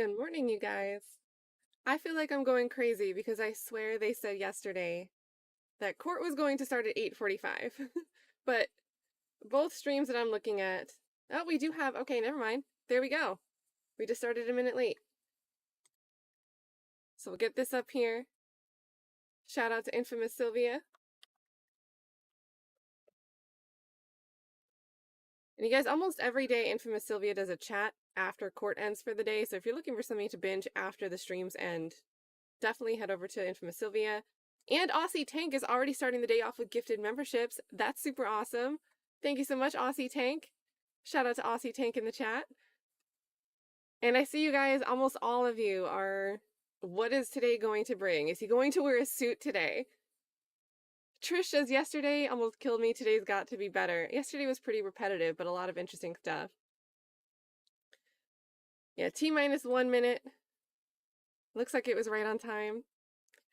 Good morning, you guys. I feel like I'm going crazy because I swear they said yesterday that court was going to start at 8:45. But both streams that I'm looking at, oh, we do have, okay, never mind. There we go. We just started a minute late. So we'll get this up here. Shout out to Infamous Sylvia. And you guys, almost every day, Infamous Sylvia does a chat after court ends for the day. So if you're looking for something to binge after the streams end, definitely head over to Infamous Sylvia. And Aussie Tank is already starting the day off with gifted memberships. That's super awesome. Thank you so much, Aussie Tank. Shout out to Aussie Tank in the chat. And I see you guys, almost all of you are, what is today going to bring? Is he going to wear a suit today? Trish says yesterday almost killed me. Today's got to be better. Yesterday was pretty repetitive, but a lot of interesting stuff. Yeah, T-minus 1 minute. Looks like it was right on time.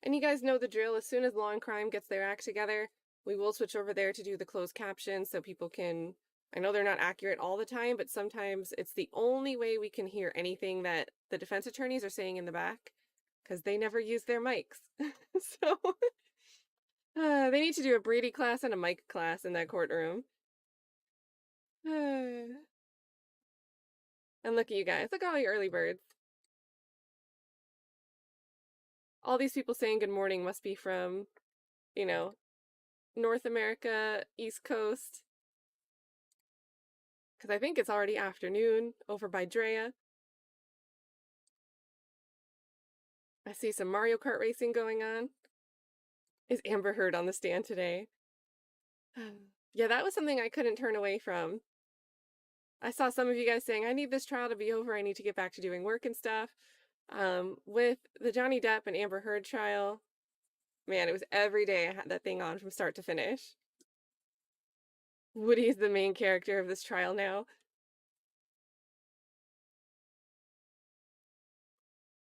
And you guys know the drill. As soon as Law and Crime gets their act together, we will switch over there to do the closed captions so people can, I know they're not accurate all the time, but sometimes it's the only way we can hear anything that the defense attorneys are saying in the back because they never use their mics. So they need to do a Brady class and a mic class in that courtroom. And look at you guys. Look at all you early birds. All these people saying good morning must be from, you know, North America, East Coast. Because I think it's already afternoon over by Drea. I see some Mario Kart racing going on. Is Amber Heard on the stand today? Yeah, that was something I couldn't turn away from. I saw some of you guys saying, I need this trial to be over. I need to get back to doing work and stuff. With the Johnny Depp and Amber Heard trial, man, it was every day I had that thing on from start to finish. Woody's the main character of this trial now.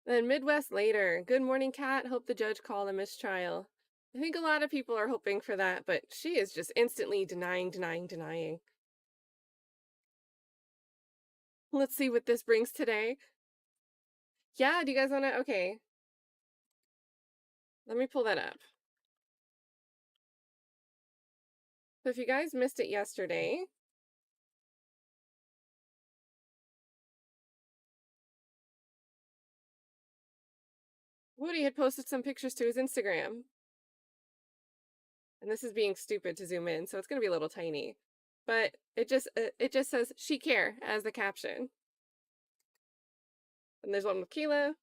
Then Midwest later. Good morning, Kat. Hope the judge called a mistrial. I think a lot of people are hoping for that, but she is just instantly denying. Let's see what this brings today. Yeah, do you guys want to? Okay. Let me pull that up. So if you guys missed it yesterday, Woody had posted some pictures to his Instagram. And this is being stupid to zoom in, so it's going to be a little tiny. But it just says, she care, as the caption. And there's one with Keela.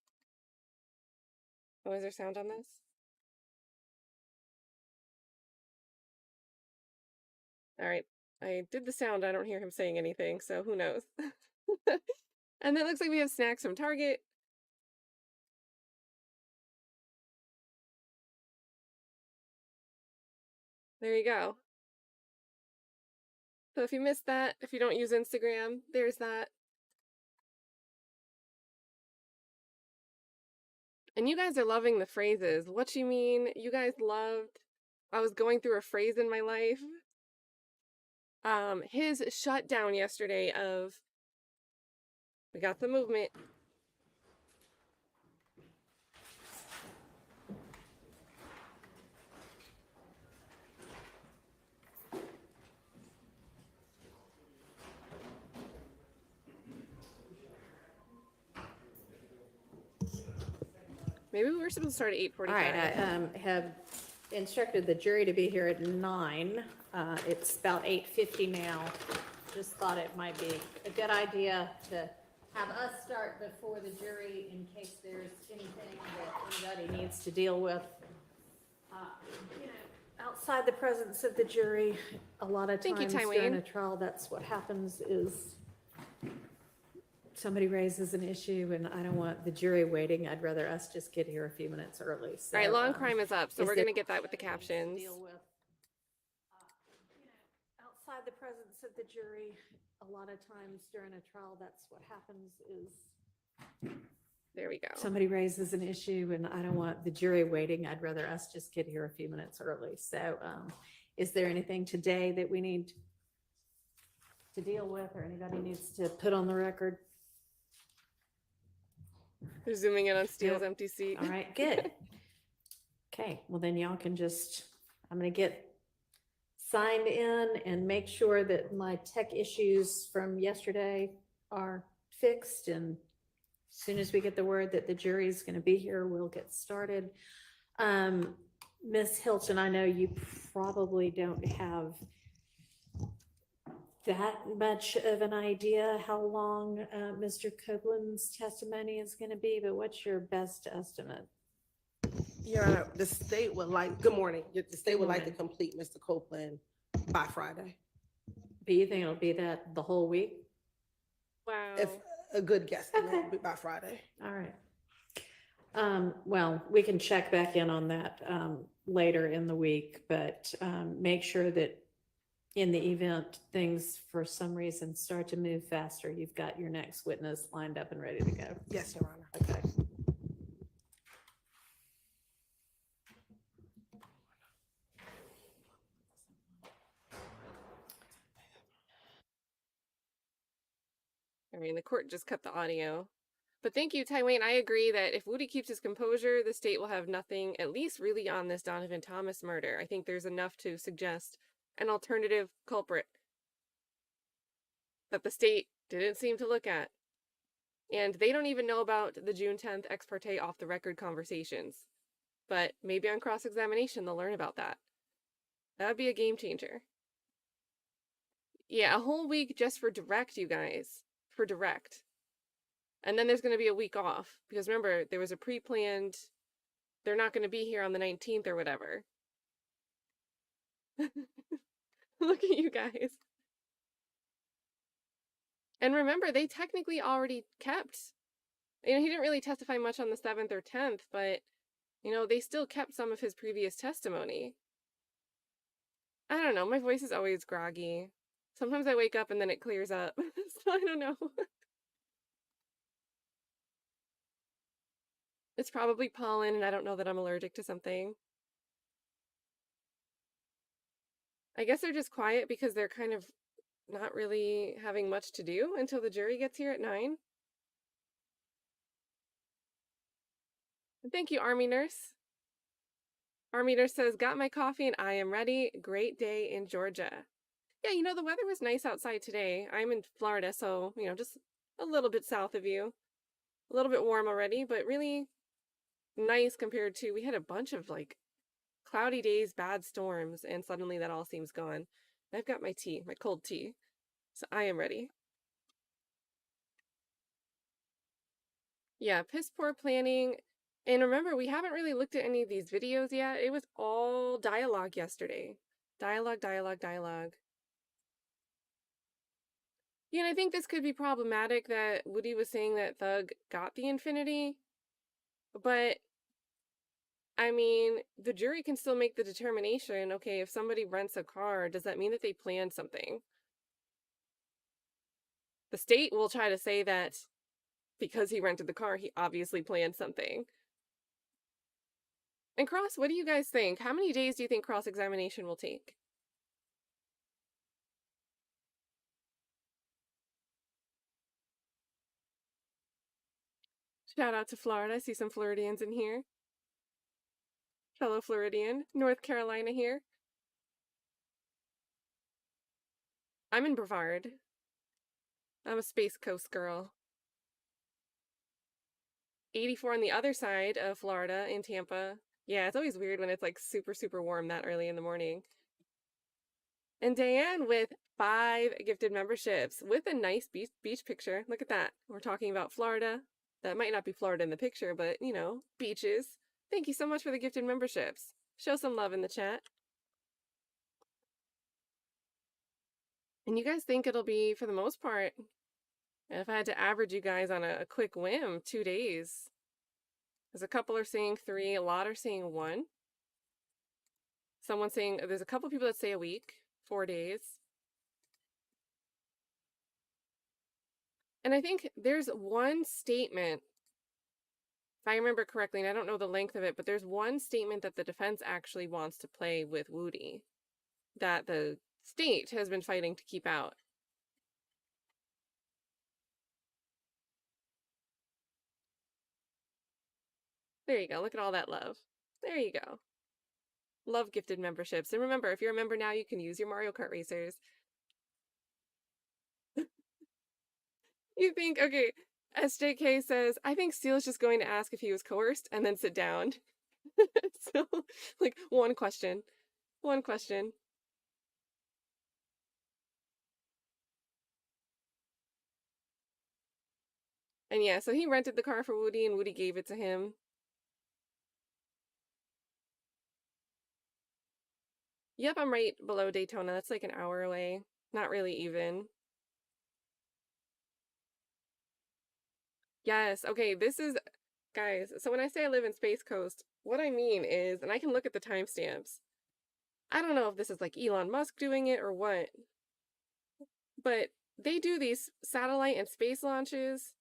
Oh, is there sound on this? All right. I did the sound. I don't hear him saying anything, so who knows? And then it looks like we have snacks from Target. There you go. So if you missed that, if you don't use Instagram, there's that. And you guys are loving the phrases. What you mean? You guys loved, I was going through a phrase in my life. His shutdown yesterday of, we got the movement. Maybe we were supposed to start at 8:45. All right, I have instructed the jury to be here at 9. It's about 8:50 now. Just thought it might be a good idea to have us start before the jury in case there's anything that anybody needs to deal with. You know, outside the presence of the jury, a lot of times during a trial, that's what happens is somebody raises an issue and I don't want the jury waiting. I'd rather us just get here a few minutes early. So, all right, Law and Crime is up, so we're going to get that with the captions. Deal with, you know, outside the presence of the jury, a lot of times during a trial, that's what happens is there we go. Somebody raises an issue and I don't want the jury waiting. I'd rather us just get here a few minutes early. So is there anything today that we need to deal with or anybody needs to put on the record? They're zooming in on Steele's Nope. empty seat. All right, good. Okay, well then y'all can just, I'm gonna get signed in and make sure that my tech issues from yesterday are fixed, and as soon as we get the word that the jury's gonna be here, we'll get started. Ms. Hilton, I know you probably don't have that much of an idea how long Mr. Copeland's testimony is gonna be, but what's your best estimate? Your Honor, the state would like, good morning, the state would like to morning. complete Mr. Copeland by Friday. Do you think it'll be that the whole week? Wow. If a good guess, Okay. by Friday. All right. Well, we can check back in on that later in the week, but make sure that in the event things for some reason start to move faster, you've got your next witness lined up and ready to go. Yes, Your Honor. Okay. I mean, the court just cut the audio. But thank you, Tywayne. I agree that if Woody keeps his composure, the state will have nothing, at least really on this Donovan Thomas murder. I think there's enough to suggest an alternative culprit that the state didn't seem to look at. And they don't even know about the June 10th ex parte off the record conversations. But maybe on cross-examination, they'll learn about that. That would be a game changer. Yeah, a whole week just for direct, you guys. For direct. And then there's going to be a week off. Because remember, there was a pre-planned, they're not going to be here on the 19th or whatever. Look at you guys. And remember, they technically already kept, he didn't really testify much on the 7th or 10th, but, they still kept some of his previous testimony. I don't know, my voice is always groggy. Sometimes I wake up and then it clears up, so I don't know. It's probably pollen, and I don't know that I'm allergic to something. I guess they're just quiet because they're kind of not really having much to do until the jury gets here at 9. Thank you, Army Nurse. Army Nurse says, got my coffee and I am ready. Great day in Georgia. Yeah, the weather was nice outside today. I'm in Florida, so, just a little bit south of you. A little bit warm already, but really nice compared to, we had a bunch of, cloudy days, bad storms, and suddenly that all seems gone. I've got my tea, my cold tea, so I am ready. Yeah, piss poor planning. And remember, we haven't really looked at any of these videos yet. It was all dialogue yesterday. Dialogue, dialogue, dialogue. Yeah, and I think this could be problematic that Woody was saying that Thug got the Infiniti, but I mean, the jury can still make the determination, okay, if somebody rents a car, does that mean that they planned something? The state will try to say that because he rented the car, he obviously planned something. And Cross, what do you guys think? How many days do you think cross-examination will take? Shout out to Florida. I see some Floridians in here. Fellow Floridian. North Carolina here. I'm in Brevard. I'm a Space Coast girl. 84 on the other side of Florida in Tampa. Yeah, it's always weird when it's super, super warm that early in the morning. And Diane with 5 gifted memberships with a nice beach picture. Look at that. We're talking about Florida. That might not be Florida in the picture, but, beaches. Thank you so much for the gifted memberships. Show some love in the chat. And you guys think it'll be, for the most part, if I had to average you guys on a quick whim, 2 days. There's a couple are saying 3, a lot are saying 1. Someone's saying, there's a couple people that say a week, 4 days. And I think there's one statement, if I remember correctly, and I don't know the length of it, but there's one statement that the defense actually wants to play with Woody that the state has been fighting to keep out. There you go. Look at all that love. There you go. Love gifted memberships. And remember, if you're a member now, you can use your Mario Kart racers. You think, okay, SJK says, I think Steele's just going to ask if he was coerced and then sit down. So, like, one question. One question. And yeah, so he rented the car for Woody and Woody gave it to him. Yep, I'm right below Daytona. That's like an hour away. Not really even. Yes, okay, this is, guys, so when I say I live in Space Coast, what I mean is, and I can look at the timestamps. I don't know if this is like Elon Musk doing it or what, but they do these satellite and space launches.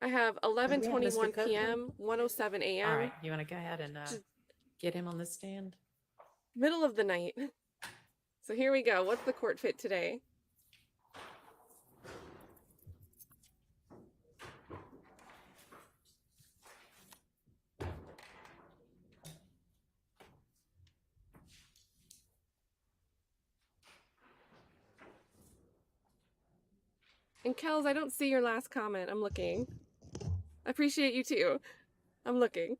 I have 11:21 p.m., 1:07 a.m. All right, you want to go ahead and get him on the stand? Middle of the night. So here we go. What's the court fit today? And Kels, I don't see your last comment. I'm looking. I appreciate you too. I'm looking.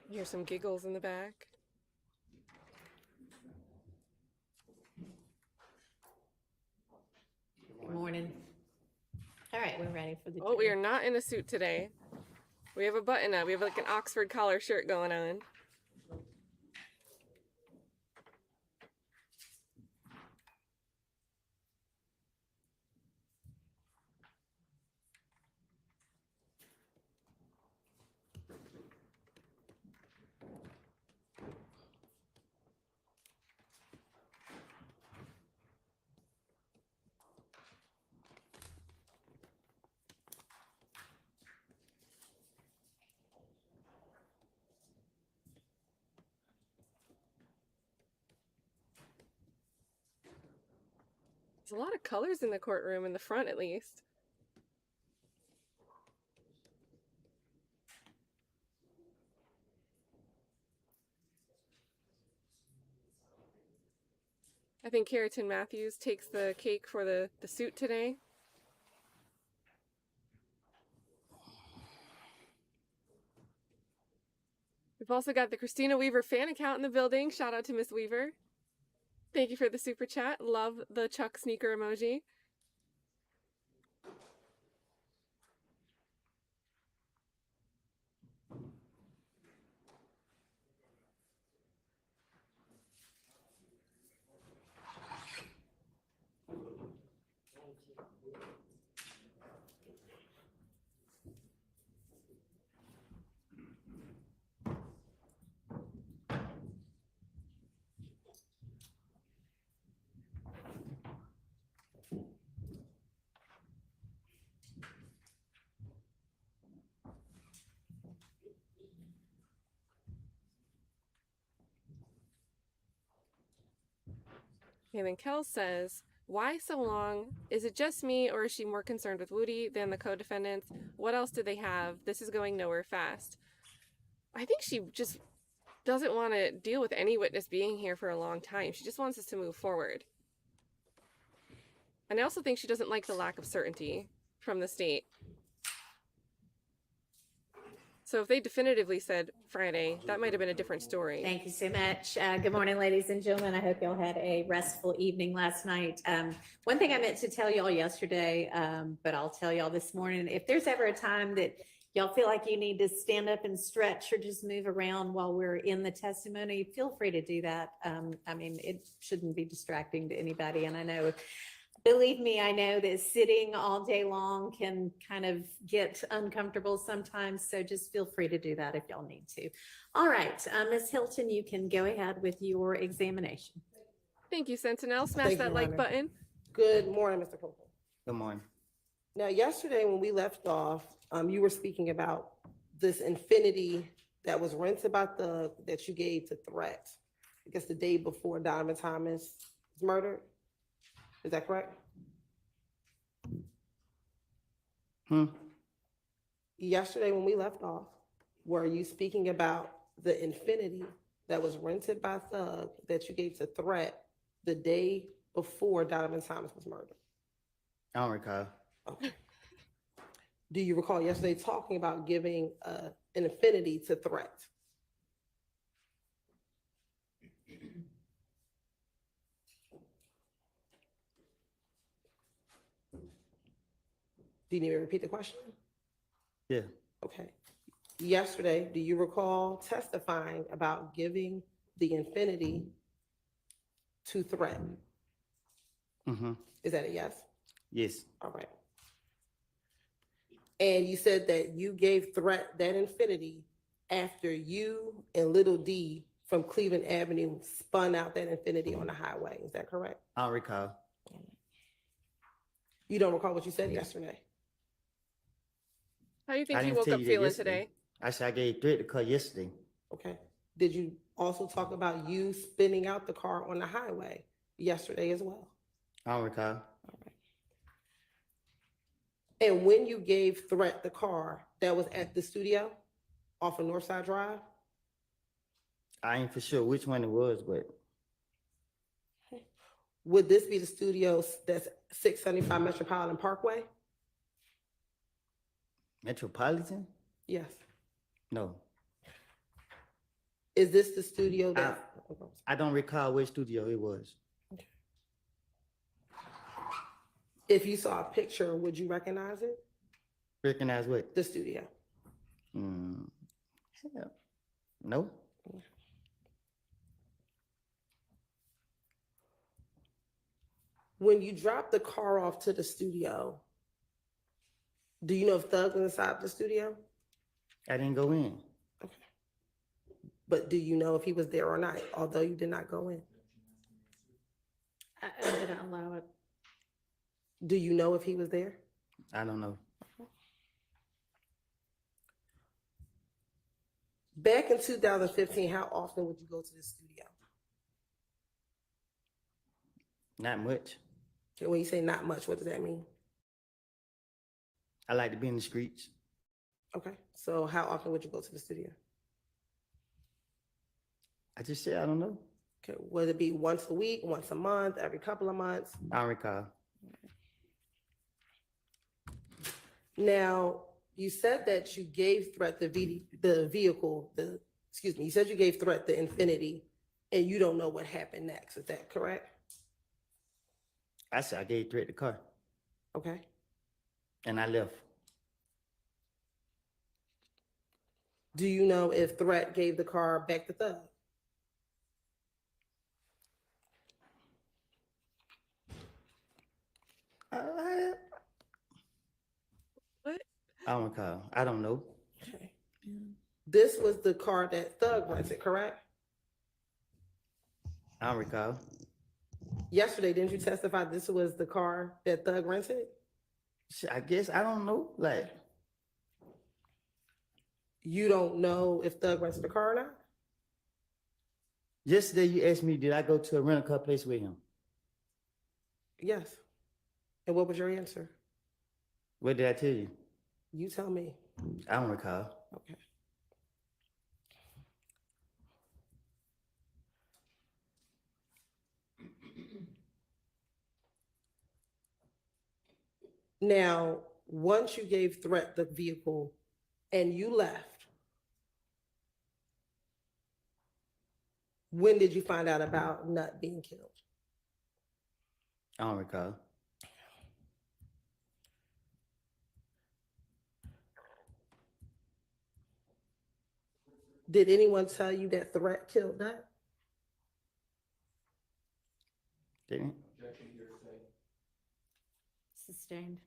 Here's some giggles in the back. Good morning. All right, we're ready for the Oh, we are not in a suit today. We have a button up. We have like an Oxford collar shirt going on. There's a lot of colors in the courtroom, in the front at least. I think Keratin Matthews takes the cake for the suit today. We've also got the Christina Weaver fan account in the building. Shout out to Miss Weaver. Thank you for the super chat. Love the Chuck sneaker emoji. Okay, then Kel says, why so long? Is it just me, or is she more concerned with Woody than the co-defendants? What else do they have? This is going nowhere fast. I think she just doesn't want to deal with any witness being here for a long time. She just wants us to move forward. And I also think she doesn't like the lack of certainty from the state. So if they definitively said Friday, that might have been a different story. Thank you so much. Good morning, ladies and gentlemen. I hope y'all had a restful evening last night. One thing I meant to tell y'all yesterday, but I'll tell y'all this morning, if there's ever a time that y'all feel like you need to stand up and stretch or just move around while we're in the testimony, feel free to do that. I mean, it shouldn't be distracting to anybody. And I know, believe me, I know that sitting all day long can kind of get uncomfortable sometimes. So just feel free to do that if y'all need to. All right, Ms. Hilton, you can go ahead with your examination. Thank you, Sentinel. Smash Thank that you, like Honor. button. Good morning, Mr. Copeland. Good morning. Now, yesterday when we left off, you were speaking about this Infiniti that was rented by Thug that you gave to Threat. I guess the day before Donovan Thomas was murdered. Is that correct? Yesterday when we left off, were you speaking about the Infiniti that was rented by Thug that you gave to Threat the day before Donovan Thomas was murdered? I don't recall. Okay. Do you recall yesterday talking about giving an Infiniti to Threat? Do you need me to repeat the question? Yeah. Okay. Yesterday, do you recall testifying about giving the Infiniti to Threat? Mm-hmm. Is that a yes? Yes. All right. And you said that you gave Threat that Infiniti after you and Little D from Cleveland Avenue spun out that Infiniti on the highway. Is that correct? I don't recall. You don't recall what you said yesterday? How do you think I you didn't woke tell up you that feeling yesterday. today? I said I gave Threat the car yesterday. Okay. Did you also talk about you spinning out the car on the highway yesterday as well? I don't recall. All right. And when you gave Threat the car, that was at the studio off of Northside Drive? I ain't for sure which one it was, but Would this be the studio that's 675 Metropolitan Parkway? Metropolitan? Yes. No. Is this the studio that? I don't recall which studio it was. If you saw a picture, would you recognize it? Recognize what? The studio. Hell, no. When you dropped the car off to the studio, do you know if Thug was inside the studio? I didn't go in. Okay. But do you know if he was there or not, although you did not go in? I didn't allow it. Do you know if he was there? I don't know. Back in 2015, how often would you go to the studio? Not much. And when you say not much, what does that mean? I like to be in the streets. Okay, so how often would you go to the studio? I just said I don't know. Okay, would it be once a week, once a month, every couple of months? I don't recall. Now, you said that you gave Threat the vehicle, you said you gave Threat the Infiniti, and you don't know what happened next. Is that correct? I said I gave Threat the car Okay. and I left. Do you know if Threat gave the car back to Thug? What? I don't recall. I don't know. Okay. This was the car that Thug rented, correct? I don't recall. Yesterday, didn't you testify this was the car that Thug rented? Shit, I guess I don't know. Like, You don't know if Thug rented the car or not? yesterday you asked me, did I go to a rental car place with him? Yes. And what was your answer? What did I tell you? You tell me. I don't recall. Okay. Now, once you gave Threat the vehicle and you left, when did you find out about Nut being killed? I don't recall. Did anyone tell you that Threat killed Nut? Didn't? Sustained.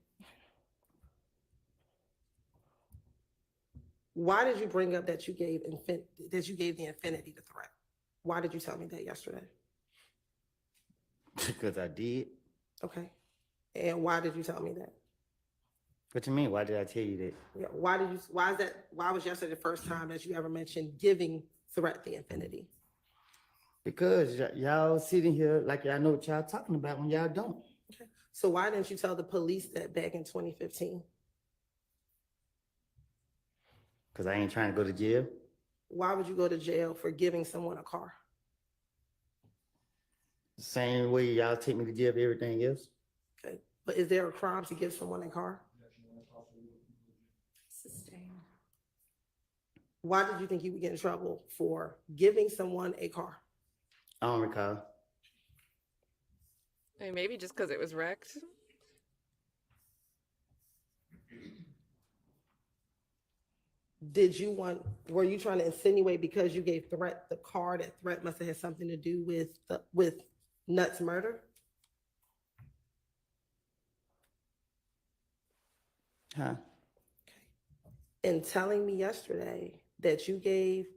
Why did you bring up that you gave the Infiniti to Threat? Why did you tell me that yesterday? Because I did. Okay. And why did you tell me that? What you mean? Why did I tell you that? Yeah, why was yesterday the first time that you ever mentioned giving threat the Infiniti? Because y'all sitting here like y'all know what y'all talking about when y'all don't. Okay. So why didn't you tell the police that back in 2015? Because I ain't trying to go to jail. Why would you go to jail for giving someone a car? The same way y'all take me to jail for everything else. Okay. But is there a crime to give someone a car? Sustain. Why did you think you would get in trouble for giving someone a car? I don't recall. I mean, maybe just because it was wrecked. Were you trying to insinuate because you gave Threat the car, that Threat must have had something to do with Nuts' murder? Huh? In telling me yesterday that you gave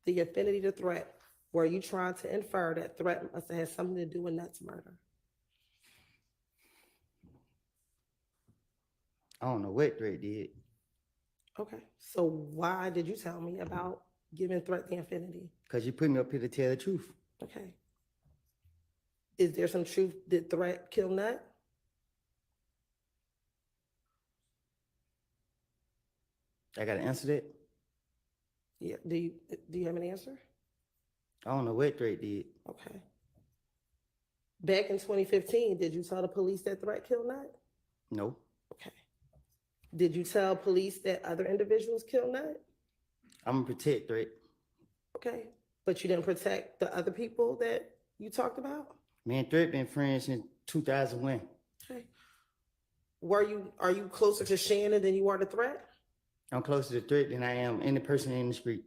the Infiniti to Threat, were you trying to infer that Threat must have had something to do with Nuts' murder? I don't know what Drake did. Okay, so why did you tell me about giving Threat the Infiniti? Because you put me up here to tell the truth. Okay. Is there some truth? Did Threat kill Nut? I got to answer that. Yeah. Do you have an answer? I don't know what Drake did. Okay. Back in 2015, did you tell the police that Threat killed Nut? No. Okay. Did you tell police that other individuals killed Nut? I'm going to protect Drake. Okay. But you didn't protect the other people that you talked about? Me and Drake been friends since 2001. Okay. Are you closer to Shannon than you are to Threat? I'm closer to Drake than I am any person in the street.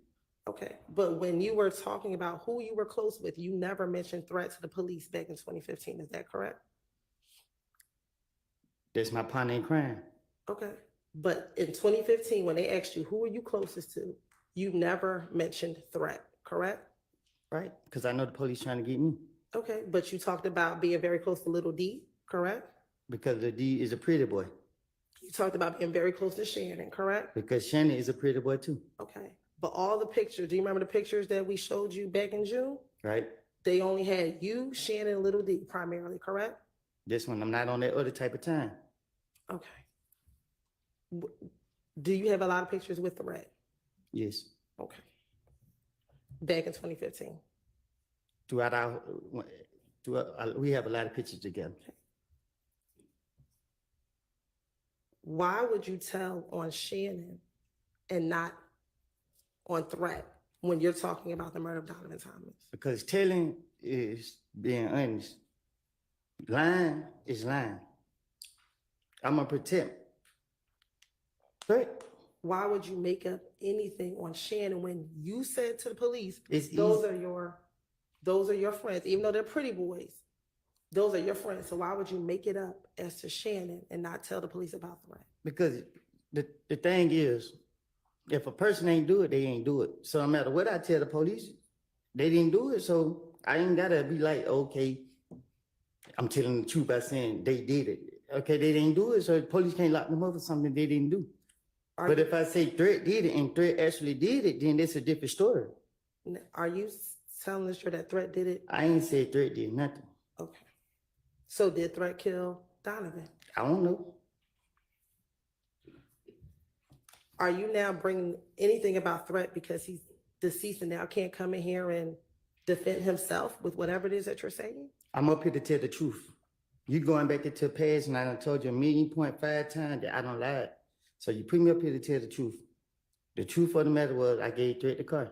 Okay. But when you were talking about who you were close with, you never mentioned Threat to the police back in 2015. Is that correct? That's my partner in crime. Okay. But in 2015, when they asked you, who were you closest to, you never mentioned Threat, correct? Right? Because I know the police trying to get me. Okay. But you talked about being very close to Little D, correct? Because the D is a pretty boy. You talked about being very close to Shannon, correct? Because Shannon is a pretty boy too. Okay. But all the pictures, do you remember the pictures that we showed you back in June? Right? They only had you, Shannon, and Little D primarily, correct? This one, I'm not on that other type of time. Okay. Do you have a lot of pictures with Threat? Yes. Okay. Back in 2015. We have a lot of pictures together. Why would you tell on Shannon and not on Threat when you're talking about the murder of Donovan Thomas? Because telling is being honest. Lying is lying. I'm going to protect. Right? Why would you make up anything on Shannon when you said to the police, It's those easy. are your friends, even though they're pretty boys, those are your friends. So why would you make it up as to Shannon and not tell the police about Threat? Because the thing is, if a person ain't do it, they ain't do it. So no matter what I tell the police, they didn't do it. So I ain't gotta be like, okay, I'm telling the truth by saying they did it. Okay, they didn't do it, so the police can't lock them up for something they didn't do. But if I say Threat did it and Threat actually did it, then it's a different story. Are you telling us that Threat did it? I ain't said Threat did nothing. Okay. So did Threat kill Donovan? I don't know. Are you now bringing anything about Threat because he's deceased and now can't come in here and defend himself with whatever it is that you're saying? I'm up here to tell the truth. You going back into the past and I done told you 1,000,000.5 times that I don't lie. So you put me up here to tell the truth. The truth of the matter was I gave Threat the car.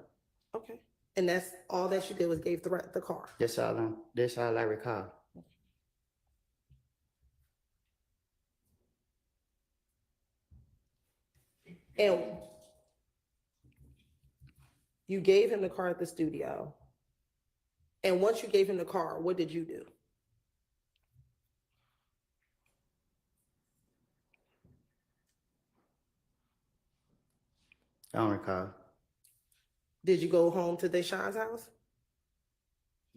Okay. And that's all that you did was gave Threat the car. That's all I recall. And you gave him the car at the studio. And once you gave him the car, what did you do? I don't recall. Did you go home to Deshaun's house?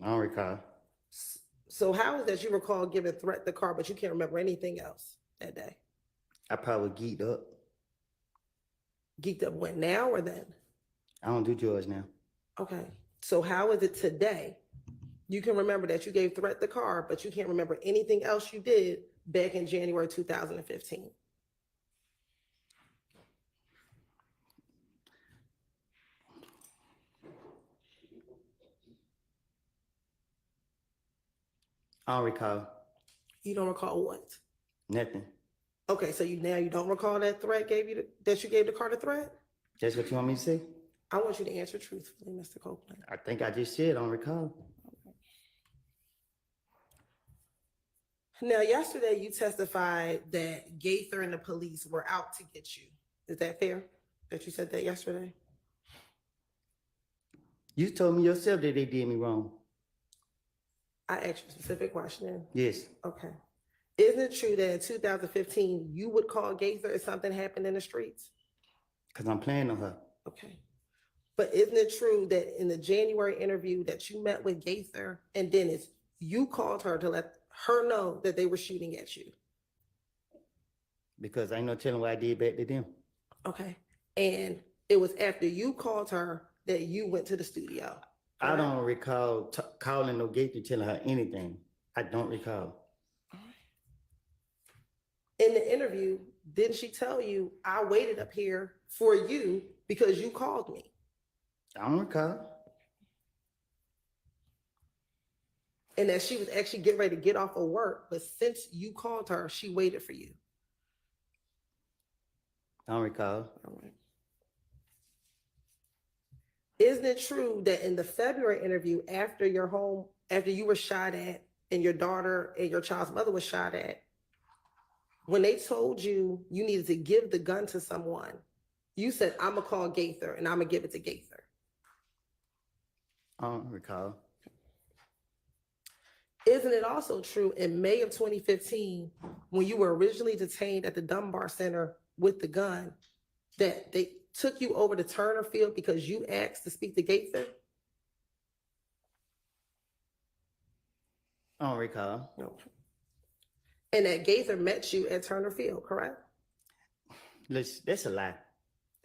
I don't recall. So how is that you recall giving Threat the car, but you can't remember anything else that day? I probably geeked up. Geeked up when, now or then? I don't do drugs now. Okay. So how is it today? You can remember that you gave Threat the car, but you can't remember anything else you did back in January 2015. I don't recall You don't recall what? nothing. Okay, so you don't recall that Threat gave you that you gave the car to Threat? That's what you want me to say? I want you to answer truthfully, Mr. Copeland. I think I just said I don't recall. Now, yesterday you testified that Gaither and the police were out to get you. Is that fair? That you said that yesterday? You told me yourself that they did me wrong. I asked you a specific question. Yes. Okay. Isn't it true that in 2015 you would call Gaither if something happened in the streets? Because I'm playing on her. Okay. But isn't it true that in the January interview that you met with Gaither and Dennis, you called her to let her know that they were shooting at you? Because I ain't no telling what I did back to them. Okay. And it was after you called her that you went to the studio. I don't recall calling no Gaither telling her anything. I don't recall. In the interview, didn't she tell you, I waited up here for you because you called me? I don't recall. And that she was actually getting ready to get off of work, but since you called her, she waited for you. I don't recall. All right. Isn't it true that in the February interview, after you were shot at and your daughter and your child's mother was shot at, when they told you you needed to give the gun to someone, you said, I'm gonna call Gaither and I'm gonna give it to Gaither? I don't recall. Isn't it also true in May of 2015, when you were originally detained at the Dunbar Center with the gun, that they took you over to Turner Field because you asked to speak to Gaither? I don't recall. No. And that Gaither met you at Turner Field, correct? Listen, that's a lie.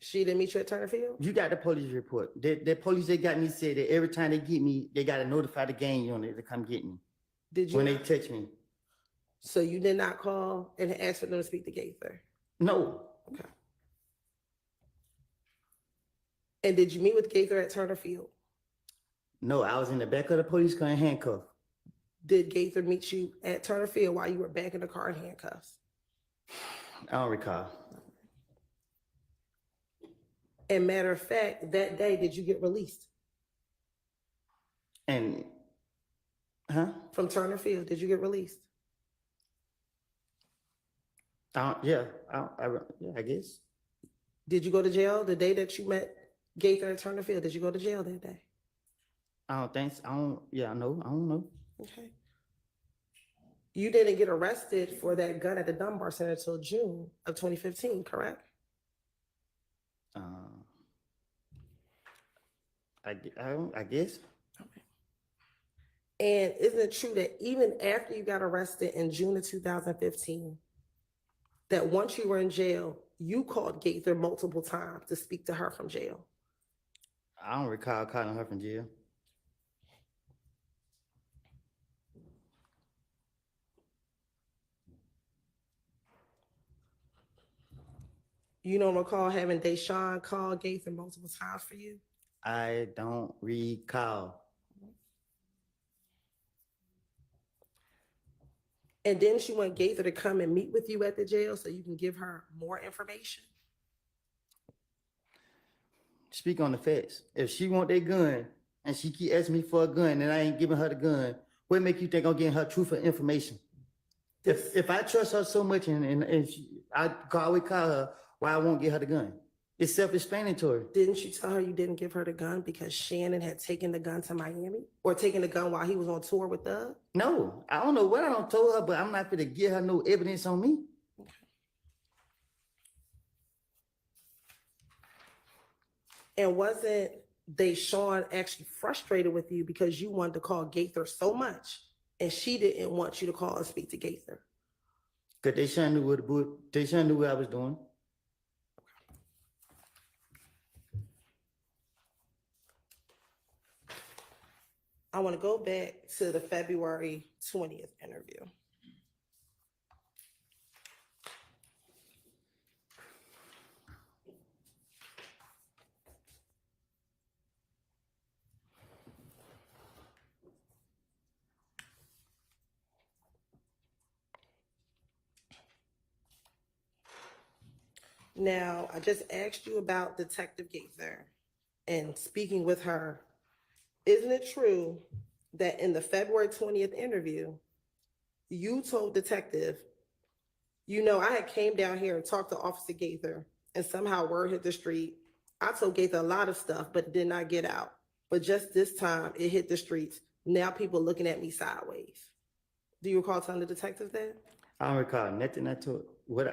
She didn't meet you at Turner Field? You got the police report. The police that got me said that every time they get me, they got to notify the gang unit to come get me Did you? when they touch me. So you did not call and ask for them to speak to Gaither? No. Okay. And did you meet with Gaither at Turner Field? No, I was in the back of the police car in handcuffs. Did Gaither meet you at Turner Field while you were back in the car in handcuffs? I don't recall. And matter of fact, that day, did you get released And, from Turner Field? Did you get released? yeah, I guess. Did you go to jail the day that you met Gaither at Turner Field? Did you go to jail that day? I don't think so. I don't know. Okay. You didn't get arrested for that gun at the Dunbar Center until June of 2015, correct? I guess. Okay. And isn't it true that even after you got arrested in June of 2015, that once you were in jail, you called Gaither multiple times to speak to her from jail? I don't recall calling her from jail. You don't recall having Deshaun call Gaither multiple times for you? I don't recall. And then she want Gaither to come and meet with you at the jail so you can give her more information? Speak on the facts. If she want that gun and she keep asking me for a gun and I ain't giving her the gun, what make you think I'm getting her truthful information? If I trust her so much and I always call her, why I won't get her the gun? It's self-explanatory. Didn't you tell her you didn't give her the gun because Shannon had taken the gun to Miami or taken the gun while he was on tour with Doug? No, I don't know what I don't told her, but I'm not gonna give her no evidence on me. Okay. And wasn't Deshaun actually frustrated with you because you wanted to call Gaither so much and she didn't want you to call and speak to Gaither. Cause they sure knew they sure knew what I was doing. I want to go back to the February 20th interview. Now, I just asked you about Detective Gaither and speaking with her. Isn't it true that in the February 20th interview, you told Detective, I had came down here and talked to Officer Gaither, and somehow word hit the street. I told Gaither a lot of stuff, but it did not get out. But just this time, it hit the streets. Now people looking at me sideways. Do you recall telling the detective that? I don't recall nothing I told.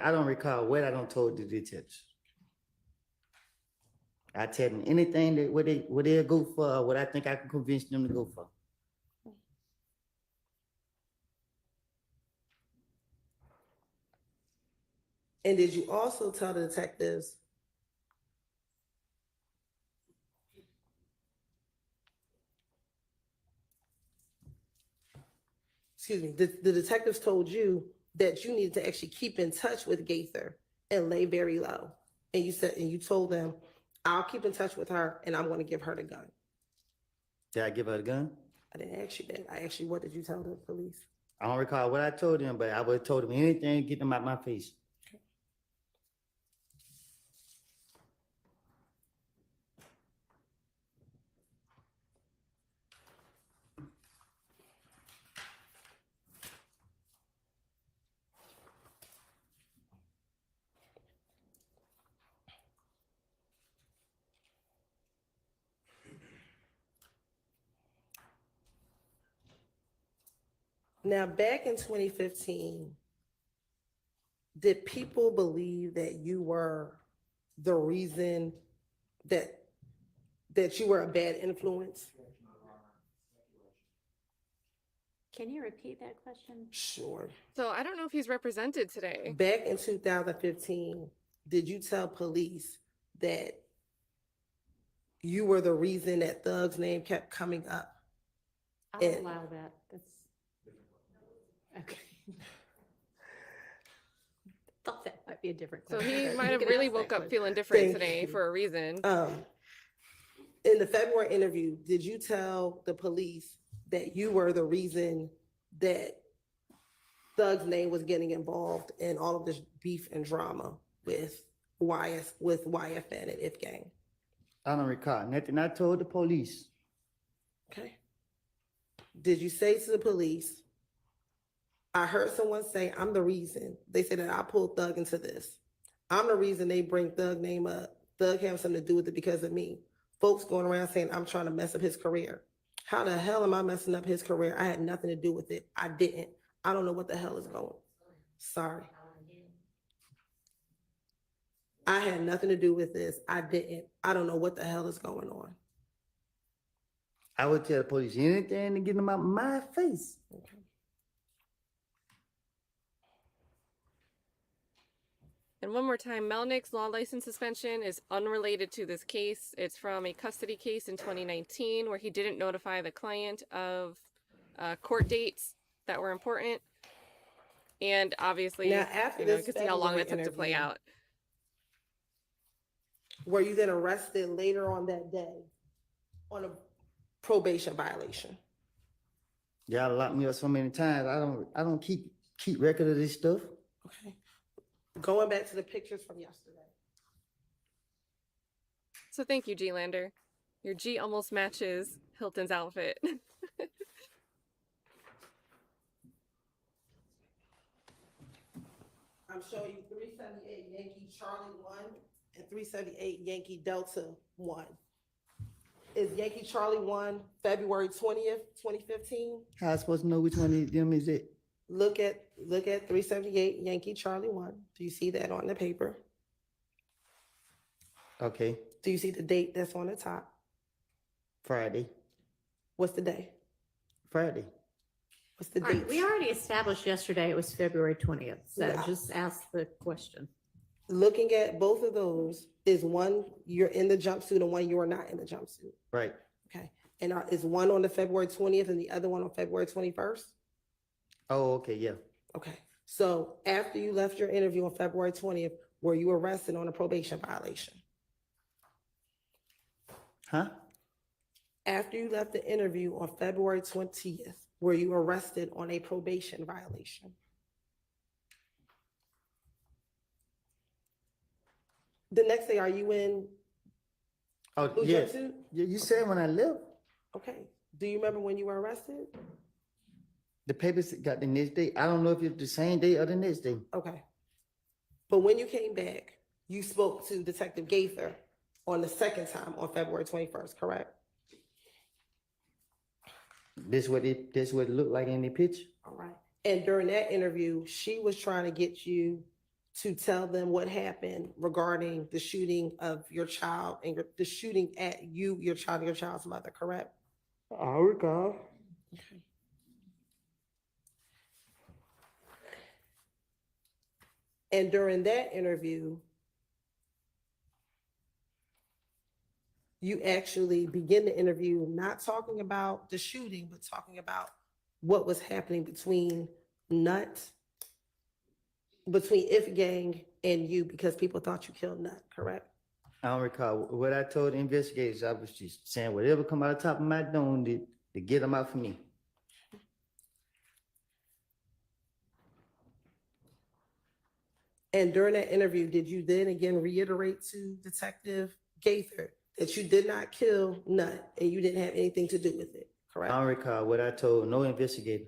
I don't recall what I don't told the detectives. I tell them anything that what they'll go for, or what I think I can convince them to go for. And did you also tell the detectives the detectives told you that you needed to actually keep in touch with Gaither and lay very low. And you told them, I'll keep in touch with her and I'm going to give her the gun. Did I give her the gun? I didn't ask you that. I asked you, what did you tell the police? I don't recall what I told them, but I would have told them anything to get them out my face. Now, back in 2015, did people believe that you were the reason that you were a bad influence? Can you repeat that question? Sure. So I don't know if he's represented today. Back in 2015, did you tell police that you were the reason that Thug's name kept coming up? I'll And- allow that. That's okay. Thought that might be a different So question. he but might you have can really ask that woke up question. feeling different Thank today you. for a reason. In the February interview, did you tell the police that you were the reason that Thug's name was getting involved in all of this beef and drama with YFN and If Gang? I don't recall nothing I told the police. Okay. Did you say to the police, I heard someone say, I'm the reason. They said that I pulled Thug into this. I'm the reason they bring Thug name up. Thug has something to do with it because of me. Folks going around saying I'm trying to mess up his career. How the hell am I messing up his career? I had nothing to do with it. I didn't. I don't know what the hell is going. Sorry. I had nothing to do with this. I didn't. I don't know what the hell is going on. I would tell the police anything to get them out my face. Okay. And one more time, Melnick's law license suspension is unrelated to this case. It's from a custody case in 2019 where he didn't notify the client of court dates that were important. And obviously, Now, after you this can see how long February that took to play interview, out. Were you then arrested later on that day on a probation violation? Y'all locked me up so many times. I don't keep record of this stuff. Okay. Going back to the pictures from yesterday. So thank you, G Lander. Your G almost matches Hilton's outfit. I'm showing you 378 Yankee Charlie 1 and 378 Yankee Delta 1. Is Yankee Charlie 1 February 20th, 2015? How I supposed to know which one of them is it? Look at 378 Yankee Charlie 1. Do you see that on the paper? Okay, Do you see the date that's on the top? Friday. What's the day? Friday. What's the All right, date? we already established yesterday it was February 20th, so Yeah. just ask the question. Looking at both of those, is one you're in the jumpsuit and one you are not in the jumpsuit? Right. Okay. And is one on the February 20th and the other one on February 21st? Oh, okay, yeah. Okay. So after you left your interview on February 20th, were you arrested on a probation violation? Huh? After you left the interview on February 20th, were you arrested on a probation violation? The next day, are you in Oh, blue yeah. jumpsuit? You said when I left, Okay. Do you remember when you were arrested? the papers got the next day. I don't know if it's the same day or the next day. Okay. But when you came back, you spoke to Detective Gaither on the second time on February 21st, correct? This what it looked like in the picture. All right. And during that interview, she was trying to get you to tell them what happened regarding the shooting of your child and the shooting at you, your child, and your child's mother, correct? I recall. Okay. And during that interview, you actually begin the interview not talking about the shooting, but talking about what was happening between If Gang and you, because people thought you killed Nut, correct? I don't recall what I told the investigators. I was just saying whatever come out of the top of my dome to get them out for me. And during that interview, did you then again reiterate to Detective Gaither that you did not kill Nut and you didn't have anything to do with it, I correct? don't recall what I told no investigator.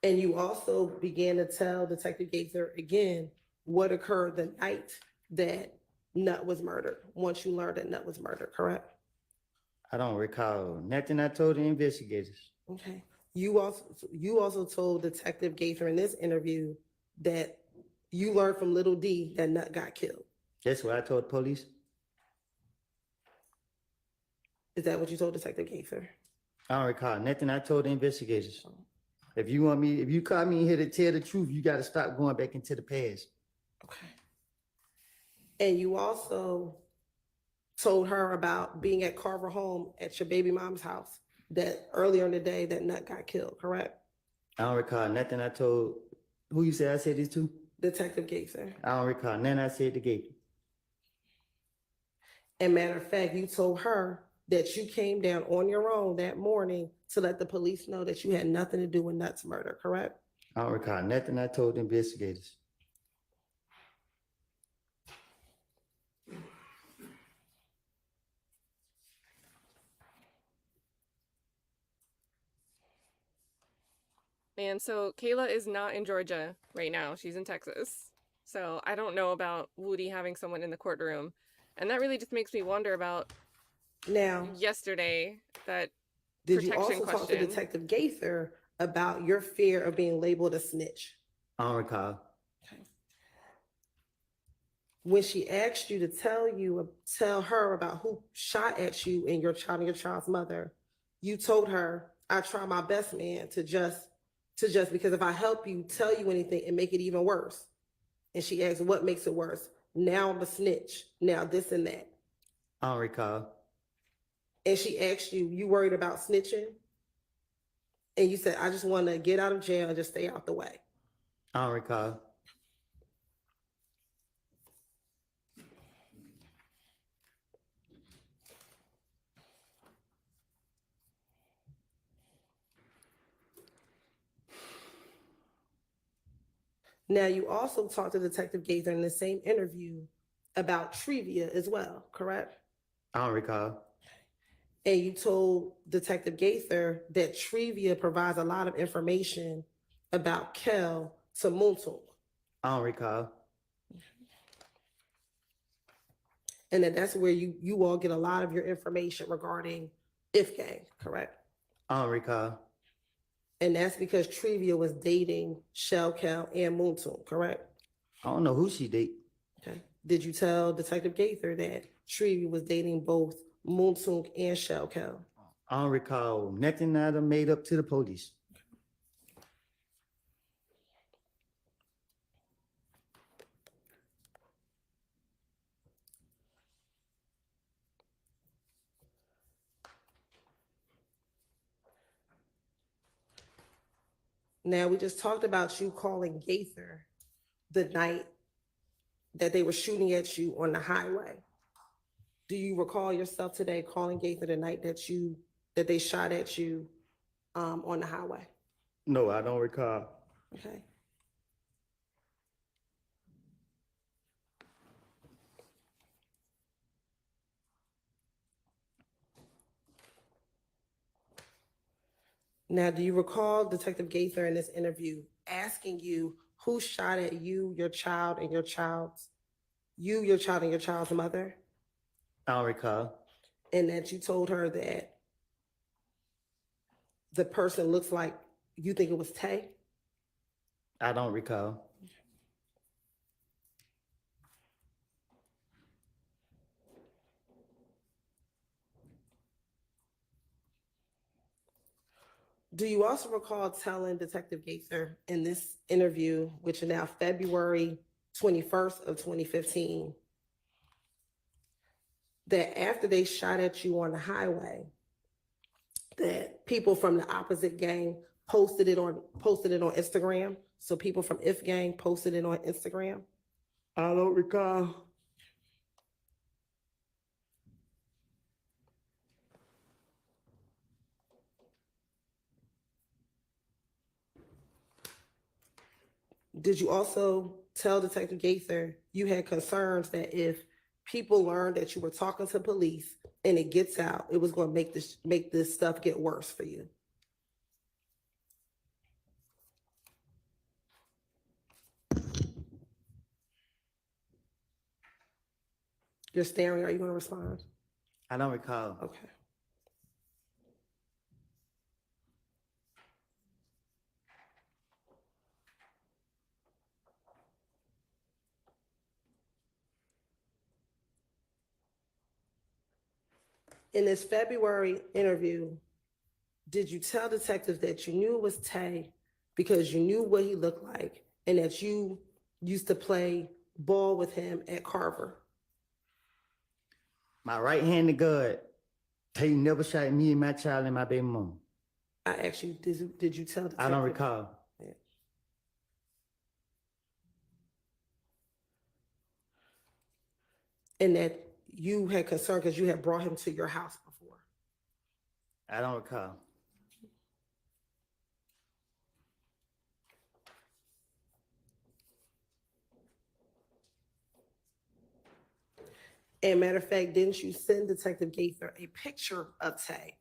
And you also began to tell Detective Gaither again what occurred the night that Nut was murdered, once you learned that Nut was murdered, correct? I don't recall nothing I told the investigators. Okay. You also told Detective Gaither in this interview that you learned from Little D that Nut got killed. That's what I told the police. Is that what you told Detective Gaither? I don't recall nothing I told the investigators. If you call me here to tell the truth, you got to stop going back into the past. Okay. And you also told her about being at Carver home at your baby mom's house that earlier in the day that Nut got killed, correct? I don't recall nothing I told. Who you said I said this to? Detective Gaither. I don't recall nothing I said to Gator. And matter of fact, you told her that you came down on your own that morning to let the police know that you had nothing to do with Nut's murder, correct? I don't recall nothing I told the investigators. And so Kayla is not in Georgia right now. She's in Texas. So I don't know about Woody having someone in the courtroom. And that really just makes me wonder about Now, yesterday, that did you protection also talk to question. Detective Gaither about your fear of being labeled a snitch? I don't recall. Okay. When she asked you to tell her about who shot at you and your child's mother, you told her, I try my best, man, to just because if I help you tell you anything and make it even worse. And she asked, what makes it worse? Now I'm a snitch. Now this and that. I don't recall. And she asked you, you worried about snitching? And you said, I just want to get out of jail and just stay out the way. I don't recall. Now, you also talked to Detective Gaither in the same interview about trivia as well, correct? I don't recall. And you told Detective Gaither that trivia provides a lot of information about Kel to Muntul. I don't recall. And that's where you all get a lot of your information regarding If Gang, correct? I don't recall. And that's because Trivia was dating Shell Kel and Muntul, correct? I don't know who she date. Okay. Did you tell Detective Gaither that Trivia was dating both Muntul and Shell Kel? I don't recall nothing that I made up to the police. Now, we just talked about you calling Gaither the night that they were shooting at you on the highway. Do you recall yourself today calling Gaither the night that they shot at you on the highway? No, I don't recall. Okay. Now, do you recall Detective Gaither in this interview asking you who shot at you, your child, and your child's mother? I don't recall. And that you told her that the person looks like you think it was Tay? I don't recall. Do you also recall telling Detective Gaither in this interview, which is now February 21st of 2015, that after they shot at you on the highway, that people from the opposite gang posted it on Instagram? So people from If Gang posted it on Instagram? I don't recall. Did you also tell Detective Gaither you had concerns that if people learned that you were talking to police and it gets out, it was going to make this stuff get worse for you? You're staring. Are you going to respond? I don't recall. Okay. In this February interview, did you tell detectives that you knew it was Tay because you knew what he looked like and that you used to play ball with him at Carver? My right-handed guard, Tay never shot me and my child and my baby mom. I asked you, did you tell detectives? I don't recall. Yeah. And that you had concern because you had brought him to your house before? I don't recall. And matter of fact, didn't you send Detective Gaither a picture of Tay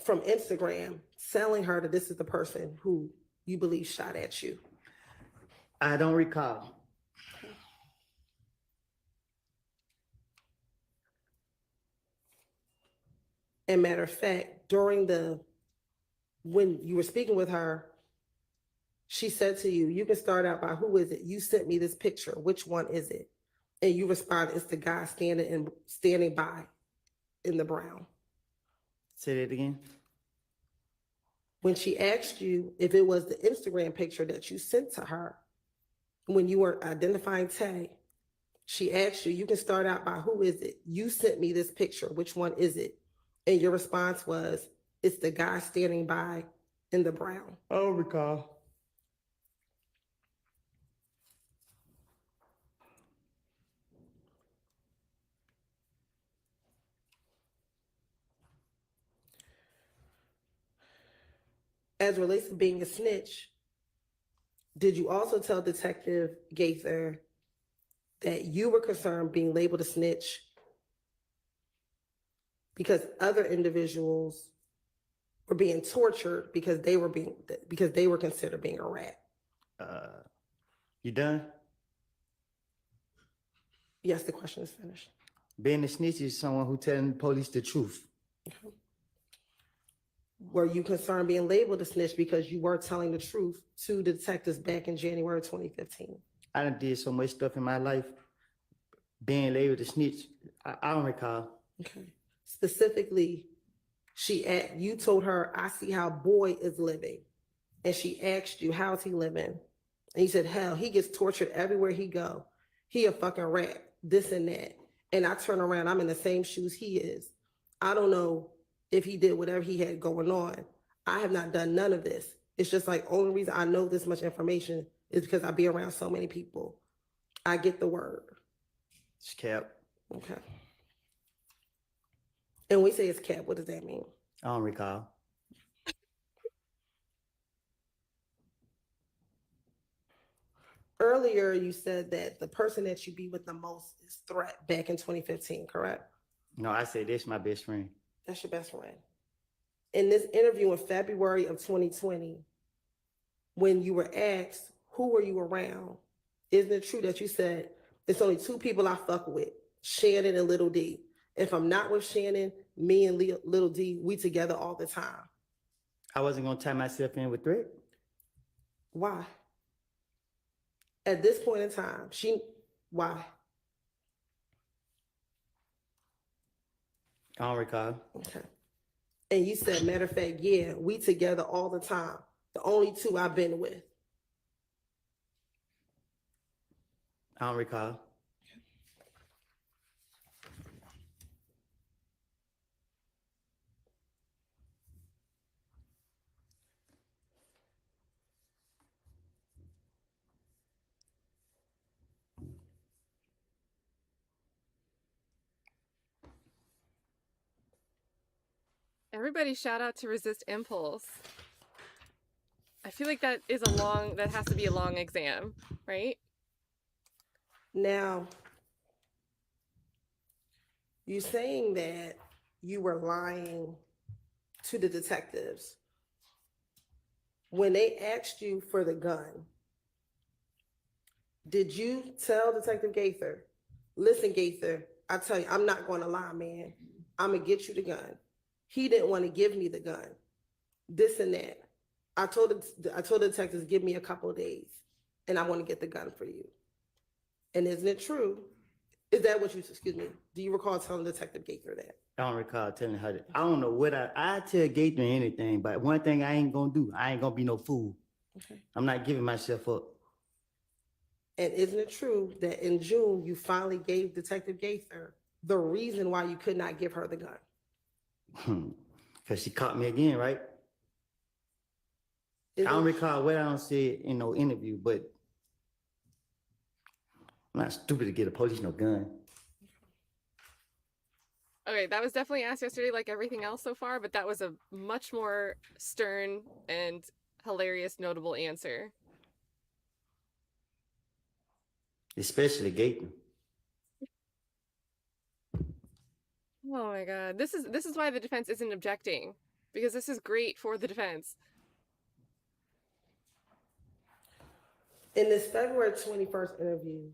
from Instagram telling her that this is the person who you believe shot at you? I don't recall. And matter of fact, when you were speaking with her, she said to you, you can start out by, who is it? You sent me this picture. Which one is it? And you responded, it's the guy standing by in the brown. Say that again. When she asked you if it was the Instagram picture that you sent to her when you were identifying Tay, she asked you, you can start out by, who is it? You sent me this picture. Which one is it? And your response was, it's the guy standing by in the brown. I don't recall. As it relates to being a snitch, did you also tell Detective Gaither that you were concerned being labeled a snitch because other individuals were being tortured because they were considered being a rat? You done? Yes, the question is finished. Being a snitch is someone who telling the police the truth. Okay. Were you concerned being labeled a snitch because you were telling the truth to the detectives back in January 2015? I done did so much stuff in my life. Being labeled a snitch, I don't recall. Okay. Specifically, You told her, I see how boy is living. And she asked you, how's he living? And you said, hell, he gets tortured everywhere he go. He a fucking rat, this and that. And I turn around, I'm in the same shoes he is. I don't know if he did whatever he had going on. I have not done none of this. It's just like, only reason I know this much information is because I be around so many people. I get the word. It's cap. Okay. And we say it's cap, what does that mean? I don't recall. Earlier, you said that the person that you be with the most is Threat back in 2015, correct? No, I said this my best friend. That's your best friend. In this interview in February of 2020, when you were asked, who were you around? Isn't it true that you said, it's only two people I fuck with, Shannon and Little D. If I'm not with Shannon, me and Little D, we together all the time. I wasn't gonna tie myself in with Threat. Why? At this point in time, why? I don't recall. Okay. And you said, matter of fact, yeah, we together all the time. The only two I've been with. I don't recall. Everybody shout out to Resist Impulse. I feel like that has to be a long exam, right? Now, you're saying that you were lying to the detectives. When they asked you for the gun, did you tell Detective Gaither, listen, Gaither, I tell you, I'm not going to lie, man. I'm going to get you the gun. He didn't want to give me the gun. This and that. I told the detectives, give me a couple of days and I want to get the gun for you. And isn't it true? Is that what excuse me, do you recall telling Detective Gaither that? I don't recall telling her that. I don't know what I tell Gaither anything, but one thing I ain't gonna do, I ain't gonna be no fool. Okay. I'm not giving myself up. And isn't it true that in June, you finally gave Detective Gaither the reason why you could not give her the gun? Because she caught me again, right? I don't recall what I don't say in no interview, but I'm not stupid to get a police no gun. Okay, that was definitely asked yesterday, like everything else so far, but that was a much more stern and hilarious, notable answer. Especially Gaither. Oh my god, this is why the defense isn't objecting, because this is great for the defense. In this February 21st interview,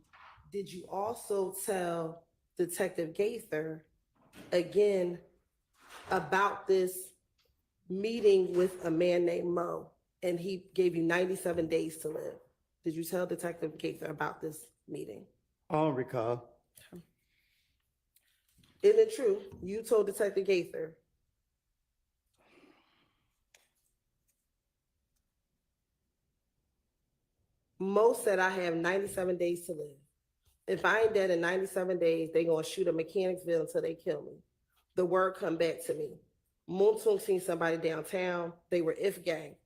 did you also tell Detective Gaither again about this meeting with a man named Mo, and he gave you 97 days to live? Did you tell Detective Gaither about this meeting? I don't recall. Isn't it true? You told Detective Gaither. Mo said I have 97 days to live. If I ain't dead in 97 days, they gonna shoot at Mechanicsville until they kill me. The word come back to me. Moontung seen somebody downtown. They were If gang.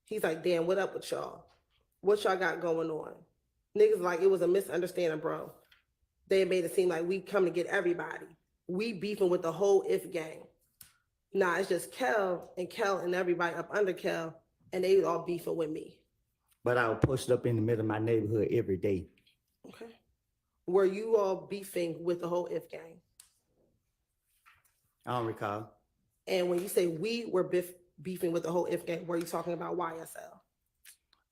He's like, damn, what up with y'all? What y'all got going on? Niggas like, it was a misunderstanding, bro. They made it seem like we come to get everybody. We beefing with the whole If gang. Nah, it's just Kel and everybody up under Kel, and they all beefing with me. But I would post up in the middle of my neighborhood every day. Okay. Were you all beefing with the whole If gang? I don't recall. And when you say we were beefing with the whole If gang, were you talking about YSL?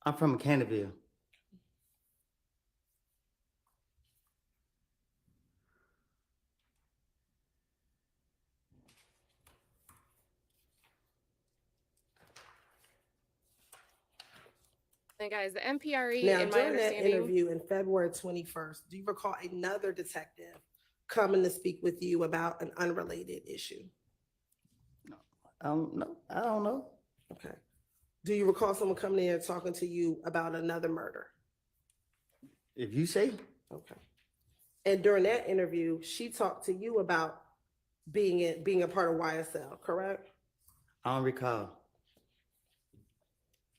I'm from Cannaville. And guys, the MPRE, Now, in my during that understanding, interview in February 21st, do you recall another detective coming to speak with you about an unrelated issue? I don't know. I don't know. Okay. Do you recall someone coming in and talking to you about another murder? If you say, Okay. And during that interview, she talked to you about being a part of YSL, correct? I don't recall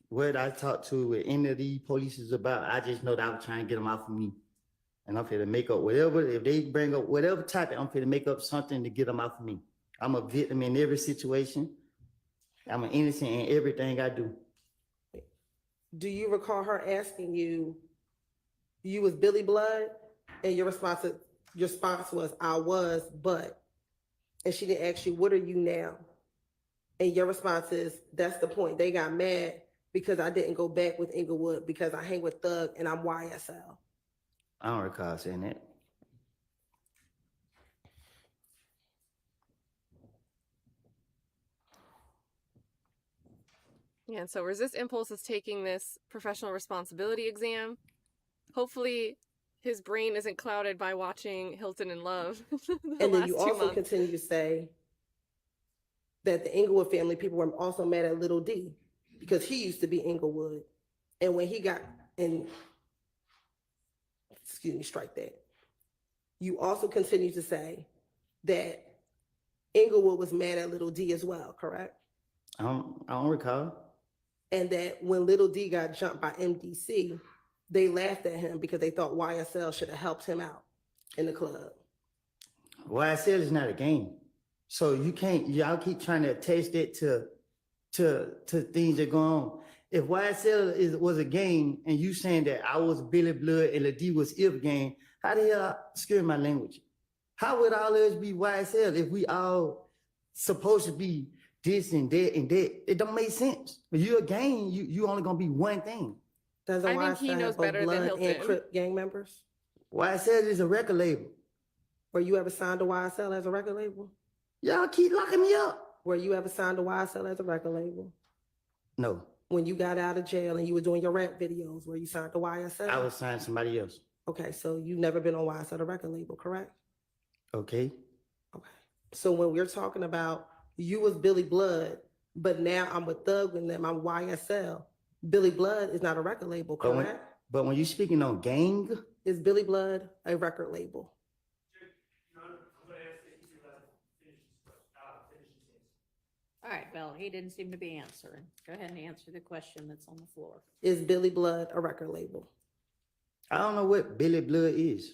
what I talked to with any of these police is about. I just know that I was trying to get them off of me. And I'm finna make up whatever, if they bring up whatever topic, I'm finna make up something to get them off of me. I'm a victim in every situation. I'm an innocent in everything I do. Do you recall her asking you, you was Billy Blood, and your response was, I was, but, and she didn't ask you, what are you now? And your response is, that's the point. They got mad because I didn't go back with Inglewood because I hang with Thug and I'm YSL. I don't recall saying that. Yeah, and so Resist Impulse is taking this professional responsibility exam. Hopefully his brain isn't clouded by watching Hilton in Love And then you also continue to say that the Inglewood family people were also mad at Little D because he used to be Inglewood. And when he got in, excuse me, strike that. You also continue to say that Inglewood was mad at Little D as well, correct? I don't recall. And that when Little D got jumped by MDC, they laughed at him because they thought YSL should have helped him out in the club. YSL is not a game. So you can't, y'all keep trying to attach that to things that go on. If YSL was a game and you saying that I was Billy Blood and Lady was If game, how the hell, excuse my language, how would all of us be YSL if we all supposed to be this and that and that? It don't make sense. But you're a gang, you only gonna be one thing. Doesn't I think he YSL knows have both better than Blood Hilton. and Crip gang members? YSL is a record label. Were you ever signed to YSL as a record label? Y'all keep locking me up. Were you ever signed to YSL as a record label? No, When you got out of jail and you were doing your rap videos, were you signed to YSL? I was signed to somebody else. Okay, so you've never been on YSL, the record label, correct? Okay. Okay. So when we're talking about you was Billy Blood, but now I'm with Thug and them, I'm YSL. Billy Blood is not a record label, correct? But when you speaking on gang, Is Billy Blood a record label? All right, Bill, he didn't seem to be answering. Go ahead and answer the question that's on the floor. Is Billy Blood a record label? I don't know what Billy Blood is.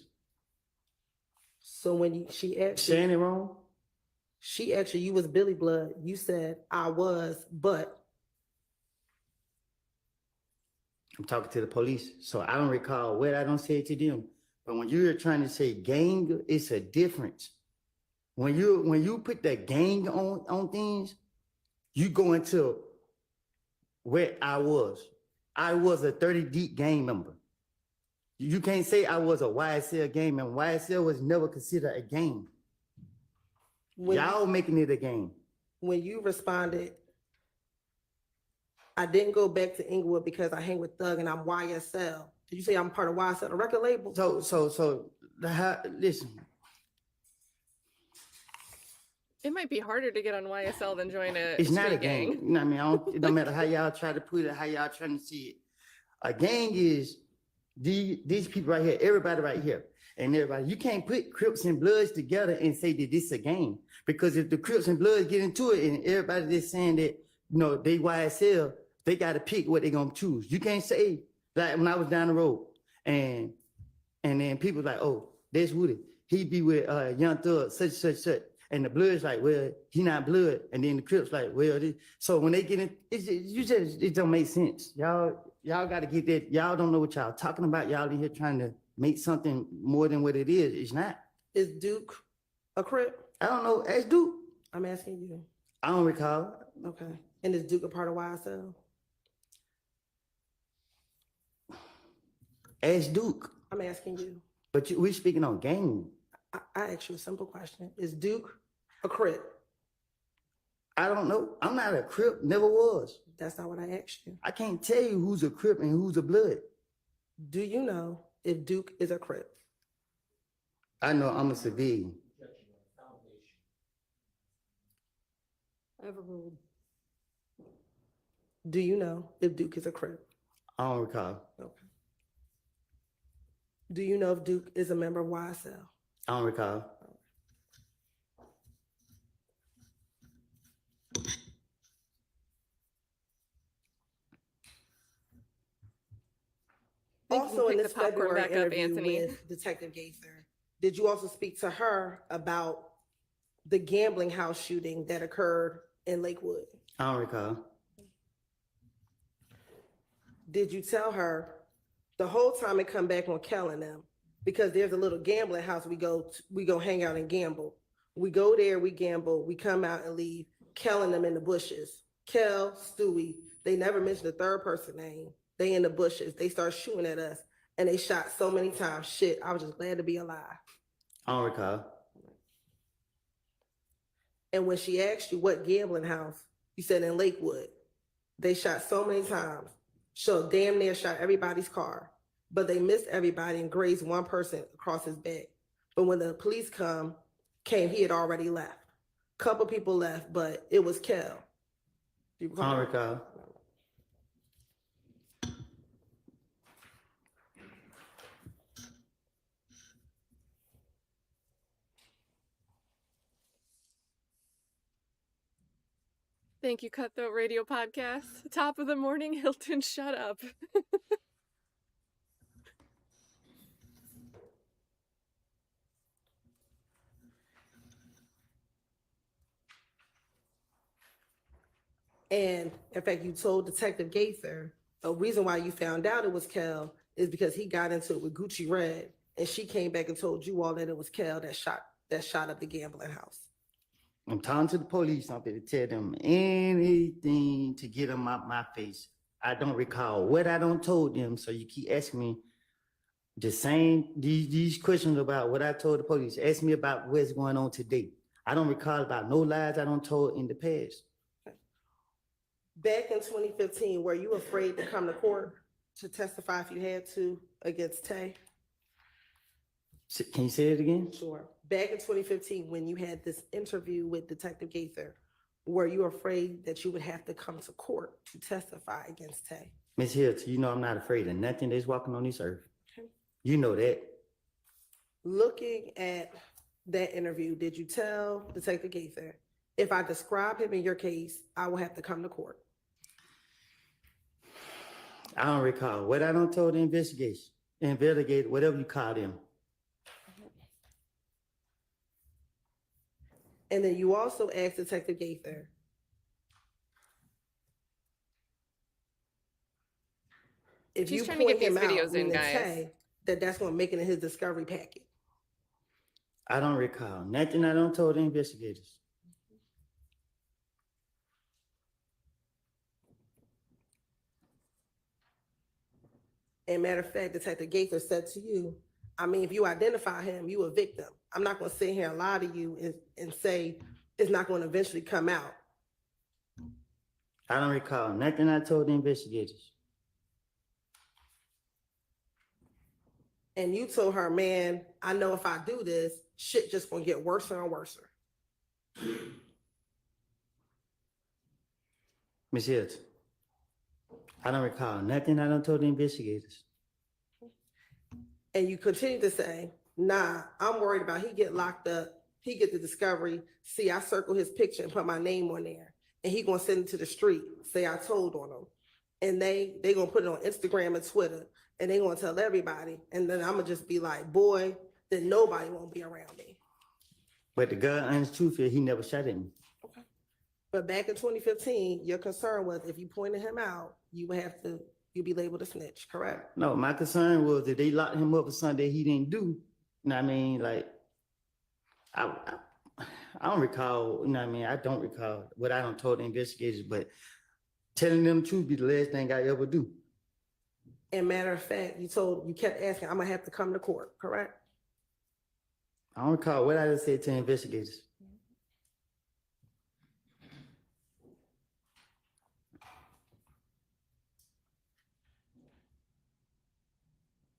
So when she asked Saying it wrong? she asked you was Billy Blood, you said I was, but I'm talking to the police, so I don't recall what I don't say to them. But when you're trying to say gang, it's a difference. When you put the gang on things, you go into where I was. I was a 30 deep gang member. You can't say I was a YSL gang member. YSL was never considered a gang. Y'all making it a game. when you responded, I didn't go back to Inglewood because I hang with Thug and I'm YSL. Did you say I'm part of YSL, the record label? Listen. It might be harder to get on YSL than join a It's not a street gang. You know what I mean? It don't matter how y'all try to put it, how y'all trying to see it. A gang is these people right here, everybody right here, and everybody. You can't put Crips and Bloods together and say that this is a gang. Because if the Crips and Bloods get into it and everybody just saying that, you know, they YSL, they got to pick what they're going to choose. You can't say, like when I was down the road and then people like, oh, that's Woody. He be with Young Thug, such. And the Blood's like, well, he not Blood. And then the Crips like, well, so when they get in, it don't make sense. Y'all got to get that. Y'all don't know what y'all talking about. Y'all in here trying to make something more than what it is. It's not. Is Duke a Crip? I don't know. Ask Duke. I'm asking you. I don't recall. Okay. And is Duke a part of YSL? Ask Duke. I'm asking you. But we speaking on gang. I asked you a simple question. Is Duke a Crip? I don't know. I'm not a Crip. Never was. That's not what I asked you. I can't tell you who's a Crip and who's a Blood. Do you know if Duke is a Crip? I know I'm a civilian. Overruled. Do you know if Duke is a Crip? I don't recall. Okay. Do you know if Duke is a member of YSL? I don't recall. think you can Also, in pick this the popcorn February back up, interview Anthony. with Detective Gaither, did you also speak to her about the gambling house shooting that occurred in Lakewood? I don't recall. Did you tell her the whole time it come back on Kel and them? Because there's a little gambling house we go hang out and gamble. We go there, we gamble, we come out and leave, Kel and them in the bushes. Kel, Stewie, they never mentioned the third person name. They in the bushes. They start shooting at us and they shot so many times. Shit, I was just glad to be alive. I don't recall. And when she asked you what gambling house, you said in Lakewood. They shot so many times. So damn near shot everybody's car. But they missed everybody and grazed one person across his back. But when the police came, he had already left. Couple people left, but it was Kel. Do you I don't recall. Thank you, Cutthroat Radio Podcast. Top of the morning, Hilton, shut up. And in fact, you told Detective Gaither the reason why you found out it was Kel is because he got into it with Gucci Red, and she came back and told you all that it was Kel that shot up the gambling house. I'm talking to the police. I'm going to tell them anything to get them out my face. I don't recall what I don't told them. So you keep asking me the same, these questions about what I told the police. Ask me about what's going on today. I don't recall about no lies I don't told in the past. Back in 2015, were you afraid to come to court to testify if you had to against Tay? Can you say it again? Sure. Back in 2015, when you had this interview with Detective Gaither, were you afraid that you would have to come to court to testify against Tay? Miss Hilton, you know I'm not afraid of nothing that's walking on this earth. Okay. You know that. Looking at that interview, did you tell Detective Gaither, if I describe him in your case, I will have to come to court? I don't recall. What I don't told the investigator, whatever you call them. And then you also asked Detective Gaither, if She's you trying to point get these him videos out, in, meaning guys. Tay, that's going to make it in his discovery packet. I don't recall. Nothing I don't told the investigators. And matter of fact, Detective Gaither said to you, I mean, if you identify him, you a victim. I'm not going to sit here and lie to you and say it's not going to eventually come out. I don't recall. Nothing I told the investigators. And you told her, man, I know if I do this, shit just going to get worse and worse. Miss Hilton, I don't recall. Nothing I don't told the investigators. And you continue to say, nah, I'm worried about he get locked up. He get the discovery. See, I circle his picture and put my name on there. And he going to send it to the street. Say I told on him. And they going to put it on Instagram and Twitter. And they going to tell everybody. And then I'm going to just be like, boy, then nobody won't be around me. But the God honest truth is he never shot at me. Okay. But back in 2015, your concern was if you pointed him out, you'd be labeled a snitch, correct? No, my concern was that they locked him up for something that he didn't do. You know what I mean? Like, I don't recall, you know what I mean? I don't recall what I don't told the investigators, but telling them the truth be the last thing I ever do. And matter of fact, you kept asking, I'm gonna have to come to court, correct? I don't recall what I just said to the investigators.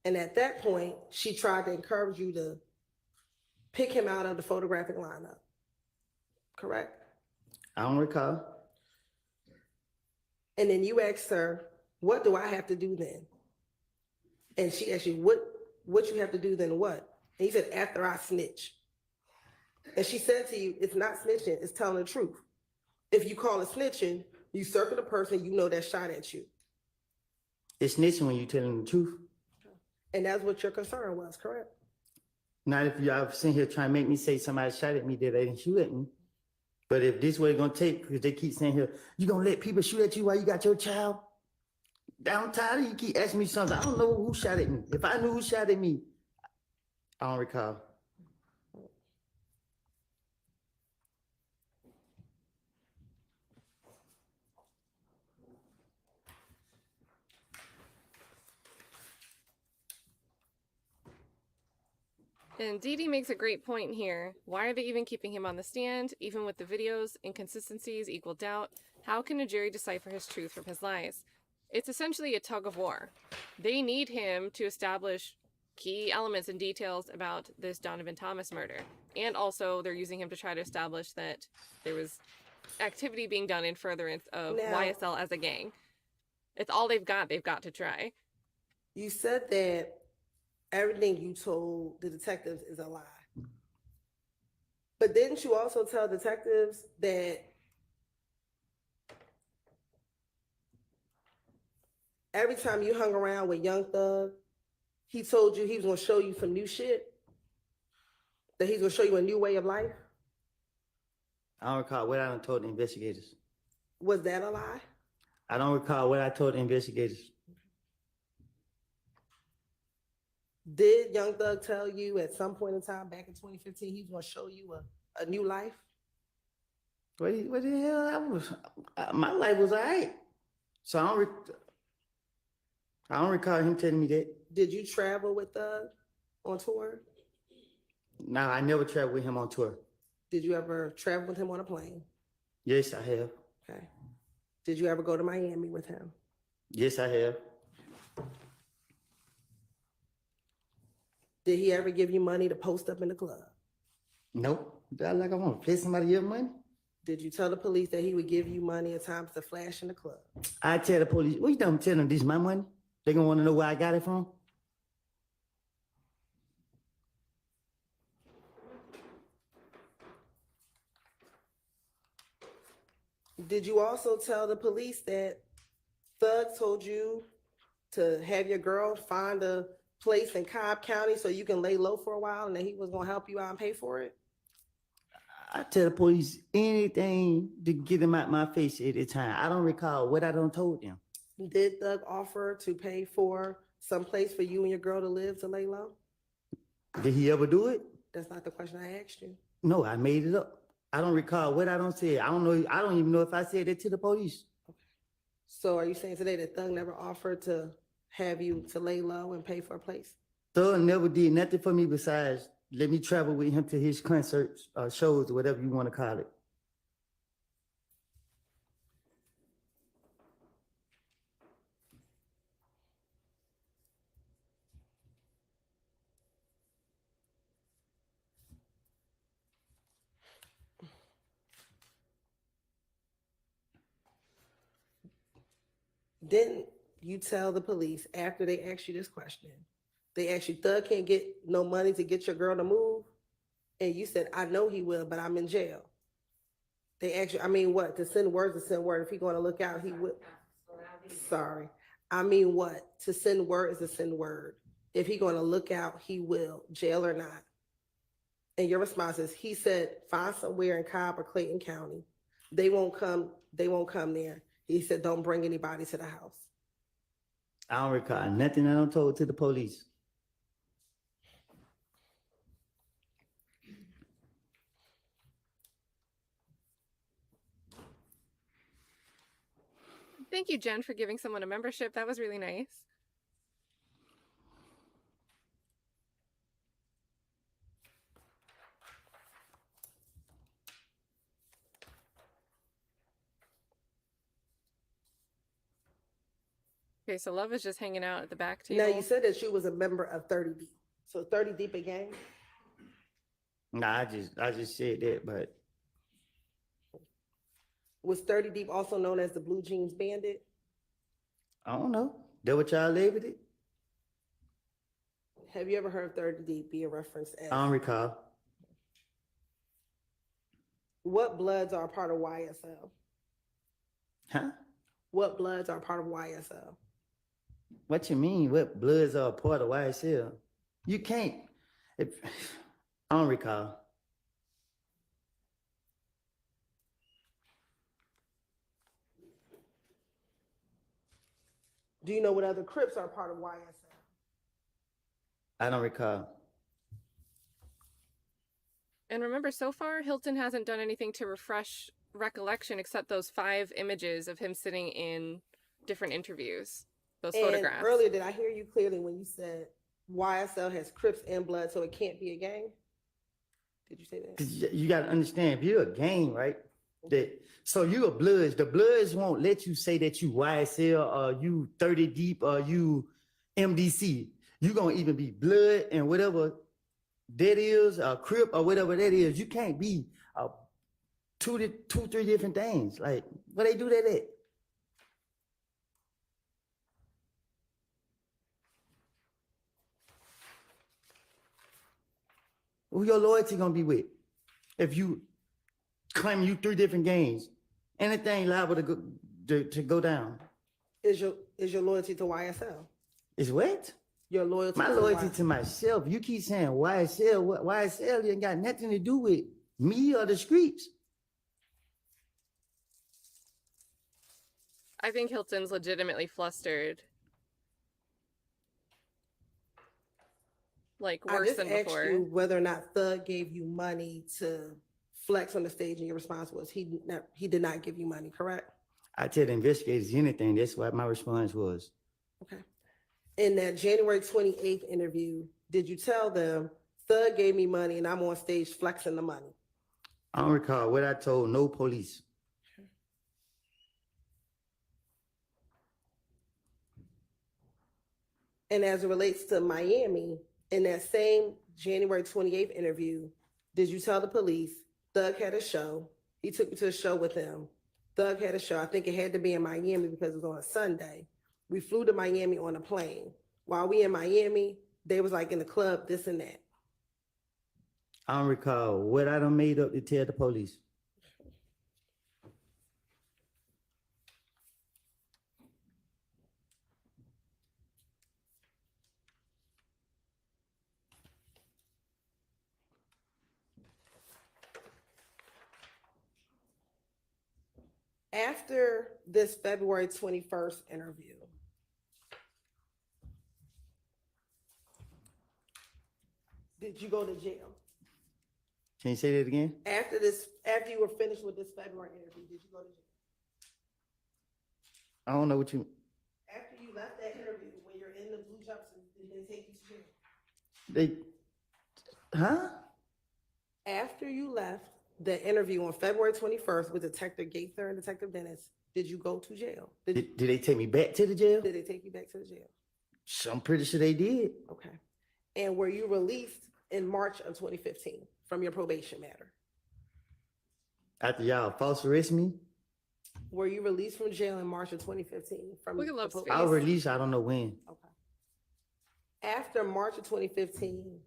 And at that point, she tried to encourage you to pick him out of the photographic lineup, correct? I don't recall. And then you asked her, what do I have to do then? And she asked you, what you have to do then what? And you said, after I snitch. And she said to you, it's not snitching, it's telling the truth. If you call it snitching, you circle the person you know that shot at you. It's snitching when you telling the truth. And that's what your concern was, correct? Not if y'all sitting here trying to make me say somebody shot at me that they didn't shoot at me. But if this way it's gonna take, because they keep saying here, you gonna let people shoot at you while you got your child? I'm tired of you keep asking me something. I don't know who shot at me. If I knew who shot at me, I don't recall. And Dee Dee makes a great point here. Why are they even keeping him on the stand? Even with the videos, inconsistencies equal doubt. How can a jury decipher his truth from his lies? It's essentially a tug of war. They need him to establish key elements and details about this Donovan Thomas murder. And also they're using him to try to establish that there was activity being done in furtherance of YSL as a gang. It's all they've got to try. You said that everything you told the detectives is a lie. But didn't you also tell detectives that every time you hung around with Young Thug, he told you he was gonna show you some new shit? That he's gonna show you a new way of life? I don't recall what I done told the investigators. Was that a lie? I don't recall what I told the investigators. Did Young Thug tell you at some point in time back in 2015 he was gonna show you a new life? What the hell? My life was all right. So I don't recall him telling me that. Did you travel with Thug on tour? No, I never traveled with him on tour. Did you ever travel with him on a plane? Yes, I have. Okay. Did you ever go to Miami with him? Yes, I have. Did he ever give you money to post up in the club? Nope. Like I want to pay somebody your money? Did you tell the police that he would give you money at times to flash in the club? I tell the police, what you done tell them this is my money? They gonna want to know where I got it from? Did you also tell the police that Thug told you to have your girl find a place in Cobb County so you can lay low for a while and that he was gonna help you out and pay for it? I tell the police anything to get them out my face at the time. I don't recall what I done told them. Did Thug offer to pay for some place for you and your girl to live to lay low? Did he ever do it? That's not the question I asked you. No, I made it up. I don't recall what I don't say. I don't know. I don't even know if I said that to the police. So are you saying today that Thug never offered to have you to lay low and pay for a place? Thug never did nothing for me besides let me travel with him to his concerts, shows, or whatever you want to call it. Didn't you tell the police after they asked you this question? They asked you, Thug can't get no money to get your girl to move? And you said, I know he will, but I'm in jail. They asked you, I mean, what? To send words to send word. If he's going to look out, he would. Sorry. I mean, what? To send word is to send word. If he's going to look out, he will, jail or not. And your response is, he said, find somewhere in Cobb or Clayton County. They won't come there. He said, don't bring anybody to the house. I don't recall nothing I don't told to the police. Thank you, Jen, for giving someone a membership. That was really nice. Okay, so Love is just hanging out at the back table. Now, you said that you was a member of 30 Deep. So 30 Deep a gang? Nah, I just said that, but Was 30 Deep also known as the Blue Jeans Bandit? I don't know. That what y'all labeled it? Have you ever heard 30 Deep be a reference as? I don't recall. What Bloods are a part of YSL? Huh? What Bloods are a part of YSL? What you mean? What Bloods are a part of YSL? You can't. If, I don't recall. Do you know what other Crips are a part of YSL? I don't recall. And remember, so far, Hilton hasn't done anything to refresh recollection except those 5 images of him sitting in different interviews, those And photographs. earlier, did I hear you clearly when you said YSL has Crips and Blood, so it can't be a gang? Did you say that? 'Cause you got to understand, if you're a gang, right? That so you a Bloods. The Bloods won't let you say that you YSL or you 30 Deep or you MDC. You gonna even be Blood and whatever that is, a Crip or whatever that is. You can't be two, 3 different things. Like, where they do that at? Who your loyalty gonna be with? If you claim you 3 different games, anything liable to go down. Is your loyalty to YSL? Is what? Your loyalty My to loyalty YSL? to myself. You keep saying YSL. What YSL ain't got nothing to do with me or the streets. I think Hilton's legitimately flustered. Like, I worse just than asked before. you whether or not Thug gave you money to flex on the stage, and your response was he did not give you money, correct? I tell the investigators anything. That's what my response was. Okay. In that January 28th interview, did you tell them Thug gave me money and I'm on stage flexing the money? I don't recall what I told no police. And as it relates to Miami, in that same January 28th interview, did you tell the police Thug had a show? He took me to a show with him. Thug had a show. I think it had to be in Miami because it was on a Sunday. We flew to Miami on a plane. While we in Miami, they was like in the club, this and that. I don't recall what I done made up to tell the police. After this February 21st interview, did you go to jail? Can you say that again? After you were finished with this February interview, did you go to jail? I don't know what you. After you left that interview, when you're in the blue jumpsuit, did they take you to jail? Huh? After you left the interview on February 21st with Detective Gaither and Detective Dennis, did you go to jail? Did they take me back to the jail? Did they take you back to the jail? I'm pretty sure they did. Okay. And were you released in March of 2015 from your probation matter? After y'all false arrest me, Were you released from jail in March of 2015 from Look at Love's the face. I was released. I don't know when. Okay. After March of 2015,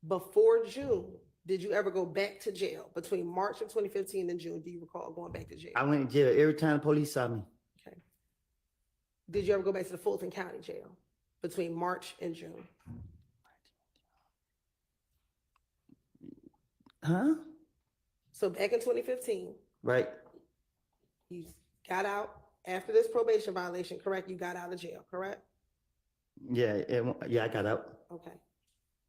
before June, did you ever go back to jail? Between March of 2015 and June, do you recall going back to jail? I went to jail every time the police saw me. Okay. Did you ever go back to the Fulton County Jail between March and June? Huh? So back in 2015, Right. you got out after this probation violation, correct? You got out of jail, correct? Yeah. I got out. Okay.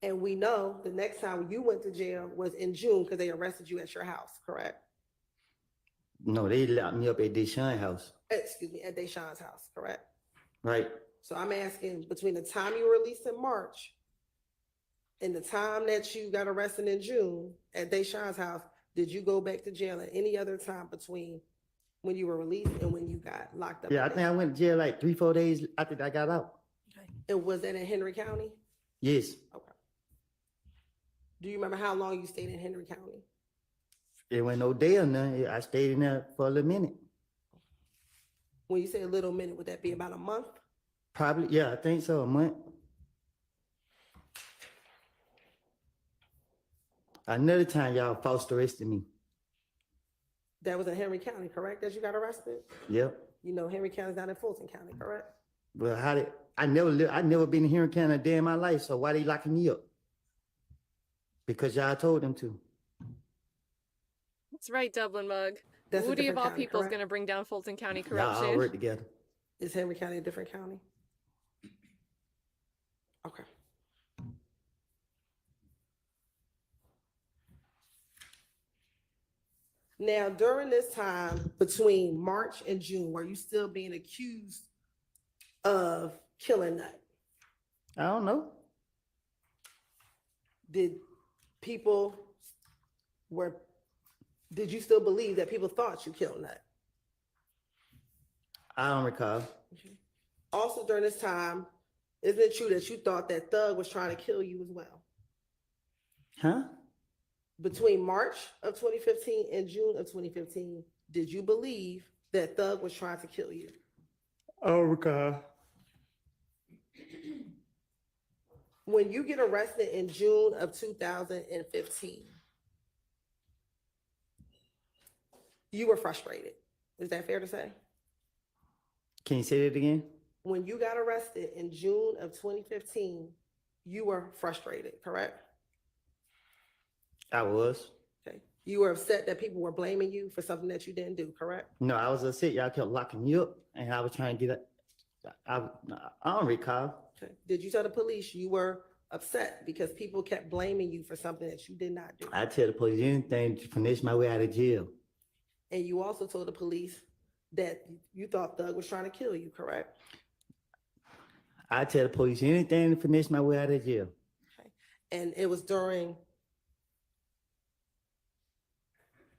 And we know the next time you went to jail was in June because they arrested you at your house, correct? No, they locked me up at Deshaun house. Excuse me, at Deshaun's house, correct? Right. So I'm asking, between the time you were released in March and the time that you got arrested in June at Deshaun's house, did you go back to jail at any other time between when you were released and when you got locked up? Yeah, I think I went to jail like 3-4 days after I got out. Okay. And was that in Henry County? Yes. Okay. Do you remember how long you stayed in Henry County? It went no day or nothing. I stayed in there for a little minute. When you say a little minute, would that be about a month? Probably, yeah, I think so, a month. Another time y'all false arrested me. That was in Henry County, correct, that you got arrested? Yep. You know, Henry County's down in Fulton County, correct? But how did, I never been here in Canada a day in my life, so why they locking me up? Because y'all told them to. That's right, Dublin mug. That's a Woody of different all county, people is correct? going to bring down Fulton County Y'all all corruption. work together. Is Henry County a different county? Okay. Now, during this time between March and June, were you still being accused of killing Nut? I don't know. Did you still believe that people thought you killed Nut? I don't recall. Also during this time, isn't it true that you thought that Thug was trying to kill you as well? Huh? Between March of 2015 and June of 2015, did you believe that Thug was trying to kill you? I don't recall. When you get arrested in June of 2015, you were frustrated. Is that fair to say? Can you say that again? When you got arrested in June of 2015, you were frustrated, correct? I was. Okay. You were upset that people were blaming you for something that you didn't do, correct? No, I was upset. Y'all kept locking me up, and I was trying to get it. I don't recall. Okay. Did you tell the police you were upset because people kept blaming you for something that you did not do? I tell the police anything to finish my way out of jail. And you also told the police that you thought Thug was trying to kill you, correct? I tell the police anything to finish my way out of jail. Okay. And it was during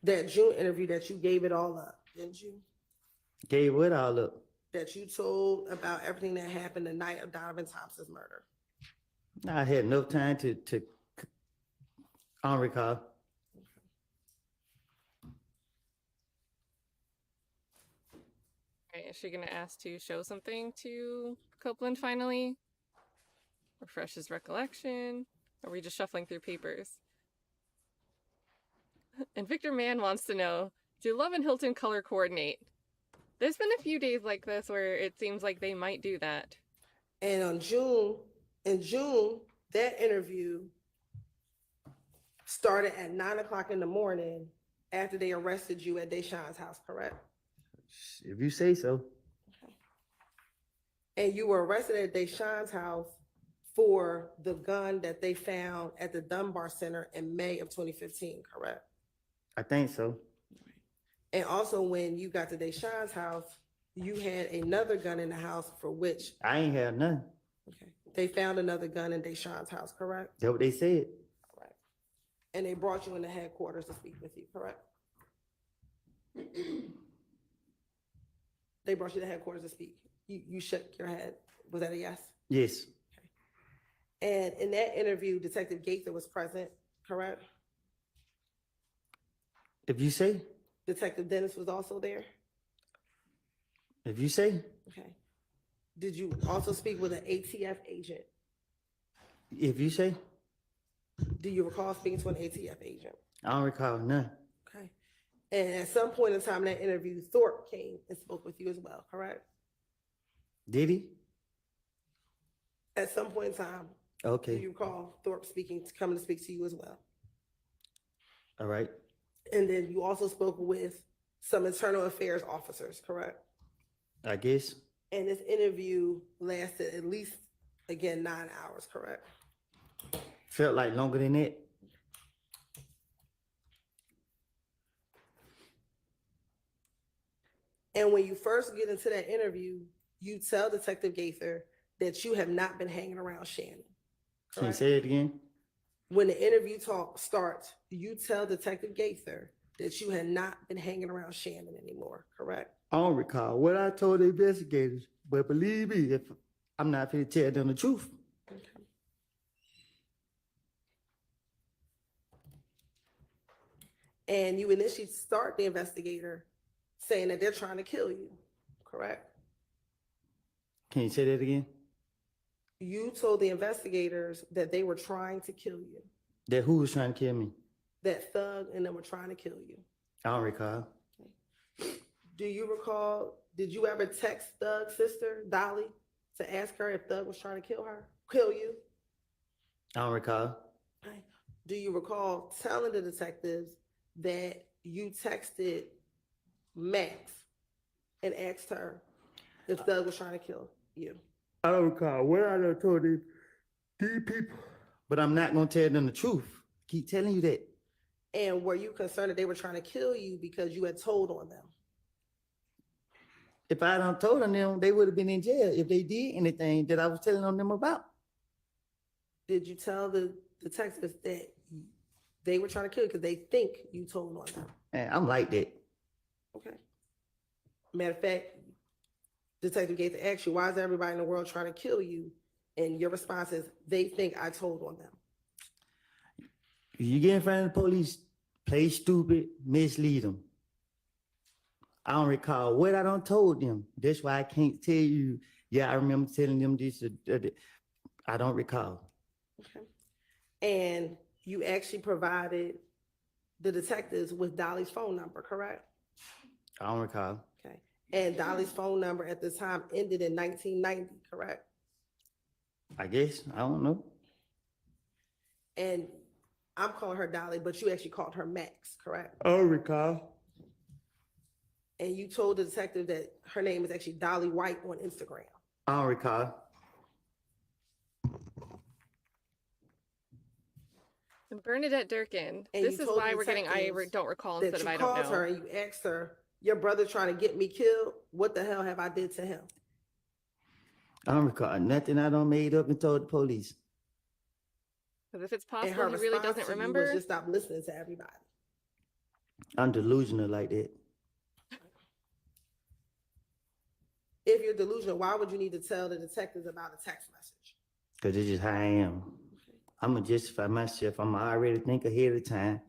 that June interview that you gave it all up, didn't you? Gave it all up. That you told about everything that happened the night of Donovan Thompson's murder. I had enough time to I don't recall. Right, is she going to ask to show something to Copeland finally? Refresh his recollection? Or are we just shuffling through papers? And Victor Mann wants to know, do Love and Hilton color coordinate? There's been a few days like this where it seems like they might do that. And in June, that interview started at 9:00 in the morning after they arrested you at Deshaun's house, correct? If you say so. And you were arrested at Deshaun's house for the gun that they found at the Dunbar Center in May of 2015, correct? I think so. And also when you got to Deshaun's house, you had another gun in the house for which, I ain't had none. okay, they found another gun in Deshaun's house, correct? That's what they said. Correct. And they brought you into headquarters to speak with you, correct? They brought you to headquarters to speak. You shook your head. Was that a yes? Yes. And in that interview, Detective Gaither was present, correct? If you say. Detective Dennis was also there? If you say. Okay. Did you also speak with an ATF agent? If you say. Do you recall speaking to an ATF agent? I don't recall none. Okay. And at some point in time in that interview, Thorpe came and spoke with you as well, correct? Did he? At some point in time, Okay. do you recall Thorpe coming to speak to you as well? All right. And then you also spoke with some internal affairs officers, correct? I guess. And this interview lasted at least, again, 9 hours, correct? Felt like longer than that. And when you first get into that interview, you tell Detective Gaither that you have not been hanging around Shannon. Can you correct? say it again? When the interview talk starts, you tell Detective Gaither that you had not been hanging around Shannon anymore, correct? I don't recall what I told the investigators, but believe me, if I'm not going to tell them the truth. Okay. And you initially start the investigator saying that they're trying to kill you, correct? Can you say that again? You told the investigators that they were trying to kill you, That who was trying to kill me? that Thug and them were trying to kill you. I don't recall. Do you recall, did you ever text Thug's sister, Dolly, to ask her if Thug was trying to kill you? I don't recall. Do you recall telling the detectives that you texted Max and asked her if Thug was trying to kill you? I don't recall where I done told these people. But I'm not gonna tell them the truth. Keep telling you that. And were you concerned that they were trying to kill you because you had told on them? If I done told on them, they would have been in jail if they did anything that I was telling on them about. Did you tell the detectives that they were trying to kill you because they think you told on them? And I'm like that. Okay. Matter of fact, Detective Gates asked you, why is everybody in the world trying to kill you? And your response is, they think I told on them. If you get in front of the police, play stupid, mislead them. I don't recall what I done told them. That's why I can't tell you, yeah, I remember telling them this. I don't recall. Okay. And you actually provided the detectives with Dolly's phone number, correct? I don't recall. Okay. And Dolly's phone number at the time ended in 1990, correct? I guess. I don't know. And I'm calling her Dolly, but you actually called her Max, correct? I don't recall. And you told the detective that her name is actually Dolly White on Instagram. I don't recall. And Bernadette Durkin. And This you is told why the we're getting detectives don't recall that instead of you I don't called know. her and you asked her, your brother trying to get me killed, what the hell have I did to him? I don't recall nothing I done made up and told the police. Because if it's And possible her he really response doesn't to you remember. was just stop listening to everybody. I'm delusional like that. If you're delusional, why would you need to tell the detectives about a text message? Because it's just how I am. I'm going to justify myself. I'm already think ahead of time.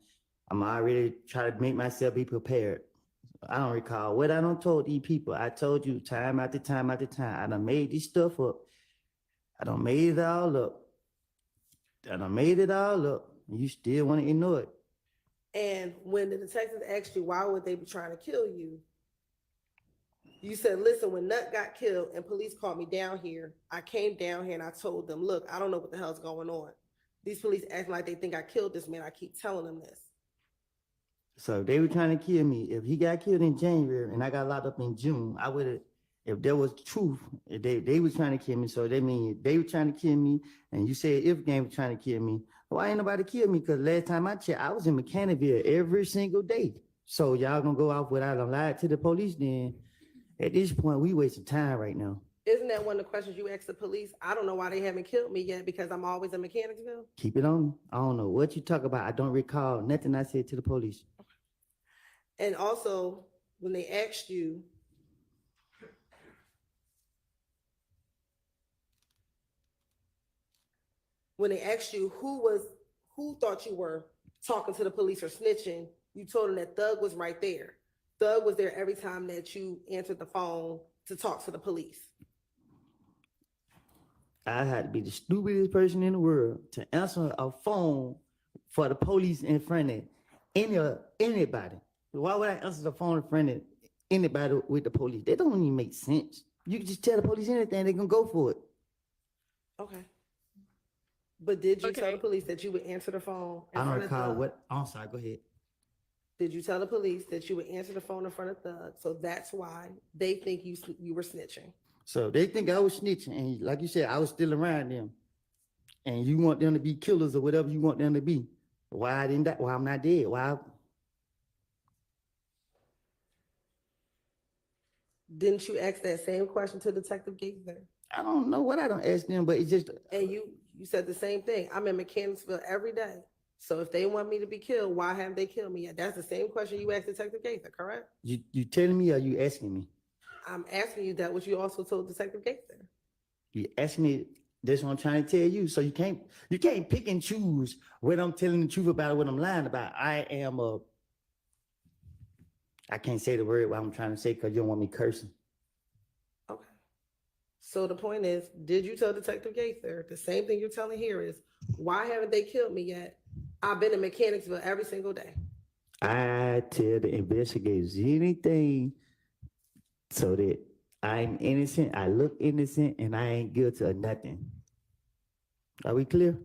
I'm already try to make myself be prepared. I don't recall what I done told these people. I told you time after time after time. I done made this stuff up. I done made it all up. And you still want to ignore it. And when the detectives asked you, why would they be trying to kill you? You said, listen, when Nut got killed and police called me down here, I came down here and I told them, look, I don't know what the hell's going on. These police acting like they think I killed this man. I keep telling them this. So they were trying to kill me. If he got killed in January and I got locked up in June, I would have, if there was truth, they were trying to kill me. So they mean they were trying to kill me. And you said if game was trying to kill me, why ain't nobody kill me? Because last time I checked, I was in Mechanicville every single day. So y'all gonna go off without a lie to the police then? At this point, we wasting time right now. Isn't that one of the questions you asked the police? I don't know why they haven't killed me yet because I'm always in Mechanicsville. Keep it on. I don't know what you talk about. I don't recall nothing I said to the police. And also, when they asked you, who thought you were talking to the police or snitching, you told them that Thug was right there. Thug was there every time that you answered the phone to talk to the police. I had to be the stupidest person in the world to answer a phone for the police in front of anybody. Why would I answer the phone in front of anybody with the police? That don't even make sense. You can just tell the police anything, they're gonna go for it. Okay. But did you tell Okay. the police that you would answer the phone in I don't front of recall Thug? what. I'm sorry, go ahead. Did you tell the police that you would answer the phone in front of Thug? So that's why they think you were snitching. So they think I was snitching, and like you said, I was still around them. And you want them to be killers or whatever you want them to be. Why I didn't die? Why I'm not dead? Why? Didn't you ask that same question to Detective Gaither? I don't know what I don't ask them, but it's just And you said the same thing. I'm in Mechanicsville every day. So if they want me to be killed, why haven't they killed me yet? That's the same question you asked Detective Gaither, correct? you telling me or you asking me? I'm asking you that what you also told Detective Gaither. You asking me. That's what I'm trying to tell you. So you can't pick and choose what I'm telling the truth about, what I'm lying about. I am a I can't say the word what I'm trying to say because you don't want me cursing. Okay. So the point is, did you tell Detective Gaither the same thing you're telling here is, why haven't they killed me yet? I've been in Mechanicsville every single day. I tell the investigators anything so that I'm innocent, I look innocent, and I ain't guilty of nothing. Are we clear?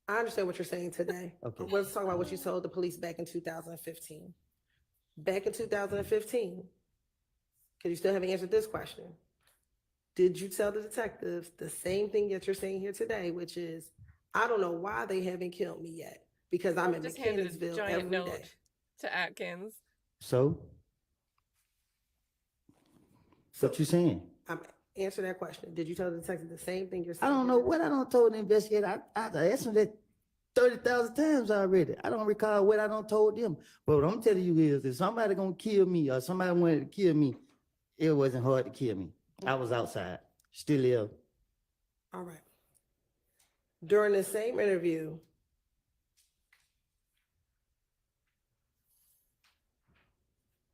I understand what you're saying today. Okay. Let's talk about what you told the police back in 2015. Back in 2015, because you still haven't answered this question. Did you tell the detectives the same thing that you're saying here today, which is, I don't know why they haven't killed me yet, because I'm in Just handed a Mechanicsville giant every note day. to Atkins. So? What you saying? Answer that question. Did you tell the detective the same thing you're I saying? don't know what I don't told the investigator. I asked them that 30,000 times already. I don't recall what I don't told them. But what I'm telling you is, if somebody gonna kill me or somebody wanted to kill me, it wasn't hard to kill me. I was outside, still ill. All right. During the same interview,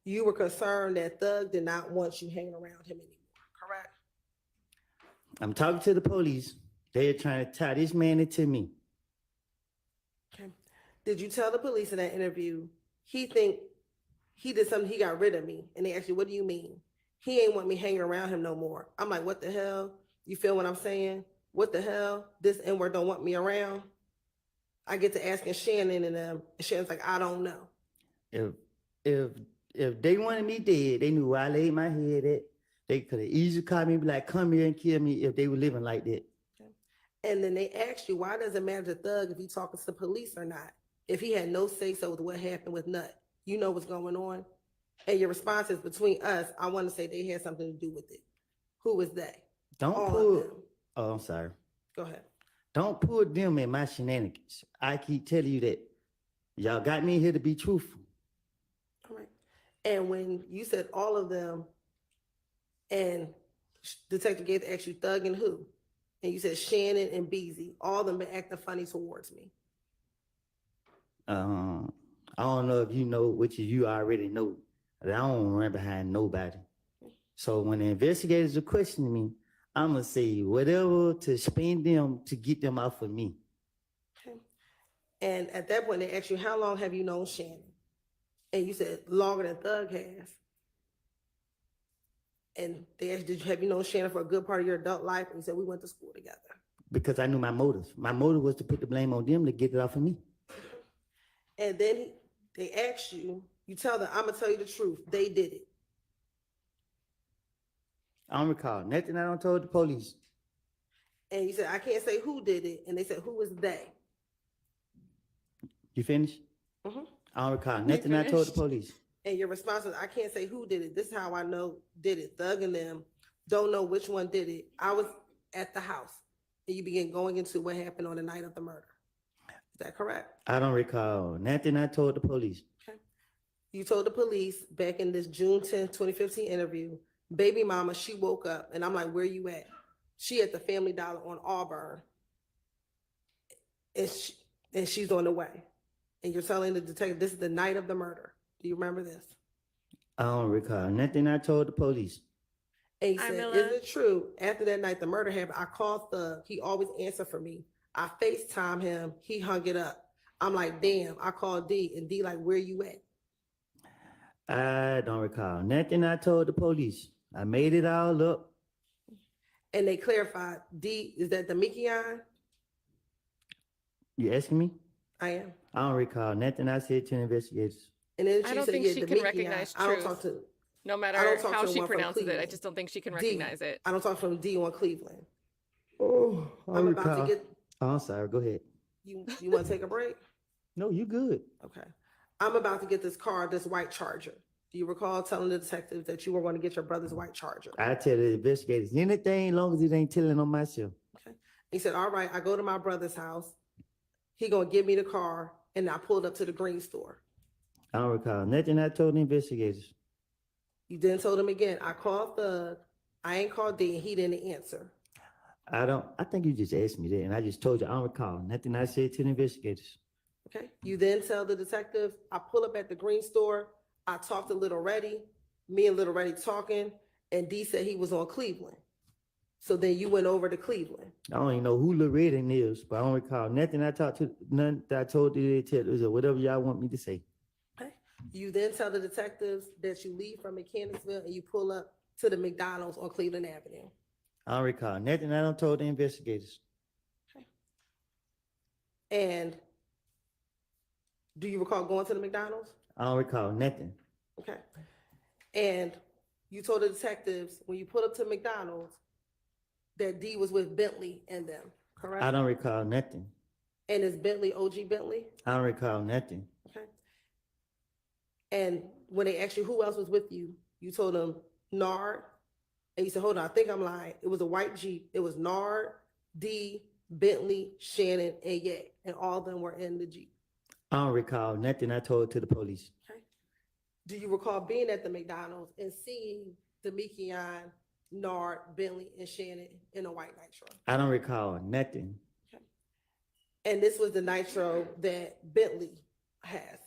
you were concerned that Thug did not want you hanging around him anymore, correct? I'm talking to the police. They're trying to tie this man into me. Okay. Did you tell the police in that interview, he think he did something, he got rid of me? And they asked you, what do you mean? He ain't want me hanging around him no more. I'm like, what the hell? You feel what I'm saying? What the hell? This N-word don't want me around? I get to asking Shannon and them, and Shannon's like, I don't know. If they wanted me dead, they knew where I laid my head at. They could have easily called me and be like, come here and kill me if they were living like that. Okay. And then they asked you, why does it matter to Thug if he talking to the police or not? If he had no say so with what happened with Nut, you know what's going on. And your response is, between us, I want to say they had something to do with it. Who was they? Don't All of pull. them. Oh, I'm sorry. Go ahead. Don't pull them in my shenanigans. I keep telling you that. Y'all got me here to be truthful. All right. And when you said all of them, and Detective Gates asked you Thug and who? And you said Shannon and Beezy, all of them been acting funny towards me. I don't know if you know, which you already know, that I don't run behind nobody. So when the investigators are questioning me, I'm going to say whatever to spend them to get them off of me. Okay. And at that point, they asked you, how long have you known Shannon? And you said, longer than Thug has. And they asked, have you known Shannon for a good part of your adult life? And you said, we went to school together. Because I knew my motive. My motive was to put the blame on them to get it off of me. And then they asked you, you tell them, I'm going to tell you the truth. They did it. I don't recall nothing I don't told the police. And you said, I can't say who did it. And they said, who was they? You finished? Mm-hmm. I don't recall nothing I told the police. And your response was, I can't say who did it. This is how I know did it. Thug and them don't know which one did it. I was at the house. And you began going into what happened on the night of the murder. Is that correct? I don't recall nothing I told the police. Okay. You told the police back in this June 10th, 2015 interview, baby mama, she woke up. And I'm like, where you at? She at the Family Dollar on Auburn. And she's on the way. And you're telling the detective, this is the night of the murder. Do you remember this? I don't recall nothing I told the police. And he said, is it true? After that night the murder happened, I called Thug. He always answered for me. I FaceTime him. He hung it up. I'm like, damn. I called D. And D like, where you at? I don't recall nothing I told the police. I made it all up. And they clarified, D, is that the Mickey-on? You asking me? I am. I don't recall nothing I said to the investigators. And then I she don't said, think yeah, she the can Mickey-on. recognize I don't truth. talk to No I matter don't talk how to she one from pronounces it, I Cleveland. just don't think she can D. recognize it. I don't talk from D on Cleveland. Oh, I'm about to get. Oh, I'm sorry. Go ahead. You want to take a break? No, you good. Okay. I'm about to get this car, this white Charger. Do you recall telling the detectives that you were going to get your brother's white Charger? I tell the investigators anything, long as it ain't telling on myself. Okay. He said, all right, I go to my brother's house. He going to give me the car, and I pulled up to the green store. I don't recall nothing I told the investigators. You then told him again, I called Thug. I ain't called D, and he didn't answer. I think you just asked me that, and I just told you I don't recall nothing I said to the investigators. Okay. You then tell the detective, I pull up at the green store. I talked to Little Reddy, me and Little Reddy talking, and D said he was on Cleveland. So then you went over to Cleveland. I don't even know who Loretta is, but I don't recall nothing I talked to, none that I told the detectives or whatever y'all want me to say. Okay. You then tell the detectives that you leave from Mechanicsville and you pull up to the McDonald's on Cleveland Avenue. I don't recall nothing I don't told the investigators. Okay. And do you recall going to the McDonald's? I don't recall nothing. Okay. And you told the detectives when you pulled up to McDonald's that D was with Bentley and them, correct? I don't recall nothing. And is Bentley OG Bentley? I don't recall nothing. Okay. And when they asked you who else was with you, you told them Nard. And you said, hold on, I think I'm lying. It was a white Jeep. It was Nard, D, Bentley, Shannon, and Ye. And all of them were in the Jeep. I don't recall nothing I told to the police. Okay. Do you recall being at the McDonald's and seeing Demekion, Nard, Bentley, and Shannon in a white nitro? I don't recall nothing. Okay. And this was the nitro that Bentley has.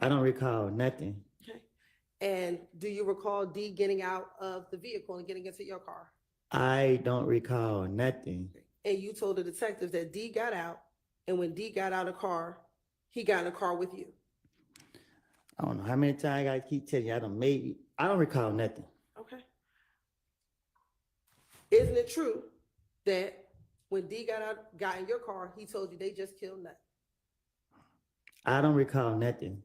I don't recall nothing. Okay. And do you recall D getting out of the vehicle and getting into your car? I don't recall nothing. And you told the detectives that D got out, and when D got out of the car, he got in the car with you. I don't know how many times I gotta keep telling you I don't recall nothing. Okay. Isn't it true that when D got in your car, he told you they just killed Nut? I don't recall nothing.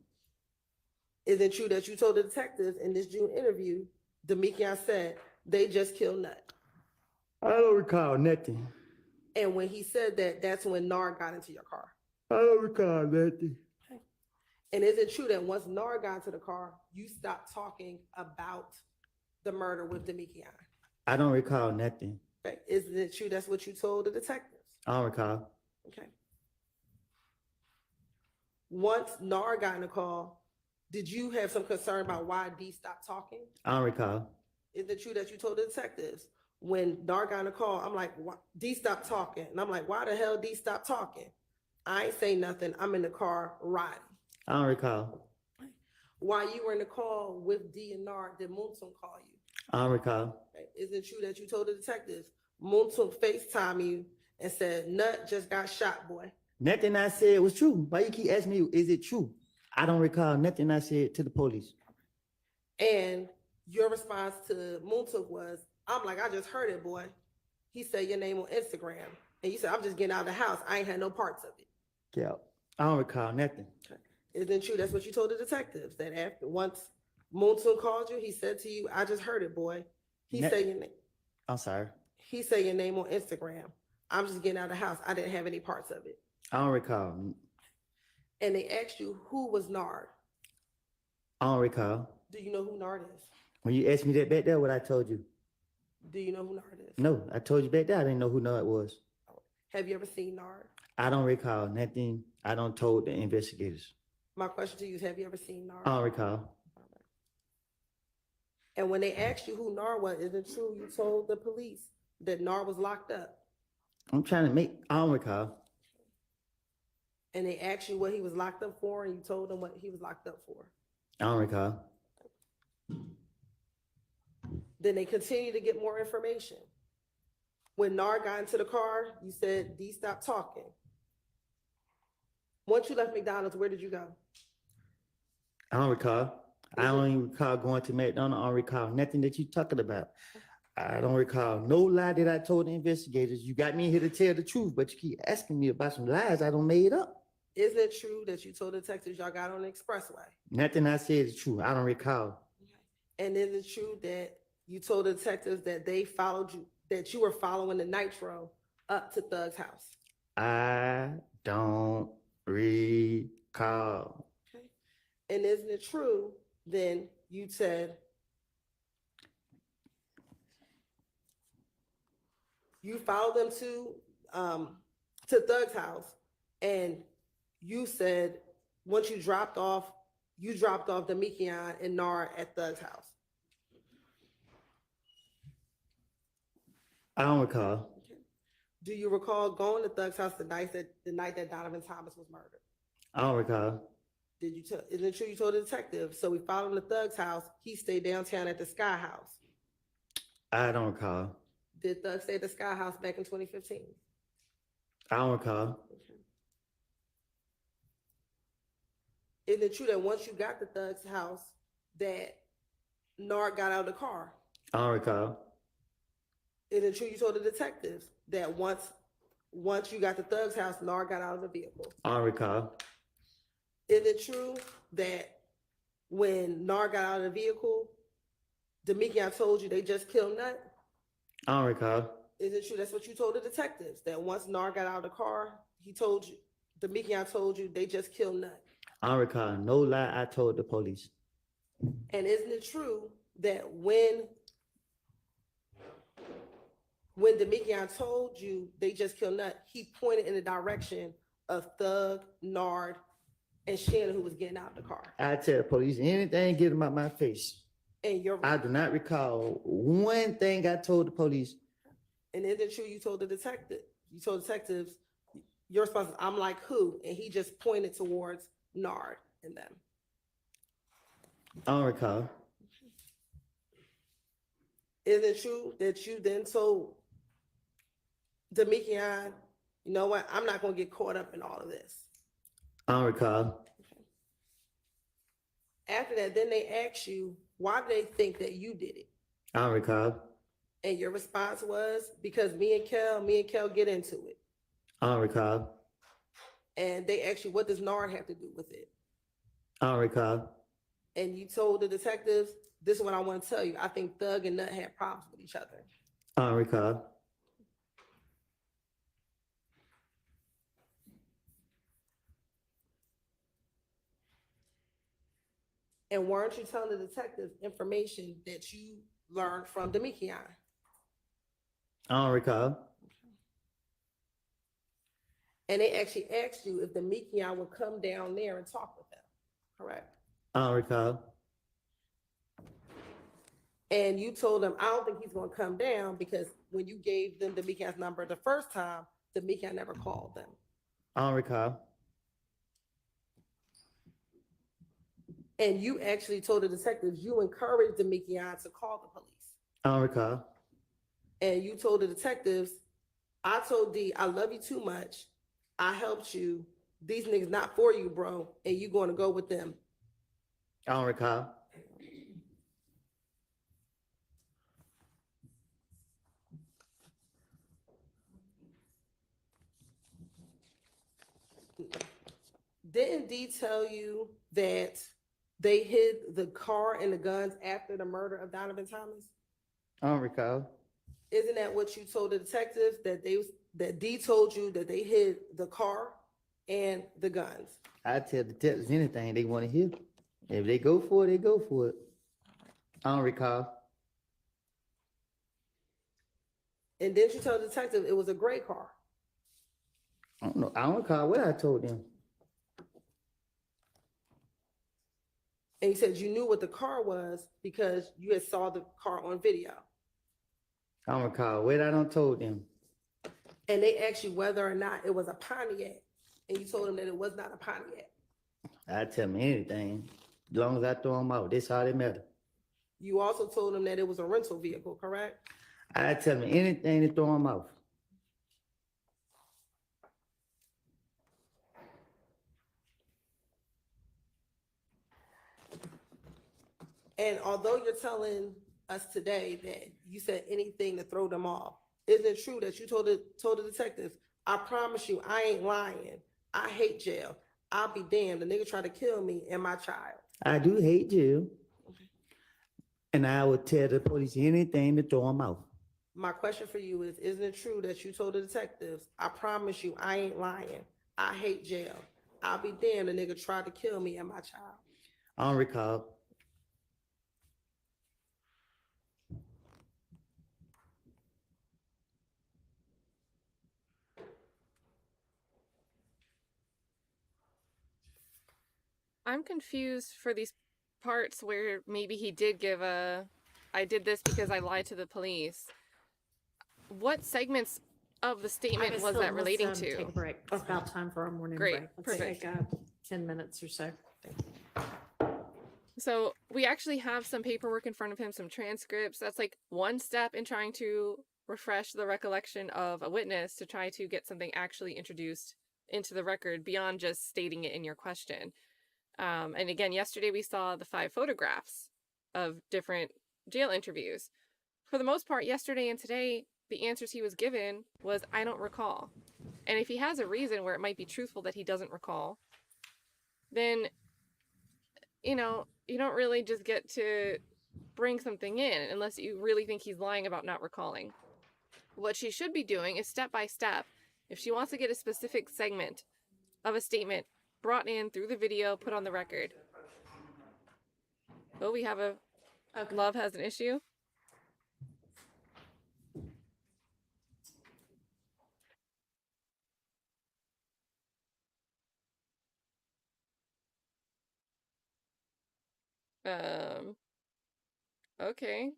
Is it true that you told the detectives in this June interview, Demekion said they just killed Nut? I don't recall nothing. And when he said that, that's when Nard got into your car. I don't recall nothing. Okay. And is it true that once Nard got into the car, you stopped talking about the murder with Demekion? I don't recall nothing. Okay. Isn't it true that's what you told the detectives? I don't recall. Okay. Once Nard got in the call, did you have some concern about why D stopped talking? I don't recall. Is it true that you told the detectives when Nard got in the call, I'm like, D stopped talking. And I'm like, why the hell D stopped talking? I ain't say nothing. I'm in the car riding. I don't recall. While you were in the call with D and Nard, did Moonsung call you? I don't recall. Okay. Is it true that you told the detectives Moonsung FaceTime you and said, Nut just got shot, boy? Nothing I said was true. Why you keep asking me, is it true? I don't recall nothing I said to the police. And your response to Moonsung was, I'm like, I just heard it, boy. He said your name on Instagram. And you said, I'm just getting out of the house. I ain't had no parts of it. Yeah. I don't recall nothing. Okay. Isn't it true that's what you told the detectives? That after once Moonsung called you, he said to you, I just heard it, boy. He said your name. I'm sorry. He said your name on Instagram. I'm just getting out of the house. I didn't have any parts of it. I don't recall. And they asked you, who was Nard? I don't recall. Do you know who Nard is? When you asked me that back there, what I told you? Do you know who Nard is? No, I told you back there. I didn't know who Nard was. Have you ever seen Nard? I don't recall nothing. I don't told the investigators. My question to you is, have you ever seen Nard? I don't recall. And when they asked you who Nard was, is it true you told the police that Nard was locked up? I'm trying to make, I don't recall. And they asked you what he was locked up for, and you told them what he was locked up for. I don't recall. Then they continued to get more information. When Nard got into the car, you said, D, stop talking. Once you left McDonald's, where did you go? I don't recall. I don't even recall going to McDonald's. I don't recall nothing that you talking about. I don't recall no lie that I told the investigators. You got me here to tell the truth, but you keep asking me about some lies I don't made up. Isn't it true that you told the detectives y'all got on the expressway? Nothing I said is true. I don't recall. And is it true that you told the detectives that they followed you, that you were following the nitro up to Thug's house? I don't recall. Okay. And isn't it true then you said you followed them to Thug's house, and you said once you dropped off Demekion and Nard at Thug's house? I don't recall. Okay. Do you recall going to Thug's house the night that Donovan Thomas was murdered? I don't recall. Isn't it true you told the detective? So we followed him to Thug's house. He stayed downtown at the Sky House. I don't recall. Did Thug stay at the Sky House back in 2015? I don't recall. Isn't it true that once you got to Thug's house, that Nard got out of the car? I don't recall. Isn't it true you told the detectives that once you got to Thug's house, Nard got out of the vehicle? I don't recall. Isn't it true that when Nard got out of the vehicle, Demekion told you they just killed Nut? I don't recall. Is it true that's what you told the detectives? That once Nard got out of the car, he told you, Demekion told you they just killed Nut? I don't recall. No lie, I told the police. And isn't it true that when Demekion told you they just killed Nut, he pointed in the direction of Thug, Nard, and Shannon, who was getting out of the car? I tell the police anything get them out my face. And I do not recall one thing I told the police. and isn't it true you told detectives, your response is, I'm like who? And he just pointed towards Nard and them. I don't recall. Isn't it true that you then told Demekion, you know what, I'm not gonna get caught up in all of this? I don't recall. After that, then they asked you, why do they think that you did it? I don't recall. And your response was, because me and Kel get into it. I don't recall. And they asked you, what does Nard have to do with it? I don't recall. And you told the detectives, this is what I want to tell you. I think Thug and Nut had problems with each other. I don't recall. And weren't you telling the detectives information that you learned from Demekion? I don't recall. And they actually asked you if Demekion would come down there and talk with them, correct? I don't recall. And you told them, I don't think he's gonna come down, because when you gave them Demekion's number the first time, Demekion never called them. I don't recall. And you actually told the detectives you encouraged Demekion to call the police. I don't recall. And you told the detectives, I told D, I love you too much. I helped you. These niggas not for you, bro. And you gonna go with them. I don't recall. Didn't D tell you that they hid the car and the guns after the murder of Donovan Thomas? I don't recall. Isn't that what you told the detectives, that D told you that they hid the car and the guns? I tell detectives anything they want to hear. If they go for it, they go for it. I don't recall. And didn't you tell the detective it was a gray car? I don't know. I don't recall what I told them. And you said you knew what the car was because you had saw the car on video. I don't recall what I don't told them. And they asked you whether or not it was a Pontiac. And you told them that it was not a Pontiac. I tell them anything. As long as I throw them out, that's all that matter. You also told them that it was a rental vehicle, correct? I tell them anything to throw them off. And although you're telling us today that you said anything to throw them off, isn't it true that you told the detectives, I promise you, I ain't lying. I hate jail. I'll be damned. The nigga tried to kill me and my child. I do hate jail. And I would tell the police anything to throw them out. My question for you is, isn't it true that you told the detectives, I promise you, I ain't lying. I hate jail. I'll be damned. The nigga tried to kill me and my child. I don't recall. I'm confused for these parts where maybe he did give I did this because I lied to the police. What segments of the statement was that relating to? Take a break. It's about time for our morning Great. break. Let's Perfect. take 10 minutes or so. So we actually have some paperwork in front of him, some transcripts. That's like one step in trying to refresh the recollection of a witness to try to get something actually introduced into the record beyond just stating it in your question. And again, yesterday we saw the 5 photographs of different jail interviews. For the most part, yesterday and today, the answers he was given was, I don't recall. And if he has a reason where it might be truthful that he doesn't recall, then, you know, you don't really just get to bring something in unless you really think he's lying about not recalling. What she should be doing is step by step. If she wants to get a specific segment of a statement brought in through the video, put on the record. Oh, we have a Okay. Love has an issue. Okay.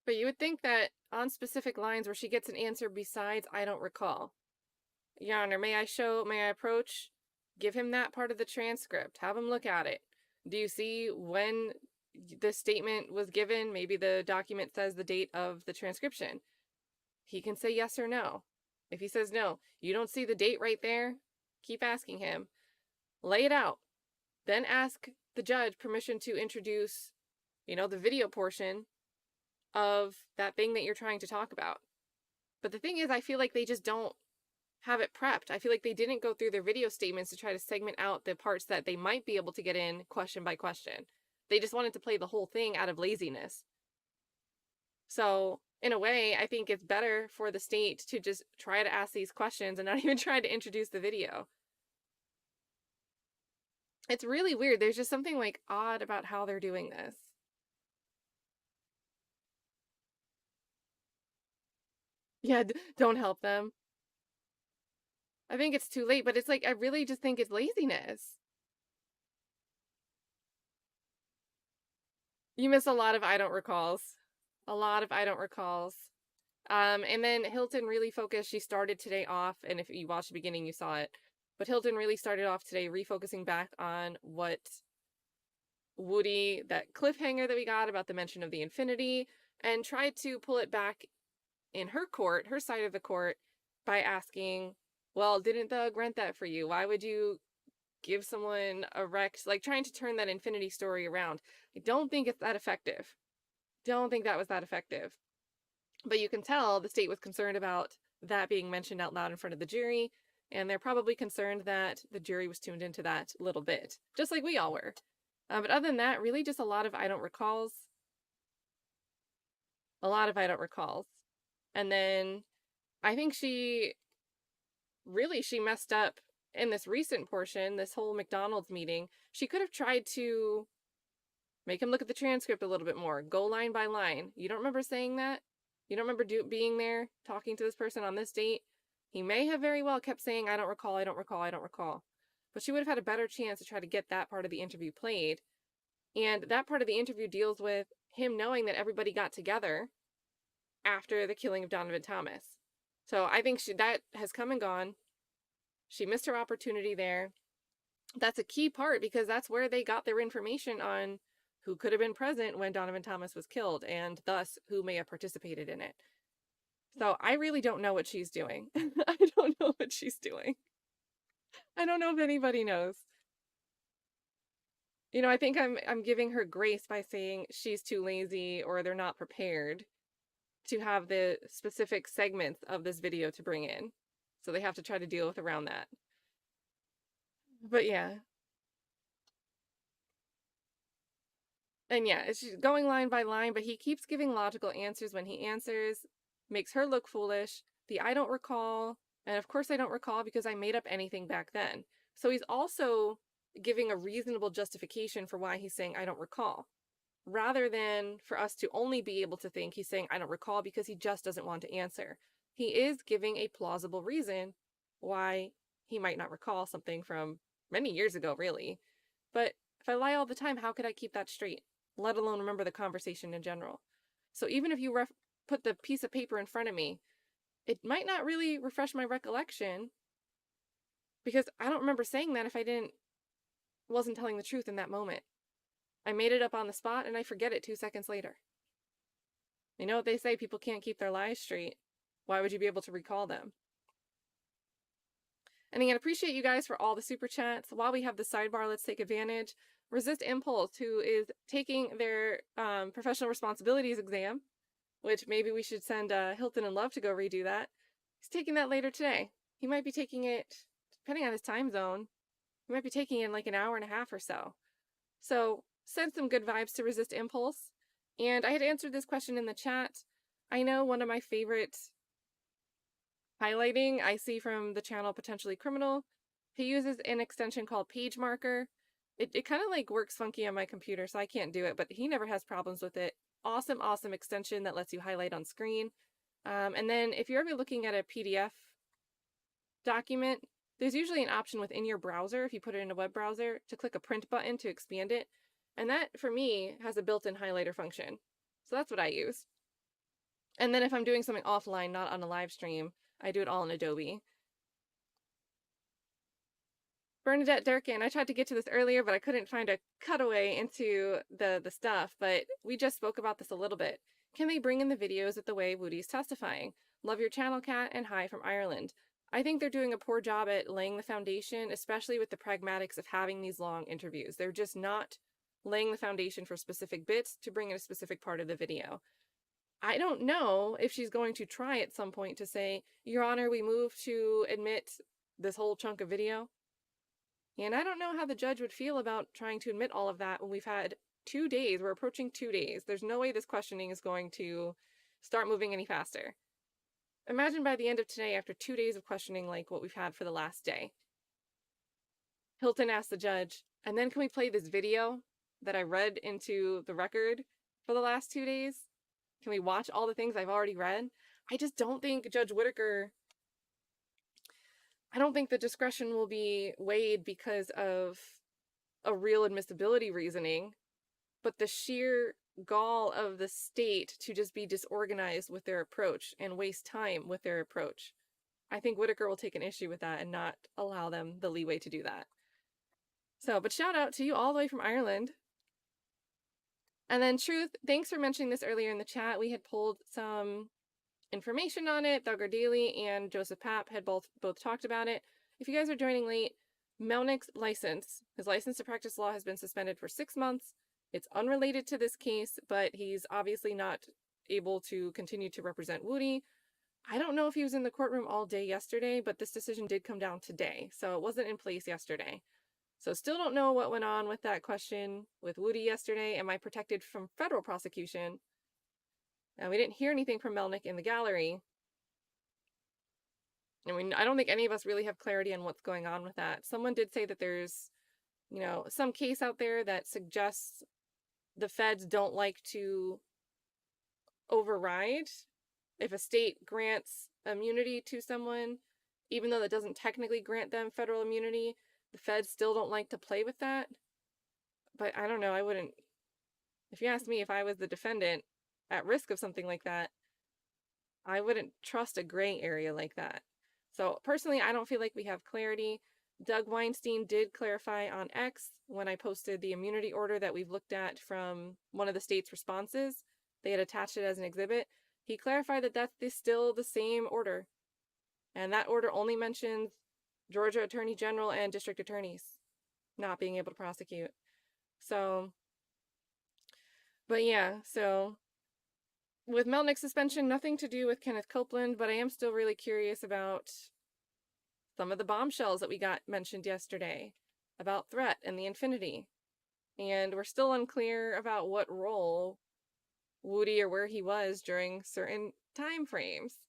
But you would think that on specific lines where she gets an answer besides, I don't recall. Your Honor, may I approach? Give him that part of the transcript. Have him look at it. Do you see when the statement was given? Maybe the document says the date of the transcription. He can say yes or no. If he says no, you don't see the date right there, keep asking him. Lay it out. Then ask the judge permission to introduce, the video portion of that thing that you're trying to talk about. But the thing is, I feel like they just don't have it prepped. I feel like they didn't go through their video statements to try to segment out the parts that they might be able to get in question by question. They just wanted to play the whole thing out of laziness. So, in a way, I think it's better for the state to just try to ask these questions and not even try to introduce the video. It's really weird. There's just something like odd about how they're doing this. Yeah, don't help them. I think it's too late, but it's like, I really just think it's laziness. You miss a lot of I don't recalls. A lot of I don't recalls. And then Hilton really focused. She started today off, and if you watched the beginning, you saw it. But Hilton really started off today refocusing back on what Woody, that cliffhanger that we got about the mention of the Infiniti, and tried to pull it back in her court, her side of the court, by asking, well, didn't Doug rent that for you? Why would you give someone a wreck? Like trying to turn that Infiniti story around. I don't think it's that effective. Don't think that was that effective. But you can tell the state was concerned about that being mentioned out loud in front of the jury, and they're probably concerned that the jury was tuned into that a little bit, just like we all were. But other than that, really just a lot of I don't recalls. A lot of I don't recalls. And then I think she messed up in this recent portion, this whole McDonald's meeting. She could have tried to make him look at the transcript a little bit more. Go line by line. You don't remember saying that? You don't remember being there, talking to this person on this date? He may have very well kept saying, I don't recall, I don't recall, I don't recall. But she would have had a better chance to try to get that part of the interview played. And that part of the interview deals with him knowing that everybody got together after the killing of Donovan Thomas. So I think that has come and gone. She missed her opportunity there. That's a key part because that's where they got their information on who could have been present when Donovan Thomas was killed and thus who may have participated in it. So I really don't know what she's doing. I don't know what she's doing. I don't know if anybody knows. I think I'm giving her grace by saying she's too lazy or they're not prepared to have the specific segments of this video to bring in. So they have to try to deal with around that. But yeah. And yeah, it's just going line by line, but he keeps giving logical answers when he answers, makes her look foolish. The I don't recall, and of course I don't recall because I made up anything back then. So he's also giving a reasonable justification for why he's saying I don't recall, rather than for us to only be able to think he's saying I don't recall because he just doesn't want to answer. He is giving a plausible reason why he might not recall something from many years ago, really. But if I lie all the time, how could I keep that straight, let alone remember the conversation in general? So even if you put the piece of paper in front of me, it might not really refresh my recollection, Because I don't remember saying that if I wasn't telling the truth in that moment. I made it up on the spot and I forget it 2 seconds later. You know what they say, people can't keep their lies straight. Why would you be able to recall them? And again, appreciate you guys for all the super chats. While we have the sidebar, let's take advantage. Resist Impulse, who is taking their professional responsibilities exam, which maybe we should send Hilton and Love to go redo that. He's taking that later today. He might be taking it, depending on his time zone, he might be taking it in like an hour and a half or so. So send some good vibes to Resist Impulse. And I had answered this question in the chat. I know one of my favorite highlighting I see from the channel Potentially Criminal. He uses an extension called Page Marker. It kind of like works funky on my computer, so I can't do it, but he never has problems with it. Awesome, awesome extension that lets you highlight on screen. And then if you're ever looking at a PDF document, there's usually an option within your browser, if you put it in a web browser, to click a print button to expand it. And that, for me, has a built-in highlighter function. So that's what I use. And then if I'm doing something offline, not on a live stream, I do it all in Adobe. Bernadette Durkin, I tried to get to this earlier, but I couldn't find a cutaway into the stuff, but we just spoke about this a little bit. Can they bring in the videos with the way Woody's testifying? Love your channel, Kat, and hi from Ireland. I think they're doing a poor job at laying the foundation, especially with the pragmatics of having these long interviews. They're just not laying the foundation for specific bits to bring in a specific part of the video. I don't know if she's going to try at some point to say, Your Honor, we move to admit this whole chunk of video. And I don't know how the judge would feel about trying to admit all of that when we've had 2 days. We're approaching 2 days. There's no way this questioning is going to start moving any faster. Imagine by the end of today, after 2 days of questioning like what we've had for the last day. Hilton asked the judge, and then can we play this video that I read into the record for the last 2 days? Can we watch all the things I've already read? I just don't think Judge Whitaker, I don't think the discretion will be weighed because of a real admissibility reasoning, but the sheer gall of the state to just be disorganized with their approach and waste time with their approach. I think Whitaker will take an issue with that and not allow them the leeway to do that. So, but shout out to you all the way from Ireland. And then Truth, thanks for mentioning this earlier in the chat. We had pulled some information on it. Thugger Daly and Joseph Papp had both talked about it. If you guys are joining late, Melnick's license, his license to practice law has been suspended for 6 months. It's unrelated to this case, but he's obviously not able to continue to represent Woody. I don't know if he was in the courtroom all day yesterday, but this decision did come down today, so it wasn't in place yesterday. So still don't know what went on with that question with Woody yesterday. Am I protected from federal prosecution? Now, we didn't hear anything from Melnick in the gallery. I mean, I don't think any of us really have clarity on what's going on with that. Someone did say that there's, some case out there that suggests the feds don't like to override if a state grants immunity to someone, even though that doesn't technically grant them federal immunity. The feds still don't like to play with that. But I don't know, I wouldn't, if you asked me if I was the defendant at risk of something like that, I wouldn't trust a gray area like that. So personally, I don't feel like we have clarity. Doug Weinstein did clarify on X when I posted the immunity order that we've looked at from one of the state's responses. They had attached it as an exhibit. He clarified that that's still the same order. And that order only mentions Georgia Attorney General and district attorneys not being able to prosecute. So, but yeah, so with Melnick's suspension, nothing to do with Kenneth Copeland, but I am still really curious about some of the bombshells that we got mentioned yesterday about Threat and the Infiniti. And we're still unclear about what role Woody or where he was during certain time frames.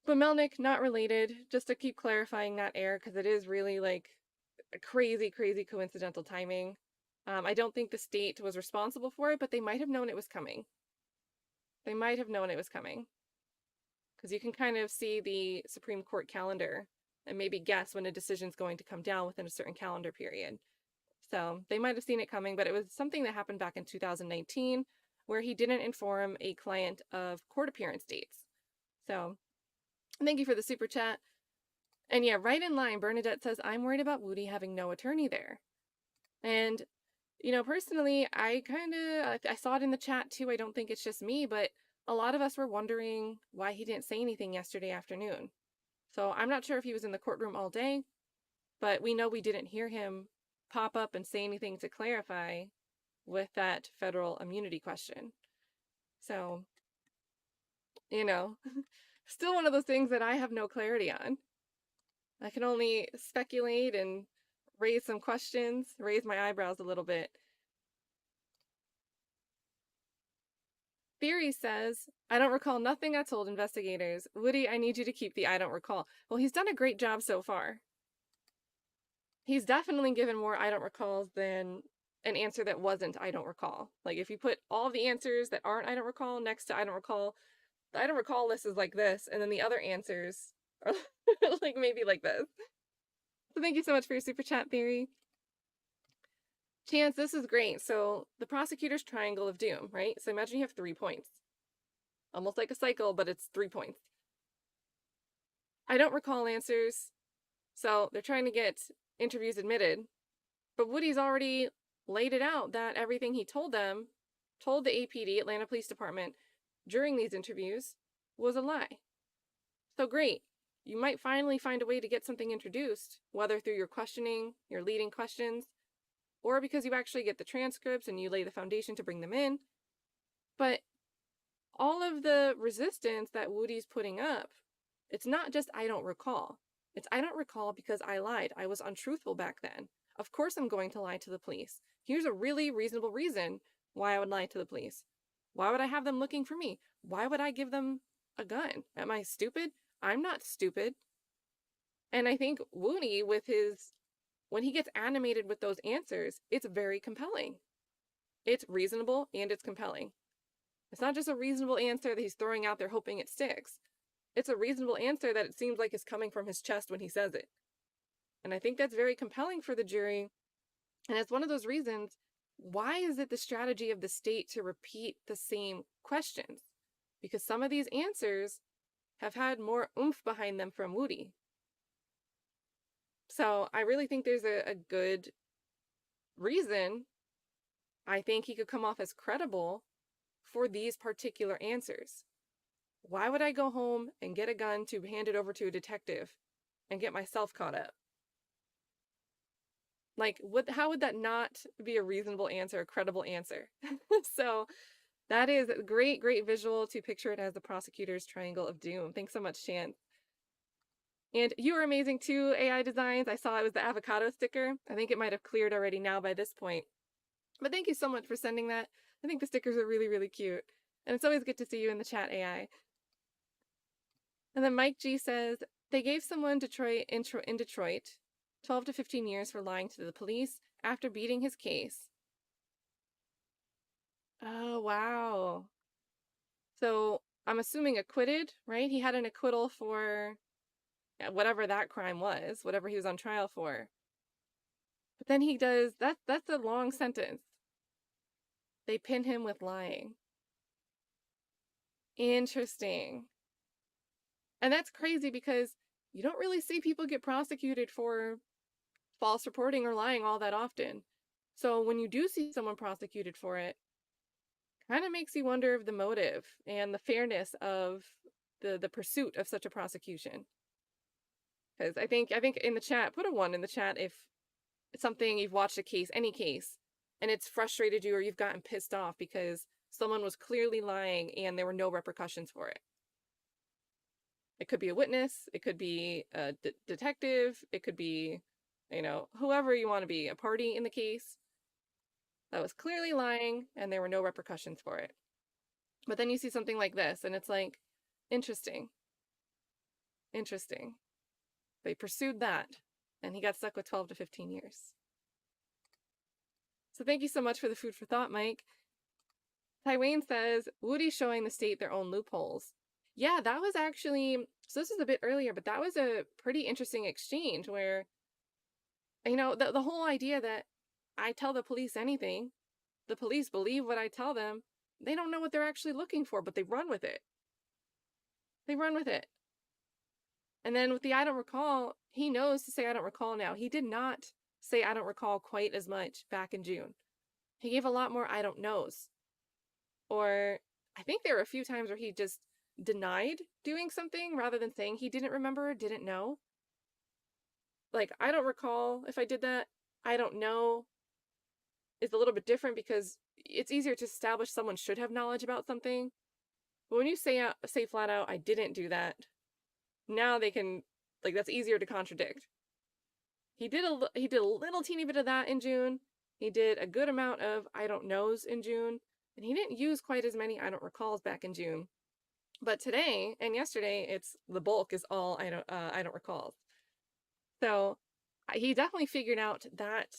But Melnick, not related, just to keep clarifying that air, because it is really like a crazy, crazy coincidental timing. I don't think the state was responsible for it, but they might have known it was coming. They might have known it was coming. Because you can kind of see the Supreme Court calendar and maybe guess when a decision's going to come down within a certain calendar period. So they might have seen it coming, but it was something that happened back in 2019 where he didn't inform a client of court appearance dates. So thank you for the super chat. And yeah, right in line, Bernadette says, I'm worried about Woody having no attorney there. And, personally, I saw it in the chat too. I don't think it's just me, but a lot of us were wondering why he didn't say anything yesterday afternoon. So I'm not sure if he was in the courtroom all day, but we know we didn't hear him pop up and say anything to clarify with that federal immunity question. So, still one of those things that I have no clarity on. I can only speculate and raise some questions, raise my eyebrows a little bit. Theory says, I don't recall nothing I told investigators. Woody, I need you to keep the I don't recall. Well, he's done a great job so far. He's definitely given more I don't recalls than an answer that wasn't I don't recall. Like if you put all the answers that aren't I don't recall next to I don't recall, the I don't recall list is like this, and then the other answers are like maybe like this. So thank you so much for your super chat, Theory. Chance, this is great. So the prosecutor's triangle of doom, right? So imagine you have 3 points. Almost like a cycle, but it's 3 points. I don't recall answers. So they're trying to get interviews admitted. But Woody's already laid it out that everything he told the APD, Atlanta Police Department, during these interviews was a lie. So great. You might finally find a way to get something introduced, whether through your questioning, your leading questions, or because you actually get the transcripts and you lay the foundation to bring them in. But all of the resistance that Woody's putting up, it's not just I don't recall. It's I don't recall because I lied. I was untruthful back then. Of course I'm going to lie to the police. Here's a really reasonable reason why I would lie to the police. Why would I have them looking for me? Why would I give them a gun? Am I stupid? I'm not stupid. And I think Woody, when he gets animated with those answers, it's very compelling. It's reasonable and it's compelling. It's not just a reasonable answer that he's throwing out there hoping it sticks. It's a reasonable answer that it seems like is coming from his chest when he says it. And I think that's very compelling for the jury. And it's one of those reasons, why is it the strategy of the state to repeat the same questions? Because some of these answers have had more oomph behind them from Woody. So I really think there's a good reason I think he could come off as credible for these particular answers. Why would I go home and get a gun to hand it over to a detective and get myself caught up? Like, how would that not be a reasonable answer, a credible answer? So that is a great, great visual to picture it as the prosecutor's triangle of doom. Thanks so much, Chance. And you are amazing too, AI Designs. I saw it was the avocado sticker. I think it might have cleared already now by this point. But thank you so much for sending that. I think the stickers are really, really cute. And it's always good to see you in the chat, AI. And then Mike G says, they gave someone in Detroit 12 to 15 years for lying to the police after beating his case. Oh, wow. So I'm assuming acquitted, right? He had an acquittal for whatever that crime was, whatever he was on trial for. But then he does, that's a long sentence. They pin him with lying. Interesting. And that's crazy because you don't really see people get prosecuted for false reporting or lying all that often. So when you do see someone prosecuted for it, kind of makes you wonder of the motive and the fairness of the pursuit of such a prosecution. Because I think in the chat, put a 1 in the chat if it's something you've watched a case, any case, and it's frustrated you or you've gotten pissed off because someone was clearly lying and there were no repercussions for it. It could be a witness, it could be a detective, it could be, whoever you want to be, a party in the case that was clearly lying and there were no repercussions for it. But then you see something like this and it's like, interesting. They pursued that and he got stuck with 12 to 15 years. So thank you so much for the food for thought, Mike. Tywayne says, Woody's showing the state their own loopholes. Yeah, that was actually, so this is a bit earlier, but that was a pretty interesting exchange where, the whole idea that I tell the police anything, the police believe what I tell them, they don't know what they're actually looking for, but they run with it. And then with the I don't recall, he knows to say I don't recall now. He did not say I don't recall quite as much back in June. He gave a lot more I don't knows. Or I think there were a few times where he just denied doing something rather than saying he didn't remember or didn't know. Like, I don't recall if I did that. I don't know. It's a little bit different because it's easier to establish someone should have knowledge about something. But when you say flat out, I didn't do that, now they can, like, that's easier to contradict. He did a little teeny bit of that in June. He did a good amount of I don't knows in June, and he didn't use quite as many I don't recalls back in June. But today and yesterday, it's the bulk is all I don't recalls. So he definitely figured out that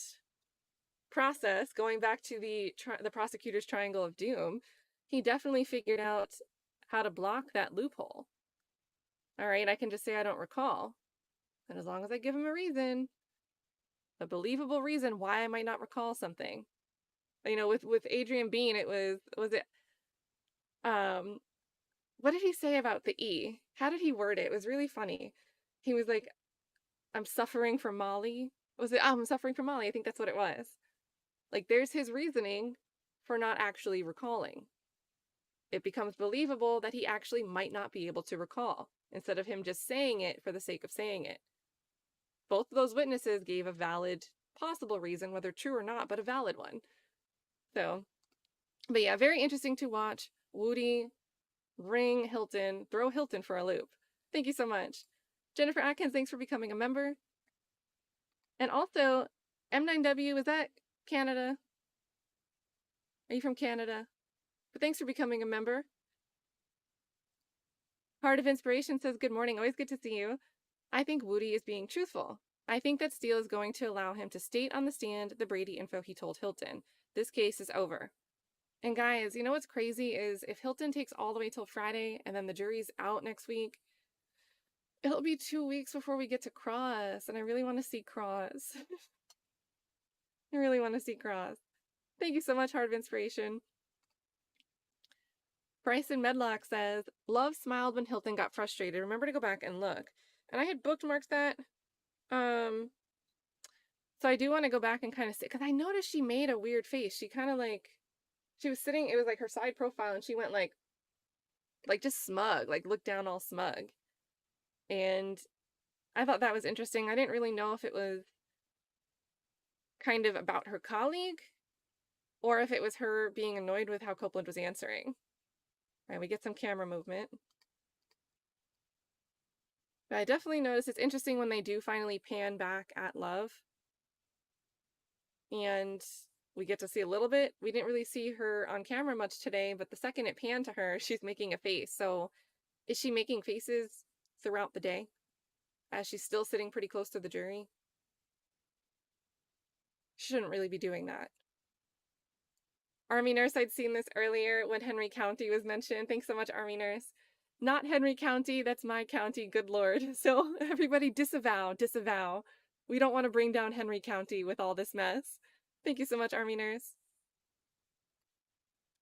process, going back to the prosecutor's triangle of doom. He definitely figured out how to block that loophole. All right, I can just say I don't recall. And as long as I give him a reason, a believable reason why I might not recall something. You know, with Adrian Bean, it was it what did he say about the E? How did he word it? It was really funny. He was like, I'm suffering from Molly. Was it, I'm suffering from Molly? I think that's what it was. Like, there's his reasoning for not actually recalling. It becomes believable that he actually might not be able to recall, instead of him just saying it for the sake of saying it. Both of those witnesses gave a valid, possible reason, whether true or not, but a valid one. So, but yeah, very interesting to watch. Woody ring Hilton, throw Hilton for a loop. Thank you so much. Jennifer Atkins, thanks for becoming a member. And also, M9W, is that Canada? Are you from Canada? But thanks for becoming a member. Heart of Inspiration says, good morning, always good to see you. I think Woody is being truthful. I think that Steele is going to allow him to state on the stand the Brady info he told Hilton. This case is over. And guys, you know what's crazy is if Hilton takes all the way till Friday and then the jury's out next week, it'll be 2 weeks before we get to Cross, and I really want to see Cross. I really want to see Cross. Thank you so much, Heart of Inspiration. Bryson Medlock says, Love smiled when Hilton got frustrated. Remember to go back and look. And I had bookmarked that. So I do want to go back and kind of see, because I noticed she made a weird face. She kind of like, she was sitting, it was like her side profile, and she went like just smug, like looked down all smug. And I thought that was interesting. I didn't really know if it was kind of about her colleague or if it was her being annoyed with how Copeland was answering. All right, we get some camera movement. But I definitely noticed it's interesting when they do finally pan back at Love. And we get to see a little bit. We didn't really see her on camera much today, but the second it panned to her, she's making a face. So is she making faces throughout the day as she's still sitting pretty close to the jury? She shouldn't really be doing that. Army Nurse, I'd seen this earlier when Henry County was mentioned. Thanks so much, Army Nurse. Not Henry County, that's my county, good lord. So everybody disavow. We don't want to bring down Henry County with all this mess. Thank you so much, Army Nurse.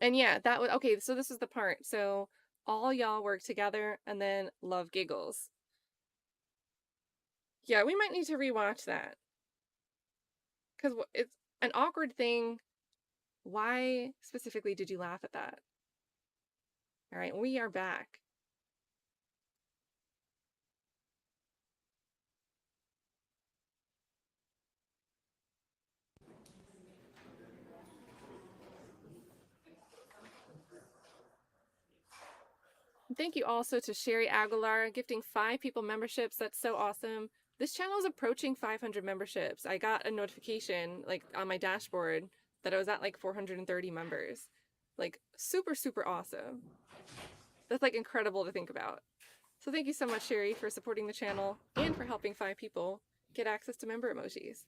And yeah, that was, okay, so this is the part. So all y'all work together and then Love giggles. Yeah, we might need to rewatch that. Because it's an awkward thing. Why specifically did you laugh at that? All right, we are back. Thank you also to Sherry Aguilar, gifting 5 people memberships. That's so awesome. This channel is approaching 500 memberships. I got a notification, like, on my dashboard that I was at, like, 430 members. Like, super, super awesome. That's, like, incredible to think about. So thank you so much, Sherry, for supporting the channel and for helping 5 people get access to member emojis.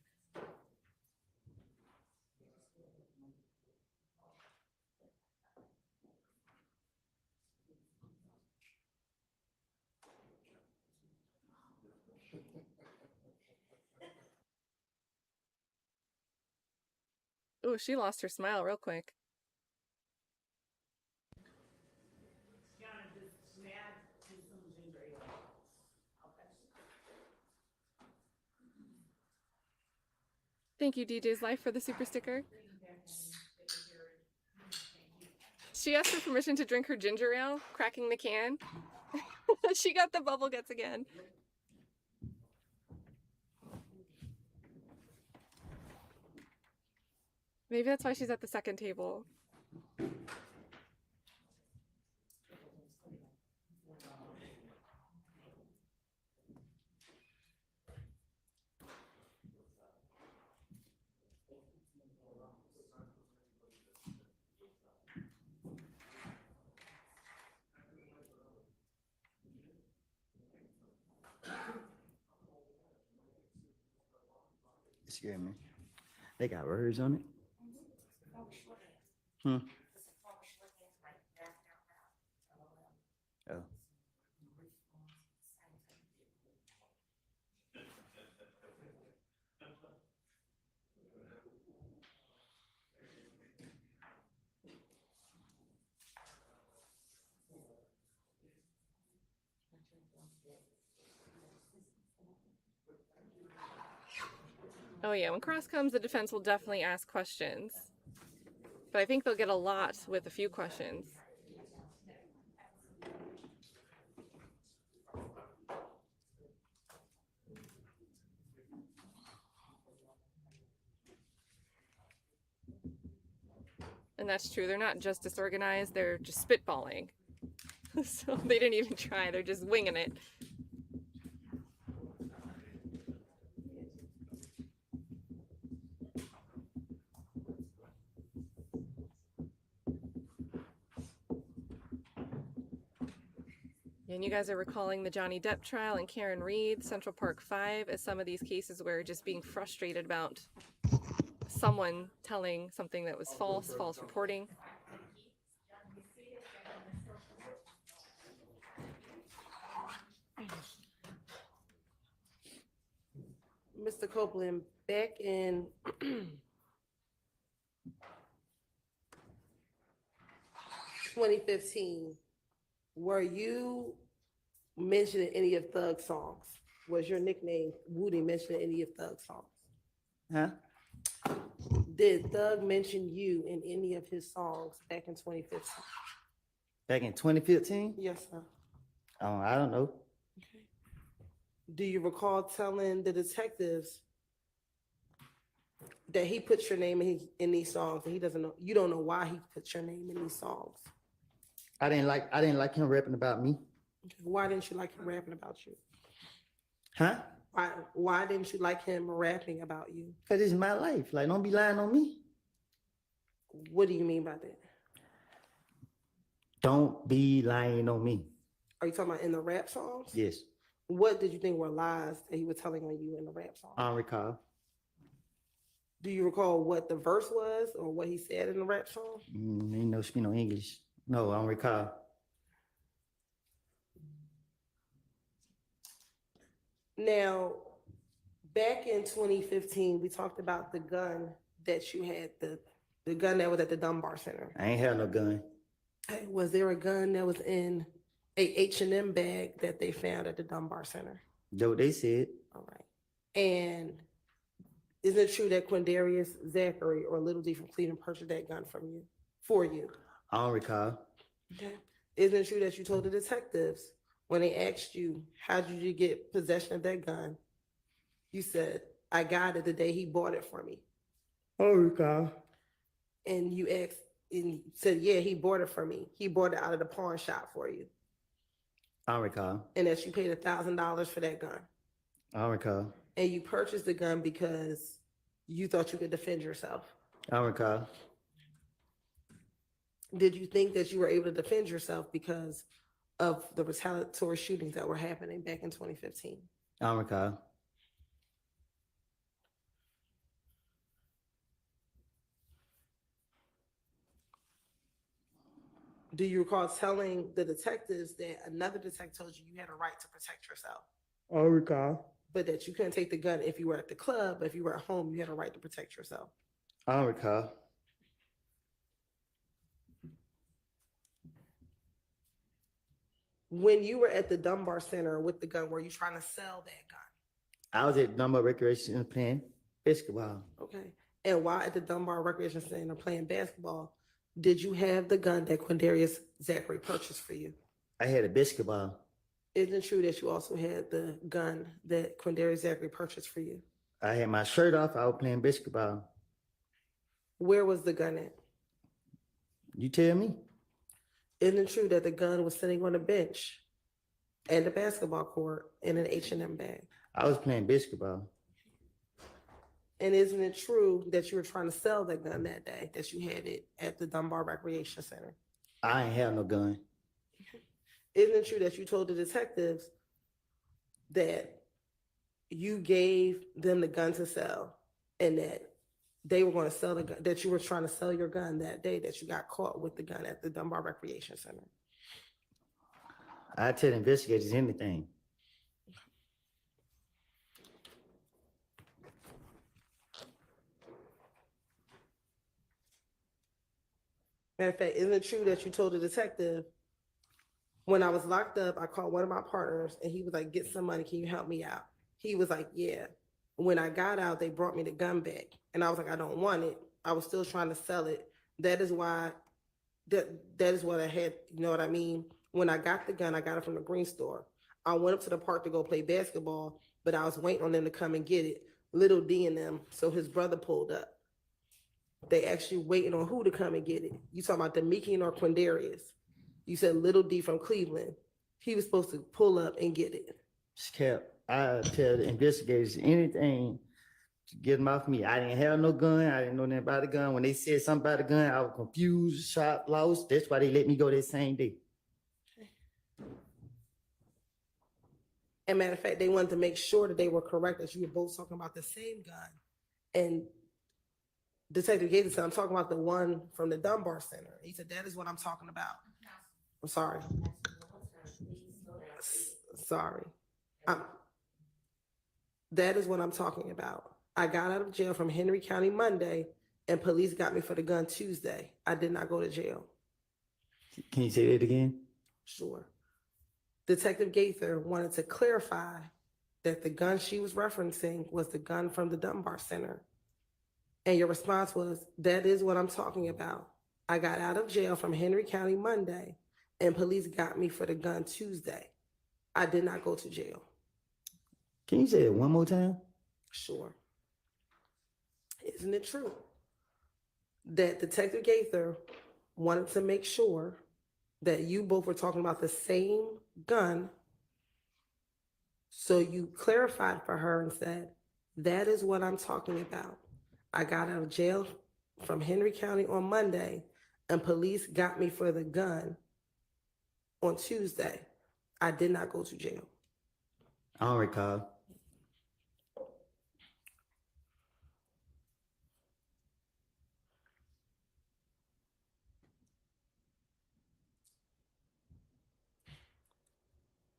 Oh, she lost her smile real quick. Thank you, DJ's Life, for the super sticker. She asked for permission to drink her ginger ale, cracking the can. She got the bubble guts again. Maybe that's why she's at the second table. It scared me. They got words on it. Hmm. Oh. Oh yeah, when cross comes, the defense will definitely ask questions. But I think they'll get a lot with a few questions. And that's true. They're not just disorganized, they're just spitballing. So they didn't even try, they're just winging it. And you guys are recalling the Johnny Depp trial and Karen Reed, Central Park 5, as some of these cases where just being frustrated about someone telling something that was false reporting. Mr. Copeland, back in 2015, were you mentioning any of Thug's songs? Was your nickname Woody mentioned in any of Thug's songs? Huh? Did Thug mention you in any of his songs back in 2015? Back in 2015? Yes, sir. Oh, I don't know. Do you recall telling the detectives that he puts your name in these songs and he doesn't know, you don't know why he puts your name in these songs? I didn't like him rapping about me. Why didn't you like him rapping about you? Huh? Why didn't you like him rapping about you? Cause it's my life. Like, don't be lying on me. What do you mean by that? Don't be lying on me. Are you talking about in the rap songs? Yes. What did you think were lies that he was telling on you in the rap song? I don't recall. Do you recall what the verse was or what he said in the rap song? Ain't no speak no English. No, I don't recall. Now, back in 2015, we talked about the gun that you had, the gun that was at the Dunbar Center. I ain't had no gun. Hey, was there a gun that was in a H&M bag that they found at the Dunbar Center? That's what they said. All right. And isn't it true that Quindarius Zachary or Little D from Cleveland purchased that gun for you? I don't recall. Okay. Isn't it true that you told the detectives when they asked you, how did you get possession of that gun? You said, I got it the day he bought it for me. I don't recall. And you asked, and you said, yeah, he bought it for me. He bought it out of the pawn shop for you. I don't recall. And that you paid $1,000 for that gun. I don't recall. And you purchased the gun because you thought you could defend yourself. I don't recall. Did you think that you were able to defend yourself because of the retaliatory shootings that were happening back in 2015? I don't recall. Do you recall telling the detectives that another detective told you you had a right to protect yourself, I don't recall. but that you couldn't take the gun if you were at the club, but if you were at home, you had a right to protect yourself? I don't recall. When you were at the Dunbar Center with the gun, were you trying to sell that gun? I was at Dunbar Recreation Plan. Basketball. Okay. And while at the Dunbar Recreation Center playing basketball, did you have the gun that Quindarius Zachary purchased for you? I had a basketball. Isn't it true that you also had the gun that Quindarius Zachary purchased for you? I had my shirt off. I was playing basketball. Where was the gun at? You tell me. Isn't it true that the gun was sitting on a bench and the basketball court in an H&M bag? I was playing basketball. And isn't it true that you were trying to sell that gun that day, that you had it at the Dunbar Recreation Center? I ain't have no gun. Isn't it true that you told the detectives that you gave them the gun to sell and that they were going to sell the gun, that you were trying to sell your gun that day that you got caught with the gun at the Dunbar Recreation Center? I tell investigators anything. Matter of fact, isn't it true that you told the detective, when I was locked up, I called one of my partners and he was like, get some money, can you help me out? He was like, yeah. When I got out, they brought me the gun back. And I was like, I don't want it. I was still trying to sell it. That is why, that is what I had, you know what I mean? When I got the gun, I got it from the green store. I went up to the park to go play basketball, but I was waiting on them to come and get it. Little D and them, so his brother pulled up. They actually waiting on who to come and get it. You talking about Demikian or Quindarius? You said Little D from Cleveland. He was supposed to pull up and get it. Cap, I tell the investigators anything to get them off me. I didn't have no gun. I didn't know nothing about the gun. When they said something about the gun, I was confused, shocked, lost. That's why they let me go that same day. And matter of fact, they wanted to make sure that they were correct, that you were both talking about the same gun. And Detective Gates said, I'm talking about the one from the Dunbar Center. He said, that is what I'm talking about. I'm sorry. Sorry. That is what I'm talking about. I got out of jail from Henry County Monday, and police got me for the gun Tuesday. I did not go to jail. Can you say that again? Sure. Detective Gaither wanted to clarify that the gun she was referencing was the gun from the Dunbar Center. And your response was, that is what I'm talking about. I got out of jail from Henry County Monday, and police got me for the gun Tuesday. I did not go to jail. Can you say it one more time? Sure. Isn't it true that Detective Gaither wanted to make sure that you both were talking about the same gun? So you clarified for her and said, that is what I'm talking about. I got out of jail from Henry County on Monday, and police got me for the gun on Tuesday. I did not go to jail. I don't recall.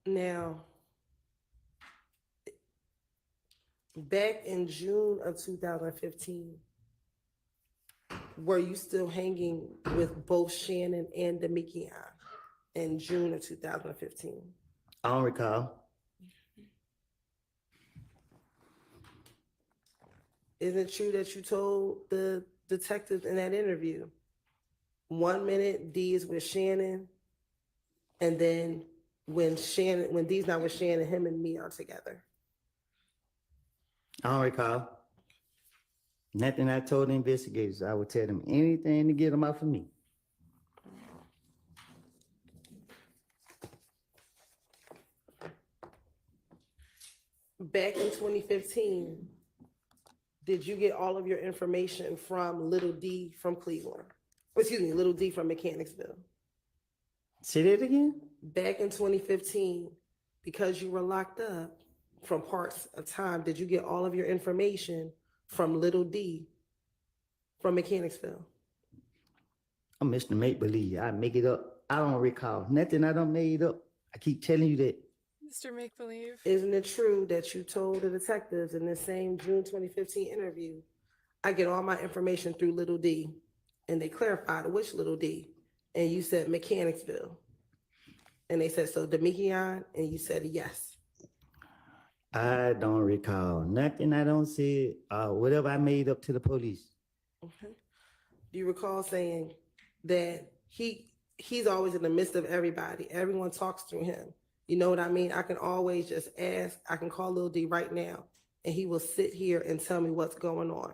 Now, back in June of 2015, were you still hanging with both Shannon and Demikian in June of 2015? I don't recall. Isn't it true that you told the detectives in that interview, 1 minute D is with Shannon, and then when D's not with Shannon, him and me are together? I don't recall. Nothing I told the investigators. I would tell them anything to get them off of me. Back in 2015, did you get all of your information from Little D from Cleveland? Excuse me, Little D from Mechanicsville. Say that again? Back in 2015, because you were locked up from parts of time, did you get all of your information from Little D from Mechanicsville? I'm Mr. Make Believe. I make it up. I don't recall. Nothing I done made up. I keep telling you that. Mr. Make Believe. Isn't it true that you told the detectives in the same June 2015 interview, I get all my information through Little D, and they clarified which Little D, and you said Mechanicsville. And they said, so Demikian, and you said yes. I don't recall nothing. I don't see it. Whatever I made up to the police. Okay. Do you recall saying that he's always in the midst of everybody? Everyone talks through him. You know what I mean? I can always just ask. I can call Lil D right now, and he will sit here and tell me what's going on.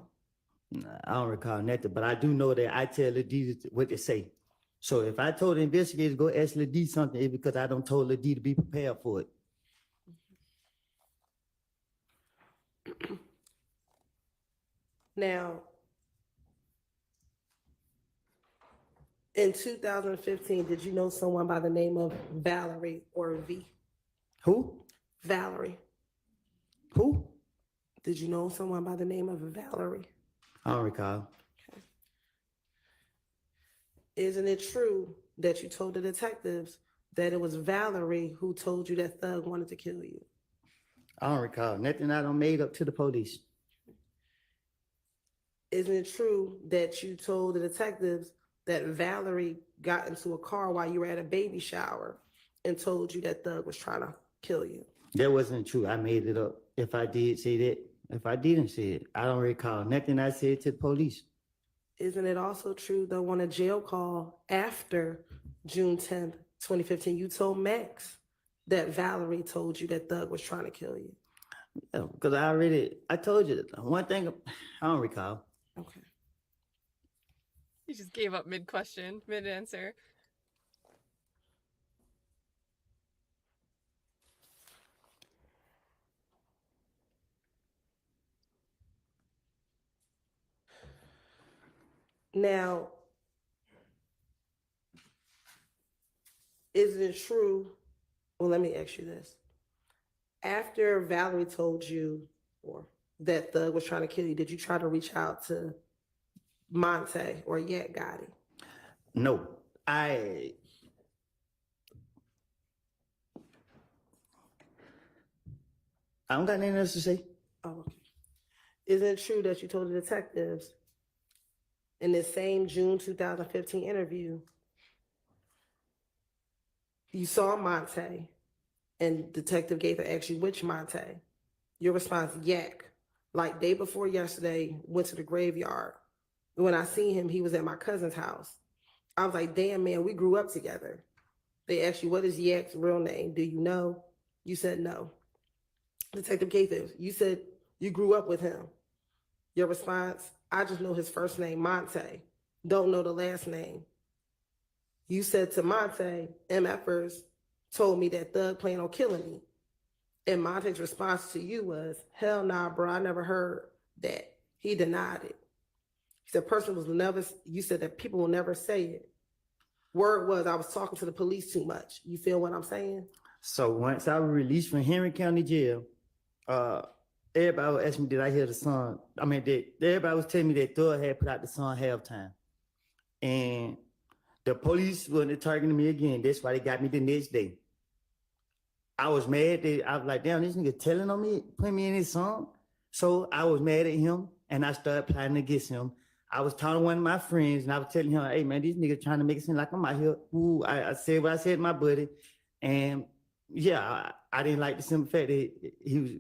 Nah, I don't recall nothing, but I do know that I tell Lil D what to say. So if I told the investigators go ask Lil D something, it's because I don't told Lil D to be prepared for it. Now, in 2015, did you know someone by the name of Valerie or V? Who? Valerie. Who? Did you know someone by the name of Valerie? I don't recall. Isn't it true that you told the detectives that it was Valerie who told you that Thug wanted to kill you? I don't recall nothing. I don't made up to the police. Isn't it true that you told the detectives that Valerie got into a car while you were at a baby shower and told you that Thug was trying to kill you? That wasn't true. I made it up. If I did say that, if I didn't say it, I don't recall nothing I said to the police. Isn't it also true, though, on a jail call after June 10th, 2015, you told Max that Valerie told you that Thug was trying to kill you? Because I told you one thing, I don't recall. Okay. He just gave up mid-question, mid-answer. Now, is it true? Well, let me ask you this. After Valerie told you or that Thug was trying to kill you, did you try to reach out to Monte or Yak Gotti? No, I don't got nothing else to say. Oh, okay. Isn't it true that you told the detectives in this same June 2015 interview, you saw Monte and Detective Gaither asked you which Monte? Your response, Yak. Like day before yesterday, went to the graveyard. When I seen him, he was at my cousin's house. I was like, damn, man, we grew up together. They asked you, what is Yak's real name? Do you know? You said no. Detective Gaither, you said you grew up with him. Your response, I just know his first name, Monte. Don't know the last name. You said to Monte, MFers told me that Thug planned on killing me. And Monte's response to you was, hell nah, bro, I never heard that. He denied it. He said, you said that people will never say it. Word was, I was talking to the police too much. You feel what I'm saying? So once I was released from Henry County Jail, everybody was asking me, did I hear the song? Everybody was telling me that Thug had put out the song Halftime. And the police were targeting me again. That's why they got me the next day. I was mad. I was like, damn, this nigga telling on me, putting me in his song. So I was mad at him, and I started plotting against him. I was talking to one of my friends, and I was telling him, hey, man, this nigga trying to make it seem like I'm out here. Ooh, I said what I said to my buddy. And, yeah, I didn't like the simple fact that he was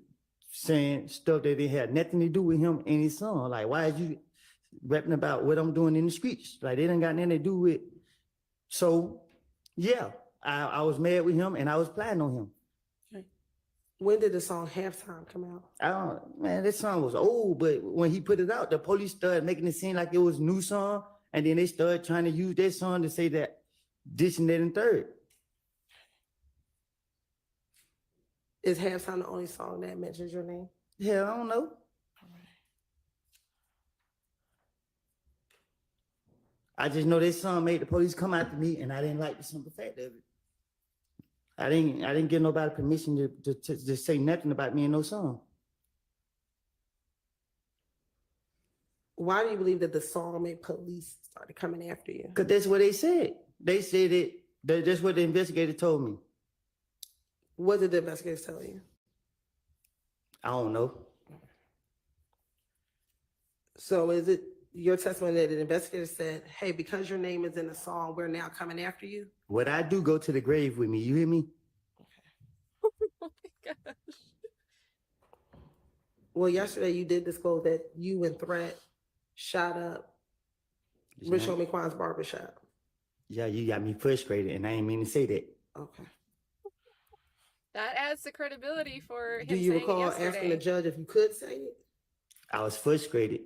saying stuff that didn't have nothing to do with him and his song. Like, why is you rapping about what I'm doing in the streets? Like, they didn't got nothing to do with. So, yeah, I was mad with him, and I was plotting on him. When did the song Halftime come out? This song was old, but when he put it out, the police started making it seem like it was a new song, and then they started trying to use that song to say that this and that and third. Is Halftime the only song that mentions your name? Yeah, I don't know. I just know this song made the police come after me, and I didn't like the simple fact of it. I didn't give nobody permission to say nothing about me in no song. Why do you believe that the song made police started coming after you? Because that's what they said. They said it. That's what the investigator told me. What did the investigators tell you? I don't know. So is it your testimony that the investigator said, hey, because your name is in the song, we're now coming after you? What I do, go to the grave with me. You hear me? Oh my gosh. Well, yesterday you did disclose that you and Threat shot up It's Rich not- Homie Quan's barbershop. Yeah, you got me frustrated, and I ain't mean to say that. Okay. That adds to credibility for him Do you saying it recall asking yesterday. the judge if you could say it? I was frustrated.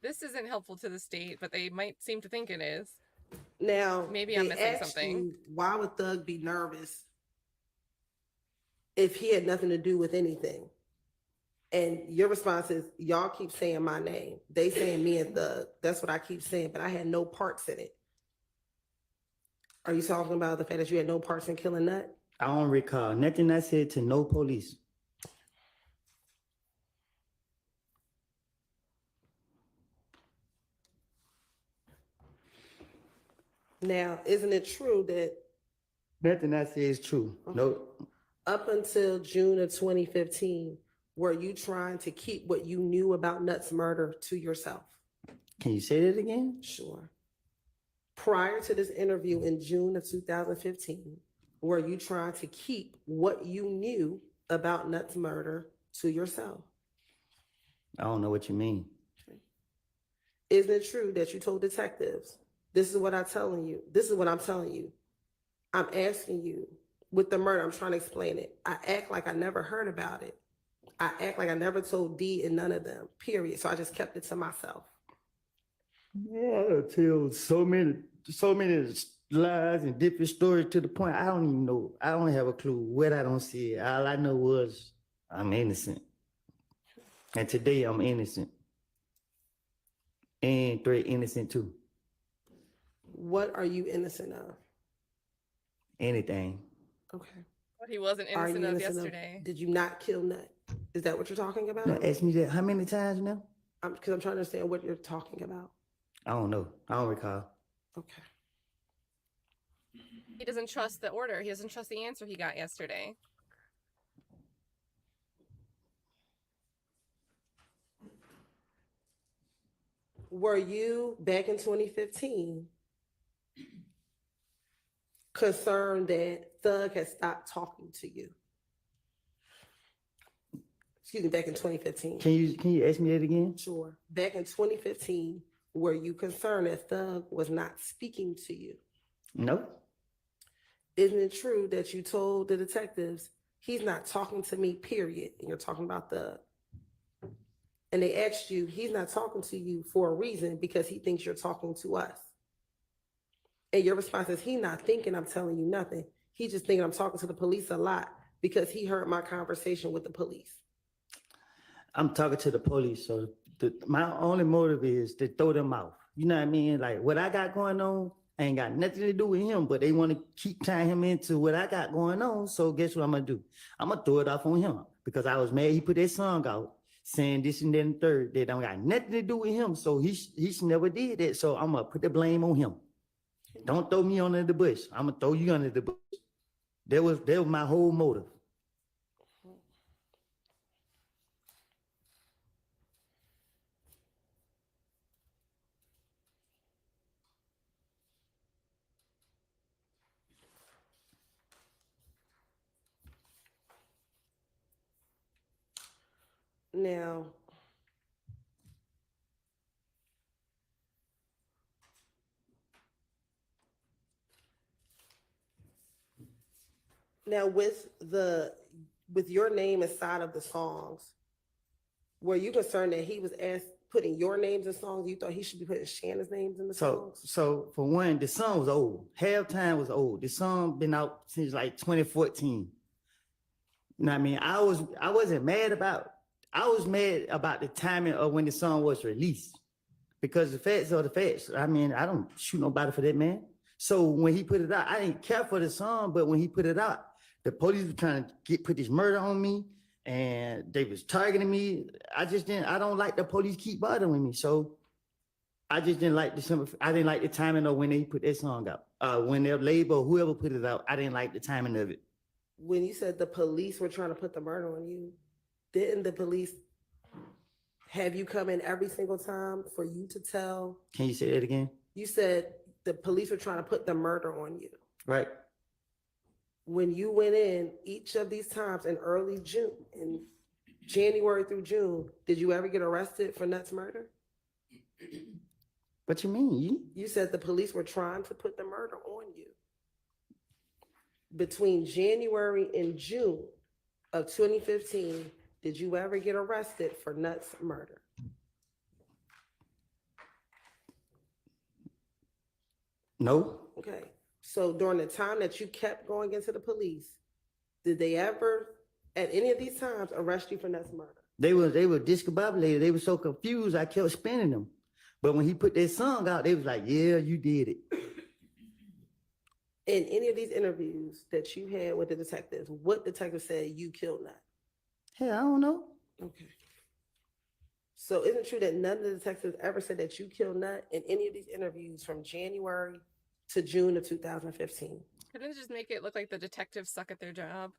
This isn't helpful to the state, but they might seem to think it is. Now, Maybe I'm they missing asked something. you, why would Thug be nervous if he had nothing to do with anything? And your response is, y'all keep saying my name. They saying me and Thug. That's what I keep saying, but I had no parts in it. Are you talking about the fact that you had no parts in killing Nut? I don't recall nothing I said to no police. Now, isn't it true that Nothing I said is true. No, up until June of 2015, were you trying to keep what you knew about Nut's murder to yourself? can you say that again? Sure. Prior to this interview in June of 2015, were you trying to keep what you knew about Nut's murder to yourself? I don't know what you mean. Isn't it true that you told detectives, this is what I'm telling you, this is what I'm telling you? I'm asking you, with the murder, I'm trying to explain it. I act like I never heard about it. I act like I never told D and none of them, period. So I just kept it to myself. Yeah, I tell so many lies and different stories to the point I don't even know. I don't have a clue what I don't see. All I know was I'm innocent. And today I'm innocent. And Threat innocent too. What are you innocent of? Anything. Okay. What he wasn't Are you innocent of innocent yesterday. Did you not kill Nut? Is that what you're talking about? Now, ask me that how many times now? Because I'm trying to understand what you're talking about. I don't know. I don't recall. Okay. He doesn't trust the order. He doesn't trust the answer he got yesterday. Were you back in 2015 concerned that Thug had stopped talking to you? Excuse me, back in 2015. Can you ask me that again? Sure. Back in 2015, were you concerned that Thug was not speaking to you? No. Isn't it true that you told the detectives, he's not talking to me, period? And you're talking about Thug. And they asked you, he's not talking to you for a reason because he thinks you're talking to us. And your response is, he's not thinking I'm telling you nothing. He's just thinking I'm talking to the police a lot because he heard my conversation with the police. I'm talking to the police, so my only motive is to throw them off. You know what I mean? Like what I got going on ain't got nothing to do with him, but they want to keep tying him into what I got going on. So guess what I'm gonna do? I'm gonna throw it off on him because I was mad he put that song out saying this and then the third. That don't got nothing to do with him. So he never did that. So I'm gonna put the blame on him. Don't throw me under the bush. I'm gonna throw you under the bush. That was my whole motive. Now with your name inside of the songs, were you concerned that he was putting your names in songs? You thought he should be putting Shannon's names in the songs? So for one, the song was old. Halftime was old. The song been out since like 2014. You know what I mean? I wasn't mad about. I was mad about the timing of when the song was released, because the facts are the facts. I mean, I don't shoot nobody for that, man. So when he put it out, I didn't care for the song, but when he put it out, the police were trying to put this murder on me, and they was targeting me. I don't like the police keep bothering me. So I just didn't like I didn't like the timing of when they put that song out. When their label, whoever put it out, I didn't like the timing of it. When you said the police were trying to put the murder on you, didn't the police have you come in every single time for you to tell? Can you say that again? You said the police were trying to put the murder on you. Right. when you went in each of these times in early June, in January through June, did you ever get arrested for Nuts murder? What you mean? You said the police were trying to put the murder on you. Between January and June of 2015, did you ever get arrested for Nuts murder? No. Okay, so during the time that you kept going into the police, did they ever, at any of these times, arrest you for Nuts murder? They were discombobulated. They were so confused. I kept spinning them. But when he put that song out, they was like, yeah, you did it. In any of these interviews that you had with the detectives, what detective said you killed Nut? Hey, I don't know. Okay. So isn't it true that none of the detectives ever said that you killed Nut in any of these interviews from January to June of 2015? Couldn't it just make it look like the detectives suck at their job?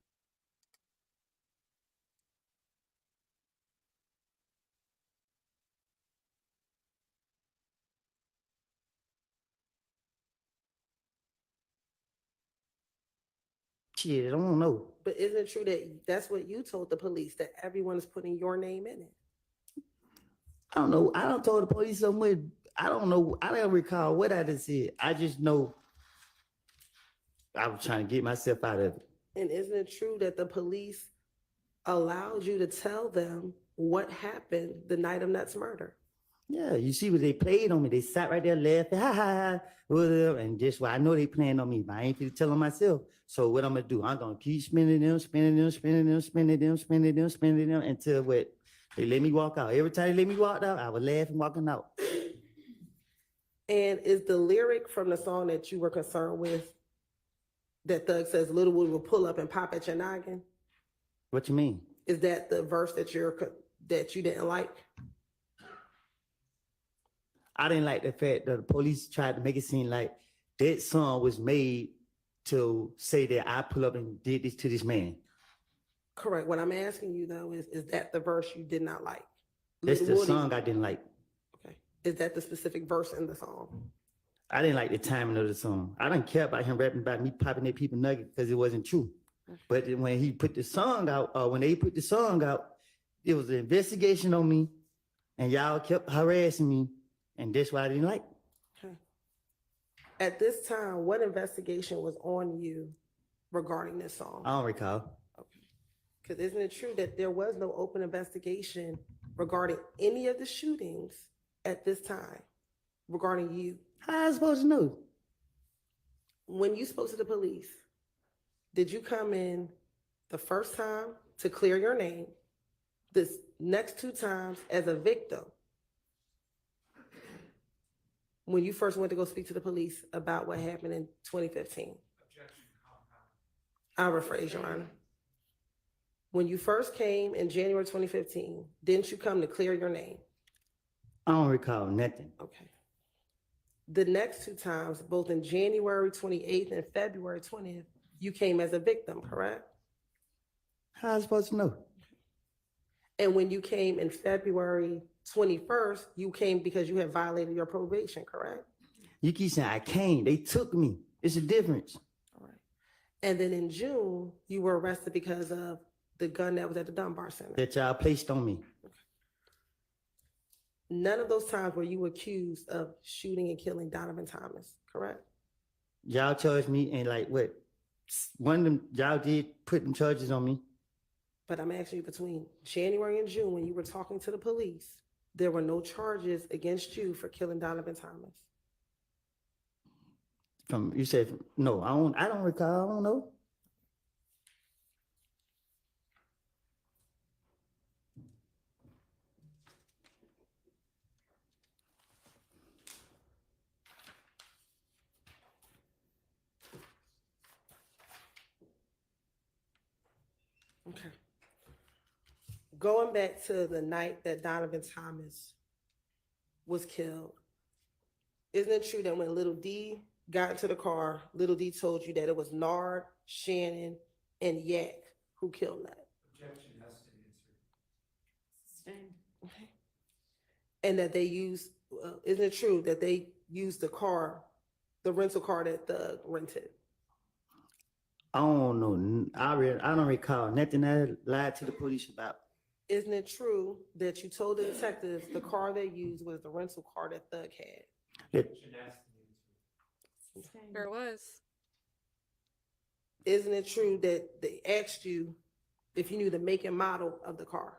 Shit, I don't know. But isn't it true that that's what you told the police, that everyone is putting your name in it? I don't know. I don't told the police so much. I don't know. I don't recall what I just said. I just know I was trying to get myself out of it. And isn't it true that the police allowed you to tell them what happened the night of Nut's murder? Yeah, you see what they played on me. They sat right there laughing, ha ha ha, whatever. And just why I know they playing on me, but I ain't finna tell them myself. So what I'm gonna do? I'm gonna keep spinning them until what? They let me walk out. Every time they let me walk out, I was laughing walking out. And is the lyric from the song that you were concerned with that Thug says Little Wood will pull up and pop at your noggin? What you mean? Is that the verse that you didn't like? I didn't like the fact that the police tried to make it seem like that song was made to say that I pull up and did this to this man. Correct. What I'm asking you though is that the verse you did not like? That's Little the Woody- song I didn't like. Okay. Is that the specific verse in the song? I didn't like the timing of the song. I didn't care about him rapping about me popping at people nuggets because it wasn't true. But then when he put the song out, when they put the song out, it was an investigation on me, and y'all kept harassing me, and that's why I didn't like. Okay. At this time, what investigation was on you regarding this song? I don't recall. Okay. Because isn't it true that there was no open investigation regarding any of the shootings at this time regarding you? How I supposed to know? When you spoke to the police, did you come in the first time to clear your name, this next two times as a victim? When you first went to go speak to the police about what happened in 2015? I'll rephrase, Your Honor. When you first came in January 2015, didn't you come to clear your name? I don't recall nothing. Okay. The next two times, both in January 28th and February 20th, you came as a victim, correct? How I supposed to know? And when you came in February 21st, you came because you had violated your probation, correct? You keep saying I came. They took me. It's a difference. All right. And then in June, you were arrested because of the gun that was at the Dunbar Center. That y'all placed on me. None of those times were you accused of shooting and killing Donovan Thomas, correct? Y'all charged me and like what? One of them, y'all did put them charges on me. But I'm asking you, between January and June, when you were talking to the police, there were no charges against you for killing Donovan Thomas. You said no. I don't recall. I don't know. Okay. Going back to the night that Donovan Thomas was killed, isn't it true that when Little D got into the car, Little D told you that it was Nard, Shannon, and Yak who killed Nut? Objection has to answer. Okay. And that they used, isn't it true that they used the car, the rental car that Thug rented? I don't know. I don't recall nothing I lied to the police about. Isn't it true that you told the detectives the car they used was the rental car that Thug had? That Question has to answer. Sure was. Isn't it true that they asked you if you knew the make and model of the car?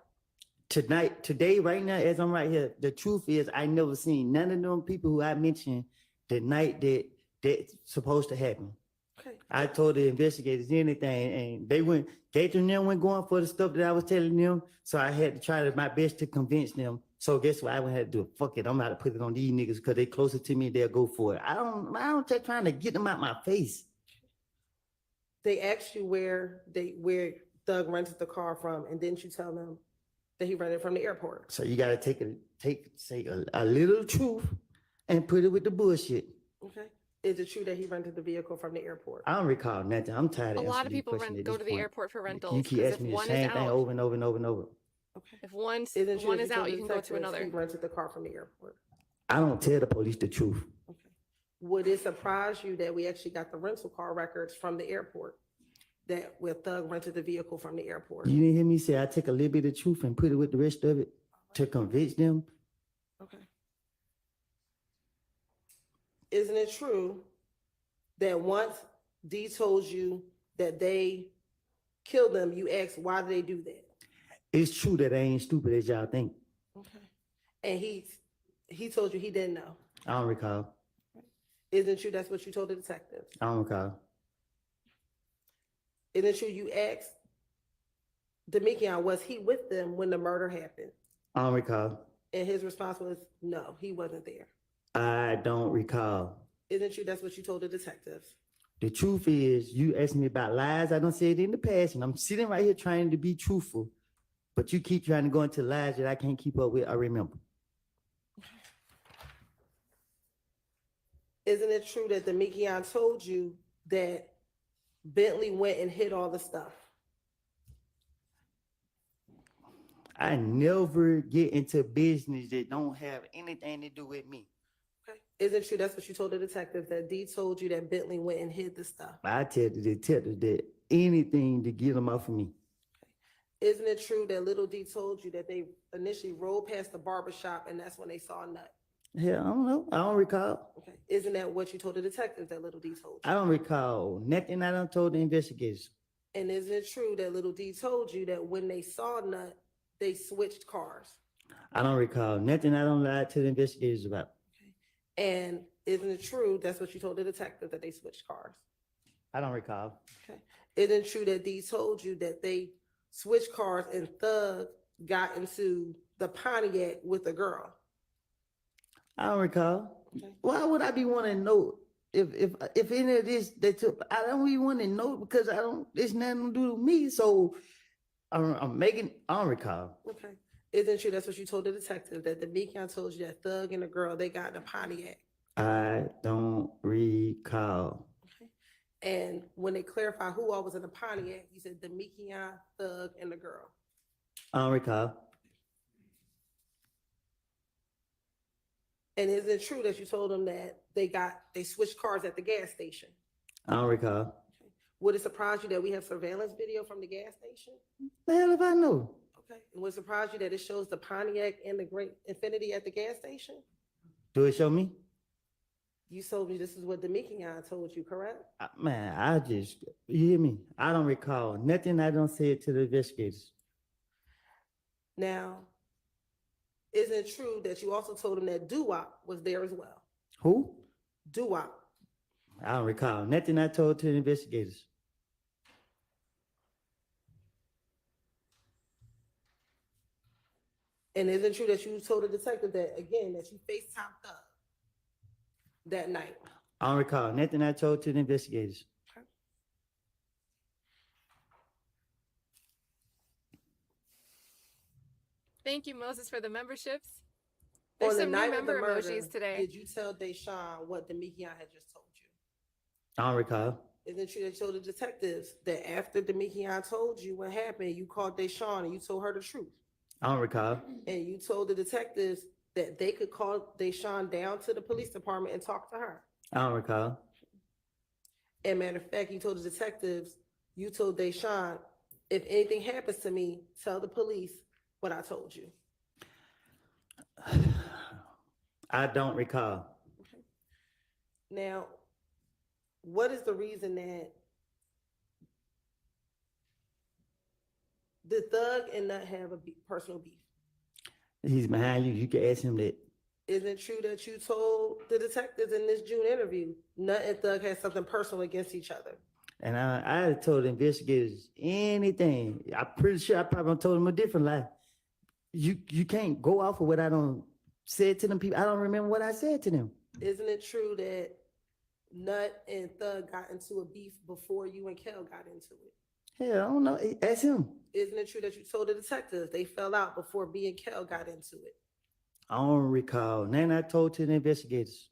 today, right now, as I'm right here, the truth is I never seen none of them people who I mentioned the night that that's supposed to happen. Okay. I told the investigators anything, and they went. Gator and them went going for the stuff that I was telling them, so I had to try my best to convince them. So guess what? I went had to do. Fuck it, I'm about to put it on these niggas because they closer to me. They'll go for it. I don't take trying to get them out my face. They asked you where Thug rented the car from, and didn't you tell them that he rented from the airport? So you gotta say a little truth and put it with the bullshit. Okay. Is it true that he rented the vehicle from the airport? I don't recall nothing. I'm tired A of lot answering of these people questions at go this to the point. airport for rentals. You keep 'cause asking if me the one same is thing out, over and over and over and over. Okay. if one Isn't it true one that is told out, the you can go to detectives another. He rented the car from the airport. I don't tell the police the truth. Okay. Would it surprise you that we actually got the rental car records from the airport? That where Thug rented the vehicle from the airport? You didn't hear me say I take a little bit of truth and put it with the rest of it to convince them. Okay. Isn't it true that once D told you that they killed them, you asked why did they do that? It's true that I ain't stupid as y'all think. Okay. And he told you he didn't know. I don't recall. Isn't it true that's what you told the detectives? I don't recall. Isn't it true you asked Demekion, was he with them when the murder happened? I don't recall. And his response was, no, he wasn't there. I don't recall. Isn't it true that's what you told the detectives? The truth is, you asked me about lies. I don't say it in the past, and I'm sitting right here trying to be truthful, but you keep trying to go into lies that I can't keep up with. I remember. Isn't it true that Demekion told you that Bentley went and hid all the stuff? I never get into business that don't have anything to do with me. Okay. Isn't it true that's what you told the detectives, that D told you that Bentley went and hid the stuff? I tell the detective that anything to get them off of me. Isn't it true that little D told you that they initially rolled past the barber shop and that's when they saw a nut? Hell, I don't know. I don't recall. Okay. Isn't that what you told the detectives that little D told you? I don't recall nothing I done told the investigators. And isn't it true that little D told you that when they saw nut, they switched cars? I don't recall nothing I don't lie to the investigators about. And isn't it true that's what you told the detective, that they switched cars? I don't recall. Okay. Isn't it true that D told you that they switched cars and Thug got into the Pontiac with a girl? I don't recall. Okay. Why would I be wanting to know if any of this they took? I don't even want to know because I don't. It's nothing to do with me. So I'm making. I don't recall. Okay. Isn't it true that's what you told the detective, that the Demekion told you that Thug and the girl, they got in a Pontiac? I don't recall. Okay. And when they clarified who all was in the Pontiac, you said Demekion, Thug, and the girl. I don't recall. And is it true that you told them that they switched cars at the gas station? I don't recall. Would it surprise you that we have surveillance video from the gas station? The hell if I know? Okay. And would it surprise you that it shows the Pontiac and the great Infiniti at the gas station? Do it show me? You told me this is what Demekion told you, correct? Man, you hear me? I don't recall nothing I don't say it to the investigators. Now, isn't it true that you also told them that Doo-Wop was there as well? Who? Doo-Wop. I don't recall nothing I told to the investigators. And isn't it true that you told the detective that, again, that you FaceTimed Thug that night? I don't recall nothing I told to the investigators. Thank you, Moses, for the memberships. There's On the some new night of the member murder, emojis today. did you tell Deshaun what Demekion had just told you? I don't recall. Isn't it true that you told the detectives that after Demekion told you what happened, you called Deshaun and you told her the truth? I don't recall. And you told the detectives that they could call Deshaun down to the police department and talk to her? I don't recall. And matter of fact, you told the detectives you told Deshaun, if anything happens to me, tell the police what I told you. I don't recall. Now, what is the reason that the Thug and Nut have a personal beef? He's behind you. You can ask him that. Isn't it true that you told the detectives in this June interview, Nut and Thug had something personal against each other? And I told the investigators anything. I'm pretty sure I probably told them a different lie. You can't go off of what I don't said to them people. I don't remember what I said to them. Isn't it true that Nut and Thug got into a beef before you and Kel got into it? Hell, I don't know. Ask him. Isn't it true that you told the detectives they fell out before B and Kel got into it? I don't recall. Then I told to the investigators.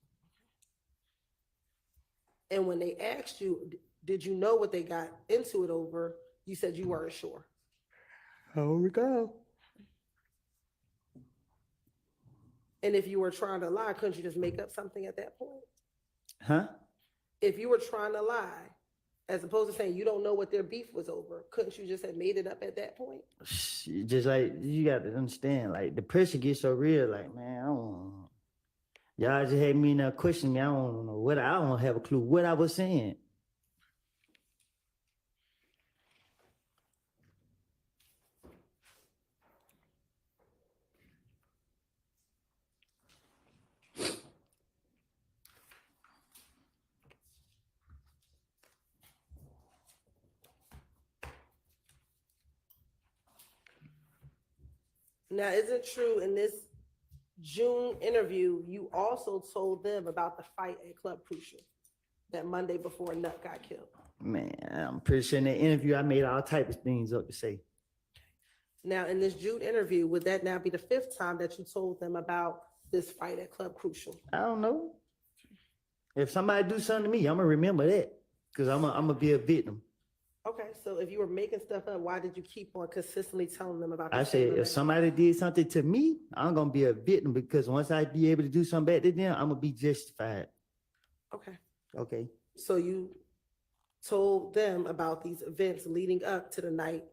And when they asked you, did you know what they got into it over? You said you weren't sure. I don't recall. And if you were trying to lie, couldn't you just make up something at that point? Huh? If you were trying to lie, as opposed to saying you don't know what their beef was over, couldn't you just have made it up at that point? Just like you got to understand, like the pressure gets so real. Like, man, I don't. Y'all just had me now questioning me. I don't know what I don't have a clue what I was saying. Now, isn't it true in this June interview, you also told them about the fight at Club Crucial that Monday before Nut got killed? Man, I'm pretty sure in that interview I made all types of things up to say. Now, in this June interview, would that now be the 5th time that you told them about this fight at Club Crucial? I don't know. If somebody do something to me, I'm gonna remember that because I'm gonna be a victim. Okay, so if you were making stuff up, why did you keep on consistently telling them about I the said, same if event? somebody did something to me, I'm gonna be a victim because once I be able to do something back to them, I'm gonna be justified. Okay, Okay. so you told them about these events leading up to the night.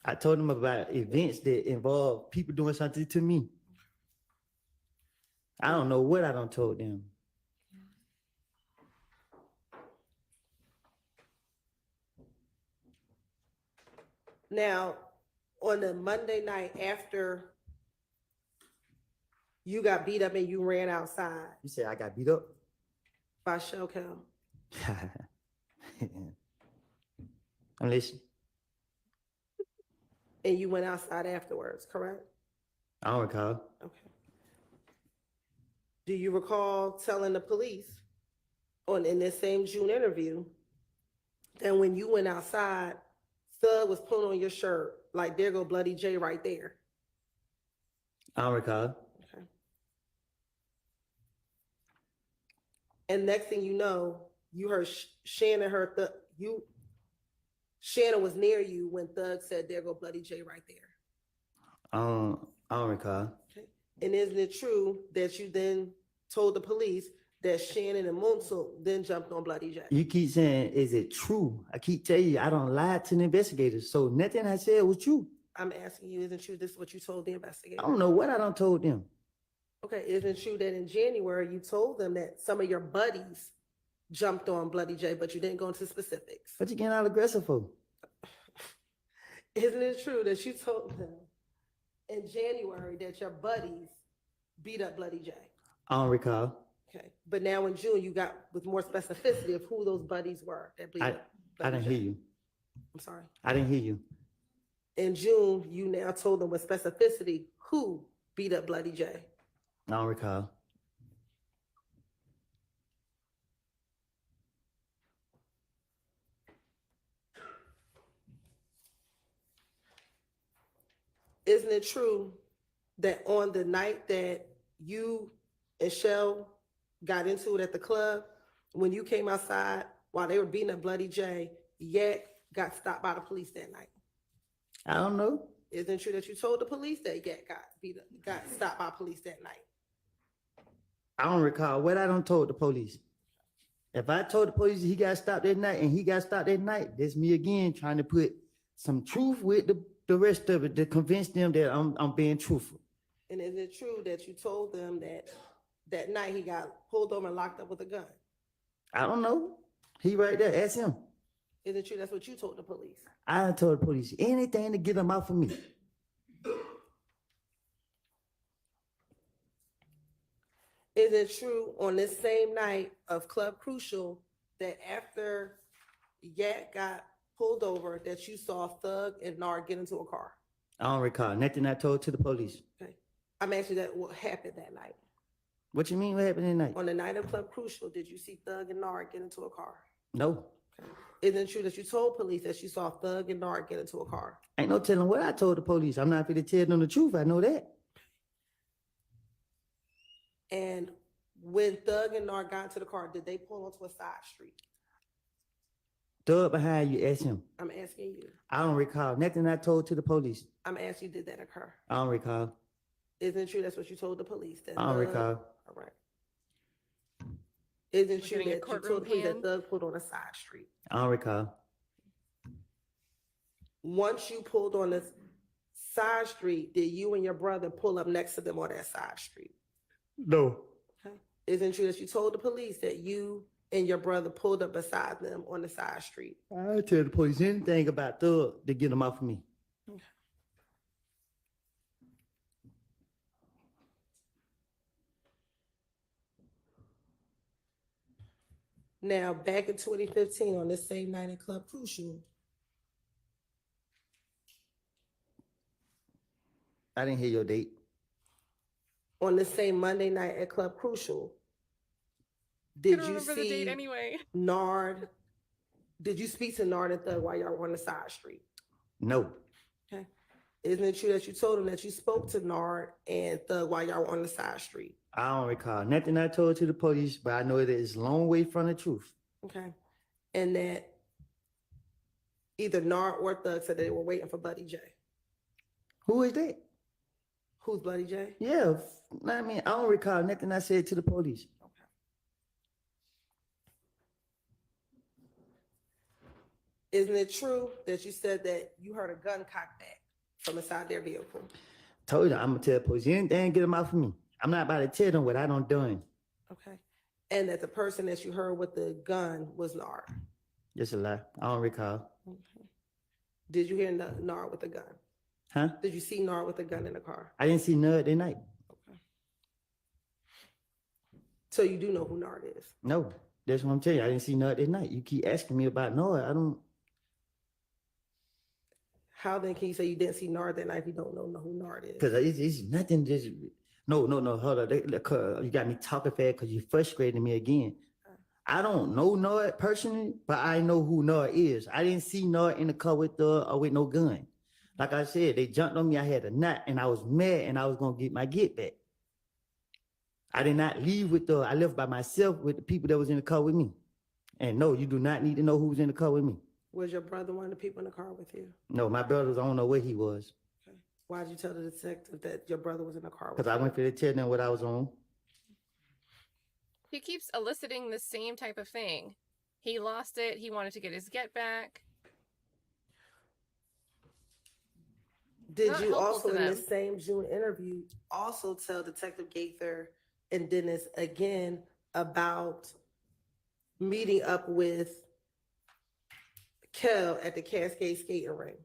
I told them about events that involve people doing something to me. I don't know what I done told them. Now, on the Monday night after you got beat up and you ran outside You said I got beat up? by Shell Cal, I'm listening. and you went outside afterwards, correct? I don't recall. Okay. Do you recall telling the police in this same June interview that when you went outside, Thug was pulling on your shirt like there go Bloody J right there? I don't recall. Okay. And next thing you know, you heard Shannon Shannon was near you when Thug said there go Bloody J right there. I don't recall. Okay. And isn't it true that you then told the police that Shannon and Monsul then jumped on Bloody J? You keep saying, is it true? I keep telling you, I don't lie to the investigators. So nothing I said was true. I'm asking you, isn't true this is what you told the investigators? I don't know what I done told them. Okay, isn't it true that in January you told them that some of your buddies jumped on Bloody J, but you didn't go into specifics? What you getting all aggressive for? Isn't it true that you told them in January that your buddies beat up Bloody J? I don't recall. Okay, but now in June you got with more specificity of who those buddies were that beat up I Bloody didn't J. hear you. I'm sorry. I didn't hear you. In June, you now told them with specificity who beat up Bloody J. I don't recall. Isn't it true that on the night that you and Shell got into it at the club, when you came outside while they were beating up Bloody J, Yak got stopped by the police that night? I don't know. Isn't it true that you told the police that Yak got stopped by police that night? I don't recall what I done told the police. If I told the police he got stopped that night and he got stopped that night, that's me again trying to put some truth with the rest of it to convince them that I'm being truthful. And is it true that you told them that that night he got pulled over and locked up with a gun? I don't know. He right there. Ask him. Is it true that's what you told the police? I told the police anything to get them off of me. Is it true on this same night of Club Crucial that after Yak got pulled over that you saw Thug and Nard get into a car? I don't recall nothing I told to the police. Okay. I'm asking that what happened that night. What you mean? What happened that night? On the night of Club Crucial, did you see Thug and Nard get into a car? No. Isn't it true that you told police that you saw Thug and Nard get into a car? Ain't no telling what I told the police. I'm not going to tell them the truth. I know that. And when Thug and Nard got into the car, did they pull onto a side street? Thug behind you, ask him. I'm asking you. I don't recall nothing I told to the police. I'm asking you, did that occur? I don't recall. Isn't it true that's what you told the police? That I don't Thug- recall. All right. Isn't it We're true getting a that you courtroom told the police pan. that Thug pulled on a side street? I don't recall. Once you pulled on the side street, did you and your brother pull up next to them on that side street? No. Okay. Isn't it true that you told the police that you and your brother pulled up beside them on the side street? I tell the police anything about Thug to get them off of me. Now, back in 2015, on this same night at Club Crucial, I didn't hear your date. on this same Monday night at Club Crucial, I did don't you remember the date see anyway. Nard? Did you speak to Nard and Thug while y'all were on the side street? No. Okay. Isn't it true that you told him that you spoke to Nard and Thug while y'all were on the side street? I don't recall nothing I told to the police, but I know it is a long way from the truth. Okay. And that either Nard or Thug said that they were waiting for Buddy J. Who is that? Who's Buddy J? Yeah, I mean, I don't recall nothing I said to the police. Okay. Isn't it true that you said that you heard a gun cocked back from inside their vehicle? Told you, I'm gonna tell the police anything, get them off of me. I'm not about to tell them what I done done. Okay. And that the person that you heard with the gun was Nard? Just a lie. I don't recall. Okay. Did you hear Nard with the gun? Huh? Did you see Nard with a gun in the car? I didn't see Nud that night. Okay. So you do know who Nard is? No, that's what I'm telling you. I didn't see Nud that night. You keep asking me about Nud. I don't. How then can you say you didn't see Nard that night if you don't know who Nard is? Because it's nothing. Just no. Hold on. You got me talking fast because you frustrated me again. I don't know Nud personally, but I know who Nud is. I didn't see Nud in the car with no gun. Like I said, they jumped on me. I had a knot, and I was mad, and I was gonna get my get back. I did not leave with I left by myself with the people that was in the car with me. And no, you do not need to know who was in the car with me. Was your brother one of the people in the car with you? No, my brothers, I don't know where he was. Okay. Why did you tell the detective that your brother was in the car with Because I you? went to tell them what I was on. He keeps eliciting the same type of thing. He lost it. He wanted to get his get back. Did Not you helpful also to in them. this same June interview also tell Detective Gaither and Dennis again about meeting up with Kel at the Cascade skating rink?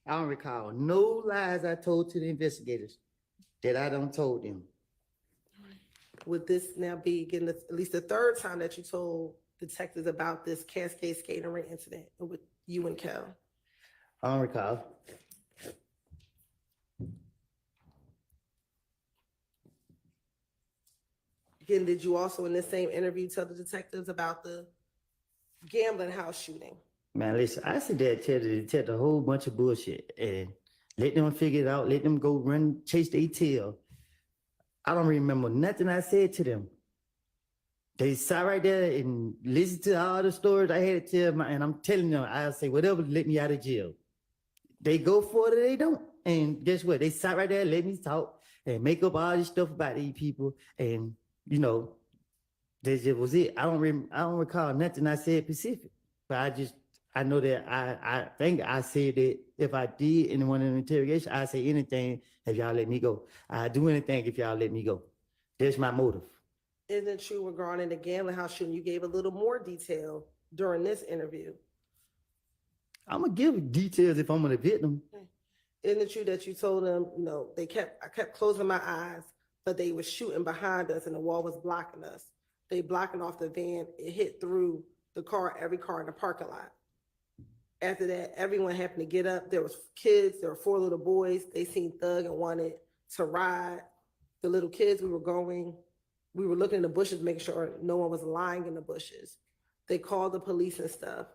I don't recall no lies I told to the investigators that I don't told them. Would this now be again at least the third time that you told detectives about this Cascade skating rink incident with you and Kel? I don't recall. Again, did you also in this same interview tell the detectives about the gambling house shooting? Man, listen, I sit there and tell a whole bunch of bullshit and let them figure it out, let them go run, chase their tail. I don't remember nothing I said to them. They sat right there and listened to all the stories I had to tell, and I'm telling them, I'll say whatever to let me out of jail. They go for it or they don't. And guess what? They sat right there, let me talk and make up all this stuff about these people. And, you know, That just was it. I don't recall nothing I said specific, but I know that I think I said that if I did in one of the interrogation, I say anything if y'all let me go. I do anything if y'all let me go. That's my motive. Isn't it true regarding the gambling house shooting? You gave a little more detail during this interview. I'm gonna give details if I'm a victim. Isn't it true that you told them, I kept closing my eyes, but they were shooting behind us and the wall was blocking us. They blocking off the van. It hit through the car, every car in the parking lot. After that, everyone happened to get up. There was kids. There were 4 little boys. They seen Thug and wanted to ride. The little kids, we were looking in the bushes, making sure no one was lying in the bushes. They called the police and stuff.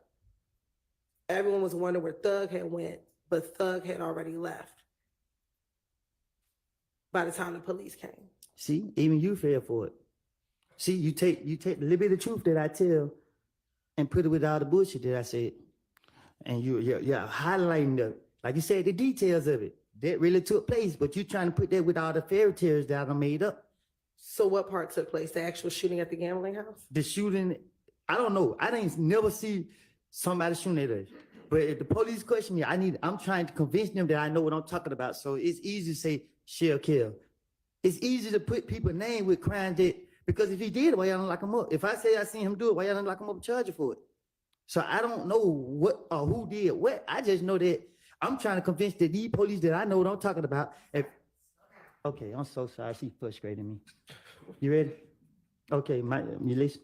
Everyone was wondering where Thug had went, but Thug had already left by the time the police came. See, even you fell for it. See, you take the little bit of truth that I tell and put it with all the bullshit that I said. And you're highlighting like you said, the details of it. That really took place, but you're trying to put that with all the fairy tales that I made up. So what part took place? The actual shooting at the gambling house? The shooting, I don't know. I didn't never see somebody shooting at us. But if the police question me, I'm trying to convince them that I know what I'm talking about. So it's easy to say shell kill. It's easy to put people's name with crimes that, because if he did it, why y'all don't lock him up? If I say I seen him do it, why y'all don't lock him up and charge you for it? So I don't know what or who did what. I just know that I'm trying to convince that these police that I know what I'm talking about. Okay, I'm so sorry. She's frustrating me. You ready? Okay, you listen.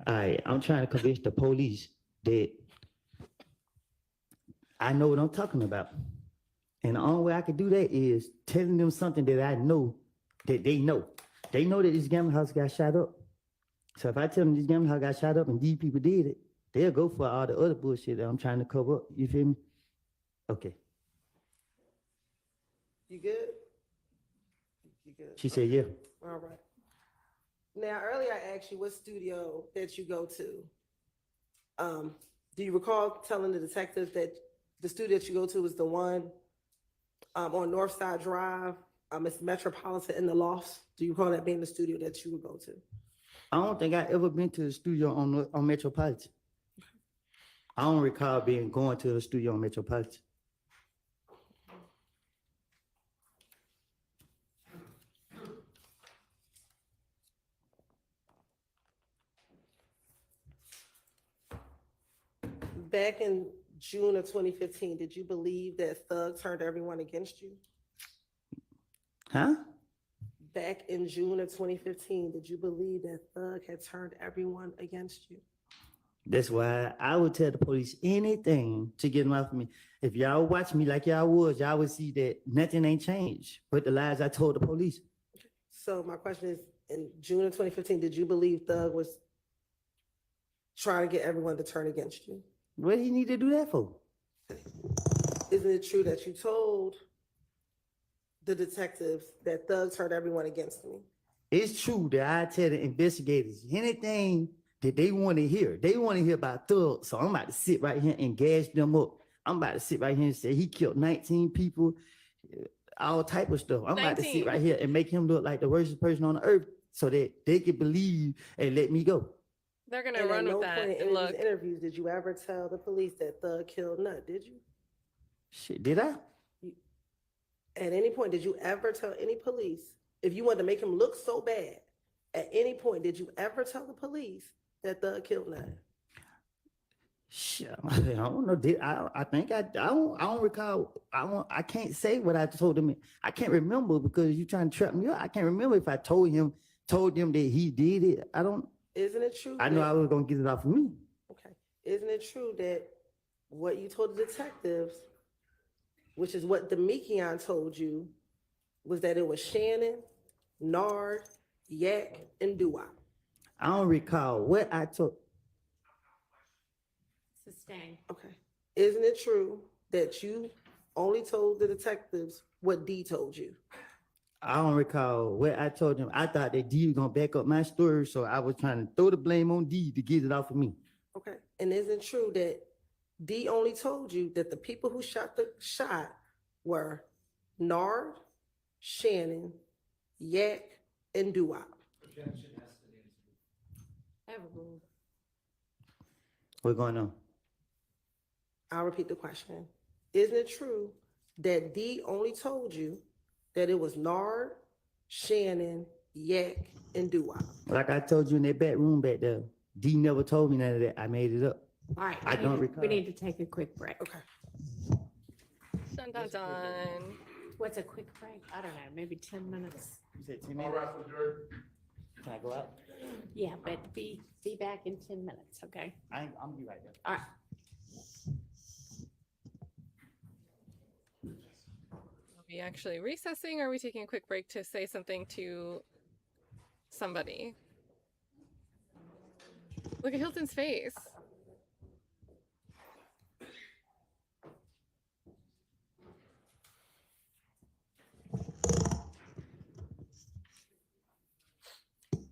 All right, I'm trying to convince the police that I know what I'm talking about. And the only way I can do that is telling them something that I know that they know. They know that this gambling house got shot up. So if I tell them this gambling house got shot up and these people did it, they'll go for all the other bullshit that I'm trying to cover up. You feel me? Okay. You good? You good? She said, yeah. All right. Now, earlier I asked you what studio that you go to. Do you recall telling the detectives that the studio that you go to is the one on Northside Drive? It's Metropolitan in the Lofts. Do you recall that being the studio that you would go to? I don't think I ever been to the studio on Metropolitan. I don't recall going to the studio on Metropolitan. Back in June of 2015, did you believe that Thug turned everyone against you? Huh? Back in June of 2015, did you believe that Thug had turned everyone against you? That's why I would tell the police anything to get them off of me. If y'all watch me like y'all was, y'all would see that nothing ain't changed but the lies I told the police. So my question is, in June of 2015, did you believe Thug was trying to get everyone to turn against you? What do you need to do that for? Isn't it true that you told the detectives that Thug turned everyone against me? It's true that I tell the investigators anything that they want to hear. They want to hear about Thug. So I'm about to sit right here and gas them up. I'm about to sit right here and say he killed 19 people, all type of stuff. I'm about to sit right here and make him look like the worst person on the earth so that they can believe and let me go. They're gonna And run at with no that. point in And any of look, these interviews did you ever tell the police that Thug killed Nut, did you? Shit, did I? At any point, did you ever tell any police, if you wanted to make him look so bad, at any point, did you ever tell the police that Thug killed Nut? Shit, I don't know. I think I don't recall. I can't say what I told them. I can't remember because you trying to trap me up. I can't remember if I told them that he did it. I don't. Isn't it true? I know I was gonna get it off of me. Okay. Isn't it true that what you told the detectives, which is what Demekion told you, was that it was Shannon, Nard, Yak, and Doo-Wop? I don't recall what I told. Sustained. Okay. Isn't it true that you only told the detectives what D told you? I don't recall what I told them. I thought that D was gonna back up my story, so I was trying to throw the blame on D to get it off of me. Okay. And isn't it true that D only told you that the people who shot the shot were Nard, Shannon, Yak, and Doo-Wop? have a rule. What's going on? I'll repeat the question. Isn't it true that Dee only told you that it was Nard, Shannon, Yak, and Doo-Wop? Like I told you in that back room back there, D never told me none of that. I made it up. All right, I don't recall. we need to take a quick break. Okay. Dun dun dun. What's a quick break? I don't know, maybe 10 minutes. You said 10 minutes? Can I go out? Yeah, but be back in 10 minutes, okay? I'm gonna be right there. All right. Are we actually recessing, or are we taking a quick break to say something to somebody? Look at Hilton's face.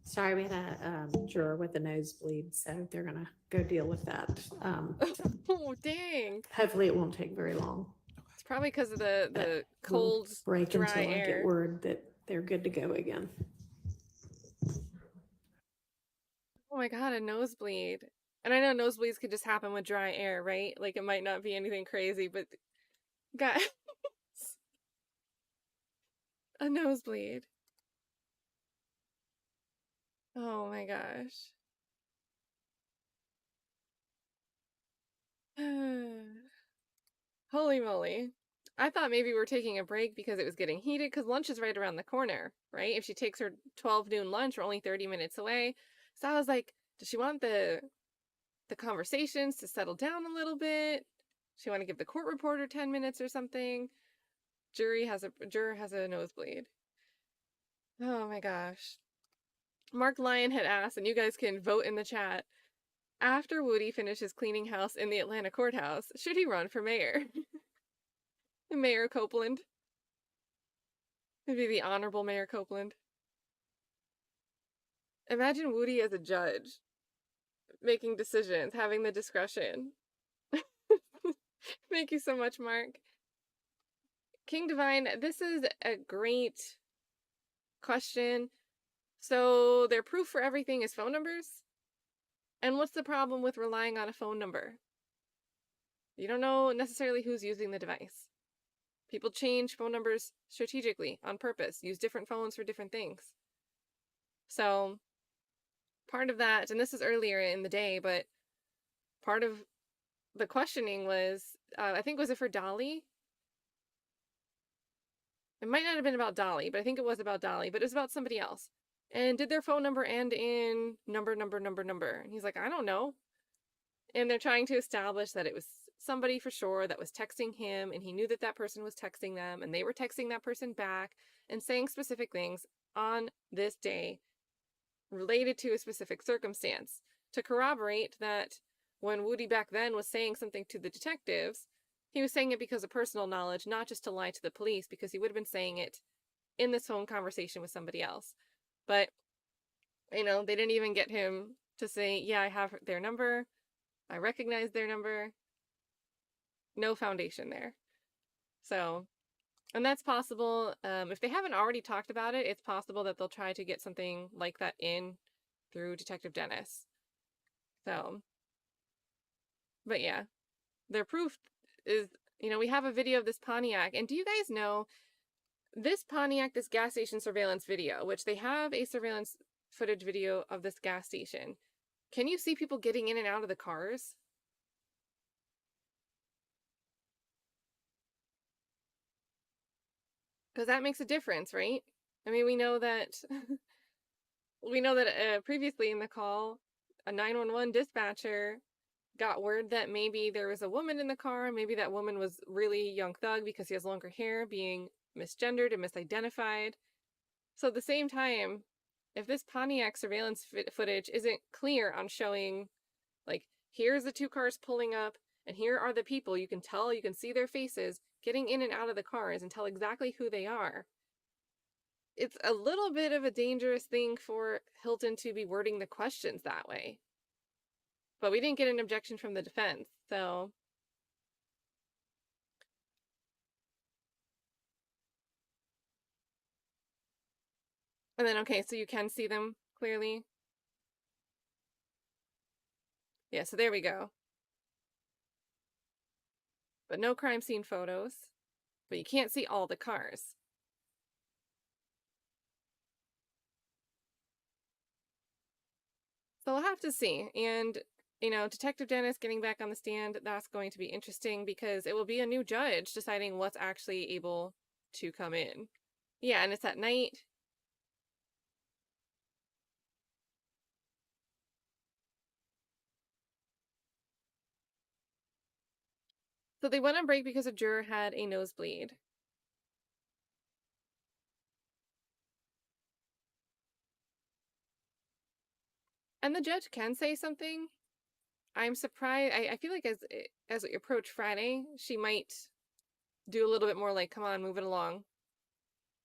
Sorry, we had a juror with a nosebleed, so they're gonna go deal with that. Oh, dang. Hopefully it won't take very long. It's probably because of the We'll cold, break dry until I air. get word that they're good to go again. Oh my God, a nosebleed. And I know nosebleeds could just happen with dry air, right? Like it might not be anything crazy, but guys, a nosebleed. Oh my gosh. Holy moly. I thought maybe we were taking a break because it was getting heated because lunch is right around the corner, right? If she takes her 12 noon lunch, we're only 30 minutes away. So I was like, does she want the conversations to settle down a little bit? She want to give the court reporter 10 minutes or something? Juror has a nosebleed. Oh my gosh. Mark Lyon had asked, and you guys can vote in the chat, after Woody finishes cleaning house in the Atlanta courthouse, should he run for mayor? Mayor Copeland. Maybe the Honorable Mayor Copeland. Imagine Woody as a judge, making decisions, having the discretion. Thank you so much, Mark. King Divine, this is a great question. So their proof for everything is phone numbers? And what's the problem with relying on a phone number? You don't know necessarily who's using the device. People change phone numbers strategically, on purpose, use different phones for different things. So part of that, and this is earlier in the day, but part of the questioning was, I think, was it for Dolly? It might not have been about Dolly, but I think it was about Dolly, but it was about somebody else. And did their phone number end in number? And he's like, I don't know. And they're trying to establish that it was somebody for sure that was texting him, and he knew that that person was texting them, and they were texting that person back and saying specific things on this day related to a specific circumstance to corroborate that when Woody back then was saying something to the detectives, he was saying it because of personal knowledge, not just to lie to the police, because he would have been saying it in this phone conversation with somebody else. But, you know, they didn't even get him to say, yeah, I have their number. I recognize their number. No foundation there. So, and that's possible. If they haven't already talked about it, it's possible that they'll try to get something like that in through Detective Dennis. So, but yeah, their proof is, you know, we have a video of this Pontiac. And do you guys know this Pontiac, this gas station surveillance video, which they have a surveillance footage video of this gas station. Can you see people getting in and out of the cars? Because that makes a difference, right? I mean, we know that previously in the call, a 911 dispatcher got word that maybe there was a woman in the car. Maybe that woman was really young thug because he has longer hair, being misgendered and misidentified. So at the same time, if this Pontiac surveillance footage isn't clear on showing, like, here's the two cars pulling up, and here are the people, you can tell, you can see their faces, getting in and out of the cars and tell exactly who they are. It's a little bit of a dangerous thing for Hilton to be wording the questions that way. But we didn't get an objection from the defense, so. And then, okay, so you can see them clearly. Yeah, so there we go. But no crime scene photos. But you can't see all the cars. So we'll have to see. And, you know, Detective Dennis getting back on the stand, that's going to be interesting because it will be a new judge deciding what's actually able to come in. Yeah, and it's at night. So they went on break because a juror had a nosebleed. And the judge can say something. I'm surprised. I feel like as we approach Friday, she might do a little bit more like, come on, move it along.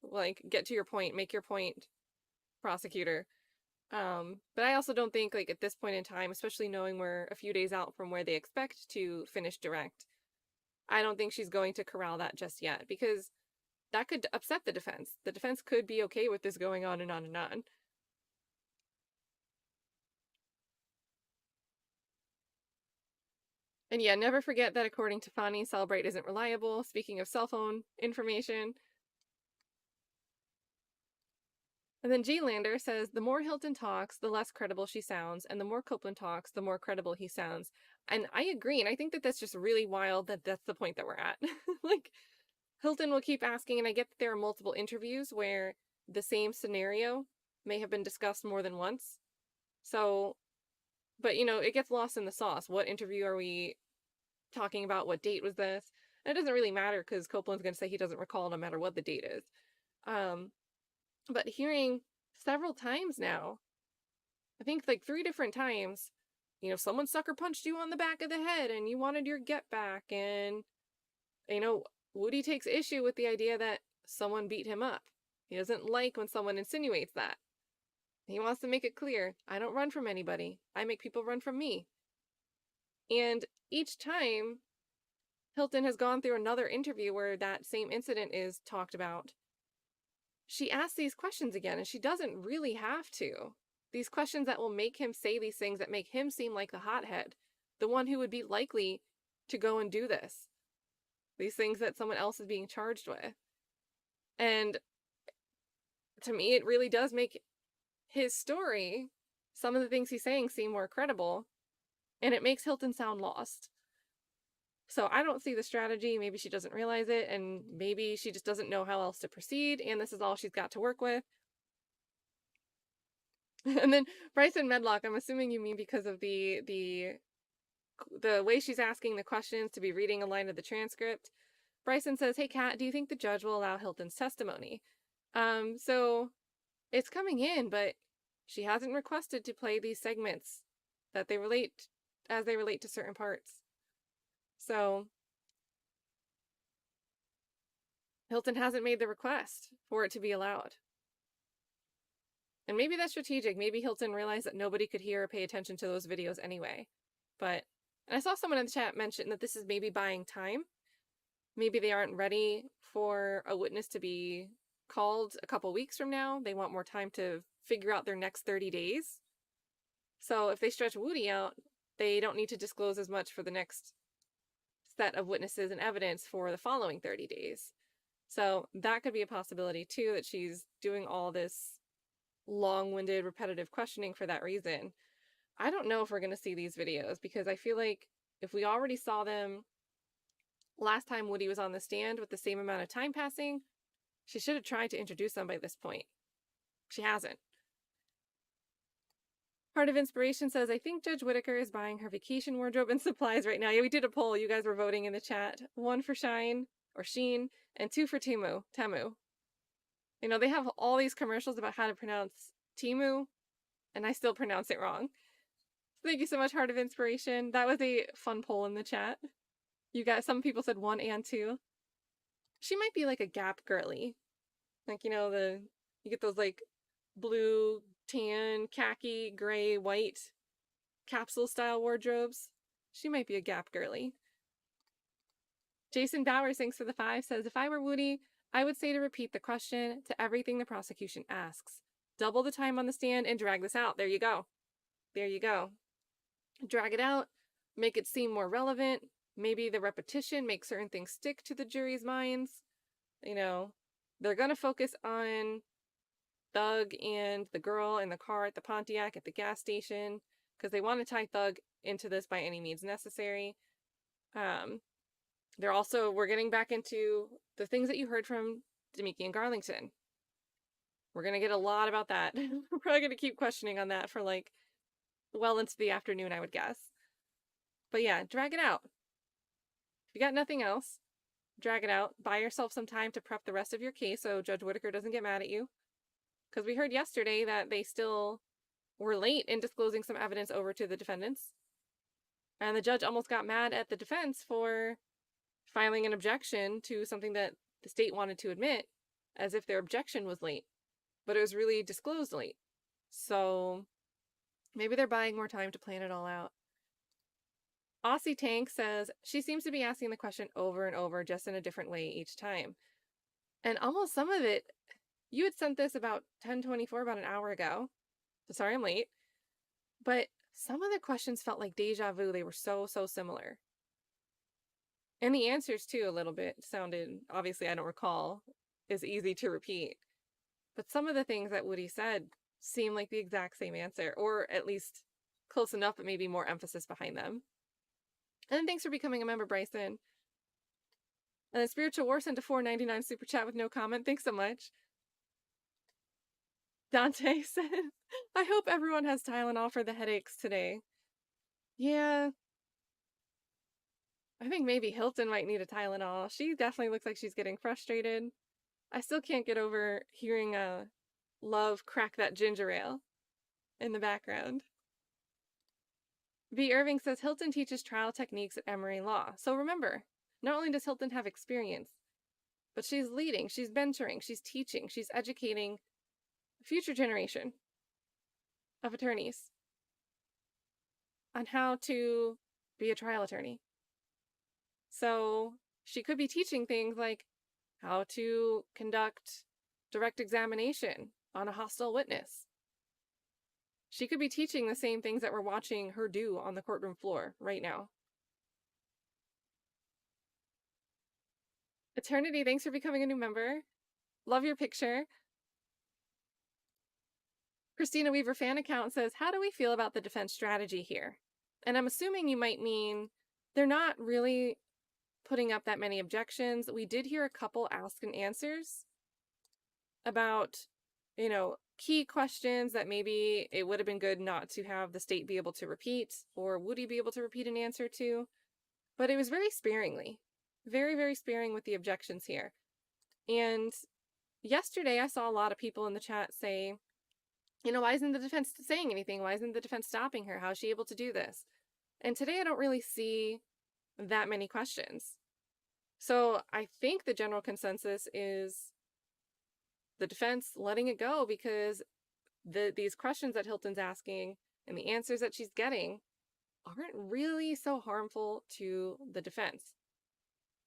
Like, get to your point, make your point, prosecutor. But I also don't think, like, at this point in time, especially knowing we're a few days out from where they expect to finish direct, I don't think she's going to corral that just yet because that could upset the defense. The defense could be okay with this going on and on and on. And yeah, never forget that according to Fani, Celebrate isn't reliable. Speaking of cell phone information. And then G. Lander says, the more Hilton talks, the less credible she sounds, and the more Copeland talks, the more credible he sounds. And I agree, and I think that that's just really wild that that's the point that we're at. Like, Hilton will keep asking, and I get that there are multiple interviews where the same scenario may have been discussed more than once. So, but you know, it gets lost in the sauce. What interview are we talking about? What date was this? And it doesn't really matter because Copeland's going to say he doesn't recall no matter what the date is. But hearing several times now, I think like 3 different times, you know, someone sucker punched you on the back of the head and you wanted your get back. And, you know, Woody takes issue with the idea that someone beat him up. He doesn't like when someone insinuates that. He wants to make it clear, I don't run from anybody. I make people run from me. And each time, Hilton has gone through another interview where that same incident is talked about. She asks these questions again, and she doesn't really have to. These questions that will make him say these things that make him seem like the hothead, the one who would be likely to go and do this. These things that someone else is being charged with. And to me, it really does make his story, some of the things he's saying, seem more credible, and it makes Hilton sound lost. So I don't see the strategy. Maybe she doesn't realize it, and maybe she just doesn't know how else to proceed, and this is all she's got to work with. And then Bryson Medlock, I'm assuming you mean because of the way she's asking the questions, to be reading a line of the transcript. Bryson says, hey, Kat, do you think the judge will allow Hilton's testimony? So it's coming in, but she hasn't requested to play these segments that they relate to certain parts. So Hilton hasn't made the request for it to be allowed. And maybe that's strategic. Maybe Hilton realized that nobody could hear or pay attention to those videos anyway. But, and I saw someone in the chat mention that this is maybe buying time. Maybe they aren't ready for a witness to be called a couple weeks from now. They want more time to figure out their next 30 days. So if they stretch Woody out, they don't need to disclose as much for the next set of witnesses and evidence for the following 30 days. So that could be a possibility too, that she's doing all this long-winded, repetitive questioning for that reason. I don't know if we're going to see these videos because I feel like if we already saw them last time Woody was on the stand with the same amount of time passing, she should have tried to introduce them by this point. She hasn't. Heart of Inspiration says, I think Judge Whitaker is buying her vacation wardrobe and supplies right now. Yeah, we did a poll. You guys were voting in the chat. 1 for Shine or Sheen and 2 for Temu. You know, they have all these commercials about how to pronounce Temu, and I still pronounce it wrong. Thank you so much, Heart of Inspiration. That was a fun poll in the chat. You guys, some people said 1 and 2. She might be like a Gap girly. Like, you know, you get those like blue, tan, khaki, gray, white capsule style wardrobes. She might be a Gap girly. Jason Bowers, thanks for the 5, says, if I were Woody, I would say to repeat the question to everything the prosecution asks. Double the time on the stand and drag this out. There you go. There you go. drag it out, make it seem more relevant. Maybe the repetition makes certain things stick to the jury's minds. You know, they're going to focus on Thug and the girl in the car at the Pontiac at the gas station because they want to tie Thug into this by any means necessary. We're getting back into the things that you heard from Demiki and Garlington. We're going to get a lot about that. We're probably going to keep questioning on that for like well into the afternoon, I would guess. But yeah, drag it out. If you got nothing else, drag it out. Buy yourself some time to prep the rest of your case so Judge Whitaker doesn't get mad at you. Because we heard yesterday that they still were late in disclosing some evidence over to the defendants. And the judge almost got mad at the defense for filing an objection to something that the state wanted to admit, as if their objection was late. But it was really disclosed late. So maybe they're buying more time to plan it all out. Aussie Tank says she seems to be asking the question over and over, just in a different way each time. And almost some of it, you had sent this about 10:24, about an hour ago. So sorry I'm late. But some of the questions felt like deja vu. They were so similar. And the answers, too, a little bit sounded, obviously I don't recall, is easy to repeat. But some of the things that Woody said seem like the exact same answer, or at least close enough, but maybe more emphasis behind them. And thanks for becoming a member, Bryson. And then Spiritual War sent a $4.99 super chat with no comment. Thanks so much. Dante said, I hope everyone has Tylenol for the headaches today. Yeah. I think maybe Hilton might need a Tylenol. She definitely looks like she's getting frustrated. I still can't get over hearing Love crack that ginger ale in the background. V. Irving says Hilton teaches trial techniques at Emory Law. So remember, not only does Hilton have experience, but she's leading, she's mentoring, she's teaching, she's educating a future generation of attorneys on how to be a trial attorney. So she could be teaching things like how to conduct direct examination on a hostile witness. She could be teaching the same things that we're watching her do on the courtroom floor right now. Eternity, thanks for becoming a new member. Love your picture. Christina Weaver fan account says, how do we feel about the defense strategy here? And I'm assuming you might mean they're not really putting up that many objections. We did hear a couple ask and answers about, key questions that maybe it would have been good not to have the state be able to repeat, or would he be able to repeat an answer to? But it was very sparingly. Very, very sparing with the objections here. And yesterday I saw a lot of people in the chat say, why isn't the defense saying anything? Why isn't the defense stopping her? How is she able to do this? And today I don't really see that many questions. So I think the general consensus is the defense letting it go because these questions that Hilton's asking and the answers that she's getting aren't really so harmful to the defense.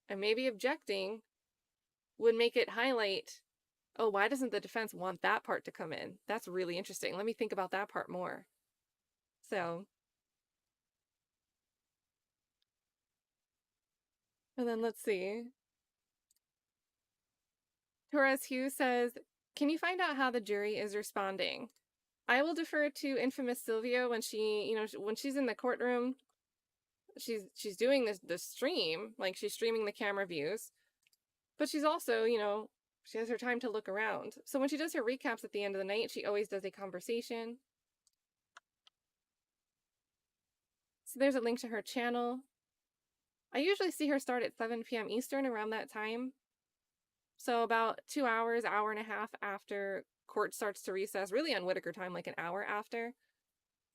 And maybe objecting would make it highlight, oh, why doesn't the defense want that part to come in? That's really interesting. Let me think about that part more. So, and then let's see. Torres Hughes says, can you find out how the jury is responding? I will defer to infamous Sylvia when when she's in the courtroom. She's doing the stream, like she's streaming the camera views, but she's also, she has her time to look around. So when she does her recaps at the end of the night, she always does a conversation. So there's a link to her channel. I usually see her start at 7 p.m. Eastern around that time. So about 2 hours, hour and a half after court starts to recess, really on Whitaker time, like an hour after.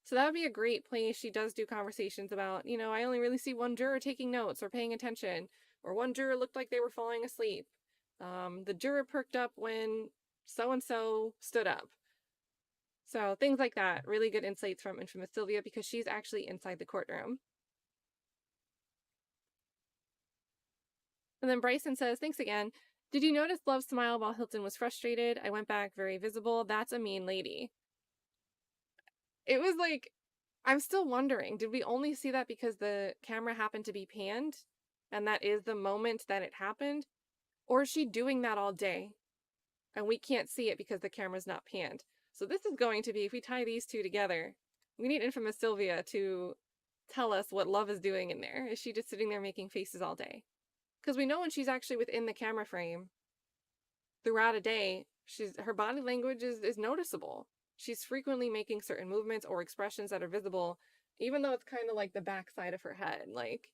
So that would be a great place. She does do conversations about, I only really see one juror taking notes or paying attention, or one juror looked like they were falling asleep. The juror perked up when so-and-so stood up. So things like that. Really good insights from infamous Sylvia because she's actually inside the courtroom. And then Bryson says, thanks again. Did you notice Love's smile while Hilton was frustrated? I went back, very visible. That's a mean lady. It was like, I'm still wondering, did we only see that because the camera happened to be panned? And that is the moment that it happened? Or is she doing that all day? And we can't see it because the camera's not panned. So this is going to be, if we tie these two together, we need Infamous Sylvia to tell us what Love is doing in there. Is she just sitting there making faces all day? Because we know when she's actually within the camera frame throughout a day, her body language is noticeable. She's frequently making certain movements or expressions that are visible, even though it's kind of like the backside of her head. Like,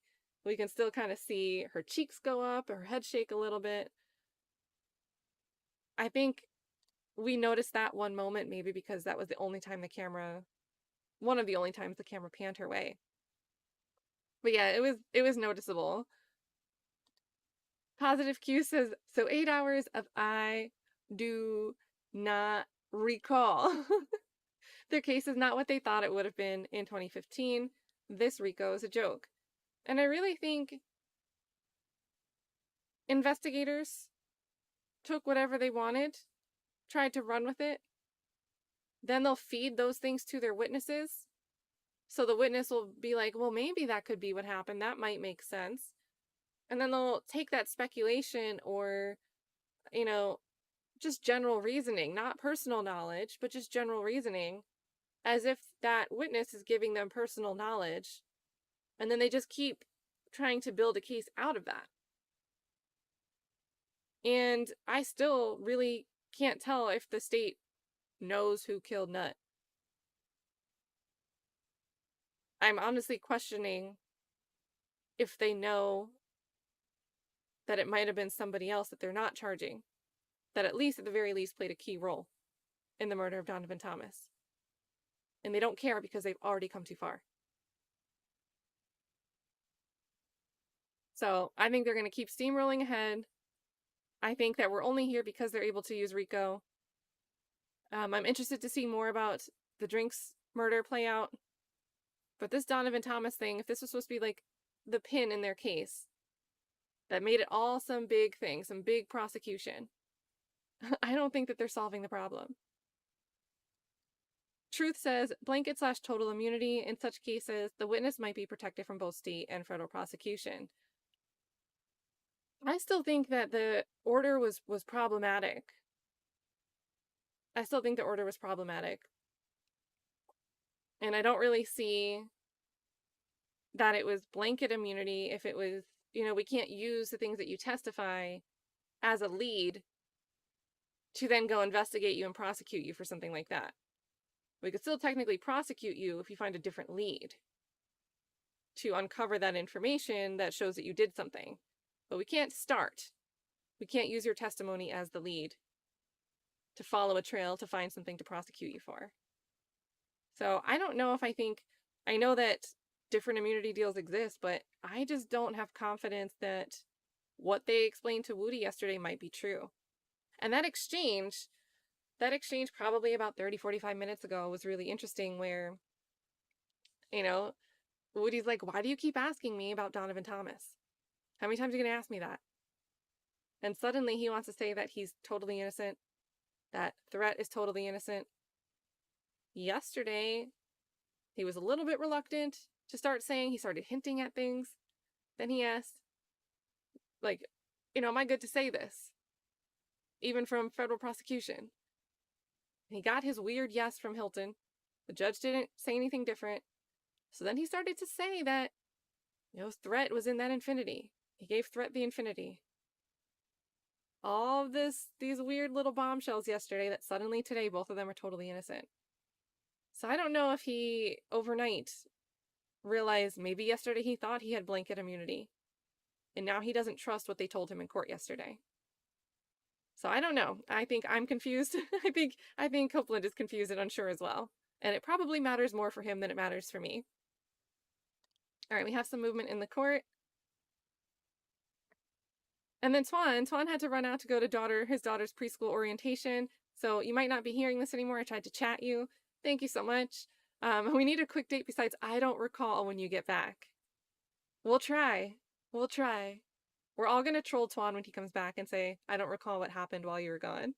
we can still kind of see her cheeks go up, her head shake a little bit. I think we noticed that one moment maybe because that was the only time one of the only times the camera panned her way. But yeah, it was noticeable. Positive Q says, so 8 hours of I do not recall. Their case is not what they thought it would have been in 2015. This RICO is a joke. And I really think investigators took whatever they wanted, tried to run with it. Then they'll feed those things to their witnesses. So the witness will be like, well, maybe that could be what happened. That might make sense. And then they'll take that speculation or, just general reasoning, not personal knowledge, but just general reasoning, as if that witness is giving them personal knowledge. And then they just keep trying to build a case out of that. And I still really can't tell if the state knows who killed Nut. I'm honestly questioning if they know that it might have been somebody else that they're not charging, that at least, at the very least, played a key role in the murder of Donovan Thomas. And they don't care because they've already come too far. So I think they're going to keep steamrolling ahead. I think that we're only here because they're able to use RICO. I'm interested to see more about the Drinks murder play out. But this Donovan Thomas thing, if this was supposed to be like the pin in their case that made it all some big thing, some big prosecution, I don't think that they're solving the problem. Truth says blanket/total immunity. In such cases, the witness might be protected from both state and federal prosecution. I still think that the order was problematic. I still think the order was problematic. And I don't really see that it was blanket immunity if it was, we can't use the things that you testify as a lead to then go investigate you and prosecute you for something like that. We could still technically prosecute you if you find a different lead to uncover that information that shows that you did something. But we can't start. We can't use your testimony as the lead to follow a trail to find something to prosecute you for. So I don't know if I know that different immunity deals exist, but I just don't have confidence that what they explained to Woody yesterday might be true. And that exchange probably about 30, 45 minutes ago was really interesting where, Woody's like, why do you keep asking me about Donovan Thomas? How many times are you going to ask me that? And suddenly he wants to say that he's totally innocent, that threat is totally innocent. Yesterday, he was a little bit reluctant to start saying, he started hinting at things. Then he asked, am I good to say this? Even from federal prosecution. He got his weird yes from Hilton. The judge didn't say anything different. So then he started to say that, threat was in that Infiniti. He gave threat the Infiniti. All of these weird little bombshells yesterday that suddenly today both of them are totally innocent. So I don't know if he overnight realized maybe yesterday he thought he had blanket immunity. And now he doesn't trust what they told him in court yesterday. So I don't know. I think I'm confused. I think Copeland is confused and unsure as well. And it probably matters more for him than it matters for me. All right, we have some movement in the court. And then Twan had to run out to go to his daughter's preschool orientation. So you might not be hearing this anymore. I tried to chat you. Thank you so much. We need a quick date besides I don't recall when you get back. We'll try. We're all going to troll Twan when he comes back and say, I don't recall what happened while you were gone.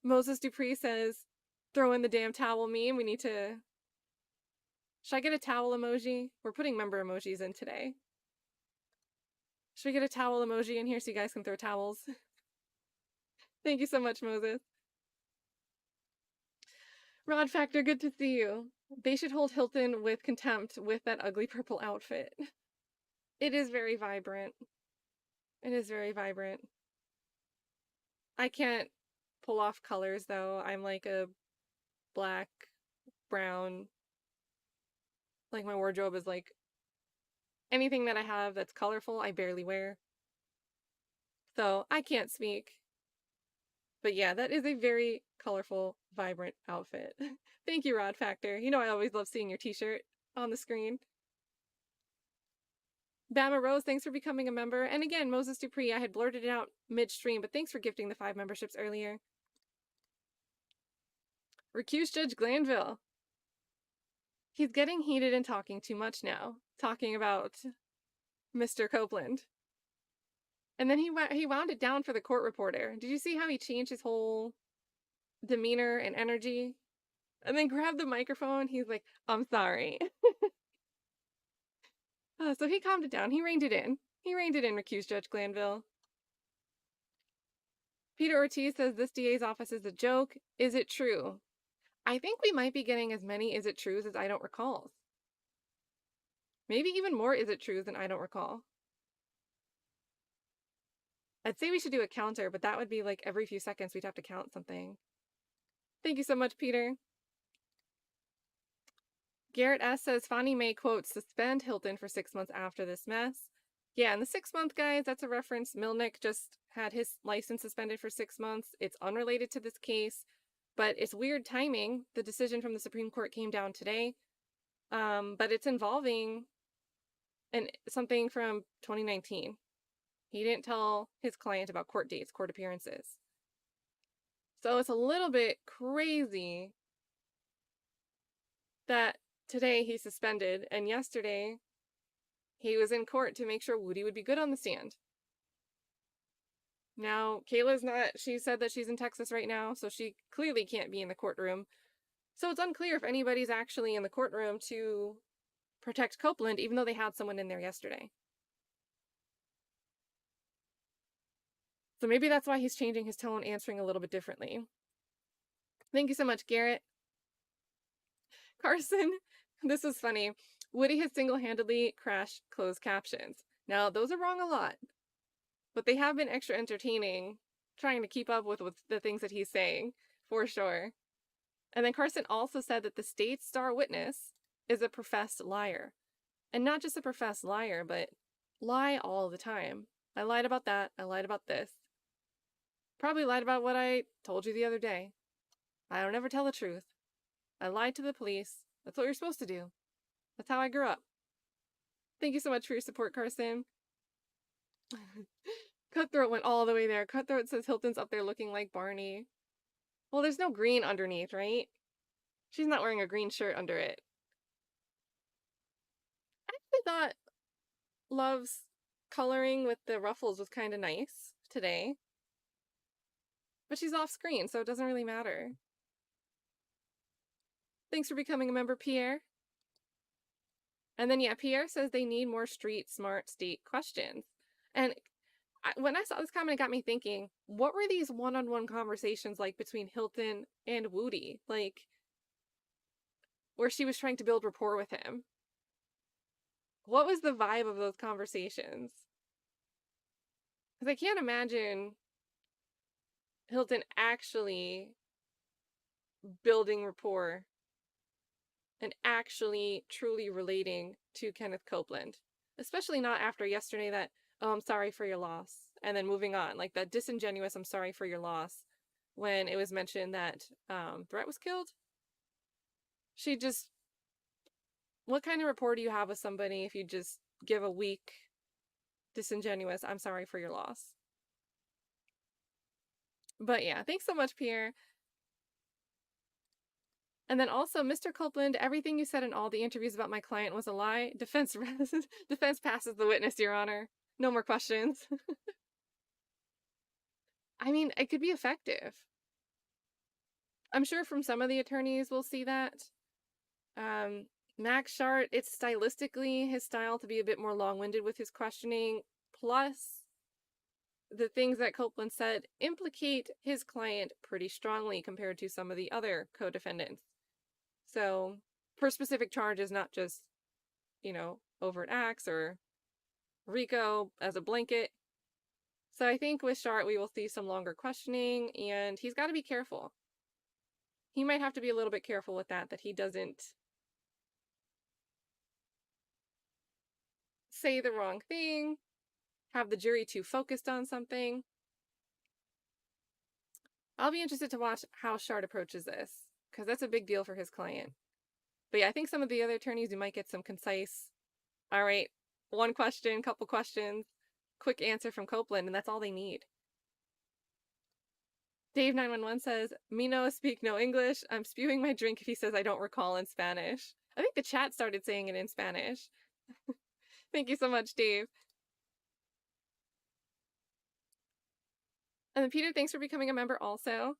Moses Dupree says, throw in the damn towel meme. We need to... Should I get a towel emoji? We're putting member emojis in today. Should we get a towel emoji in here so you guys can throw towels? Thank you so much, Moses. Rod Factor, good to see you. They should hold Hilton with contempt with that ugly purple outfit. It is very vibrant. It is very vibrant. I can't pull off colors, though. I'm like a black, brown... Like, my wardrobe is like... Anything that I have that's colorful, I barely wear. So, I can't speak. But yeah, that is a very colorful, vibrant outfit. Thank you, Rod Factor. You know I always love seeing your t-shirt on the screen. Bama Rose, thanks for becoming a member. And again, Moses Dupree, I had blurted it out midstream, but thanks for gifting the 5 memberships earlier. Recuse Judge Glanville. He's getting heated and talking too much now. Talking about Mr. Copeland. And then he wound it down for the court reporter. Did you see how he changed his whole demeanor and energy? And then grabbed the microphone. He's like, I'm sorry. So he calmed it down. He reined it in. He reined it in, recused Judge Glanville. Peter Ortiz says this DA's office is a joke. Is it true? I think we might be getting as many is it trues as I don't recall. Maybe even more is it trues than I don't recall. I'd say we should do a counter, but that would be like every few seconds we'd have to count something. Thank you so much, Peter. Garrett S. says Fannie Mae, quote, suspend Hilton for 6 months after this mess. Yeah, and the 6-month, guys, that's a reference. Milnick just had his license suspended for 6 months. It's unrelated to this case, but it's weird timing. The decision from the Supreme Court came down today, but it's involving something from 2019. He didn't tell his client about court dates, court appearances. So it's a little bit crazy that today he's suspended, and yesterday he was in court to make sure Woody would be good on the stand. Now, Kayla's not, she said that she's in Texas right now, so she clearly can't be in the courtroom. So it's unclear if anybody's actually in the courtroom to protect Copeland, even though they had someone in there yesterday. So maybe that's why he's changing his tone, answering a little bit differently. Thank you so much, Garrett. Carson, this is funny. Woody has single-handedly crashed closed captions. Now, those are wrong a lot, but they have been extra entertaining, trying to keep up with the things that he's saying, for sure. And then Carson also said that the state's star witness is a professed liar. And not just a professed liar, but lie all the time. I lied about that. I lied about this. Probably lied about what I told you the other day. I don't ever tell the truth. I lied to the police. That's what you're supposed to do. That's how I grew up. Thank you so much for your support, Carson. Cutthroat went all the way there. Cutthroat says Hilton's up there looking like Barney. Well, there's no green underneath, right? She's not wearing a green shirt under it. I actually thought Love's coloring with the ruffles was kind of nice today. But she's off screen, so it doesn't really matter. Thanks for becoming a member, Pierre. And then, yeah, Pierre says they need more street smart state questions. And when I saw this comment, it got me thinking, what were these one-on-one conversations like between Hilton and Woody? Like, where she was trying to build rapport with him. What was the vibe of those conversations? Because I can't imagine Hilton actually building rapport and actually truly relating to Kenneth Copeland. Especially not after yesterday that, oh, I'm sorry for your loss. And then moving on. Like that disingenuous, I'm sorry for your loss. When it was mentioned that Threat was killed. She just... What kind of rapport do you have with somebody if you just give a weak, disingenuous, I'm sorry for your loss? But yeah, thanks so much, Pierre. And then also, Mr. Copeland, everything you said in all the interviews about my client was a lie. Defense passes the witness, Your Honor. No more questions. I mean, it could be effective. I'm sure from some of the attorneys we'll see that. Max Shart, it's stylistically his style to be a bit more long-winded with his questioning, plus the things that Copeland said implicate his client pretty strongly compared to some of the other co-defendants. So, for specific charges, not just, overt acts or RICO as a blanket. So I think with Shart, we will see some longer questioning, and he's got to be careful. He might have to be a little bit careful with that he doesn't say the wrong thing, have the jury too focused on something. I'll be interested to watch how Shart approaches this, because that's a big deal for his client. But yeah, I think some of the other attorneys, you might get some concise, all right, one question, couple questions, quick answer from Copeland, and that's all they need. Dave911 says, "Me no speak no English. I'm spewing my drink if he says I don't recall in Spanish." I think the chat started saying it in Spanish. Thank you so much, Dave. And then Peter, thanks for becoming a member also.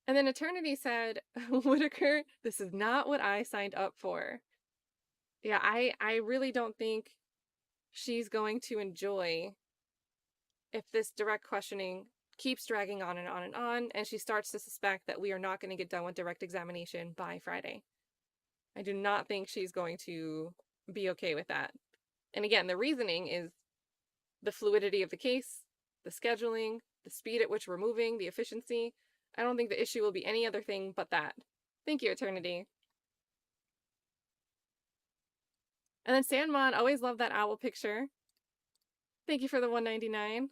And then Eternity said, "Whitaker, this is not what I signed up for." Yeah, I really don't think she's going to enjoy if this direct questioning keeps dragging on and on and on, and she starts to suspect that we are not going to get done with direct examination by Friday. I do not think she's going to be okay with that. And again, the reasoning is the fluidity of the case, the scheduling, the speed at which we're moving, the efficiency. I don't think the issue will be any other thing but that. Thank you, Eternity. And then Sandmon, always love that owl picture. Thank you for the $1.99.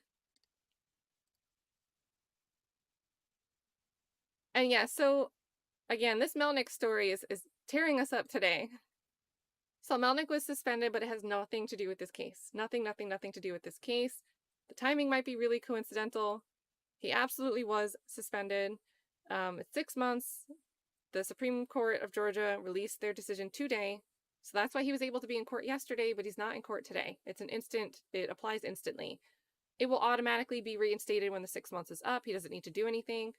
And yeah, so again, this Melnick story is tearing us up today. So Melnick was suspended, but it has nothing to do with this case. Nothing to do with this case. The timing might be really coincidental. He absolutely was suspended. 6 months. The Supreme Court of Georgia released their decision today. So that's why he was able to be in court yesterday, but he's not in court today. It applies instantly. It will automatically be reinstated when the 6 months is up. He doesn't need to do anything.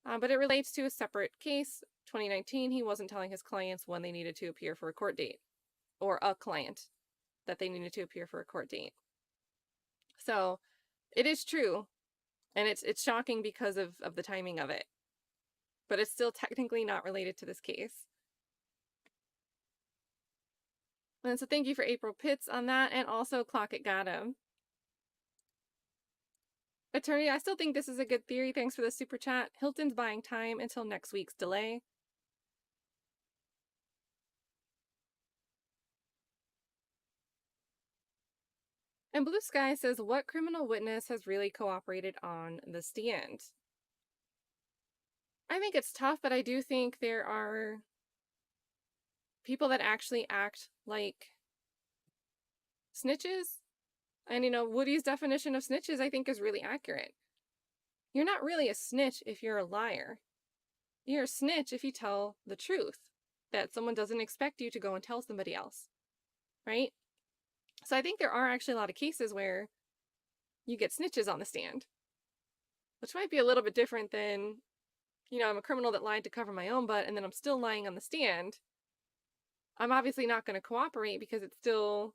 But it relates to a separate case. 2019, he wasn't telling his clients when they needed to appear for a court date, or a client that they needed to appear for a court date. So it is true, and it's shocking because of the timing of it. But it's still technically not related to this case. And so thank you for April Pitts on that, and also Clock It Got Him. Attorney, I still think this is a good theory. Thanks for the super chat. Hilton's buying time until next week's delay. And Blue Sky says, "What criminal witness has really cooperated on the stand?" I think it's tough, but I do think there are people that actually act like snitches. And, Woody's definition of snitches, I think, is really accurate. You're not really a snitch if you're a liar. You're a snitch if you tell the truth, that someone doesn't expect you to go and tell somebody else, right? So I think there are actually a lot of cases where you get snitches on the stand, which might be a little bit different than, I'm a criminal that lied to cover my own butt, and then I'm still lying on the stand. I'm obviously not going to cooperate because it still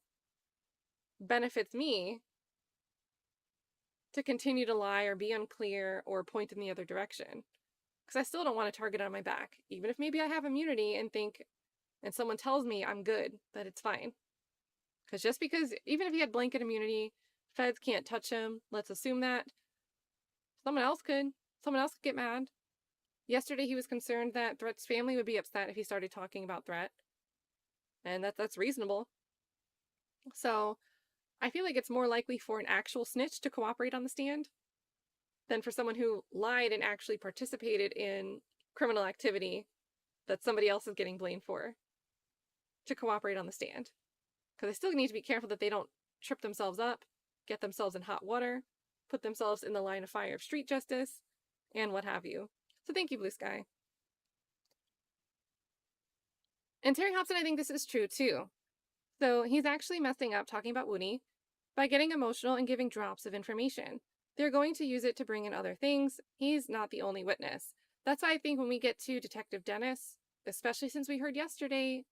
benefits me to continue to lie or be unclear or point in the other direction. Because I still don't want a target on my back, even if maybe I have immunity and someone tells me I'm good, that it's fine. Because even if he had blanket immunity, feds can't touch him. Let's assume that. Someone else could get mad. Yesterday he was concerned that Threat's family would be upset if he started talking about Threat. And that's reasonable. So I feel like it's more likely for an actual snitch to cooperate on the stand than for someone who lied and actually participated in criminal activity that somebody else is getting blamed for to cooperate on the stand. Because they still need to be careful that they don't trip themselves up, get themselves in hot water, put themselves in the line of fire of street justice, and what have you. So thank you, Blue Sky. And Terry Hobson, I think this is true too. So he's actually messing up talking about Woody by getting emotional and giving drops of information. They're going to use it to bring in other things. He's not the only witness. That's why I think when we get to Detective Dennis, especially since we heard yesterday,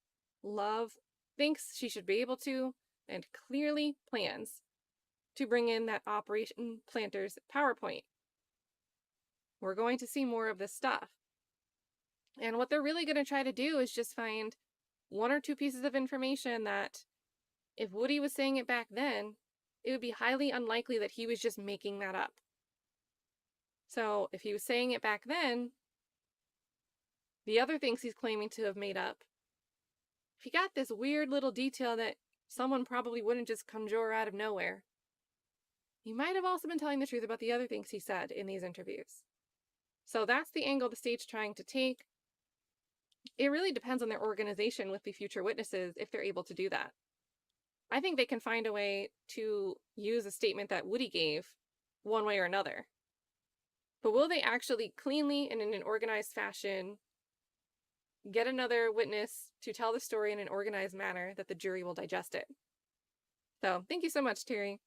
Love thinks she should be able to, and clearly plans to bring in that Operation Planters PowerPoint. We're going to see more of this stuff. And what they're really going to try to do is just find one or two pieces of information that, if Woody was saying it back then, it would be highly unlikely that he was just making that up. So if he was saying it back then, the other things he's claiming to have made up, if he got this weird little detail that someone probably wouldn't just conjure out of nowhere, he might have also been telling the truth about the other things he said in these interviews. So that's the angle the state's trying to take. It really depends on their organization with the future witnesses if they're able to do that. I think they can find a way to use a statement that Woody gave one way or another. But will they actually cleanly and in an organized fashion get another witness to tell the story in an organized manner that the jury will digest it? So thank you so much, Terry.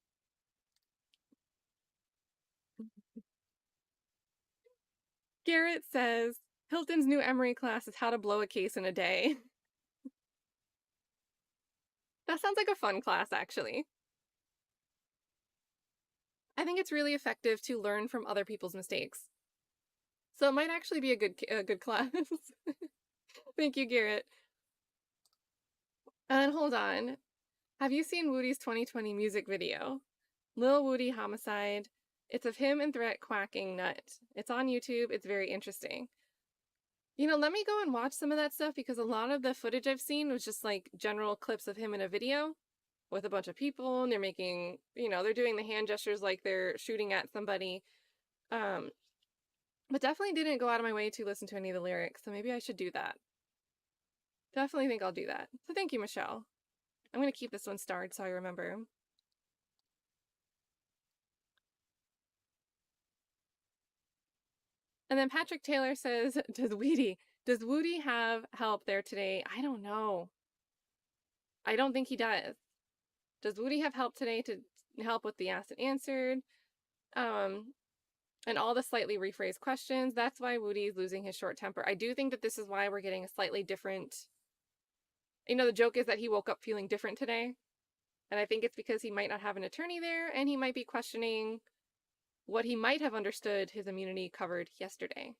Garrett says, Hilton's new Emory class is how to blow a case in a day. That sounds like a fun class, actually. I think it's really effective to learn from other people's mistakes. So it might actually be a good class. Thank you, Garrett. And hold on. Have you seen Woody's 2020 music video? Lil Woody Homicide. It's of him and Threat quacking nut. It's on YouTube. It's very interesting. You know, let me go and watch some of that stuff because a lot of the footage I've seen was just like general clips of him in a video with a bunch of people, and they're making, you know, they're doing the hand gestures like they're shooting at somebody. But definitely didn't go out of my way to listen to any of the lyrics, so maybe I should do that. Definitely think I'll do that. So thank you, Michelle. I'm going to keep this one starred so I remember. And then Patrick Taylor says, does Woody have help there today? I don't know. I don't think he does. Does Woody have help today to help with the asked and answered? And all the slightly rephrased questions. That's why Woody's losing his short temper. I do think that this is why we're getting a slightly different... You know, the joke is that he woke up feeling different today. And I think it's because he might not have an attorney there, and he might be questioning what he might have understood his immunity covered yesterday.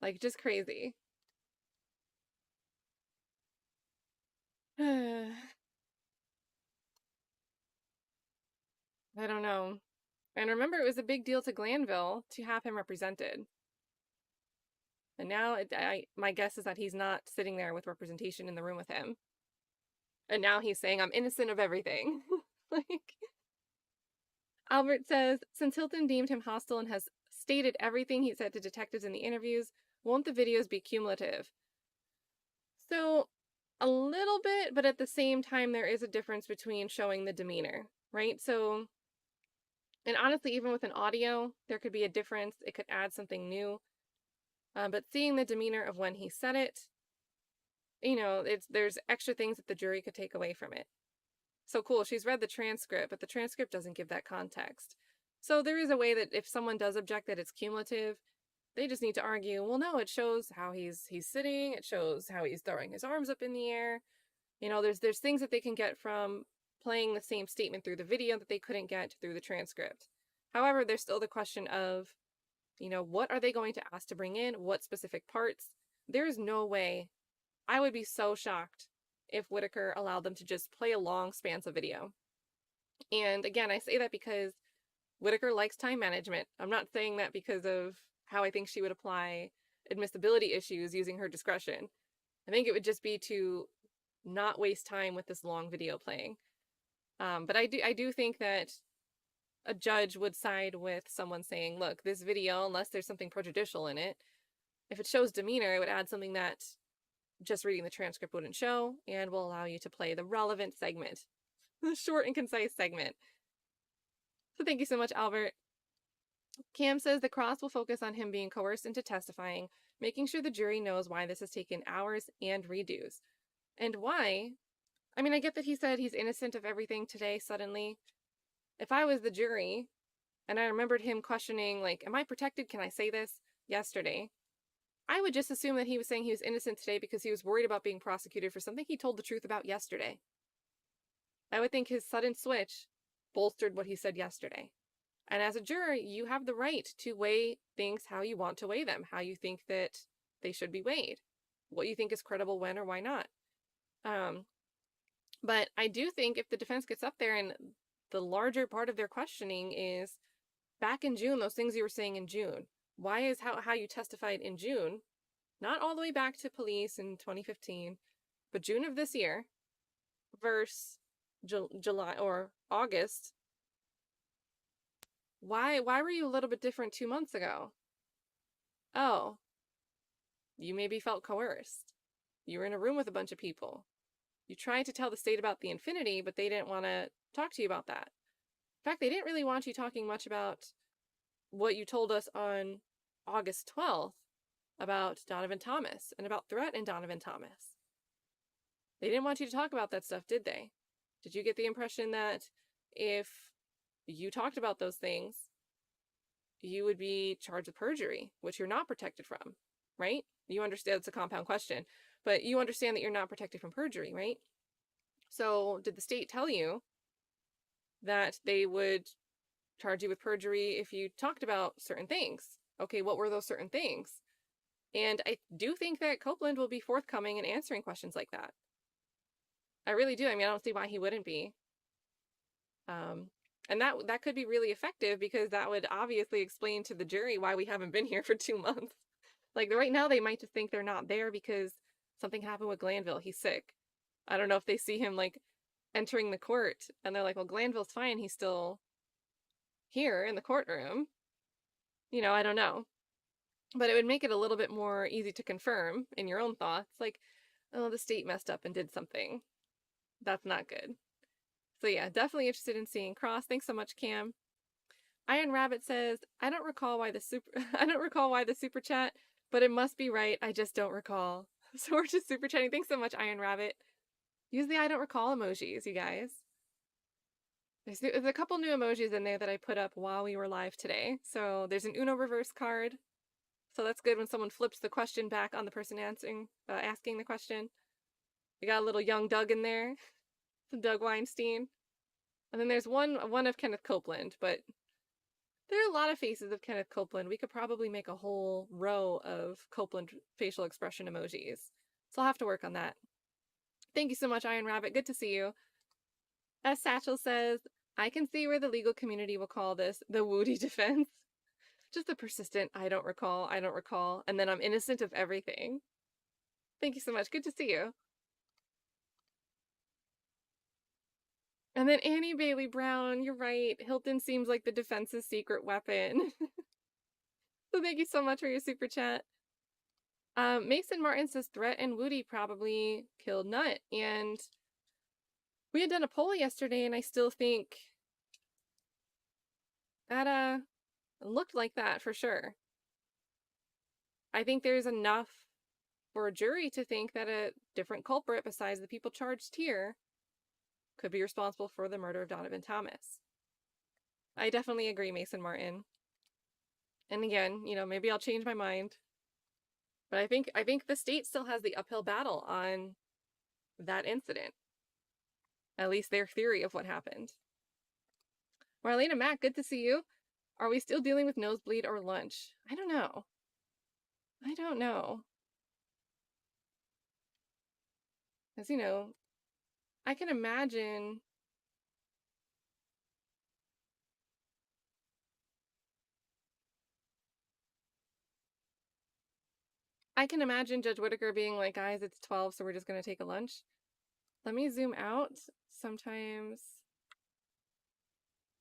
Like, just crazy. I don't know. And remember, it was a big deal to Glanville to have him represented. And now, my guess is that he's not sitting there with representation in the room with him. And now he's saying, I'm innocent of everything. Like, Albert says, since Hilton deemed him hostile and has stated everything he said to detectives in the interviews, won't the videos be cumulative? So, a little bit, but at the same time, there is a difference between showing the demeanor, right? So, and honestly, even with an audio, there could be a difference. It could add something new. But seeing the demeanor of when he said it, you know, there's extra things that the jury could take away from it. So cool, she's read the transcript, but the transcript doesn't give that context. So there is a way that if someone does object that it's cumulative, they just need to argue, well, no, it shows how he's sitting, it shows how he's throwing his arms up in the air. You know, there's things that they can get from playing the same statement through the video that they couldn't get through the transcript. However, there's still the question of, you know, what are they going to ask to bring in? What specific parts? There's no way. I would be so shocked if Whitaker allowed them to just play a long spans of video. And again, I say that because Whitaker likes time management. I'm not saying that because of how I think she would apply admissibility issues using her discretion. I think it would just be to not waste time with this long video playing. But I do think that a judge would side with someone saying, look, this video, unless there's something prejudicial in it, if it shows demeanor, it would add something that just reading the transcript wouldn't show, and will allow you to play the relevant segment, the short and concise segment. So thank you so much, Albert. Cam says the cross will focus on him being coerced into testifying, making sure the jury knows why this has taken hours and redos. And why? I mean, I get that he said he's innocent of everything today suddenly. If I was the jury, and I remembered him questioning, like, am I protected? Can I say this? yesterday, I would just assume that he was saying he was innocent today because he was worried about being prosecuted for something he told the truth about yesterday. I would think his sudden switch bolstered what he said yesterday. And as a juror, you have the right to weigh things how you want to weigh them, how you think that they should be weighed, what you think is credible when or why not. But I do think if the defense gets up there and the larger part of their questioning is back in June, those things you were saying in June, why is how you testified in June, not all the way back to police in 2015, but June of this year versus July or August. Why were you a little bit different 2 months ago? Oh, you maybe felt coerced. You were in a room with a bunch of people. You tried to tell the state about the Infiniti, but they didn't want to talk to you about that. In fact, they didn't really want you talking much about what you told us on August 12th about Donovan Thomas and about threat in Donovan Thomas. They didn't want you to talk about that stuff, did they? Did you get the impression that if you talked about those things, you would be charged with perjury, which you're not protected from, right? You understand it's a compound question, but you understand that you're not protected from perjury, right? So did the state tell you that they would charge you with perjury if you talked about certain things? Okay, what were those certain things? And I do think that Copeland will be forthcoming in answering questions like that. I really do. I mean, I don't see why he wouldn't be. And that could be really effective because that would obviously explain to the jury why we haven't been here for 2 months. Like right now they might just think they're not there because something happened with Glanville. He's sick. I don't know if they see him like entering the court and they're like, well, Glanville's fine. He's still here in the courtroom. You know, I don't know. But it would make it a little bit more easy to confirm in your own thoughts. Like, oh, the state messed up and did something. That's not good. So yeah, definitely interested in seeing Cross. Thanks so much, Cam. Iron Rabbit says, I don't recall why the super chat, but it must be right. I just don't recall. So we're just super chatting. Thanks so much, Iron Rabbit. Use the I don't recall emojis, you guys. There's a couple new emojis in there that I put up while we were live today. So there's an Uno reverse card. So that's good when someone flips the question back on the person asking the question. We got a little young Doug in there. Doug Weinstein. And then there's one of Kenneth Copeland, but there are a lot of faces of Kenneth Copeland. We could probably make a whole row of Copeland facial expression emojis. So I'll have to work on that. Thank you so much, Iron Rabbit. Good to see you. As Satchel says, I can see where the legal community will call this the Woody defense. Just the persistent, I don't recall, and then I'm innocent of everything. Thank you so much. Good to see you. And then Annie Bailey Brown, you're right. Hilton seems like the defense's secret weapon. So thank you so much for your super chat. Mason Martin says Threat and Woody probably killed Nut. And we had done a poll yesterday, and I still think that looked like that for sure. I think there's enough for a jury to think that a different culprit besides the people charged here could be responsible for the murder of Donovan Thomas. I definitely agree, Mason Martin. And again, you know, maybe I'll change my mind. But I think the state still has the uphill battle on that incident. At least their theory of what happened. Marlena Mack, good to see you. Are we still dealing with nosebleed or lunch? I don't know. As you know, I can imagine Judge Whitaker being like, guys, it's 12, so we're just going to take a lunch. Let me zoom out. Sometimes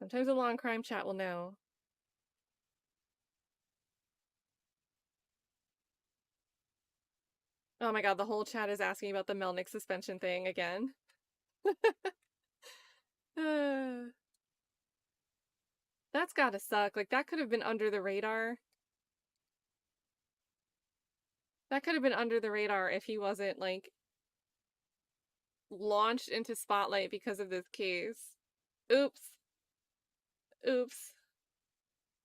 a long crime chat will know. Oh my god, the whole chat is asking about the Melnick suspension thing again. That's gotta suck. Like, that could have been under the radar. That could have been under the radar if he wasn't, like, launched into spotlight because of this case. Oops.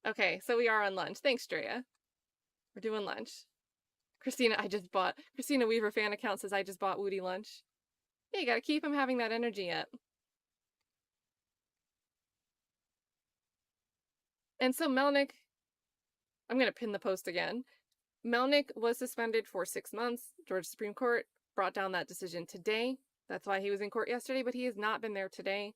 Okay, so we are on lunch. Thanks, Drea. We're doing lunch. Christina Weaver fan account says I just bought Woody lunch. Yeah, you gotta keep him having that energy up. And so Melnick, I'm gonna pin the post again. Melnick was suspended for 6 months. Georgia Supreme Court brought down that decision today. That's why he was in court yesterday, but he has not been there today.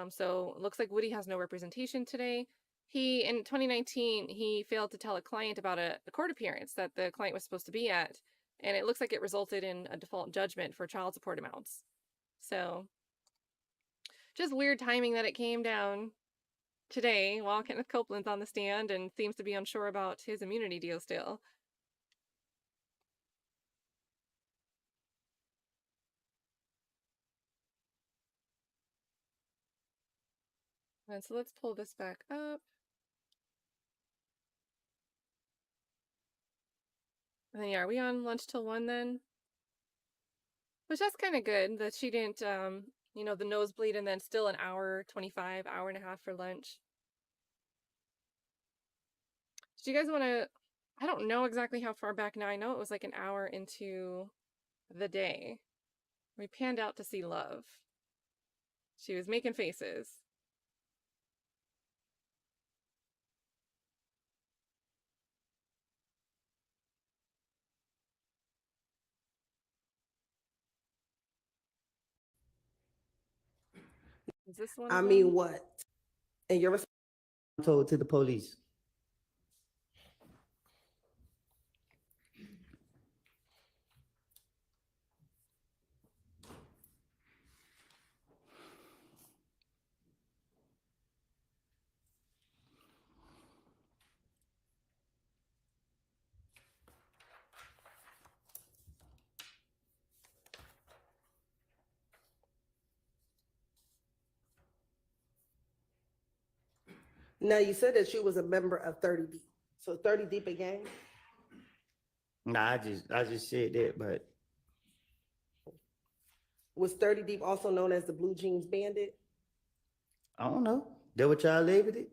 So it looks like Woody has no representation today. In 2019, he failed to tell a client about a court appearance that the client was supposed to be at, and it looks like it resulted in a default judgment for child support amounts. So just weird timing that it came down today while Kenneth Copeland's on the stand and seems to be unsure about his immunity deal still. And so let's pull this back up. And then, yeah, are we on lunch till 1 then? Which that's kind of good that she didn't, the nosebleed and then still an hour 25, hour and a half for lunch. Do you guys want to, I don't know exactly how far back now. I know it was like an hour into the day. We panned out to see Love. She was making faces. Is this one? I of mean, them? what? And your response? Told to the police. Now, you said that you was a member of 30 Deep. So 30 Deep again? Nah, I just said that, but Was 30 Deep also known as the Blue Jeans Bandit? I don't know. That what y'all labeled it?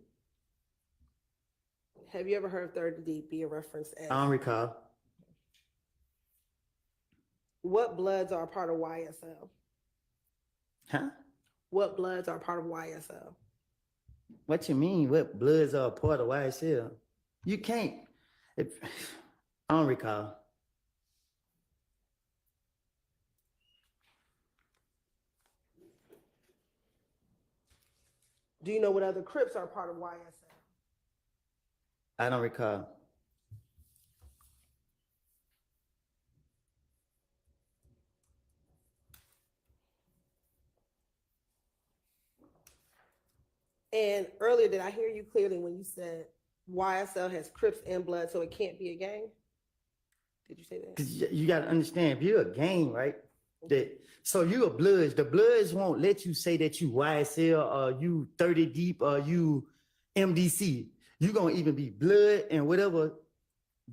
Have you ever heard 30 Deep be a reference as? I don't recall. What Bloods are a part of YSL? Huh? What Bloods are a part of YSL? What you mean? What Bloods are a part of YSL? You can't. I don't recall. Do you know what other Crips are a part of YSL? I don't recall. And earlier, did I hear you clearly when you said YSL has Crips and Blood, so it can't be a gang? Did you say that? Because you got to understand, if you're a gang, right? So you a Bloods. The Bloods won't let you say that you YSL or you 30 Deep or you MDC. You going to even be Blood and whatever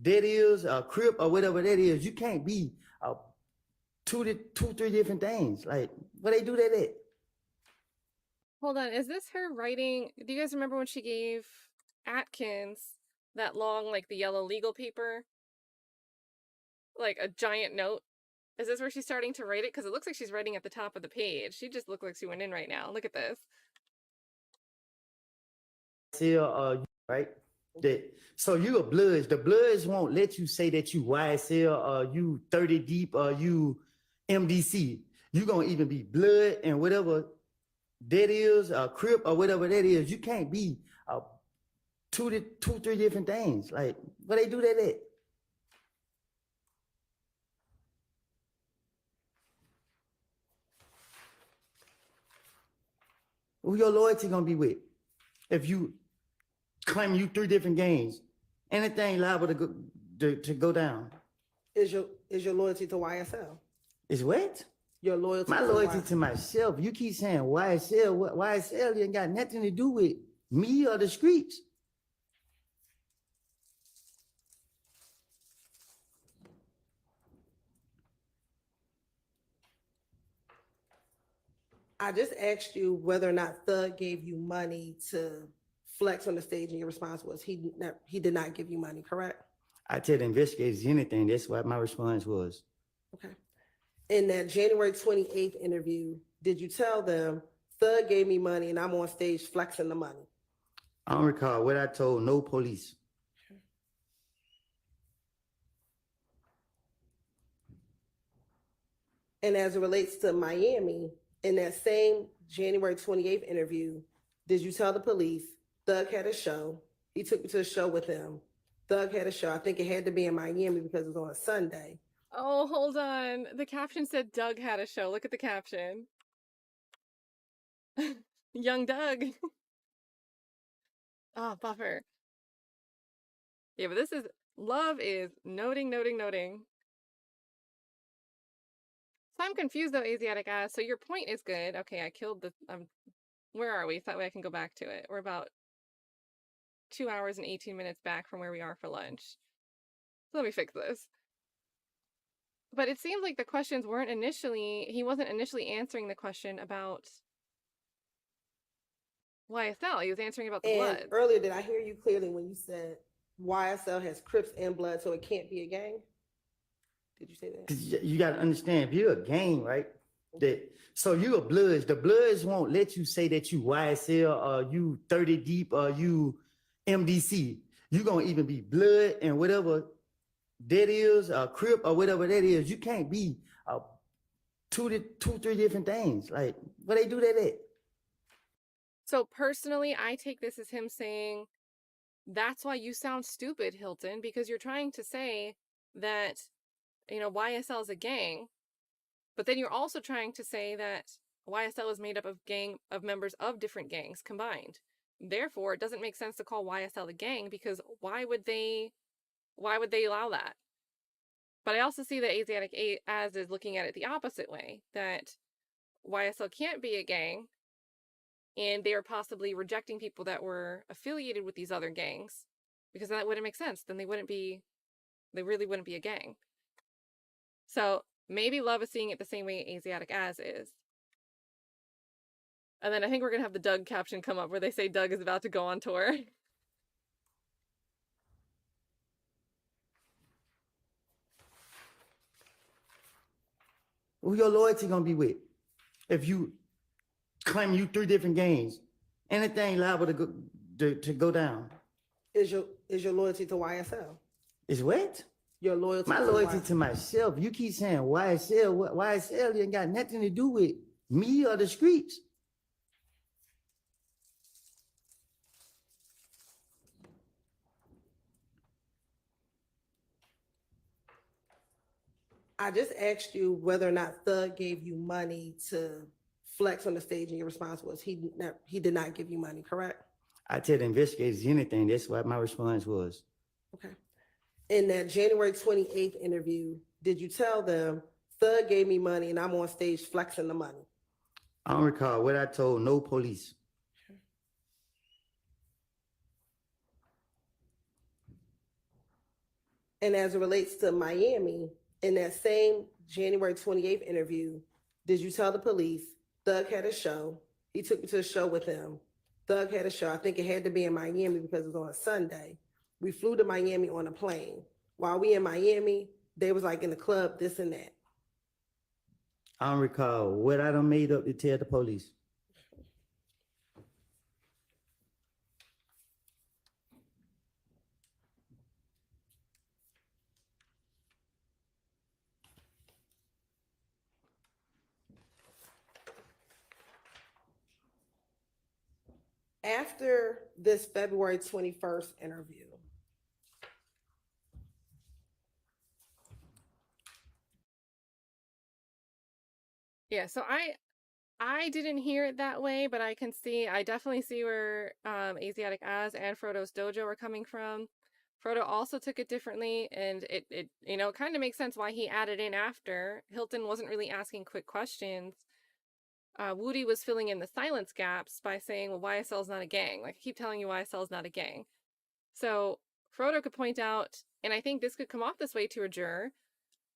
that is, a Crip or whatever that is. You can't be three different things. Like, where they do that at? Hold on, is this her writing? Do you guys remember when she gave Atkins that long, like the yellow legal paper? Like a giant note? Is this where she's starting to write it? Because it looks like she's writing at the top of the page. She just looked like she went in right now. Look at this. Right? So you a Bloods. The Bloods won't let you say that you YSL or you 30 Deep or you MDC. You going to even be Blood and whatever that is, a Crip or whatever that is. You can't be three different things. Like, where they do that at? Who your loyalty gonna be with? If you claim you 3 different gangs, anything liable to go down. Is your loyalty to YSL? Is what? Your loyalty. My loyalty to myself. You keep saying YSL. What YSL ain't got nothing to do with me or the streets. I just asked you whether or not Thug gave you money to flex on the stage, and your response was he did not give you money, correct? I tell the investigators anything. That's what my response was. Okay. In that January 28th interview, did you tell them Thug gave me money and I'm on stage flexing the money? I don't recall what I told no police. And as it relates to Miami, in that same January 28th interview, did you tell the police Thug had a show? He took me to a show with him. Thug had a show. I think it had to be in Miami because it was on a Sunday. Oh, hold on. The caption said Doug had a show. Look at the caption. Young Doug. Oh, buffer. Yeah, but this is, love is noting. So I'm confused though, Asiatic ass. So your point is good. Okay, I killed the, where are we? So that way I can go back to it. We're about 2 hours and 18 minutes back from where we are for lunch. So let me fix this. But it seems like the questions weren't initially, he wasn't initially answering the question about YSL. He was answering about the And blood. earlier, did I hear you clearly when you said YSL has Crips and blood, so it can't be a gang? Did you say that? 'Cause you got to understand, if you're a gang, right? So you a Bloods. The Bloods won't let you say that you YSL or you 30 Deep or you MDC. You're going to even be Blood and whatever that is, Crip or whatever that is. You can't be three different things. Like, where they do that at? So personally, I take this as him saying, that's why you sound stupid, Hilton, because you're trying to say that, you know, YSL is a gang, but then you're also trying to say that YSL is made up of members of different gangs combined. Therefore, it doesn't make sense to call YSL a gang, because why would they allow that? But I also see that Asiatic as is looking at it the opposite way, that YSL can't be a gang, and they are possibly rejecting people that were affiliated with these other gangs, because that wouldn't make sense. Then they really wouldn't be a gang. So maybe Love is seeing it the same way Asiatic as is. And then I think we're going to have the Doug caption come up where they say Doug is about to go on tour. Who your loyalty going to be with? If you claim you 3 different gangs, anything liable to go down. Is your loyalty to YSL? Is what? Your loyalty My to loyalty YSL? to myself. You keep saying YSL. YSL ain't got nothing to do with me or the streets. I just asked you whether or not Thug gave you money to flex on the stage, and your response was he did not give you money, correct? I tell the investigators anything. That's what my response was. Okay. In that January 28th interview, did you tell them Thug gave me money and I'm on stage flexing the money? I don't recall what I told no police. And as it relates to Miami, in that same January 28th interview, did you tell the police Thug had a show? He took me to a show with him. Thug had a show. I think it had to be in Miami because it was on a Sunday. We flew to Miami on a plane. While we in Miami, they was like in the club, this and that. I don't recall what I done made up to tell the police. After this February 21st interview, Yeah, so I didn't hear it that way, but I definitely see where Asiatic Az and Frodo's Dojo are coming from. Frodo also took it differently, and it kind of makes sense why he added in after. Hilton wasn't really asking quick questions. Woody was filling in the silence gaps by saying, well, YSL's not a gang. Like, I keep telling you YSL's not a gang. So Frodo could point out, and I think this could come off this way to a juror,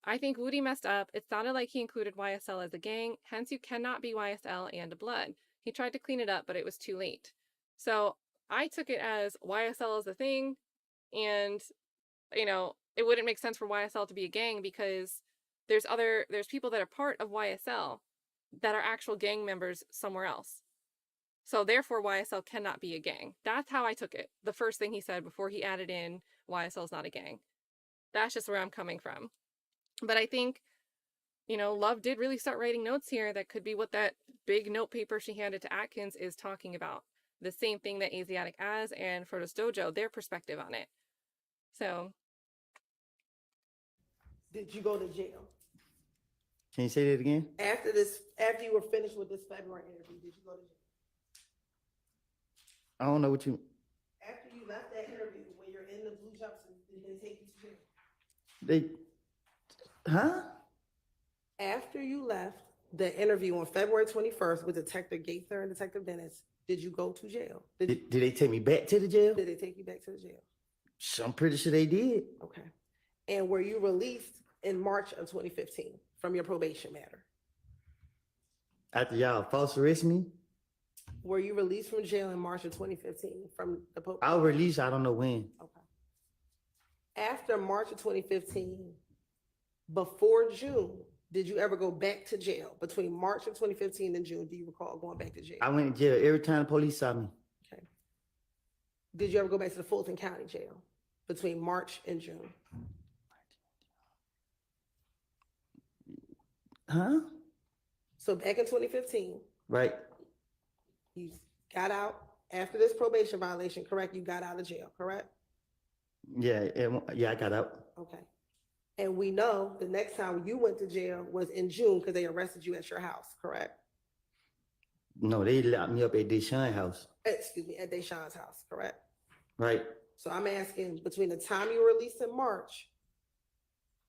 I think Woody messed up. It sounded like he included YSL as a gang, hence you cannot be YSL and a blood. He tried to clean it up, but it was too late. So I took it as YSL is a thing, and, it wouldn't make sense for YSL to be a gang because there's people that are part of YSL that are actual gang members somewhere else. So therefore YSL cannot be a gang. That's how I took it. The first thing he said before he added in YSL is not a gang. That's just where I'm coming from. But I think, Love did really start writing notes here that could be what that big note paper she handed to Atkins is talking about. The same thing that Asiatic Az and Frodo's Dojo, their perspective on it. So. Did you go to jail? Can you say that again? After you were finished with this February interview, did you go to jail? I don't know what you, After you left that interview, when you're in the blue jumpsuit, did they take you to jail? huh? After you left the interview on February 21st with Detective Gaither and Detective Dennis, did you go to jail? Did they take me back to the jail? Did they take you back to the jail? I'm pretty sure they did. Okay. And were you released in March of 2015 from your probation matter? After y'all false arrest me, Were you released from jail in March of 2015 from the Pope? I was released, I don't know when. Okay. After March of 2015, before June, did you ever go back to jail? Between March of 2015 and June, do you recall going back to jail? I went to jail every time the police saw me. Okay. Did you ever go back to the Fulton County Jail between March and June? Huh? So back in 2015, Right. you got out after this probation violation, correct? You got out of jail, correct? Yeah, I got out. Okay. And we know the next time you went to jail was in June because they arrested you at your house, correct? No, they locked me up at Deshaun house. Excuse me, at Deshaun's house, correct? Right. So I'm asking, between the time you were released in March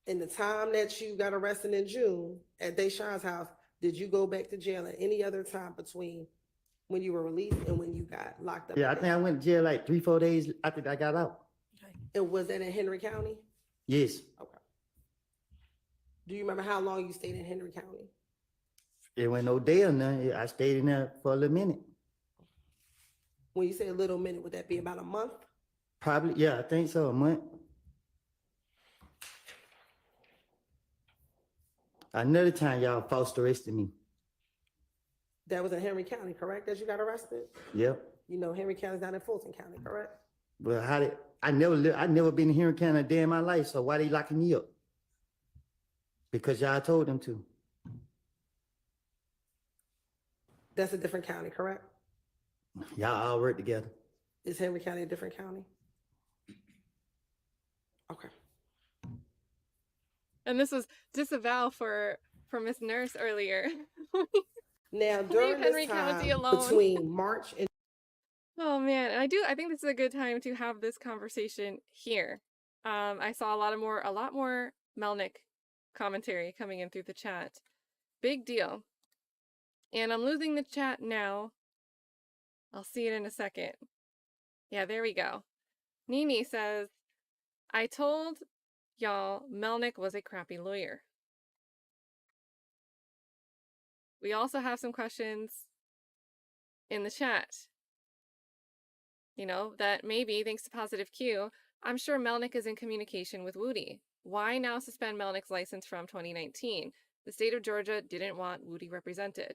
and the time that you got arrested in June at Deshaun's house, did you go back to jail at any other time between when you were released and when you got locked up? Yeah, I think I went to jail like 3-4 days after I got out. Okay. And was that in Henry County? Yes. Okay. Do you remember how long you stayed in Henry County? It went no day or nothing. I stayed in there for a little minute. When you say a little minute, would that be about a month? Probably, yeah, I think so, a month. Another time y'all false arrested me. That was in Henry County, correct, that you got arrested? Yep. You know, Henry County's not in Fulton County, correct? But I never been here in Canada a day in my life, so why they locking me up? Because y'all told them to. That's a different county, correct? Y'all all work together. Is Henry County a different county? Okay. And this was disavow for Miss Nurse earlier. Now, during Henry this County time, alone. between March and Oh man, and I think this is a good time to have this conversation here. I saw a lot more Melnick commentary coming in through the chat. Big deal. And I'm losing the chat now. I'll see it in a second. Yeah, there we go. Nini says, I told y'all Melnick was a crappy lawyer. We also have some questions in the chat. That maybe, thanks to Positive Q, I'm sure Melnick is in communication with Woody. Why now suspend Melnick's license from 2019? The state of Georgia didn't want Woody represented.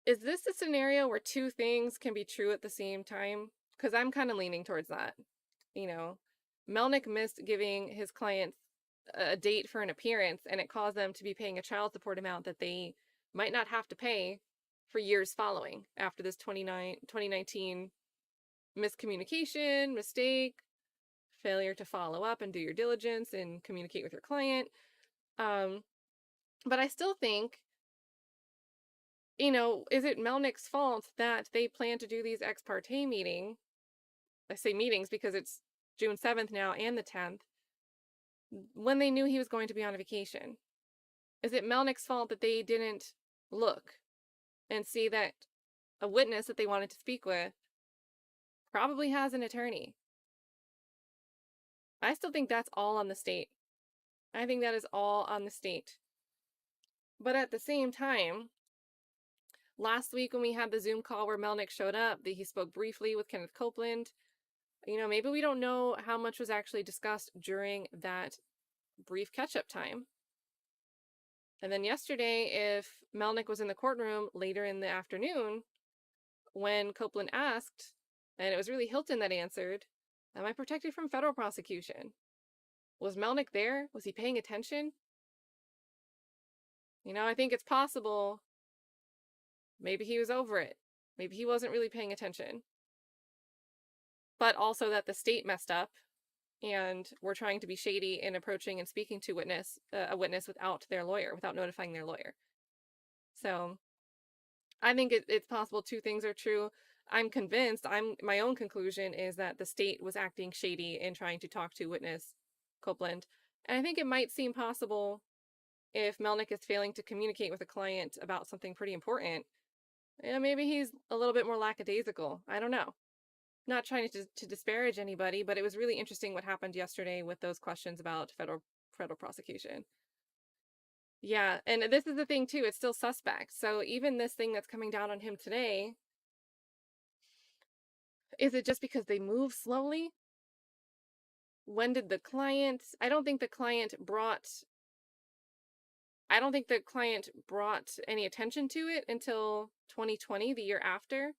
Is this a scenario where two things can be true at the same time? Because I'm kind of leaning towards that. Melnick missed giving his clients a date for an appearance, and it caused them to be paying a child support amount that they might not have to pay for years following after this 2019 miscommunication, mistake, failure to follow up and do your diligence and communicate with your client. But I still think, is it Melnick's fault that they plan to do these ex parte meetings? I say meetings because it's June 7th now and the 10th, when they knew he was going to be on vacation. Is it Melnick's fault that they didn't look and see that a witness that they wanted to speak with probably has an attorney? I still think that's all on the state. I think that is all on the state. But at the same time, last week when we had the Zoom call where Melnick showed up, he spoke briefly with Kenneth Copeland. You know, maybe we don't know how much was actually discussed during that brief catch-up time. And then yesterday, if Melnick was in the courtroom later in the afternoon, when Copeland asked, and it was really Hilton that answered, am I protected from federal prosecution? Was Melnick there? Was he paying attention? You know, I think it's possible maybe he was over it. Maybe he wasn't really paying attention. But also that the state messed up and were trying to be shady in approaching and speaking to a witness without their lawyer, without notifying their lawyer. So I think it's possible two things are true. I'm convinced, my own conclusion is that the state was acting shady in trying to talk to witness Copeland. And I think it might seem possible if Melnick is failing to communicate with a client about something pretty important. Yeah, maybe he's a little bit more lackadaisical. I don't know. Not trying to disparage anybody, but it was really interesting what happened yesterday with those questions about federal prosecution. Yeah, and this is the thing too, it's still suspect. So even this thing that's coming down on him today, is it just because they move slowly? When did the client, I don't think the client brought any attention to it until 2020, the year after,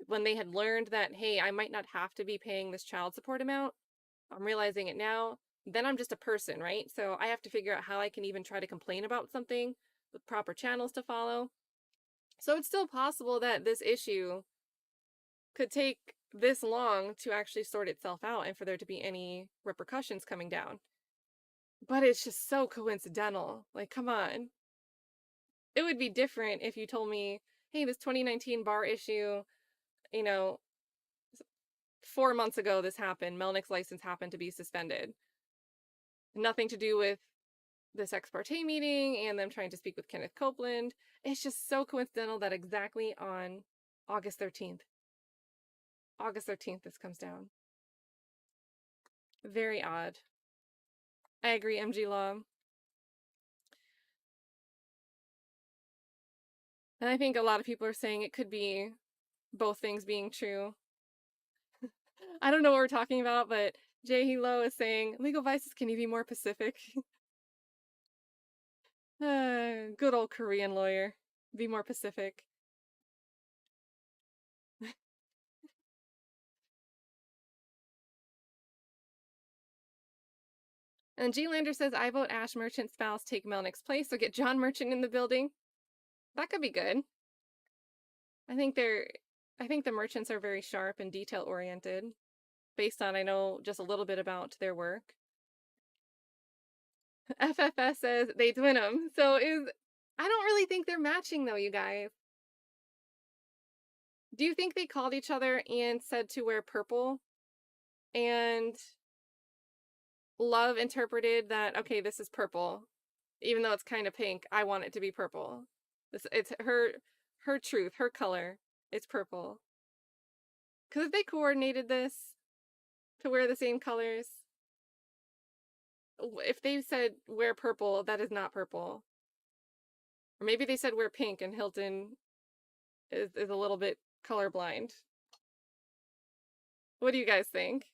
when they had learned that, hey, I might not have to be paying this child support amount. I'm realizing it now. Then I'm just a person, right? So I have to figure out how I can even try to complain about something with proper channels to follow. So it's still possible that this issue could take this long to actually sort itself out and for there to be any repercussions coming down. But it's just so coincidental. Like, come on. It would be different if you told me, hey, this 2019 bar issue, you know, 4 months ago this happened. Melnick's license happened to be suspended. Nothing to do with this ex parte meeting and them trying to speak with Kenneth Copeland. It's just so coincidental that exactly on August 13th, this comes down. Very odd. I agree, MG Law. And I think a lot of people are saying it could be both things being true. I don't know what we're talking about, but Jay Hilo is saying, legal vices, can you be more Pacific? Good old Korean lawyer. Be more Pacific. And G. Lander says, I vote Ash Merchant's spouse take Melnick's place, so get John Merchant in the building. That could be good. I think the Merchants are very sharp and detail-oriented, based on I know just a little bit about their work. FFS says they twin them. So I don't really think they're matching though, you guys. Do you think they called each other and said to wear purple? And Love interpreted that, okay, this is purple. Even though it's kind of pink, I want it to be purple. It's her truth, her color. It's purple. Because if they coordinated this to wear the same colors, if they said wear purple, that is not purple. Or maybe they said wear pink and Hilton is a little bit colorblind. What do you guys think?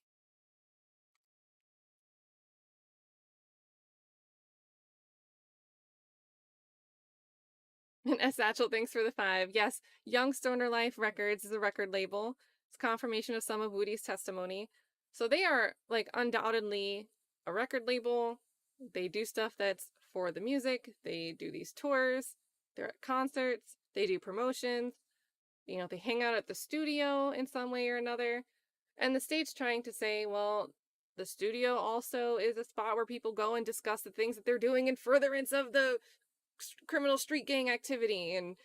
And S. Satchel, thanks for the 5. Yes, Young Stoner Life Records is a record label. It's confirmation of some of Woody's testimony. So they are, like, undoubtedly a record label. They do stuff that's for the music. They do these tours. They're at concerts. They do promotions. You know, they hang out at the studio in some way or another. And the state's trying to say, well, the studio also is a spot where people go and discuss the things that they're doing in furtherance of the criminal street gang activity. And,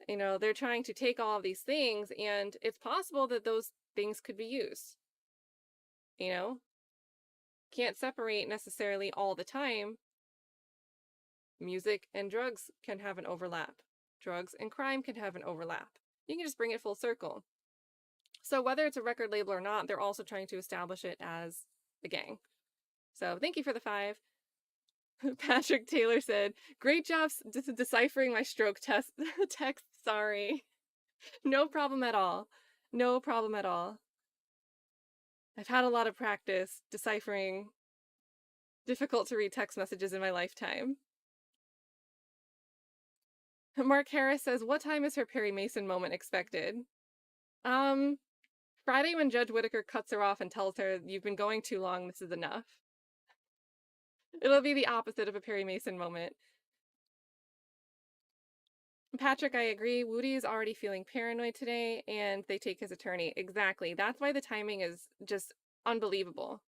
you know, they're trying to take all of these things, and it's possible that those things could be used. You know? Can't separate necessarily all the time. Music and drugs can have an overlap. Drugs and crime can have an overlap. You can just bring it full circle. So whether it's a record label or not, they're also trying to establish it as a gang. So thank you for the 5. Patrick Taylor said, great job deciphering my stroke text. Sorry. No problem at all. No problem at all. I've had a lot of practice deciphering difficult to read text messages in my lifetime. Mark Harris says, what time is her Perry Mason moment expected? Friday when Judge Whitaker cuts her off and tells her, you've been going too long, this is enough. It'll be the opposite of a Perry Mason moment. Patrick, I agree. Woody is already feeling paranoid today, and they take his attorney. Exactly. That's why the timing is just unbelievable.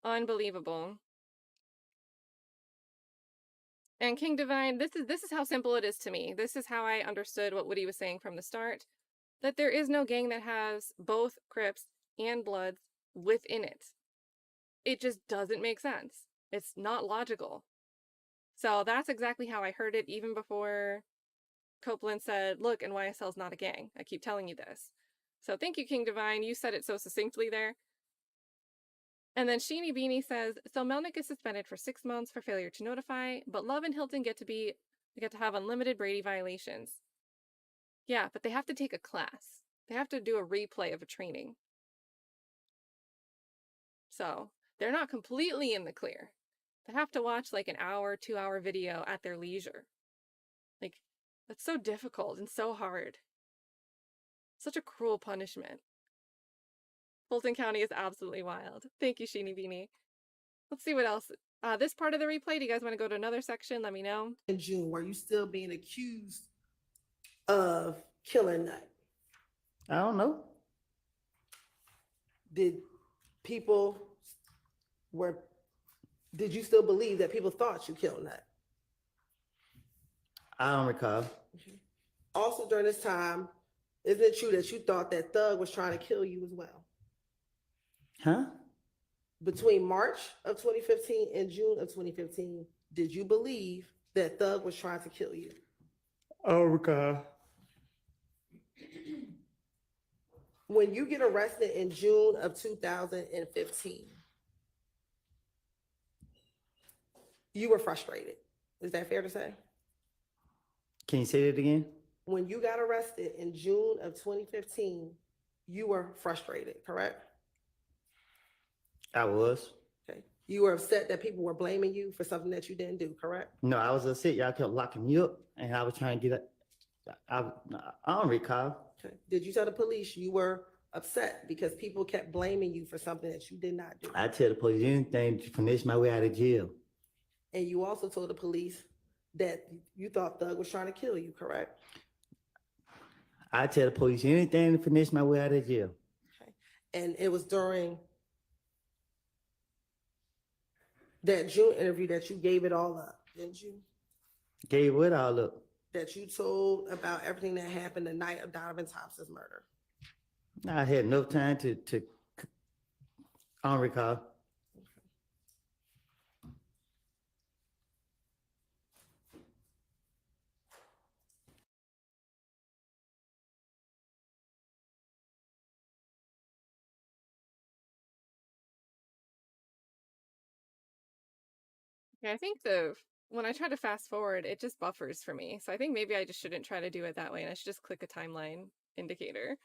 Unbelievable. And King Divine, this is how simple it is to me. This is how I understood what Woody was saying from the start. That there is no gang that has both Crips and Bloods within it. It just doesn't make sense. It's not logical. So that's exactly how I heard it even before Copeland said, look, and YSL's not a gang. I keep telling you this. So thank you, King Divine. You said it so succinctly there. And then Sheeny Beanie says, so Melnick is suspended for 6 months for failure to notify, but Love and Hilton get to have unlimited Brady violations. Yeah, but they have to take a class. They have to do a replay of a training. So they're not completely in the clear. They have to watch like an hour, 2-hour video at their leisure. Like, that's so difficult and so hard. Such a cruel punishment. Fulton County is absolutely wild. Thank you, Sheeny Beanie. Let's see what else. This part of the replay, do you guys want to go to another section? Let me know. In June, were you still being accused of killing Nut? I don't know. Did you still believe that people thought you killed Nut? I don't recall. Also during this time, isn't it true that you thought that Thug was trying to kill you as well? Huh? Between March of 2015 and June of 2015, did you believe that Thug was trying to kill you? I don't recall. When you get arrested in June of 2015, you were frustrated. Is that fair to say? Can you say that again? When you got arrested in June of 2015, you were frustrated, correct? I was. Okay. You were upset that people were blaming you for something that you didn't do, correct? No, I was upset. Y'all kept locking me up, and I was trying to get it. I don't recall. Okay. Did you tell the police you were upset because people kept blaming you for something that you did not do? I tell the police anything to finish my way out of jail. And you also told the police that you thought Thug was trying to kill you, correct? I tell the police anything to finish my way out of jail. Okay. And it was during that June interview that you gave it all up, didn't you? Gave it all up. That you told about everything that happened the night of Donovan Thompson's murder. I had enough time to I don't recall. Yeah, I think when I try to fast forward, it just buffers for me. So I think maybe I just shouldn't try to do it that way, and I should just click a timeline indicator.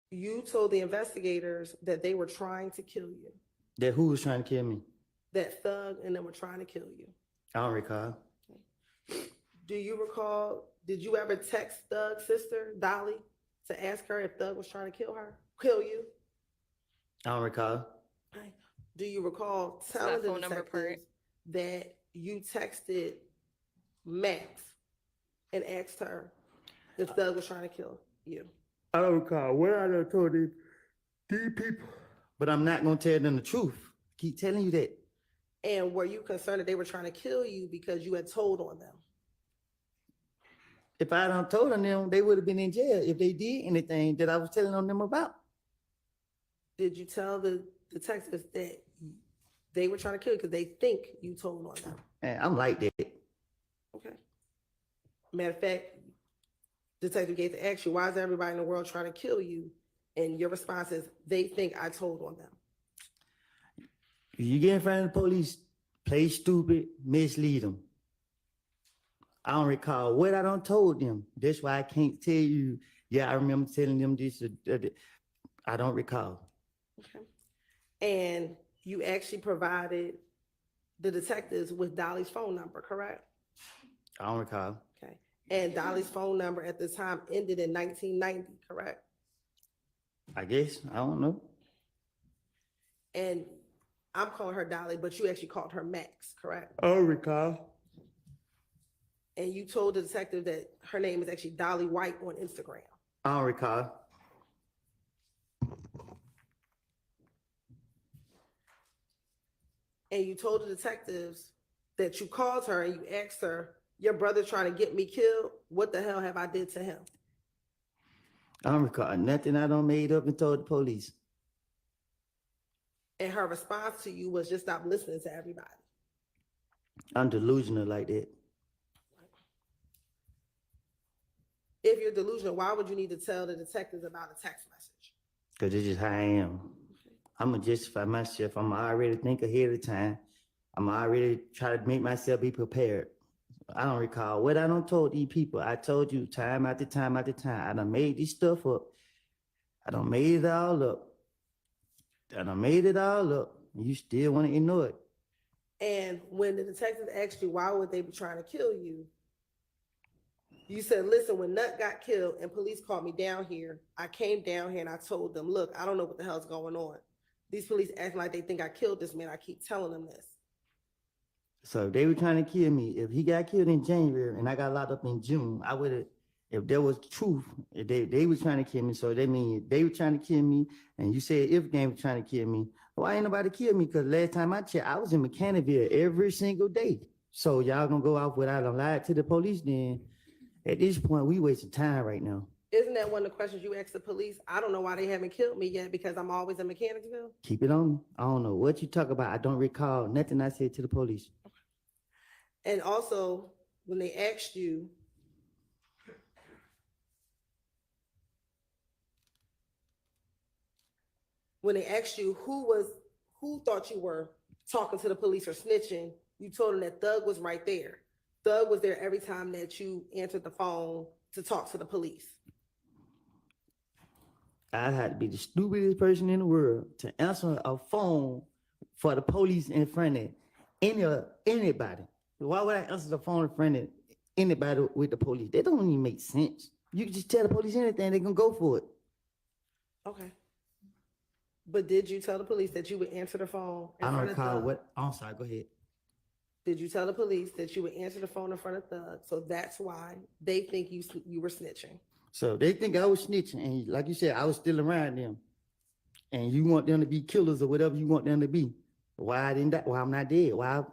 You told the investigators that they were trying to kill you. That who was trying to kill me? That Thug and them were trying to kill you. I don't recall. Do you recall, did you ever text Thug's sister, Dolly, to ask her if Thug was trying to kill you? I don't recall. Okay. Do you recall that telling the phone number part. detectives that you texted Max and asked her if Thug was trying to kill you? I don't recall. What I done told these people. But I'm not gonna tell them the truth. Keep telling you that. And were you concerned that they were trying to kill you because you had told on them? If I done told on them, they would have been in jail if they did anything that I was telling on them about. Did you tell the detectives that they were trying to kill you because they think you told on them? And I'm like that. Okay. Matter of fact, Detective Gates asked you, why is everybody in the world trying to kill you? And your response is, they think I told on them. If you get in front of the police, play stupid, mislead them. I don't recall what I done told them. That's why I can't tell you, yeah, I remember telling them this. I don't recall. Okay. And you actually provided the detectives with Dolly's phone number, correct? I don't recall. Okay. And Dolly's phone number at the time ended in 1990, correct? I guess, I don't know. And I'm calling her Dolly, but you actually called her Max, correct? I don't recall. And you told the detective that her name is actually Dolly White on Instagram. I don't recall. And you told the detectives that you called her and you asked her, your brother trying to get me killed, what the hell have I did to him? I don't recall nothing I done made up and told the police. And her response to you was just stop listening to everybody. I'm delusional like that. If you're delusional, why would you need to tell the detectives about a text message? Because it's just how I am. I'm going to justify myself. I'm already think ahead of time. I'm already try to make myself be prepared. I don't recall what I done told these people. I told you time after time after time. I done made this stuff up. I done made it all up. I done made it all up. And you still want to ignore it. And when the detectives asked you, why would they be trying to kill you? You said, listen, when Nut got killed and police called me down here, I came down here and I told them, look, I don't know what the hell's going on. These police acting like they think I killed this man. I keep telling them this. So if they were trying to kill me, if he got killed in January and I got locked up in June, I would have, if there was truth, if they were trying to kill me, so that means they were trying to kill me, and you said if they were trying to kill me, why ain't nobody kill me? Because last time I checked, I was in Mechanicsville every single day. So y'all gonna go off without a lie to the police then? At this point, we wasting time right now. Isn't that one of the questions you asked the police? I don't know why they haven't killed me yet because I'm always in Mechanicsville. Keep it on me. I don't know what you talk about. I don't recall nothing I said to the police. And also, when they asked you, who thought you were talking to the police or snitching, you told them that Thug was right there. Thug was there every time that you answered the phone to talk to the police. I had to be the stupidest person in the world to answer a phone for the police in front of anybody. Why would I answer the phone in front of anybody with the police? That don't even make sense. You can just tell the police anything, they're gonna go for it. Okay. But did you tell the police that you would answer the phone in I don't front of recall Thug? what. I'm sorry, go ahead. Did you tell the police that you would answer the phone in front of Thug? So that's why they think you were snitching. So they think I was snitching, and like you said, I was still around them. And you want them to be killers or whatever you want them to be. Why I didn't die? Why I'm not dead? Why?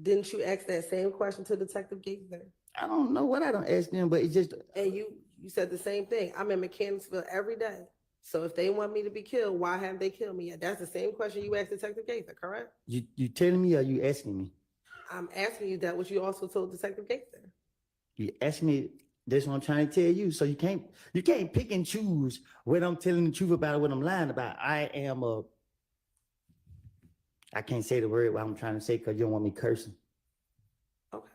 Didn't you ask that same question to Detective Gaither? I don't know what I don't ask them, but it's just And you said the same thing. I'm in Mechanicsville every day. So if they want me to be killed, why haven't they killed me yet? That's the same question you asked Detective Gaither, correct? you telling me or you asking me? I'm asking you that what you also told Detective Gaither. You ask me. That's what I'm trying to tell you. So you can't pick and choose what I'm telling the truth about or what I'm lying about. I can't say the word what I'm trying to say because you don't want me cursing. Okay.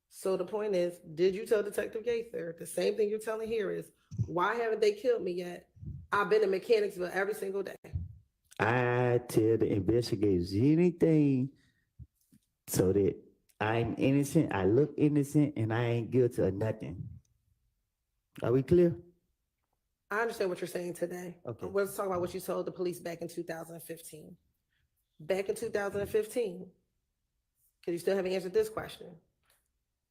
So the point is, did you tell Detective Gaither the same thing you're telling here is, why haven't they killed me yet? I've been in Mechanicsville every single day. I tell the investigators anything so that I'm innocent, I look innocent, and I ain't guilty of nothing. Are we clear? I understand what you're saying today. Okay. Let's talk about what you told the police back in 2015. Back in 2015, because you still haven't answered this question.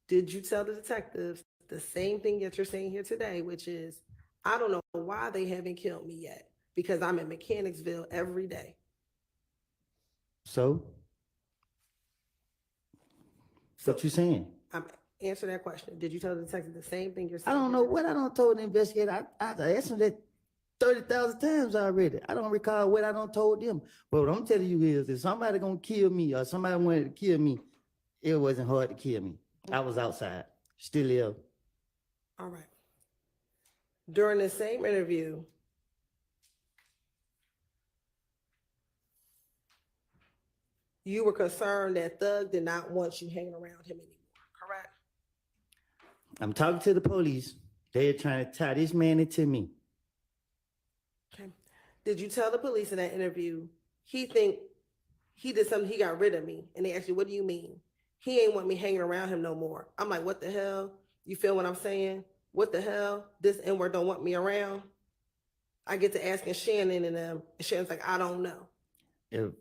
Did you tell the detectives the same thing that you're saying here today, which is, I don't know why they haven't killed me yet because I'm in Mechanicsville every day. So? What you saying? I'm answer that question. Did you tell the detective the same thing you're I saying? don't know what I don't told the investigator. I asked them that 30,000 times already. I don't recall what I don't told them. But what I'm telling you is, if somebody gonna kill me or somebody wanted to kill me, it wasn't hard to kill me. I was outside, still ill. All right. During the same interview, you were concerned that Thug did not want you hanging around him anymore, correct? I'm talking to the police. They're trying to tie this man into me. Did you tell the police in that interview, he think he did something, he got rid of me? And they asked you, what do you mean? He ain't want me hanging around him no more. I'm like, what the hell? You feel what I'm saying? What the hell? This N-word don't want me around? I get to asking Shannon and them, and Shannon's like, I don't know.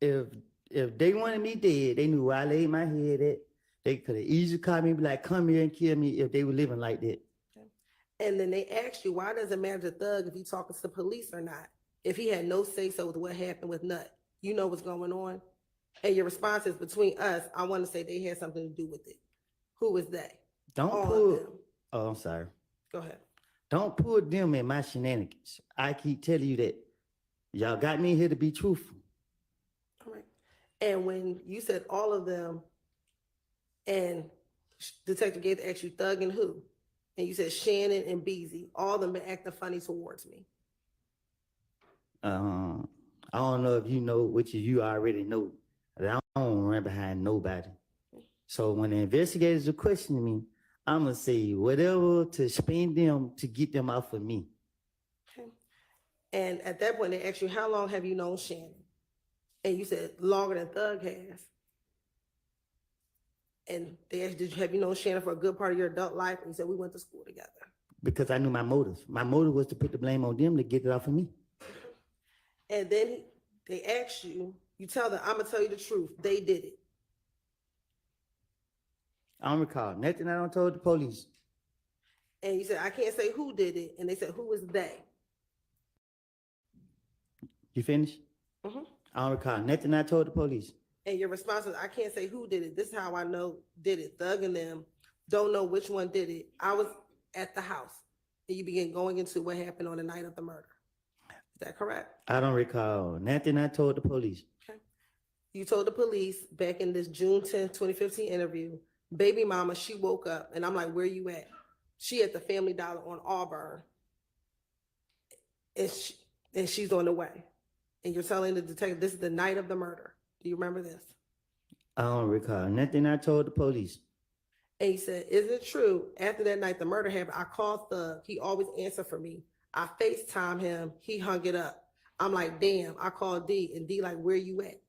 If they wanted me dead, they knew where I laid my head at. They could have easily called me and be like, come here and kill me if they were living like that. And then they asked you, why does it matter to Thug if he talking to the police or not? If he had no say-so with what happened with Nut, you know what's going on? And your response is, between us, I want to say they had something to do with it. Who was they? Don't All of pull. them. Oh, I'm sorry. Go ahead. Don't pull them in my shenanigans. I keep telling you that. Y'all got me here to be truthful. All right. And when you said all of them, and Detective Gates asked you Thug and who? And you said Shannon and Beezy, all of them been acting funny towards me. I don't know if you know, which you already know. But I don't run behind nobody. So when the investigators are questioning me, I'm going to say whatever to spend them to get them off of me. Okay. And at that point, they asked you, how long have you known Shannon? And you said, longer than Thug has. And they asked, have you known Shannon for a good part of your adult life? And you said, we went to school together. Because I knew my motive. My motive was to put the blame on them to get it off of me. And then they asked you, you tell them, I'm going to tell you the truth. They did it. I don't recall nothing I don't told the police. And you said, I can't say who did it. And they said, who is they? You finished? Mhm. I don't recall nothing I told the police. And your response is, I can't say who did it. This is how I know did it. Thug and them don't know which one did it. I was at the house. And you begin going into what happened on the night of the murder. Is that correct? I don't recall nothing I told the police. Okay. You told the police back in this June 10th, 2015 interview, baby mama, she woke up. And I'm like, where you at? She at the Family Dollar on Auburn. And she's on the way. And you're telling the detective, this is the night of the murder. Do you remember this? I don't recall nothing I told the police. And he said, is it true? After that night, the murder happened, I called Thug. He always answered for me. I FaceTime him. He hung it up. I'm like, damn, I called D. And D like, where you at?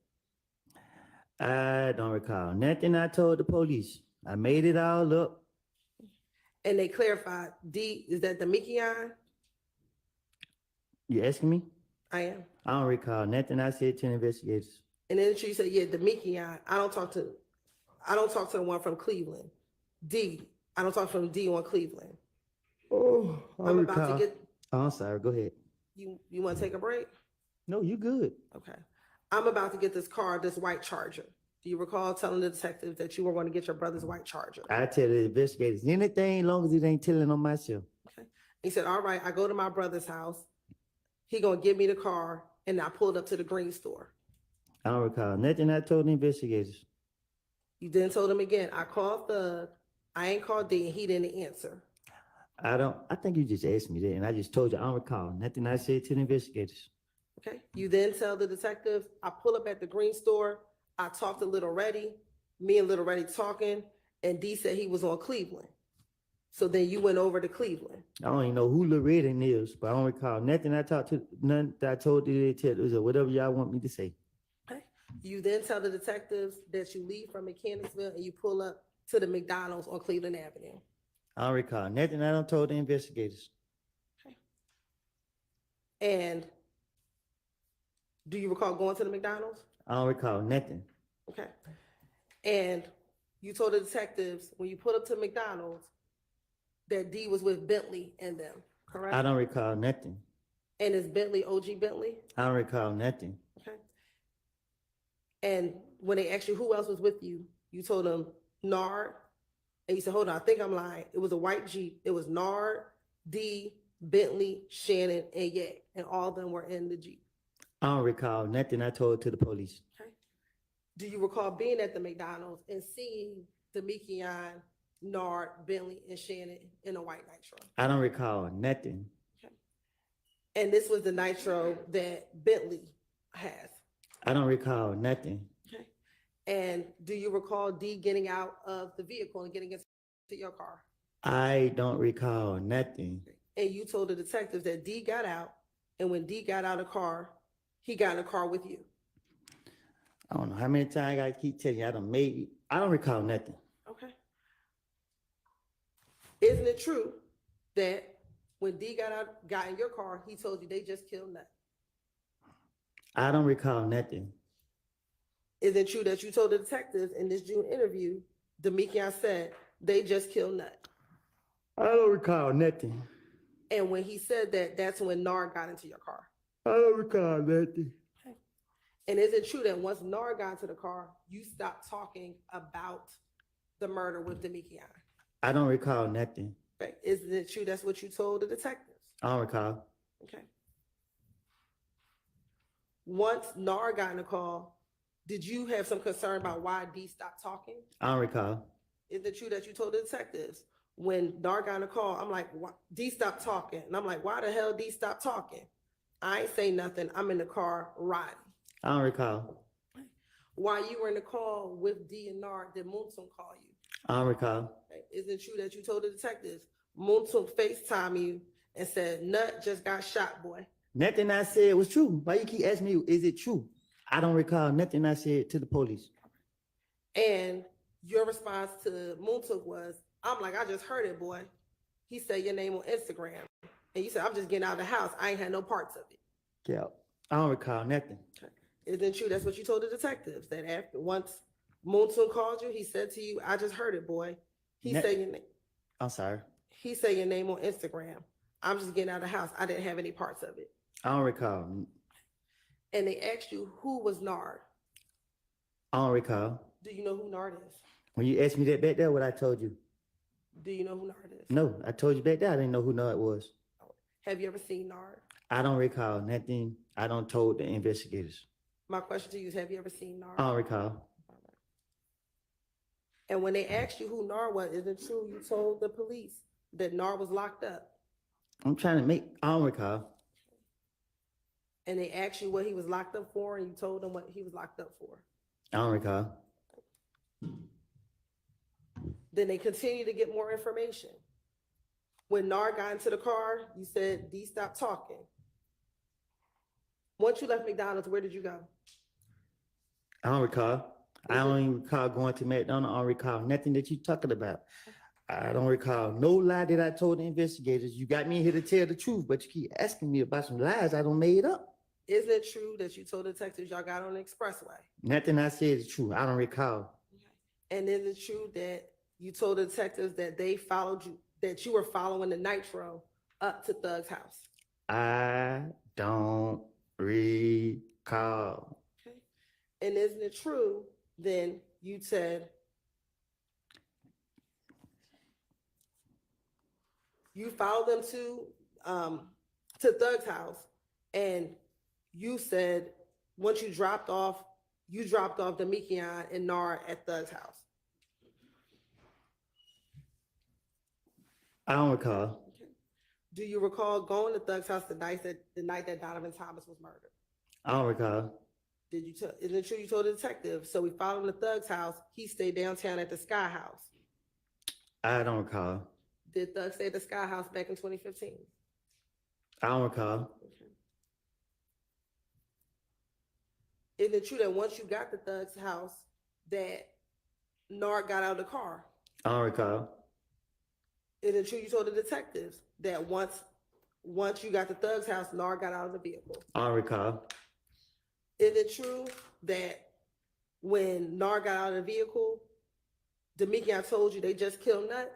I don't recall nothing I told the police. I made it all up. And they clarified, D, is that the Mikion? You asking me? I am. I don't recall nothing I said to the investigators. And then she said, yeah, the Mikion. I don't talk to the one from Cleveland. D. I don't talk from D on Cleveland. Oh, I'm about to get. Oh, I'm sorry. Go ahead. You want to take a break? No, you good. Okay. I'm about to get this car, this white Charger. Do you recall telling the detective that you were going to get your brother's white Charger? I tell the investigators anything as long as it ain't telling on myself. Okay. He said, all right, I go to my brother's house. He going to give me the car. And I pulled up to the green store. I don't recall nothing I told the investigators. You then told him again, I called Thug. I ain't called D, and he didn't answer. I think you just asked me that, and I just told you I don't recall nothing I said to the investigators. Okay. You then tell the detectives, I pull up at the green store. I talked to Little Reddy. Me and Little Reddy talking, and D said he was on Cleveland. So then you went over to Cleveland. I don't even know who Loretta is, but I don't recall nothing I talked to, none that I told the detectives or whatever y'all want me to say. Okay. You then tell the detectives that you leave from Mechanicsville and you pull up to the McDonald's on Cleveland Avenue. I don't recall nothing I don't told the investigators. Okay. And do you recall going to the McDonald's? I don't recall nothing. Okay. And you told the detectives when you pulled up to McDonald's that D was with Bentley and them, correct? I don't recall nothing. And is Bentley OG Bentley? I don't recall nothing. Okay. And when they asked you who else was with you, you told them Nard. And you said, hold on, I think I'm lying. It was a white Jeep. It was Nard, D, Bentley, Shannon, and Yak. And all of them were in the Jeep. I don't recall nothing I told to the police. Okay. Do you recall being at the McDonald's and seeing the Mikion, Nard, Bentley, and Shannon in a white Nitro? I don't recall nothing. Okay. And this was the Nitro that Bentley has. I don't recall nothing. Okay. And do you recall D getting out of the vehicle and getting into your car? I don't recall nothing. And you told the detectives that D got out And when D got out of the car, he got in the car with you. I don't know how many times I keep telling you I don't recall nothing. Okay. Isn't it true that when D got in your car, he told you they just killed Nut? I don't recall nothing. Is it true that you told the detectives in this June interview, Demekian said they just killed Nut? I don't recall nothing. And when he said that, that's when Nard got into your car. I don't recall nothing. And is it true that once Nard got into the car, you stopped talking about the murder with Demekian? I don't recall nothing. Right. Isn't it true that's what you told the detectives? I don't recall. Okay. Once Nard got in the call, did you have some concern about why D stopped talking? I don't recall. Is it true that you told the detectives when Nard got in the call, I'm like, D stopped talking? And I'm like, why the hell D stopped talking? I ain't say nothing. I'm in the car riding. I don't recall. While you were in the call with D and Nard, did Moonsoon call you? I don't recall. Okay. Is it true that you told the detectives Moonsoon FaceTime you and said, Nut just got shot, boy? Nothing I said was true. Why you keep asking me, is it true? I don't recall nothing I said to the police. And your response to Moonsoon was, I'm like, I just heard it, boy. He said your name on Instagram. And you said, I'm just getting out of the house. I ain't had no parts of it. Yeah. I don't recall nothing. Isn't it true that's what you told the detectives? That after once Moonsoon called you, he said to you, I just heard it, boy. He said your name. I'm sorry. He said your name on Instagram. I'm just getting out of the house. I didn't have any parts of it. I don't recall. And they asked you, who was Nard? I don't recall. Do you know who Nard is? When you asked me that back there, what I told you? Do you know who Nard is? No, I told you back there. I didn't know who Nard was. Have you ever seen Nard? I don't recall nothing. I don't told the investigators. My question to you is, have you ever seen Nard? I don't recall. And when they asked you who Nard was, is it true you told the police that Nard was locked up? I'm trying to make, I don't recall. And they asked you what he was locked up for, and you told them what he was locked up for. I don't recall. Then they continued to get more information. When Nard got into the car, you said, D, stop talking. Once you left McDonald's, where did you go? I don't recall. I don't even recall going to McDonald's. I don't recall nothing that you talking about. I don't recall no lie that I told the investigators. You got me here to tell the truth, but you keep asking me about some lies I don't made up. Isn't it true that you told the detectives y'all got on the expressway? Nothing I said is true. I don't recall. And is it true that you told the detectives that they followed you, that you were following the Nitro up to Thug's house? I don't recall. Okay. And isn't it true then you said you followed them to Thug's house, and you said once you dropped off Demekian and Nard at Thug's house? I don't recall. Okay. Do you recall going to Thug's house the night that Donovan Thomas was murdered? I don't recall. Did you isn't it true you told the detective? So we followed him to Thug's house. He stayed downtown at the Sky House. I don't recall. Did Thug stay at the Sky House back in 2015? I don't recall. Okay. Is it true that once you got to Thug's house that Nard got out of the car? I don't recall. Is it true you told the detectives that once you got to Thug's house, Nard got out of the vehicle? I don't recall. Is it true that when Nard got out of the vehicle, Demekian told you they just killed Nut?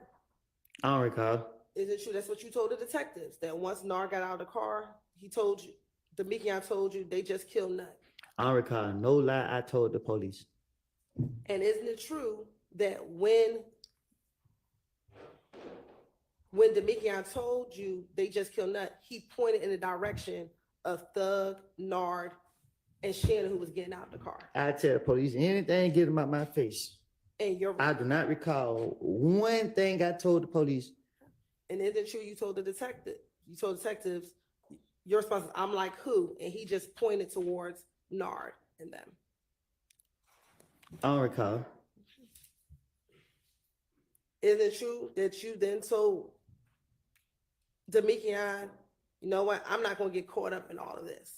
I don't recall. Is it true that's what you told the detectives, that once Nard got out of the car, he told you, Demekian told you they just killed Nut? I don't recall no lie I told the police. And isn't it true that when Demekian told you they just killed Nut, he pointed in the direction of Thug, Nard, and Shannon, who was getting out of the car? I tell the police anything get them out my face. And I do not recall one thing I told the police. And isn't it true you told the detectives, your response is, I'm like who? And he just pointed towards Nard and them. I don't recall. Is it true that you then told Demekian you know what, I'm not gonna get caught up in all of this.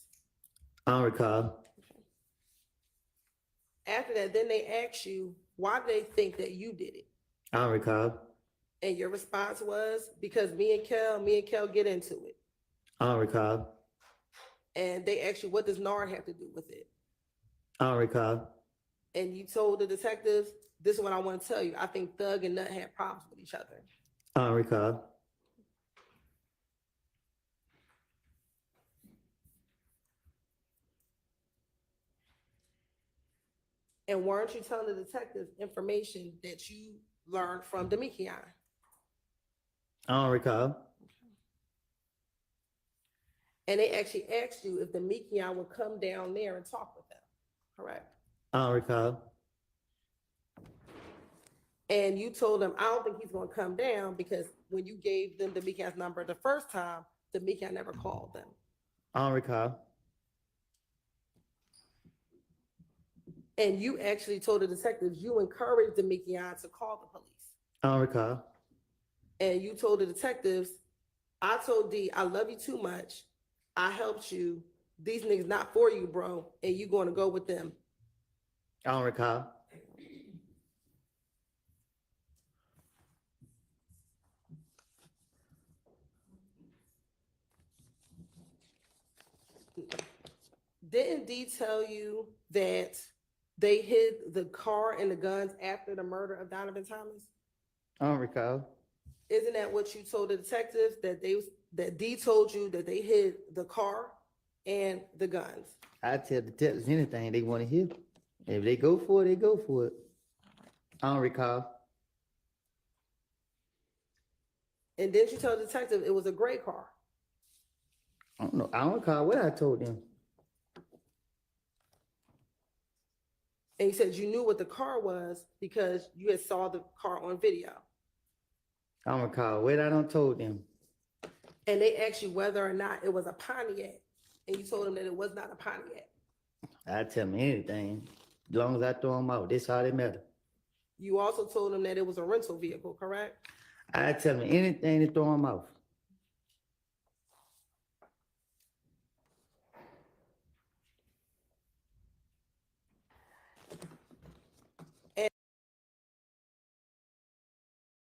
I don't recall. After that, then they asked you, why do they think that you did it? I don't recall. And your response was, because me and Kel get into it. I don't recall. And they asked you, what does Nard have to do with it? I don't recall. And you told the detectives, this is what I want to tell you. I think Thug and Nut had problems with each other. I don't recall. And weren't you telling the detectives information that you learned from Demikian? I don't recall. And they actually asked you if Demikian would come down there and talk with them, correct? I don't recall. And you told them, I don't think he's gonna come down because when you gave them Demikian's number the first time, Demikian never called them. I don't recall. And you actually told the detectives you encouraged Demikian to call the police. I don't recall. And you told the detectives, I told D, I love you too much. I helped you. These niggas not for you, bro. And you gonna go with them. I don't recall. Didn't D tell you that they hid the car and the guns after the murder of Donovan Thomas? I don't recall. Isn't that what you told the detectives, that D told you that they hid the car and the guns? I tell detectives anything they want to hear. If they go for it, they go for it. I don't recall. And didn't you tell the detective it was a gray car? I don't know. I don't recall what I told them. And you said you knew what the car was because you had saw the car on video. I don't recall what I don't told them. And they asked you whether or not it was a Pontiac. And you told them that it was not a Pontiac. I tell them anything. As long as I throw them out, that's all that matter. You also told them that it was a rental vehicle, correct? I tell them anything to throw them off.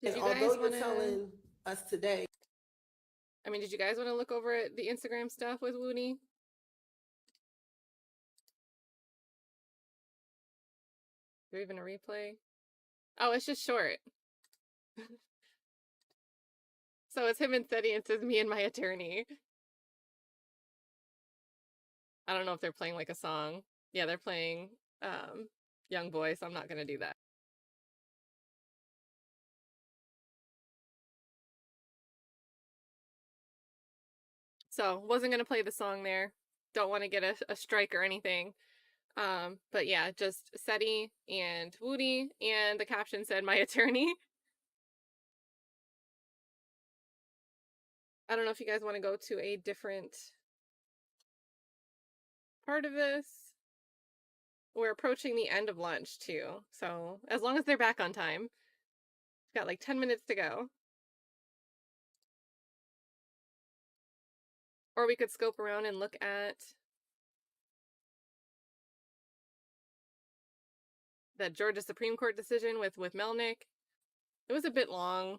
Did And you although guys you're want to? telling us today, I mean, did you guys want to look over at the Instagram stuff with Woody? Is there even a replay? Oh, it's just short. So it's him and Teddy, and it says me and my attorney. I don't know if they're playing like a song. Yeah, they're playing Young Boy, so I'm not gonna do that. So wasn't gonna play the song there. Don't want to get a strike or anything. But yeah, just Seti and Woody, and the caption said my attorney. I don't know if you guys want to go to a different part of this. We're approaching the end of lunch too, so as long as they're back on time. We've got like 10 minutes to go. Or we could scope around and look at that Georgia Supreme Court decision with Melnick. It was a bit long.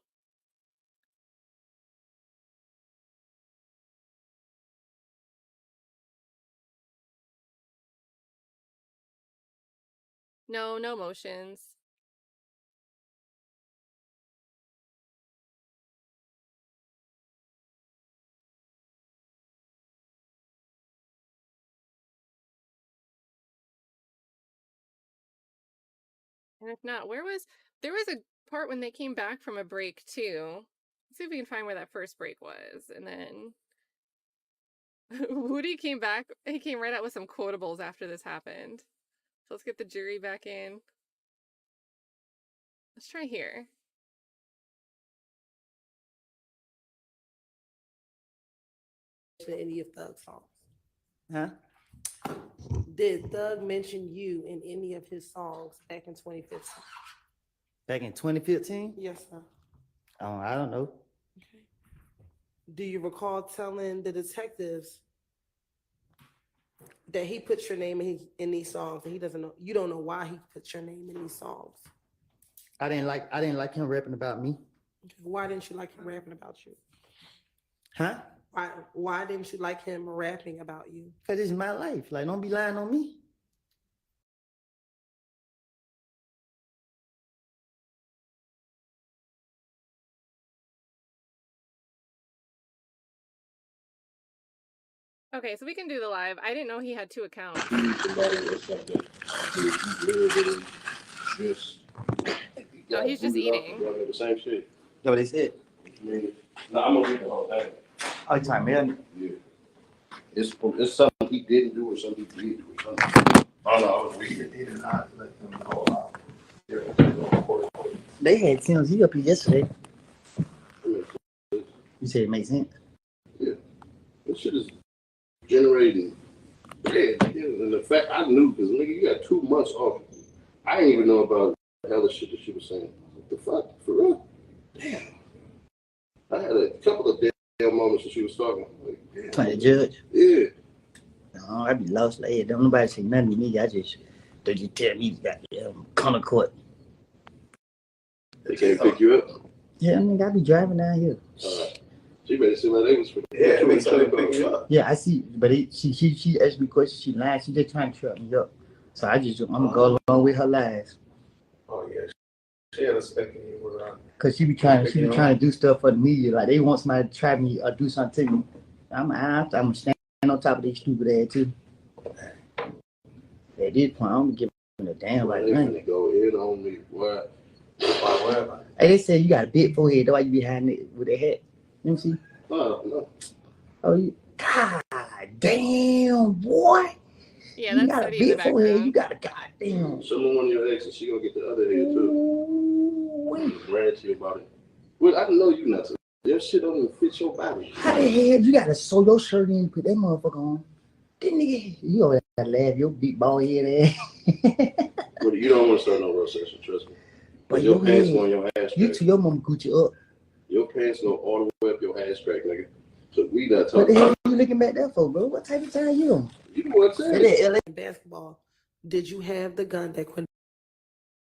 No motions. And if not, there was a part when they came back from a break too. Let's see if we can find where that first break was. And then Woody came back. He came right out with some quotables after this happened. So let's get the jury back in. Let's try here. any of Thug's songs. Huh? Did Thug mention you in any of his songs back in 2015? Back in 2015? Yes, sir. I don't know. Okay. do you recall telling the detectives that he puts your name in these songs and he doesn't know, you don't know why he puts your name in these songs? I didn't like him rapping about me. Why didn't you like him rapping about you? Huh? Why didn't you like him rapping about you? Cause it's my life. Like, don't be lying on me. Okay, so we can do the live. I didn't know he had 2 accounts. Somebody or something. You literally just. No, he's just eating. The same shit. That's what they said. I mean, no, I'm gonna read the whole thing. Oh, you talking about me? Yeah. It's something he didn't do or something he did do or something. I don't know, I was reading. He did not let them go out. They had TMZ up here yesterday. You said it makes sense. Yeah. This shit is generating. Yeah, and the fact I knew, because nigga, you got 2 months off. I didn't even know about the hell of shit that she was saying. What the fuck? For real? Damn. I had a couple of damn moments when she was talking. Like, damn. Trying to judge. Yeah. No, I be lost. Like, don't nobody say nothing to me. I just, they just tell me you got the corner court. They can't pick you up. Yeah, I mean, I be driving down here. She better see like they was for Yeah, they trying to pick you up. Yeah, I see, but she asked me questions. She lied. She just trying to trip me up. So I'm gonna go along with her lies. Oh yeah, she had expecting you were Cause she be trying to do stuff for the media. Like they want somebody to try me or do something to me. I'm stand on top of these stupid ass too. At this point, I'm giving a damn They like finna nothing. go in on me. What? whatever. Hey, they said you got a big forehead. That's why you behind it with a hat. Let me see. No. Oh, God damn, boy. Yeah, You that's got a City in the big forehead. You background. got a goddamn. Someone one of your exes, she gonna get the other head too. Ooh, Ran to you about it. Well, I know you not to. Your shit don't even fit your body. how the hell you gotta sew your shirt in and put that motherfucker on? That nigga, you always gotta laugh, your big bald head ass. But you don't want to start no real session, trust me. But But your pants head, go on your ass you crack. to your mama Gucci up. Your pants go all the way up your ass crack, nigga. So we not What the talking. hell you looking back there for, bro? What type of time you on? You know what I'm saying? That LA. In basketball, did you have the gun that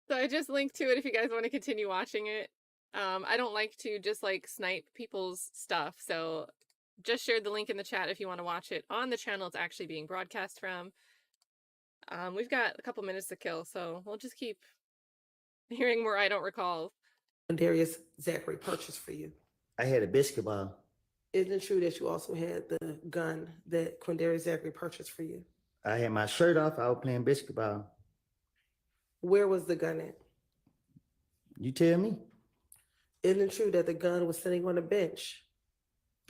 So I just linked to it if you guys want to continue watching it. I don't like to just like snipe people's stuff, so just shared the link in the chat if you want to watch it on the channel it's actually being broadcast from. We've got a couple minutes to kill, so we'll just keep hearing more I don't recall. Quindarius Zachary purchased for you? I had a basketball. Isn't it true that you also had the gun that Quindarius Zachary purchased for you? I had my shirt off. I was playing basketball. Where was the gun at? You tell me. Isn't it true that the gun was sitting on a bench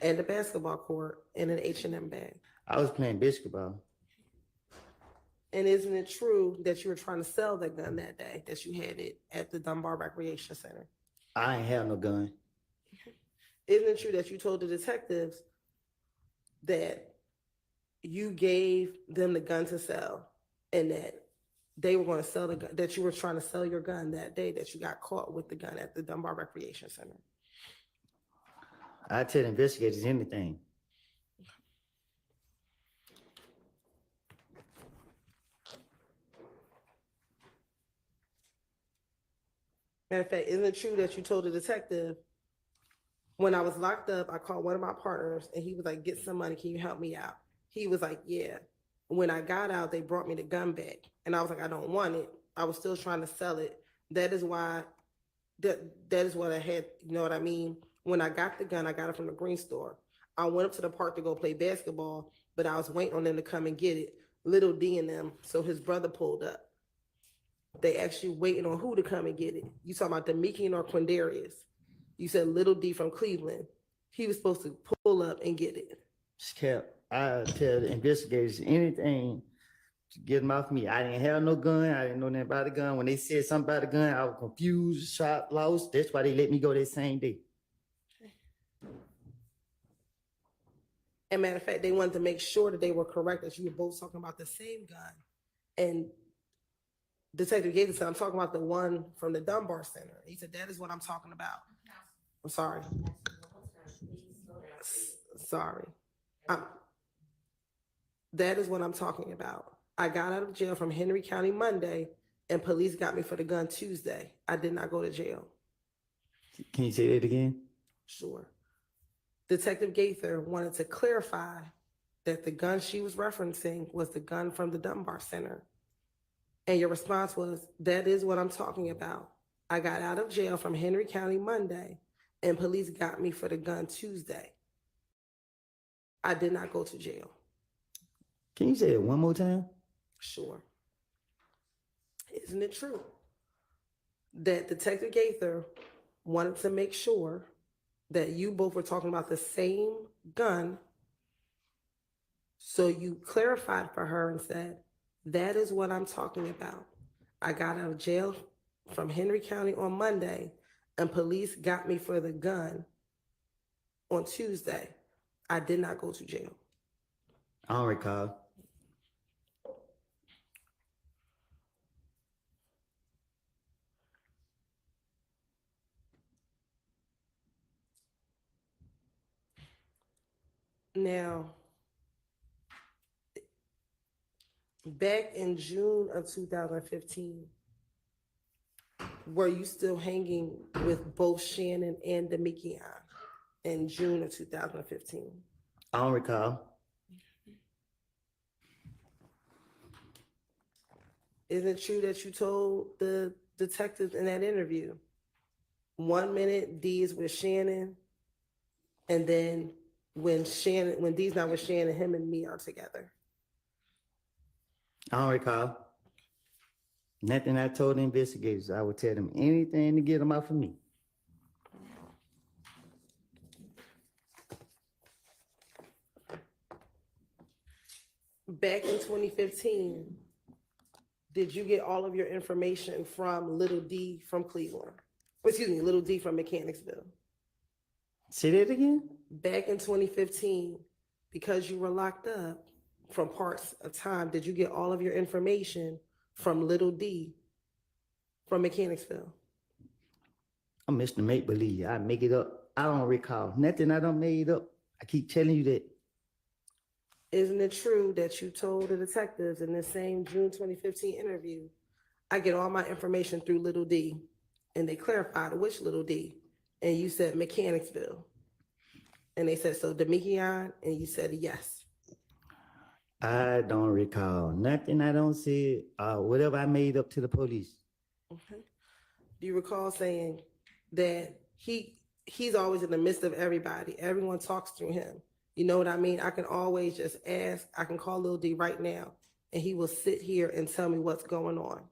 and the basketball court in an H&M bag? I was playing basketball. And isn't it true that you were trying to sell the gun that day, that you had it at the Dunbar Recreation Center? I ain't have no gun. Isn't it true that you told the detectives that you gave them the gun to sell and that they were going to sell the gun, that you were trying to sell your gun that day that you got caught with the gun at the Dunbar Recreation Center? I tell investigators anything. Matter of fact, isn't it true that you told the detective, when I was locked up, I called one of my partners and he was like, get some money, can you help me out? He was like, yeah. When I got out, they brought me the gun back. And I was like, I don't want it. I was still trying to sell it. That is why, that is what I had, you know what I mean? When I got the gun, I got it from the green store. I went up to the park to go play basketball, but I was waiting on them to come and get it. Little D and them, so his brother pulled up. They actually waiting on who to come and get it. You talking about Demikian or Quindarius? You said Little D from Cleveland. He was supposed to pull up and get it. Cap, I tell the investigators anything to get them off me. I didn't have no gun. I didn't know nothing about the gun. When they said something about the gun, I was confused, shot, lost. That's why they let me go that same day. And matter of fact, they wanted to make sure that they were correct, that you were both talking about the same gun. And Detective Gates said, I'm talking about the one from the Dunbar Center. He said, that is what I'm talking about. I'm sorry. Sorry. Um, that is what I'm talking about. I got out of jail from Henry County Monday, and police got me for the gun Tuesday. I did not go to jail. Can you say that again? Sure. Detective Gaither wanted to clarify that the gun she was referencing was the gun from the Dunbar Center. And your response was, that is what I'm talking about. I got out of jail from Henry County Monday, and police got me for the gun Tuesday. I did not go to jail. Can you say it one more time? Sure. Isn't it true that Detective Gaither wanted to make sure that you both were talking about the same gun? So you clarified for her and said, that is what I'm talking about. I got out of jail from Henry County on Monday, and police got me for the gun on Tuesday. I did not go to jail. I don't recall. Now, back in June of 2015, were you still hanging with both Shannon and Demikian in June of 2015? I don't recall. Isn't it true that you told the detectives in that interview, 1 minute D is with Shannon, and then when D's not with Shannon, him and me are together? I don't recall. Nothing I told the investigators. I would tell them anything to get them out of me. Back in 2015, did you get all of your information from Little D from Cleveland? Excuse me, Little D from Mechanicsville. Say that again? Back in 2015, because you were locked up from parts of time, did you get all of your information from Little D from Mechanicsville? I'm Mr. Make Believe. I make it up. I don't recall. Nothing I done made up. I keep telling you that. Isn't it true that you told the detectives in the same June 2015 interview, I get all my information through Little D, and they clarified which Little D, and you said Mechanicsville. And they said, so Demikian, and you said yes. I don't recall. Nothing I don't say, whatever I made up to the police. Okay. Do you recall saying that he's always in the midst of everybody? Everyone talks through him. You know what I mean? I can always just ask. I can call Lil D right now, and he will sit here and tell me what's going on.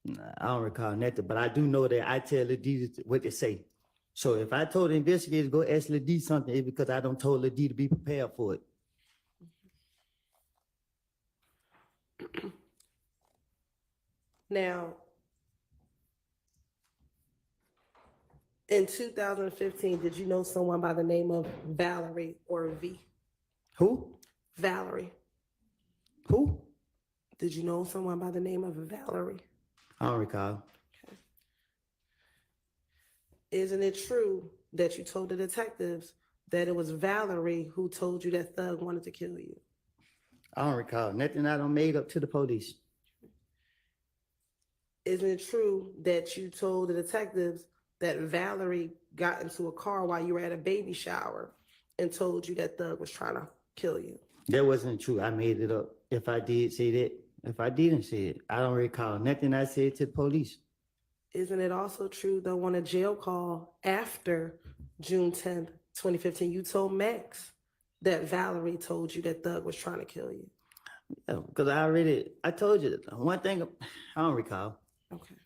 Nah, I don't recall nothing, but I do know that I tell Lil D what to say. So if I told the investigators go ask Lil D something, it's because I don't told Lil D to be prepared for it. Now, in 2015, did you know someone by the name of Valerie or V? Who? Valerie. Who? Did you know someone by the name of Valerie? I don't recall. Okay. Isn't it true that you told the detectives that it was Valerie who told you that Thug wanted to kill you? I don't recall. Nothing I done made up to the police. Isn't it true that you told the detectives that Valerie got into a car while you were at a baby shower and told you that Thug was trying to kill you? That wasn't true. I made it up. If I did say that, if I didn't say it, I don't recall nothing I said to the police. Isn't it also true, though, on a jail call after June 10th, 2015, you told Max that Valerie told you that Thug was trying to kill you? Yeah, because I told you that. One thing, I don't recall. Okay.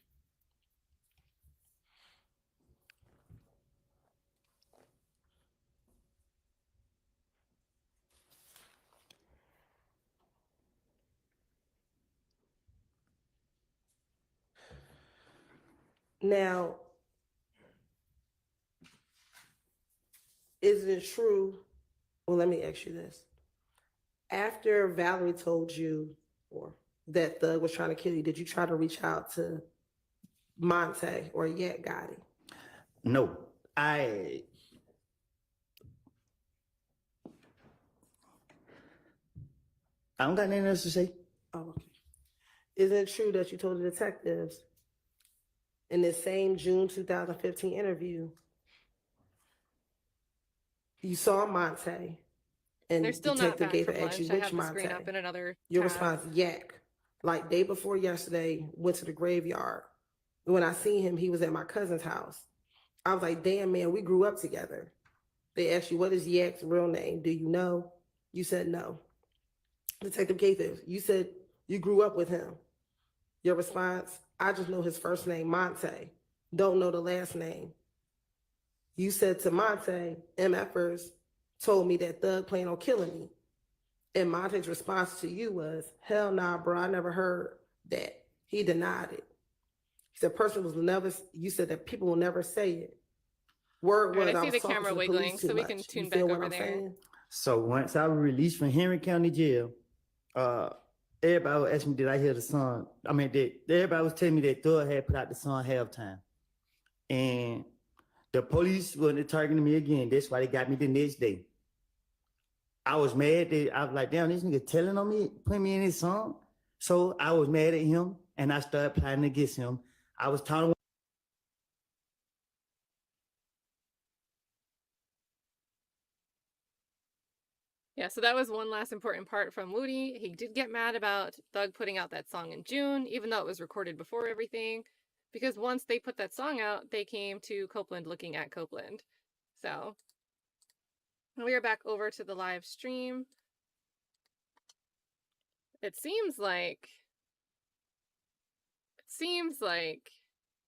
Now, is it true? Well, let me ask you this. After Valerie told you or that Thug was trying to kill you, did you try to reach out to Monte or Yet Gotti? No, I I don't got nothing else to say. Oh, okay. Isn't it true that you told the detectives in this same June 2015 interview, you saw Monte and They're still not detective back gave from asked you lunch. I which have the screen up Monte? in another Your tab. response, yak. Like day before yesterday, went to the graveyard. When I seen him, he was at my cousin's house. I was like, damn man, we grew up together. They asked you, what is Yak's real name? Do you know? You said no. Detective Gaither, you said you grew up with him. Your response, I just know his first name, Monte. Don't know the last name. You said to Monte, MFers told me that Thug planned on killing me. And Monte's response to you was, hell nah, bro, I never heard that. He denied it. He said, person was never, you said that people will never say it. Word All right, was, I I see was the talking camera to the wiggling, police too so we much. can You tune feel back what over I'm there. saying? So once I was released from Henry County Jail, everybody was asking me, did I hear the song? I mean, everybody was telling me that Thug had put out the song Halftime. And the police wasn't targeting me again. That's why they got me the next day. I was mad that I was like, damn, this nigga telling on me, putting me in his song. So I was mad at him and I started plotting against him. I was telling Yeah, so that was one last important part from Woody. He did get mad about Thug putting out that song in June, even though it was recorded before everything, because once they put that song out, they came to Copeland looking at Copeland. So we are back over to the live stream. It seems like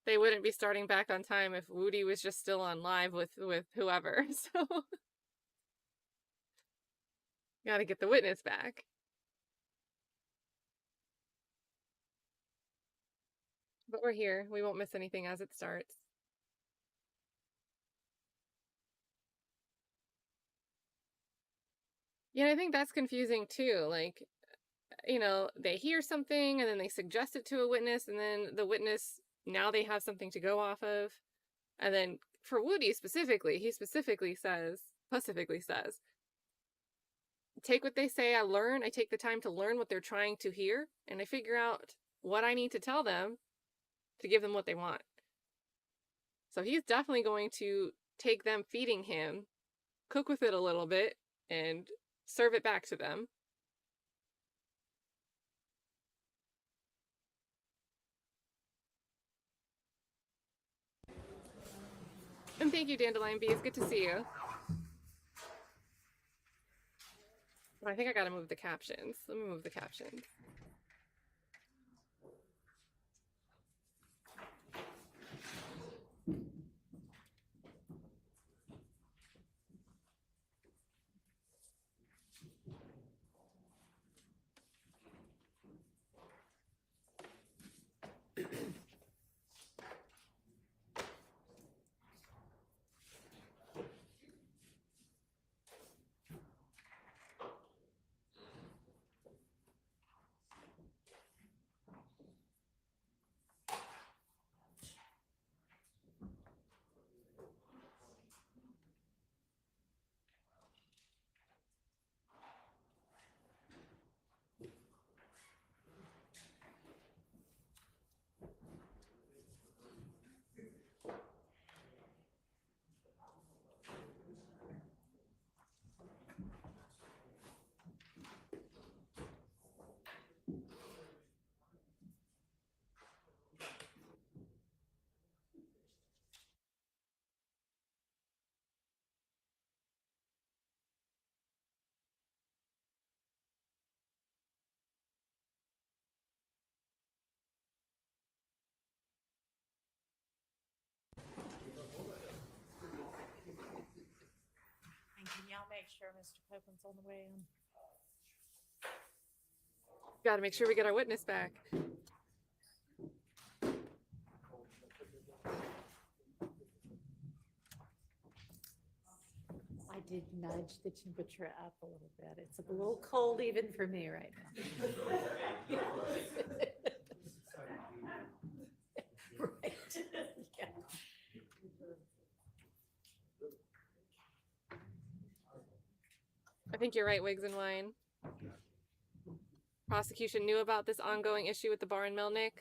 they wouldn't be starting back on time if Woody was just still on live with whoever. So got to get the witness back. But we're here. We won't miss anything as it starts. Yeah, I think that's confusing too. Like, you know, they hear something and then they suggest it to a witness, and then the witness, now they have something to go off of. And then for Woody specifically, he specifically says, take what they say, I take the time to learn what they're trying to hear, and I figure out what I need to tell them to give them what they want. So he's definitely going to take them feeding him, cook with it a little bit, and serve it back to them. And thank you, Dandelion Bees. Good to see you. I think I gotta move the captions. Let me move the captions. And can y'all make sure Mr. Copeland's on the way in? Gotta make sure we get our witness back. I did nudge the temperature up a little bit. It's a little cold even for me right now. Right. Yeah. I think you're right, Wigs and Wine. prosecution knew about this ongoing issue with the bar in Melnick,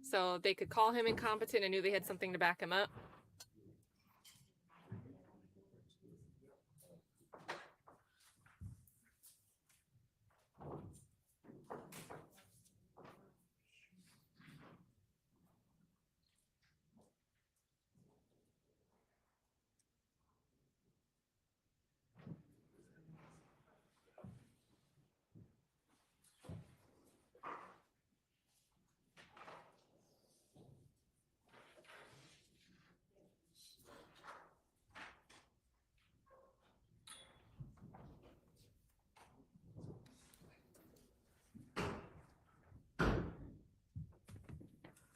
so they could call him incompetent and knew they had something to back him up.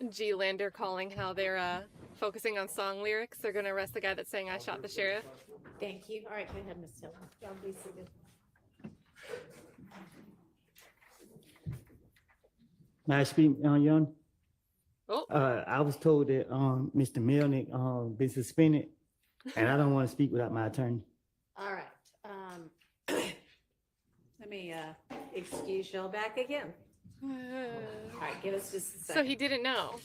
G. Lander calling how they're focusing on song lyrics. They're gonna arrest the guy that's saying I shot the sheriff. Thank you. All right, go ahead, Ms. Tillman. Y'all be seated. May I speak, Young? Oh, I was told that, Mr. Melnick, been suspended, and I don't want to speak without my attorney. All right. Let me excuse y'all back again. All right, give us just a so second. he didn't know,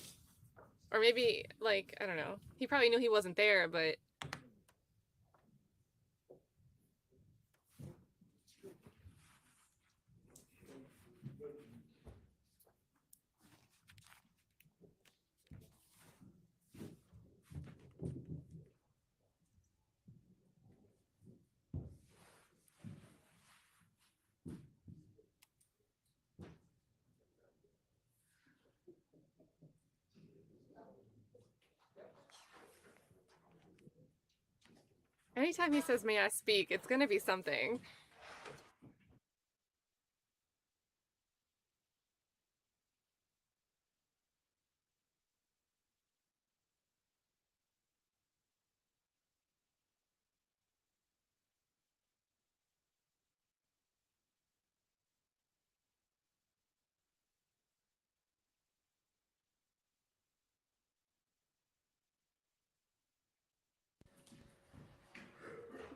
or maybe like I don't know. He probably knew he wasn't there, but anytime he says, "May I speak?" it's gonna be something.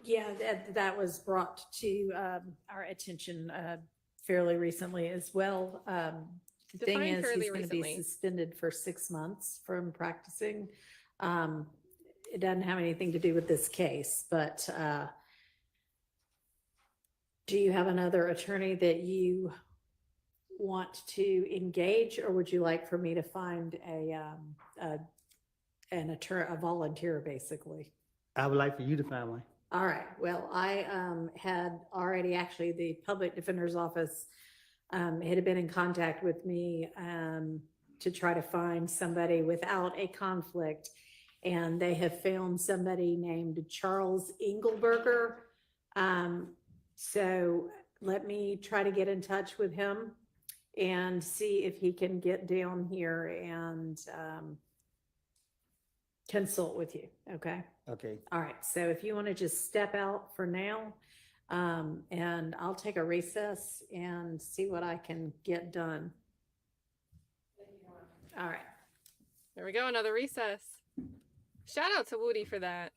Yeah, that was brought to our attention fairly recently as well. The thing Defined is, fairly he's going to be recently. suspended for 6 months from practicing. It doesn't have anything to do with this case, but do you have another attorney that you want to engage, or would you like for me to find an attorney, a volunteer, basically? I would like for you to find one. All right. Well, I had already, actually, the public defender's office had been in contact with me to try to find somebody without a conflict. And they have found somebody named Charles Engelberger. So let me try to get in touch with him and see if he can get down here and consult with you. Okay. Okay. All right. So if you want to just step out for now, and I'll take a recess and see what I can get done. All right. There we go, another recess. Shout out to Woody for that.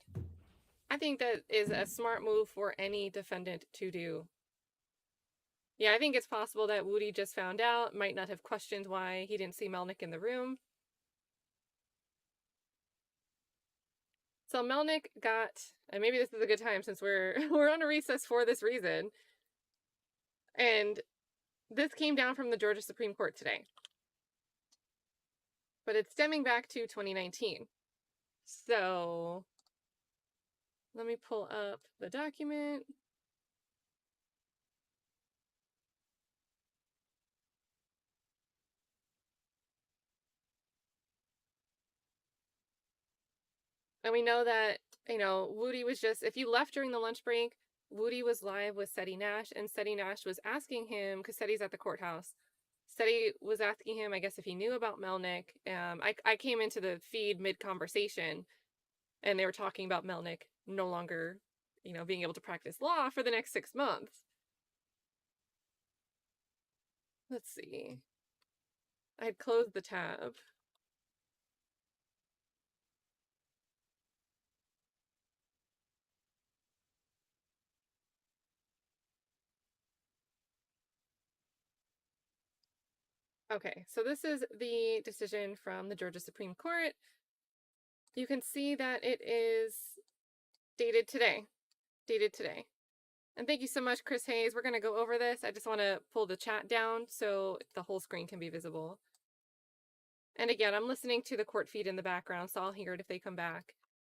I think that is a smart move for any defendant to do. Yeah, I think it's possible that Woody just found out, might not have questioned why he didn't see Melnick in the room. So Melnick got, and maybe this is a good time since we're on a recess for this reason. And this came down from the Georgia Supreme Court today. But it's stemming back to 2019. So let me pull up the document. And we know that, Woody was just, if you left during the lunch break, Woody was live with Seti Nash, and Seti Nash was asking him, because Seti's at the courthouse, Seti was asking him, I guess, if he knew about Melnick. I came into the feed mid-conversation, and they were talking about Melnick no longer, being able to practice law for the next 6 months. Let's see. I had closed the tab. Okay, so this is the decision from the Georgia Supreme Court. You can see that it is dated today. And thank you so much, Chris Hayes. We're going to go over this. I just want to pull the chat down so the whole screen can be visible. And again, I'm listening to the court feed in the background, so I'll hear it if they come back.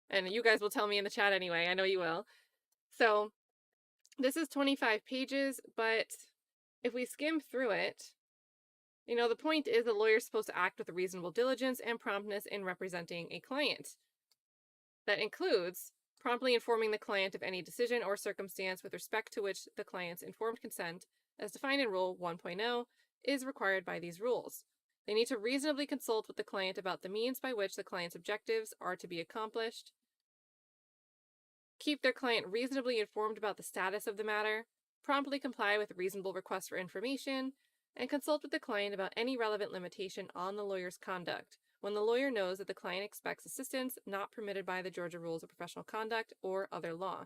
And you guys will tell me in the chat anyway. I know you will. So this is 25 pages, but if we skim through it, you know, the point is the lawyer's supposed to act with reasonable diligence and promptness in representing a client. That includes promptly informing the client of any decision or circumstance with respect to which the client's informed consent, as defined in Rule 1.0, is required by these rules. They need to reasonably consult with the client about the means by which the client's objectives are to be accomplished, keep their client reasonably informed about the status of the matter, promptly comply with reasonable requests for information, and consult with the client about any relevant limitation on the lawyer's conduct when the lawyer knows that the client expects assistance not permitted by the Georgia Rules of Professional Conduct or other law.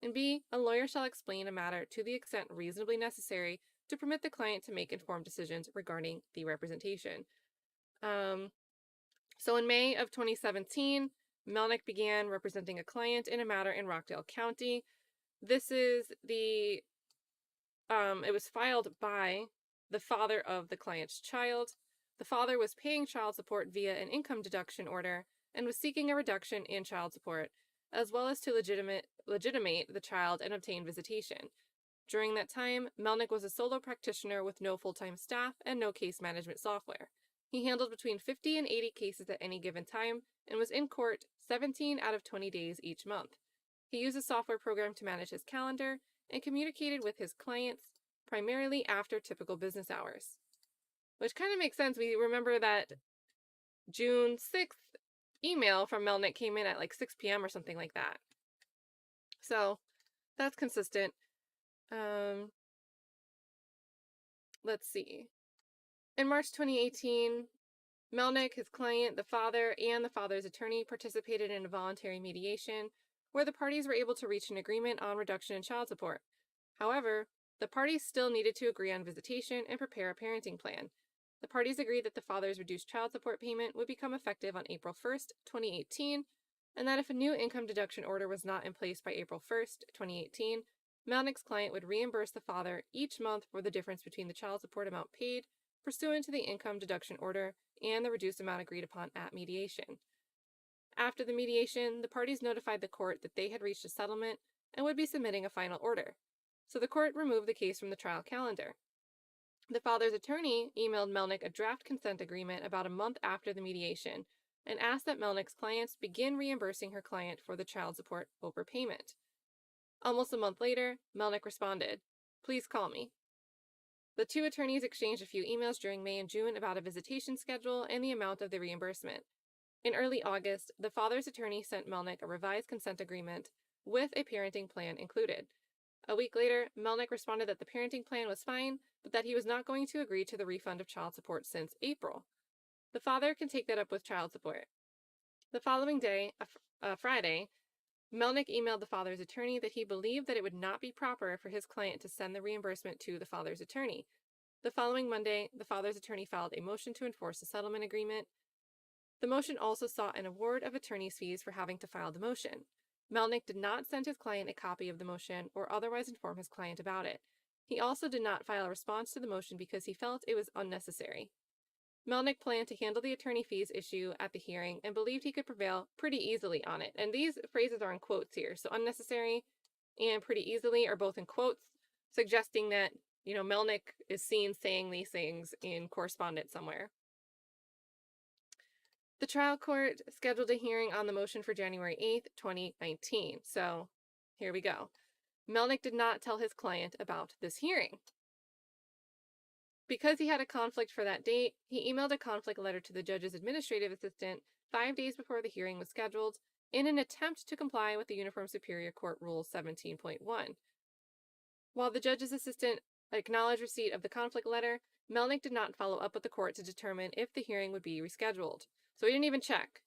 And B, a lawyer shall explain a matter to the extent reasonably necessary to permit the client to make informed decisions regarding the representation. So in May of 2017, Melnick began representing a client in a matter in Rockdale County. This is the, it was filed by the father of the client's child. The father was paying child support via an income deduction order and was seeking a reduction in child support, as well as to legitimate the child and obtain visitation. During that time, Melnick was a solo practitioner with no full-time staff and no case management software. He handled between 50 and 80 cases at any given time and was in court 17 out of 20 days each month. He used a software program to manage his calendar and communicated with his clients primarily after typical business hours. Which kind of makes sense. We remember that June 6th email from Melnick came in at like 6 p.m. or something like that. So that's consistent. Let's see. In March 2018, Melnick, his client, the father, and the father's attorney participated in a voluntary mediation where the parties were able to reach an agreement on reduction in child support. However, the parties still needed to agree on visitation and prepare a parenting plan. The parties agreed that the father's reduced child support payment would become effective on April 1st, 2018, and that if a new income deduction order was not in place by April 1st, 2018, Melnick's client would reimburse the father each month for the difference between the child support amount paid pursuant to the income deduction order and the reduced amount agreed upon at mediation. After the mediation, the parties notified the court that they had reached a settlement and would be submitting a final order. So the court removed the case from the trial calendar. The father's attorney emailed Melnick a draft consent agreement about a month after the mediation and asked that Melnick's clients begin reimbursing her client for the child support overpayment. Almost a month later, Melnick responded, "Please call me." The two attorneys exchanged a few emails during May and June about a visitation schedule and the amount of the reimbursement. In early August, the father's attorney sent Melnick a revised consent agreement with a parenting plan included. A week later, Melnick responded that the parenting plan was fine, but that he was not going to agree to the refund of child support since April. The father can take that up with child support. The following day, Friday, Melnick emailed the father's attorney that he believed that it would not be proper for his client to send the reimbursement to the father's attorney. The following Monday, the father's attorney filed a motion to enforce the settlement agreement. The motion also sought an award of attorney's fees for having to file the motion. Melnick did not send his client a copy of the motion or otherwise inform his client about it. He also did not file a response to the motion because he felt it was unnecessary. Melnick planned to handle the attorney fees issue at the hearing and believed he could prevail pretty easily on it. And these phrases are in quotes here. So unnecessary and pretty easily are both in quotes, suggesting that, Melnick is seen saying these things in correspondence somewhere. The trial court scheduled a hearing on the motion for January 8th, 2019. So here we go. Melnick did not tell his client about this hearing. Because he had a conflict for that date, he emailed a conflict letter to the judge's administrative assistant 5 days before the hearing was scheduled in an attempt to comply with the Uniform Superior Court Rule 17.1. While the judge's assistant acknowledged receipt of the conflict letter, Melnick did not follow up with the court to determine if the hearing would be rescheduled. So he didn't even check.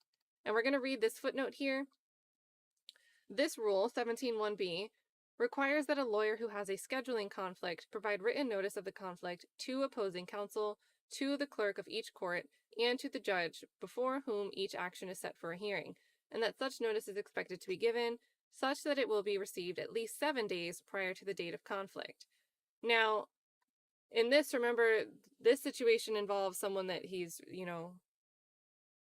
And we're going to read this footnote here. This rule, 17.1b, requires that a lawyer who has a scheduling conflict provide written notice of the conflict to opposing counsel to the clerk of each court and to the judge before whom each action is set for a hearing, and that such notice is expected to be given such that it will be received at least 7 days prior to the date of conflict. Now, in this, remember, this situation involves someone that he's,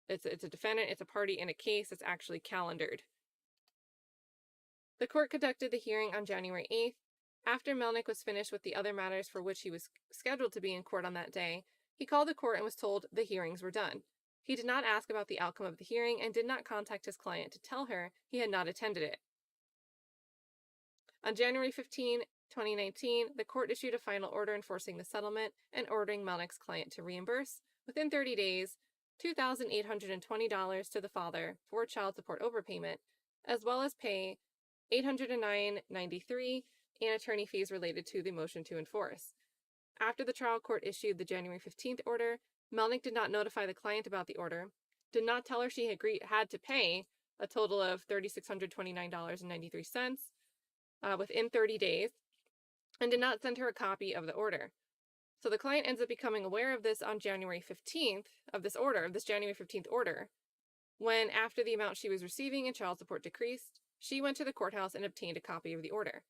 it's a defendant, it's a party in a case that's actually calendared. The court conducted the hearing on January 8th. After Melnick was finished with the other matters for which he was scheduled to be in court on that day, he called the court and was told the hearings were done. He did not ask about the outcome of the hearing and did not contact his client to tell her he had not attended it. On January 15, 2019, the court issued a final order enforcing the settlement and ordering Melnick's client to reimburse, within 30 days, $2,820 to the father for child support overpayment, as well as pay $809.93 and attorney fees related to the motion to enforce. After the trial court issued the January 15th order, Melnick did not notify the client about the order, did not tell her she had to pay a total of $3,629.93 within 30 days, and did not send her a copy of the order. So the client ends up becoming aware of this on January 15th, of this January 15th order, when after the amount she was receiving in child support decreased, she went to the courthouse and obtained a copy of the order.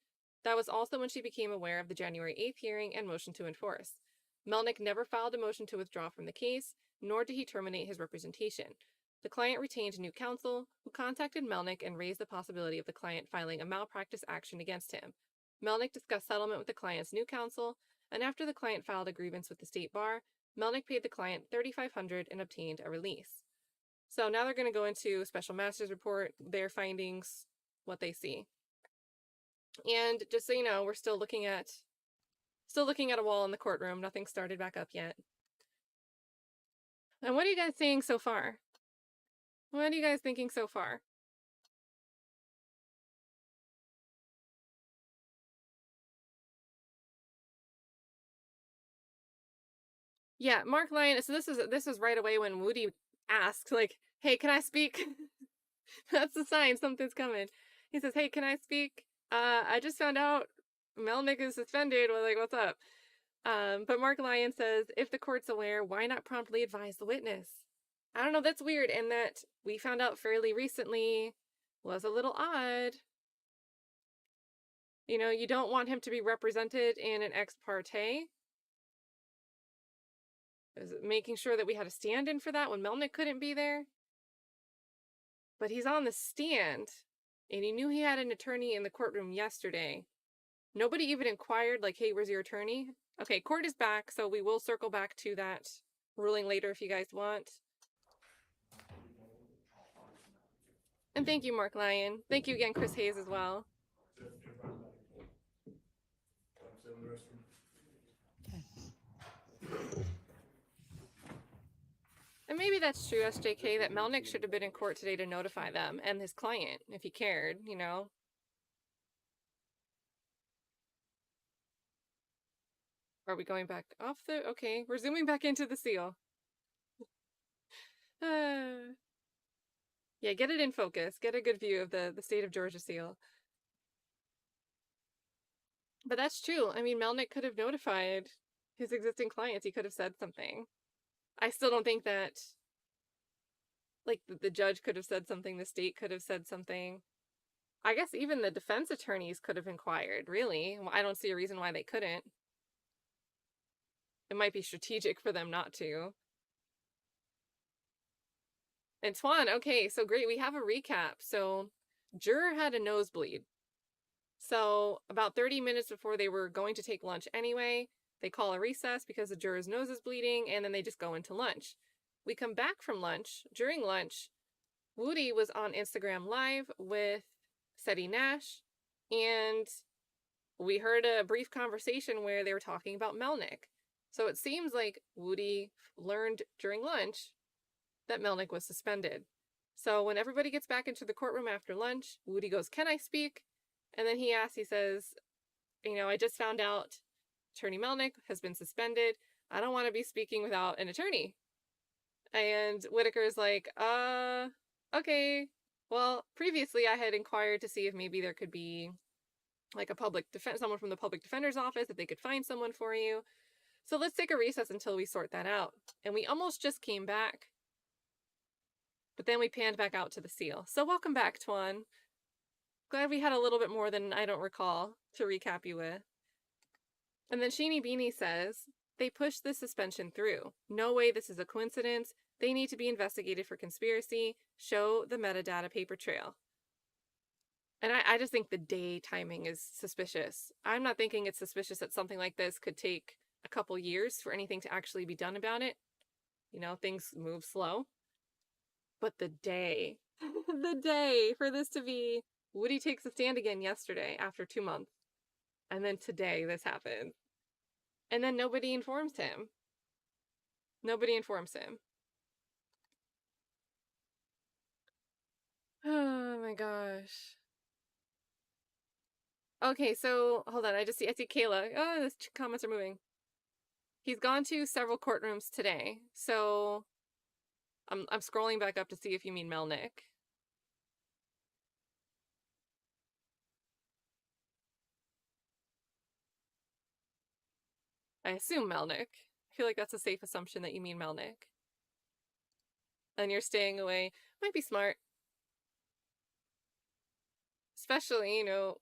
That was also when she became aware of the January 8th hearing and motion to enforce. Melnick never filed a motion to withdraw from the case, nor did he terminate his representation. The client retained new counsel, who contacted Melnick and raised the possibility of the client filing a malpractice action against him. Melnick discussed settlement with the client's new counsel, and after the client filed a grievance with the state bar, Melnick paid the client $3,500 and obtained a release. So now they're going to go into Special Master's report, their findings, what they see. And just so you know, we're still looking at a wall in the courtroom. Nothing started back up yet. And what are you guys seeing so far? What are you guys thinking so far? Yeah, Mark Lyon. So this is right away when Woody asks, like, "Hey, can I speak?" That's the sign something's coming. He says, "Hey, can I speak? I just found out Melnick is suspended." Well, like, what's up? But Mark Lyon says, "If the court's aware, why not promptly advise the witness?" I don't know. That's weird, and that we found out fairly recently was a little odd. You don't want him to be represented in an ex parte. Is it making sure that we had a stand-in for that when Melnick couldn't be there? But he's on the stand, and he knew he had an attorney in the courtroom yesterday. Nobody even inquired, like, "Hey, where's your attorney?" Okay, court is back, so we will circle back to that ruling later if you guys want. And thank you, Mark Lyon. Thank you again, Chris Hayes, as well. And maybe that's true, SJK, that Melnick should have been in court today to notify them and his client, if he cared, Are we going back off the... Okay, we're zooming back into the seal. Yeah, get it in focus. Get a good view of the state of Georgia seal. But that's true. I mean, Melnick could have notified his existing clients. He could have said something. I still don't think that, like, the judge could have said something, the state could have said something. I guess even the defense attorneys could have inquired, really. I don't see a reason why they couldn't. It might be strategic for them not to. And Twan, okay, so great. We have a recap. So, juror had a nosebleed. So, about 30 minutes before they were going to take lunch anyway, they call a recess because the juror's nose is bleeding, and then they just go into lunch. We come back from lunch. During lunch, Woody was on Instagram Live with Seti Nash, and we heard a brief conversation where they were talking about Melnick. So it seems like Woody learned during lunch that Melnick was suspended. So when everybody gets back into the courtroom after lunch, Woody goes, "Can I speak?" And then he says, "I just found out Attorney Melnick has been suspended. I don't want to be speaking without an attorney." And Whitaker's like, okay. Well, previously I had inquired to see if maybe there could be like someone from the public defender's office, if they could find someone for you. So let's take a recess until we sort that out. And we almost just came back. But then we panned back out to the seal. So welcome back, Twan. Glad we had a little bit more than I don't recall to recap you with. And then Sheeny Beanie says, they pushed the suspension through. No way this is a coincidence. They need to be investigated for conspiracy. Show the metadata paper trail. And I just think the day timing is suspicious. I'm not thinking it's suspicious that something like this could take a couple years for anything to actually be done about it. You know, things move slow. But the day, the day for this to be, Woody takes a stand again yesterday after 2 months. And then today this happened. And then nobody informs him. Nobody informs him. Oh my gosh. Okay, so hold on. I see Kayla. Oh, the comments are moving. He's gone to several courtrooms today. So I'm scrolling back up to see if you mean Melnick. I assume Melnick. I feel like that's a safe assumption that you mean Melnick. And you're staying away. Might be smart. Especially, you know,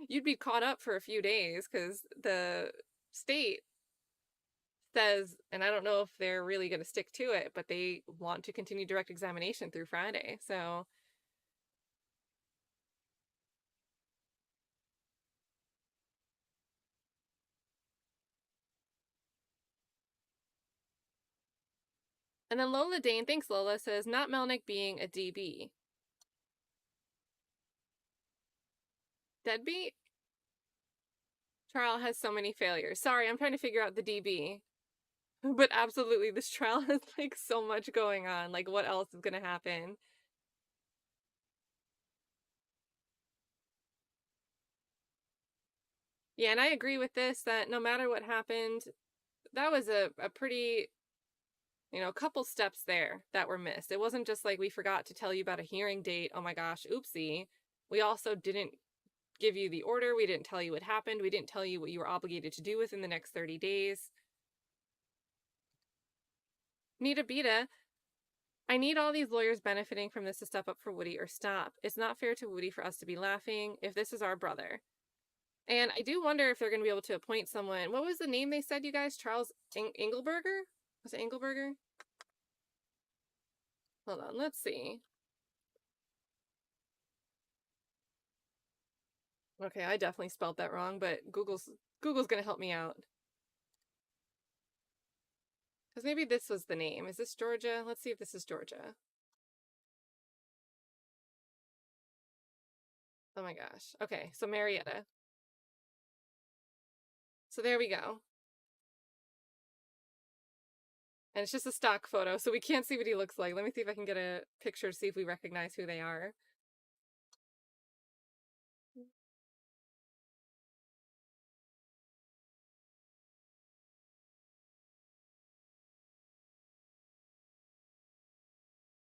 you'd be caught up for a few days because the state says, and I don't know if they're really going to stick to it, but they want to continue direct examination through Friday. So and then Lola Dane, thanks Lola, says not Melnick being a DB. Deadbeat? Trial has so many failures. Sorry, I'm trying to figure out the DB. But absolutely, this trial has like so much going on. Like, what else is gonna happen? Yeah, and I agree with this that no matter what happened, that was a pretty, you know, couple steps there that were missed. It wasn't just like we forgot to tell you about a hearing date. Oh my gosh, oopsie. We also didn't give you the order. We didn't tell you what happened. We didn't tell you what you were obligated to do within the next 30 days. Nita Beta, I need all these lawyers benefiting from this to step up for Woody or stop. It's not fair to Woody for us to be laughing if this is our brother. And I do wonder if they're going to be able to appoint someone. What was the name they said, you guys? Charles Engelberger? Was it Engelberger? Hold on, let's see. Okay, I definitely spelled that wrong, but Google's going to help me out. Because maybe this was the name. Is this Georgia? Let's see if this is Georgia. Oh my gosh. Okay, so Marietta. So there we go. And it's just a stock photo, so we can't see what he looks like. Let me see if I can get a picture to see if we recognize who they are.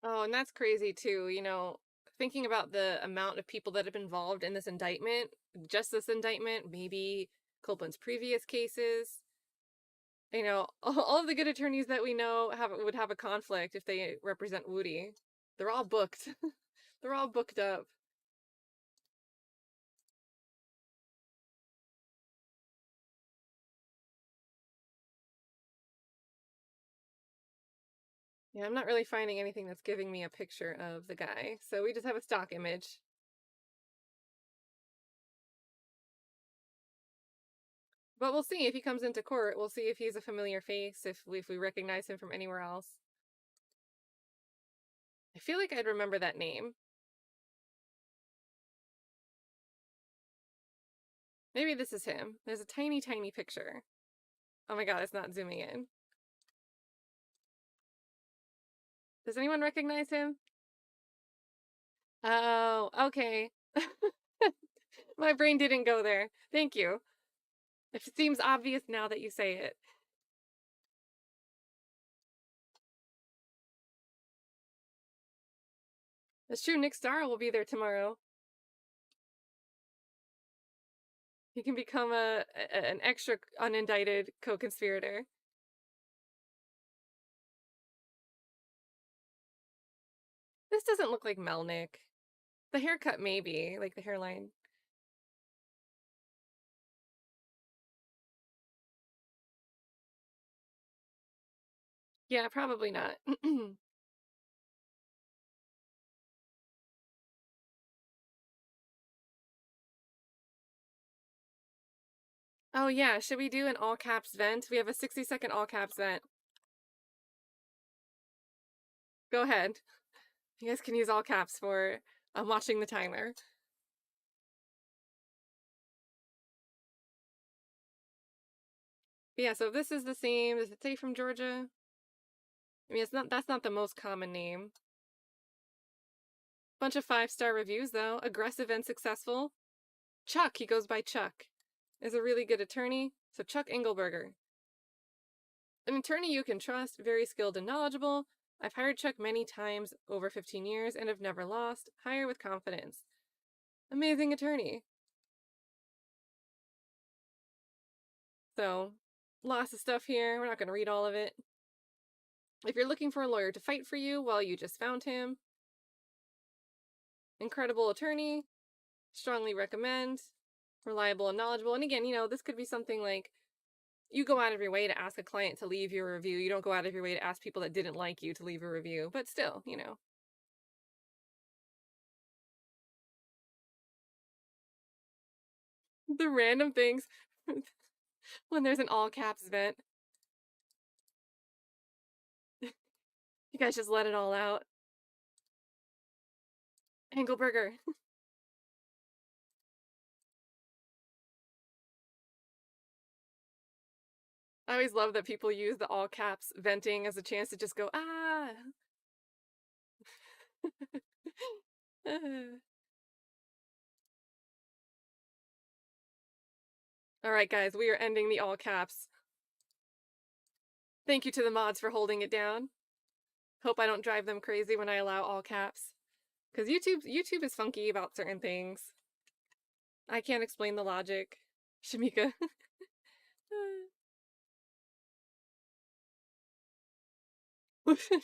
Oh, and that's crazy too, you know, thinking about the amount of people that have been involved in this indictment, just this indictment, maybe Copeland's previous cases. You know, all of the good attorneys that we know would have a conflict if they represent Woody. They're all booked. They're all booked up. Yeah, I'm not really finding anything that's giving me a picture of the guy. So we just have a stock image. But we'll see if he comes into court. We'll see if he's a familiar face, if we recognize him from anywhere else. I feel like I'd remember that name. Maybe this is him. There's a tiny, tiny picture. Oh my god, it's not zooming in. Does anyone recognize him? Oh, okay. My brain didn't go there. Thank you. It seems obvious now that you say it. It's true, Nick Starr will be there tomorrow. He can become an extra unindicted co-conspirator. This doesn't look like Melnick. The haircut maybe, like the hairline. Yeah, probably not. Oh yeah, should we do an all caps vent? We have a 60-second all caps vent. Go ahead. You guys can use all caps for watching the timer. But yeah, so this is the same. Does it say from Georgia? I mean, that's not the most common name. Bunch of 5-star reviews though. Aggressive and successful. Chuck, he goes by Chuck, is a really good attorney. So Chuck Engelberger. An attorney you can trust, very skilled and knowledgeable. I've hired Chuck many times over 15 years and have never lost. Hire with confidence. Amazing attorney. So, lots of stuff here. We're not going to read all of it. If you're looking for a lawyer to fight for you, well, you just found him. Incredible attorney. Strongly recommend. Reliable and knowledgeable. And again, this could be something like you go out of your way to ask a client to leave your review. You don't go out of your way to ask people that didn't like you to leave a review. But still, The random things when there's an all caps event. You guys just let it all out. Engelberger. I always love that people use the all caps venting as a chance to just go, ah. All right, guys, we are ending the all caps. Thank you to the mods for holding it down. Hope I don't drive them crazy when I allow all caps. Because YouTube is funky about certain things. I can't explain the logic. Shamika.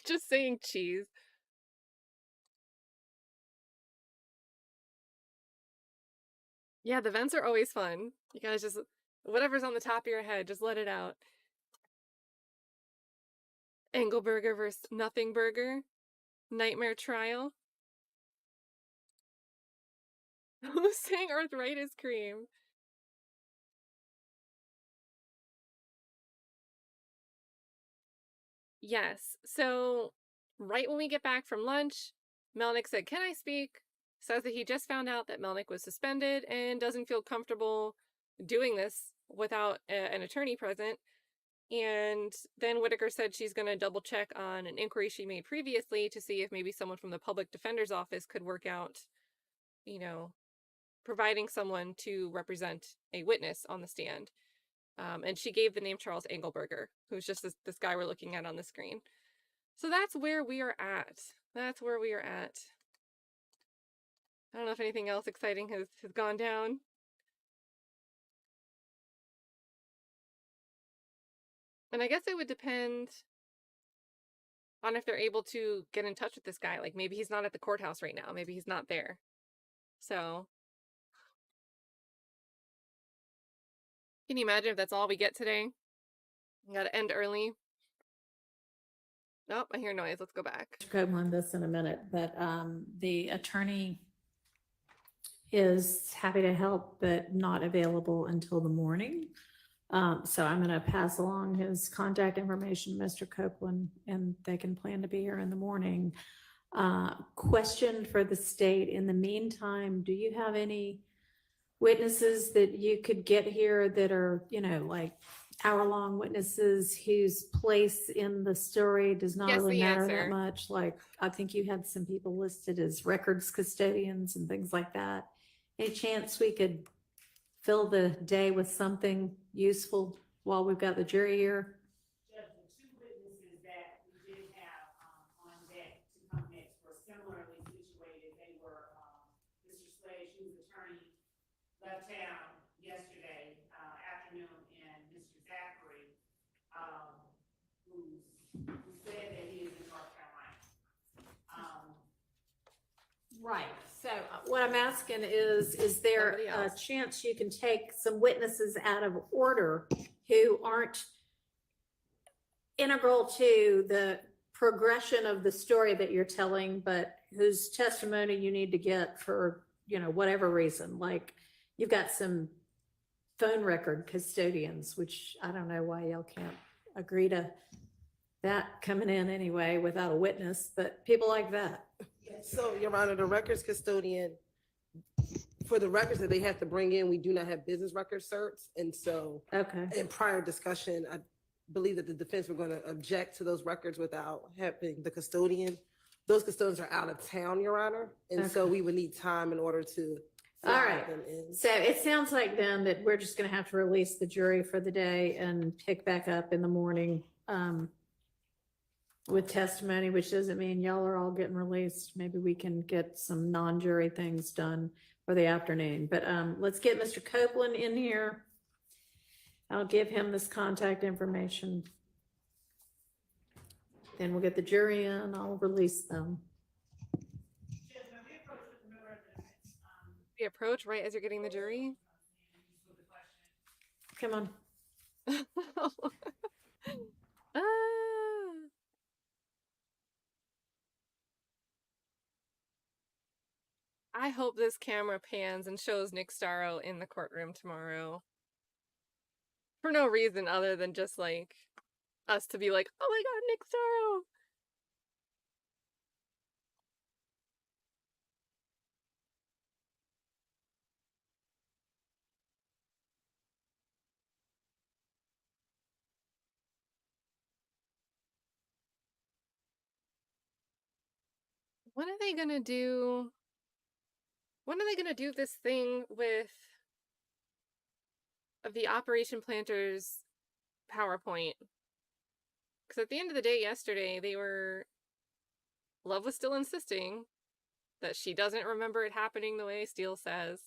Just saying cheese. Yeah, the vents are always fun. You guys just, whatever's on the top of your head, just let it out. Engelberger versus Nothing Burger. Nightmare Trial. Who's saying arthritis cream? Yes. So, right when we get back from lunch, Melnick said, "Can I speak?" Says that he just found out that Melnick was suspended and doesn't feel comfortable doing this without an attorney present. And then Whitaker said she's going to double check on an inquiry she made previously to see if maybe someone from the public defender's office could work out, providing someone to represent a witness on the stand. And she gave the name Charles Engelberger, who's just this guy we're looking at on the screen. So that's where we are at. That's where we are at. I don't know if anything else exciting has gone down. And I guess it would depend on if they're able to get in touch with this guy. Like maybe he's not at the courthouse right now. Maybe he's not there. So can you imagine if that's all we get today? We gotta end early. Nope, I hear noise. Let's go back. Copeland this in a minute, but the attorney is happy to help, but not available until the morning. So I'm going to pass along his contact information to Mr. Copeland, and they can plan to be here in the morning. Question for the state. In the meantime, do you have any witnesses that you could get here that are, like hour-long witnesses whose place in the story does not really matter that much? Like, I think you had some people listed as records custodians and things like that. Any chance we could fill the day with something useful while we've got the jury here? Judge, the two witnesses that we did have on deck to come next were similarly situated. They were Mr. Slade, who's attorney, left town yesterday. Right, so what I'm asking is there Somebody a else. chance you can take some witnesses out of order who aren't integral to the progression of the story that you're telling, but whose testimony you need to get for, whatever reason? Like, you've got some phone record custodians, which I don't know why y'all can't agree to that coming in anyway without a witness, but people like that. So, Your Honor, the records custodian, for the records that they have to bring in, we do not have business record certs. And so Okay, in prior discussion, I believe that the defense were going to object to those records without having the custodian. Those custodians are out of town, Your Honor. And so Okay. we would need time in order to all fly right. them in. So it sounds like then that we're just gonna have to release the jury for the day and pick back up in the morning, with testimony, which doesn't mean y'all are all getting released. Maybe we can get some non-jury things done for the afternoon, but, let's get Mr. Copeland in here. I'll give him this contact information. Then we'll get the jury in, I'll release them. Judge, when we approached with the middle residence, We approach right as you're getting the jury. with the question, Come on. Ah. I hope this camera pans and shows Nick Starro in the courtroom tomorrow. For no reason other than just like us to be like, oh my god, Nick Starro! When are they gonna do? When are they gonna do this thing with the Operation Planters PowerPoint? Because at the end of the day, yesterday Love was still insisting that she doesn't remember it happening the way Steele says.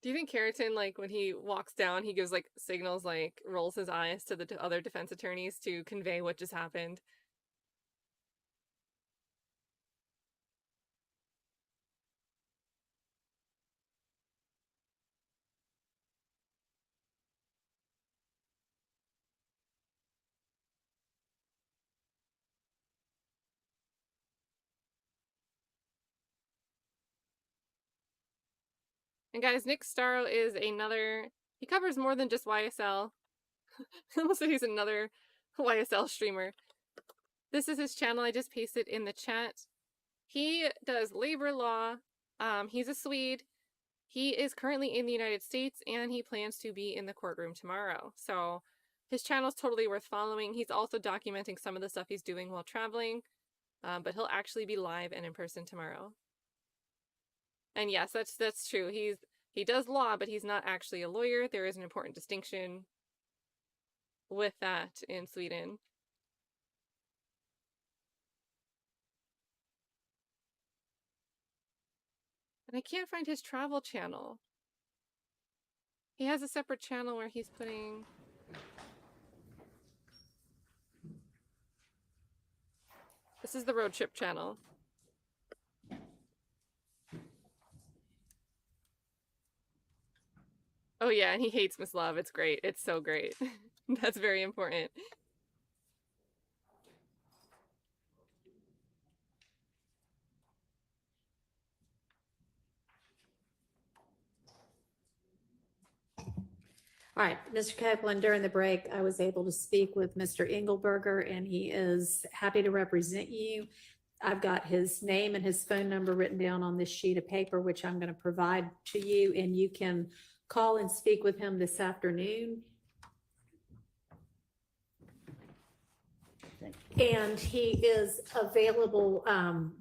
Do you think Carrington, like, when he walks down, he gives, like, signals, like, rolls his eyes to the other defense attorneys to convey what just happened? And guys, Nick Starro is he covers more than just YSL. I almost said he's another YSL streamer. This is his channel, I just pasted in the chat. He does labor law. He's a Swede. He is currently in the United States, and he plans to be in the courtroom tomorrow. So his channel is totally worth following. He's also documenting some of the stuff he's doing while traveling, but he'll actually be live and in person tomorrow. And yes, that's true. He does law, but he's not actually a lawyer. There is an important distinction with that in Sweden. And I can't find his travel channel. He has a separate channel where he's putting... This is the road trip channel. Oh yeah, and he hates Miss Love. It's great. It's so great. That's very important. All right, Mr. Copeland, during the break, I was able to speak with Mr. Engelberger, and he is happy to represent you. I've got his name and his phone number written down on this sheet of paper, which I'm going to provide to you, and you can call and speak with him this afternoon. And he is available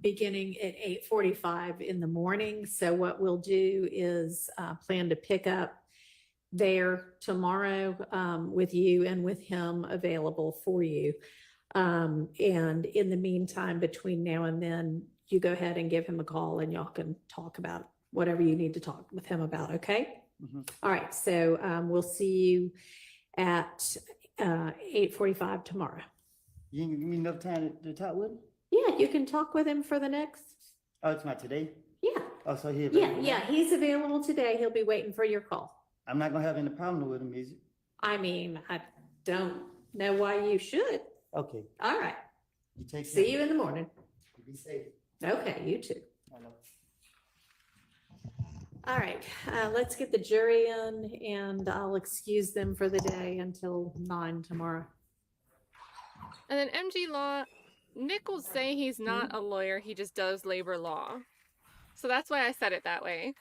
beginning at 8:45 in the morning. So what we'll do is plan to pick up there tomorrow with you and with him available for you. And in the meantime, between now and then, you go ahead and give him a call and y'all can talk about whatever you need to talk with him about, okay? Mhm. All right, so we'll see you at 8:45 tomorrow. You ain't give me enough time to talk with him? Yeah, you can talk with him for the next, Oh, it's not today? yeah, Oh, so he yeah, available yeah, now? he's available today. He'll be waiting for your call. I'm not gonna have any problem with him, is it? I mean, I don't know why you should. Okay, All right, you take care. see you in the morning. Be safe. Okay, you too. I know. All right, let's get the jury in and I'll excuse them for the day until 9 tomorrow. And then MG Law, Nick will say he's not a lawyer, he just does labor law. So that's why I said it that way.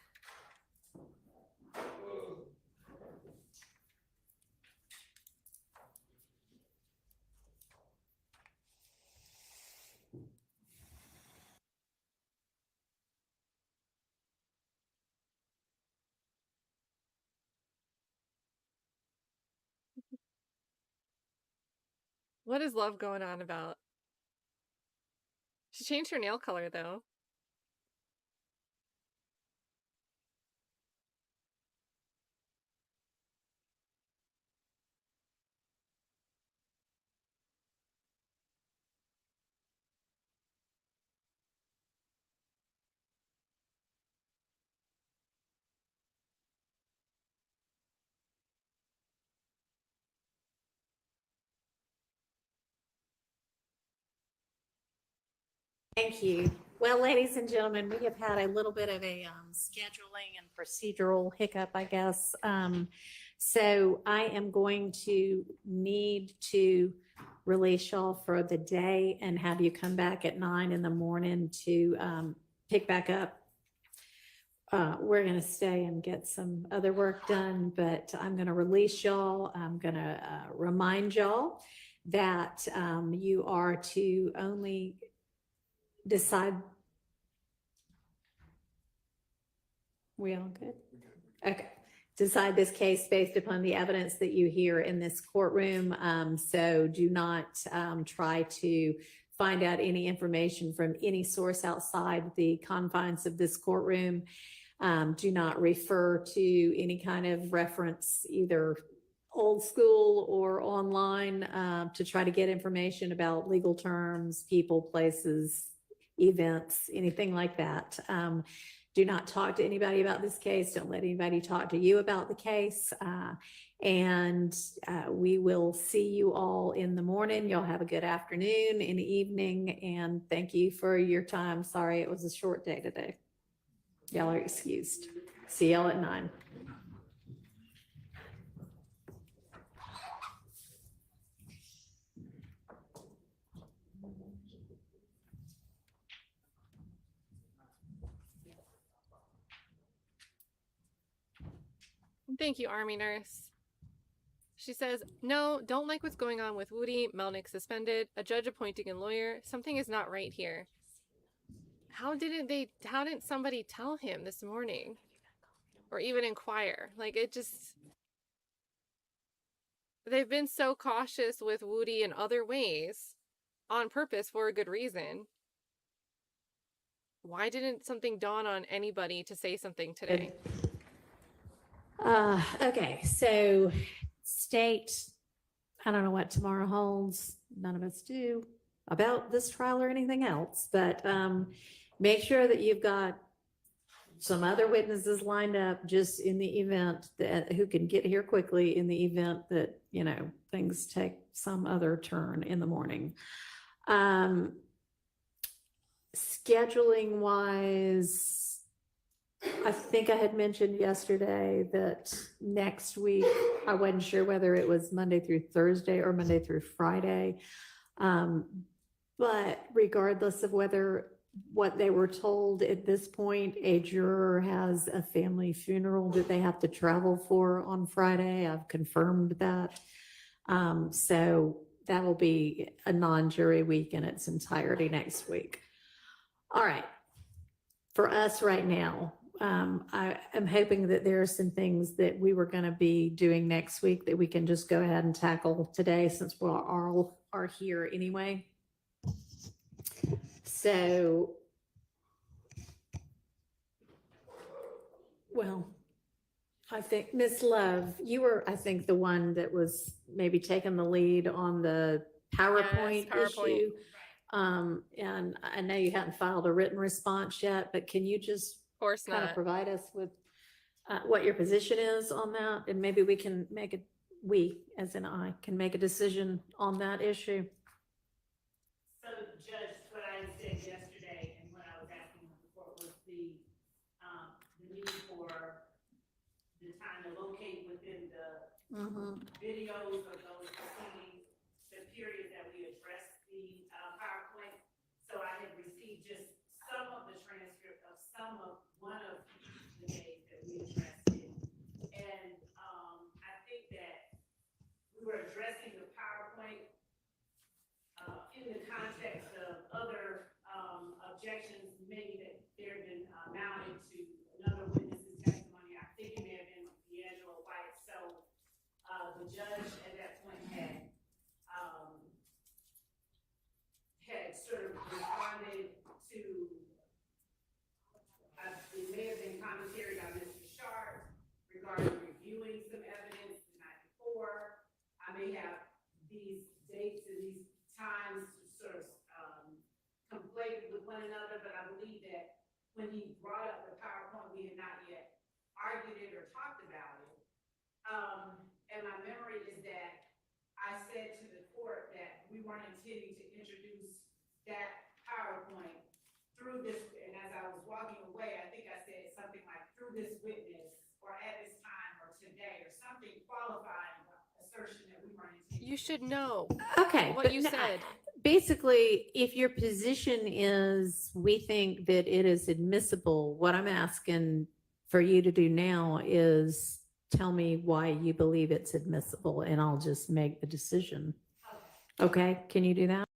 What is Love going on about? She changed her nail color though. Thank you. Well, ladies and gentlemen, we have had a little bit of a scheduling and procedural hiccup, I guess. So I am going to need to release y'all for the day and have you come back at 9 in the morning to pick back up. We're going to stay and get some other work done, but I'm going to release y'all. I'm going to remind y'all that you are to only decide. We all good? Okay. Decide this case based upon the evidence that you hear in this courtroom. So do not try to find out any information from any source outside the confines of this courtroom. Do not refer to any kind of reference, either old school or online, to try to get information about legal terms, people, places, events, anything like that. Do not talk to anybody about this case. Don't let anybody talk to you about the case. And we will see you all in the morning. Y'all have a good afternoon and evening. And thank you for your time. Sorry, it was a short day today. Y'all are excused. See y'all at 9. Thank you, Army Nurse. She says, no, don't like what's going on with Woody, Melnick suspended, a judge appointing a lawyer. Something is not right here. How didn't somebody tell him this morning? Or even inquire? Like, it just... They've been so cautious with Woody in other ways, on purpose for a good reason. Why didn't something dawn on anybody to say something today? Okay, so state, I don't know what tomorrow holds. None of us do about this trial or anything else, but make sure that you've got some other witnesses lined up just in the event that who can get here quickly in the event that, you know, things take some other turn in the morning. Scheduling wise, I think I had mentioned yesterday that next week, I wasn't sure whether it was Monday through Thursday or Monday through Friday. But regardless of what they were told at this point, a juror has a family funeral that they have to travel for on Friday. I've confirmed that. So that will be a non-jury week in its entirety next week. All right. For us right now, I am hoping that there are some things that we were going to be doing next week that we can just go ahead and tackle today since we all are here anyway. So, well, I think, Ms. Love, you were, I think, the one that was maybe taking the lead on the PowerPoint PowerPoint. issue. And I know you hadn't filed a written response yet, but can you just Of course kind of not. provide us with what your position is on that? And maybe we can make it, we, as in I, can make a decision on that issue. So Judge, what I said yesterday and what I was asking before was the need for the time to locate within the videos of those proceedings, the period that we addressed the PowerPoint. So I had received just some of the transcript of one of the days that we addressed it. And I think that we were addressing the PowerPoint in the context of other objections, maybe that there had been mounted to another witness's testimony. I think it may have been D'Angelo White. So the judge at that point had sort of responded to, it may have been commentary by Mr. Sharp regarding reviewing some evidence the night before. I may have these dates and these times sort of conflated with one another, but I believe that when he brought up the PowerPoint, we had not yet argued it or talked about it. And my memory is that I said to the court that we weren't intending to introduce that PowerPoint through this, and as I was walking away, I think I said something like through this witness or at this time or today or something qualifying assertion that we weren't intending. You should know Okay. what but you no, said. Basically, if your position is we think that it is admissible, what I'm asking for you to do now is tell me why you believe it's admissible, and I'll just make the decision. Okay, can you do that?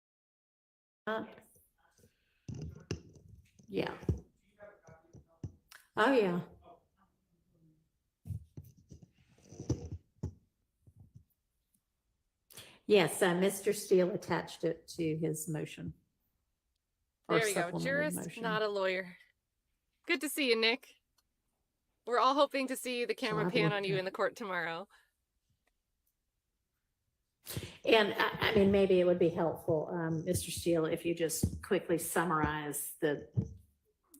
Yeah. Oh, yeah. Yes, Mr. Steele attached it to his motion. or There you go. supplemented Jurist, motion. not a lawyer. Good to see you, Nick. We're all hoping to see the camera I've pan looked on you at- in the court tomorrow. And I mean, maybe it would be helpful, Mr. Steele, if you just quickly summarize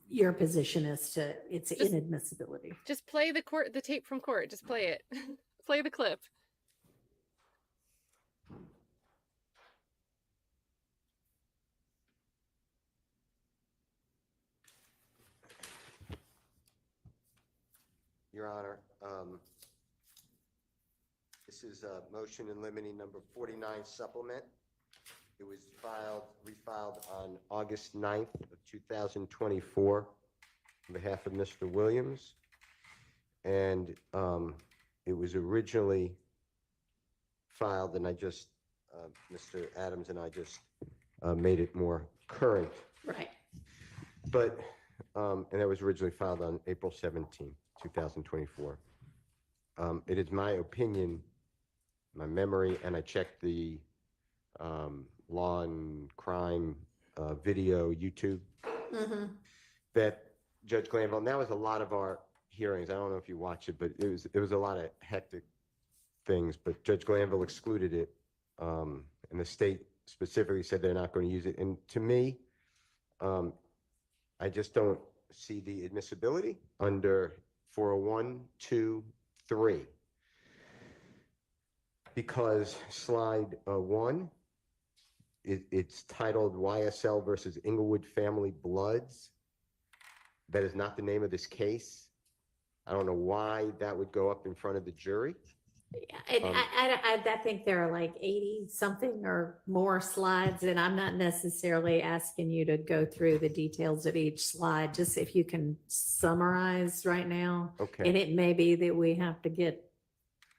your position as to its Just- inadmissibility. Just play the tape from court. Just play it. Play the clip. Your Honor, this is a motion in limine number 49 supplement. It was refiled on August 9th of 2024 on behalf of Mr. Williams. And it was originally filed, and Mr. Adams and I just made it more current. Right. But, and that was originally filed on April 17th. 2024. It is my opinion, my memory, and I checked the law and crime video YouTube, that Judge Glanville, and that was a lot of our hearings. I don't know if you watched it, but it was a lot of hectic things, but Judge Glanville excluded it, and the state specifically said they're not going to use it. And to me, I just don't see the admissibility under 401(2)(3), because slide 1, it's titled YSL versus Inglewood Family Bloods. That is not the name of this case. I don't know why that would go up in front of the jury. I think there are like 80 something or more slides, and I'm not necessarily asking you to go through the details of each slide, just if you can summarize right now. Okay. And it may be that we have to get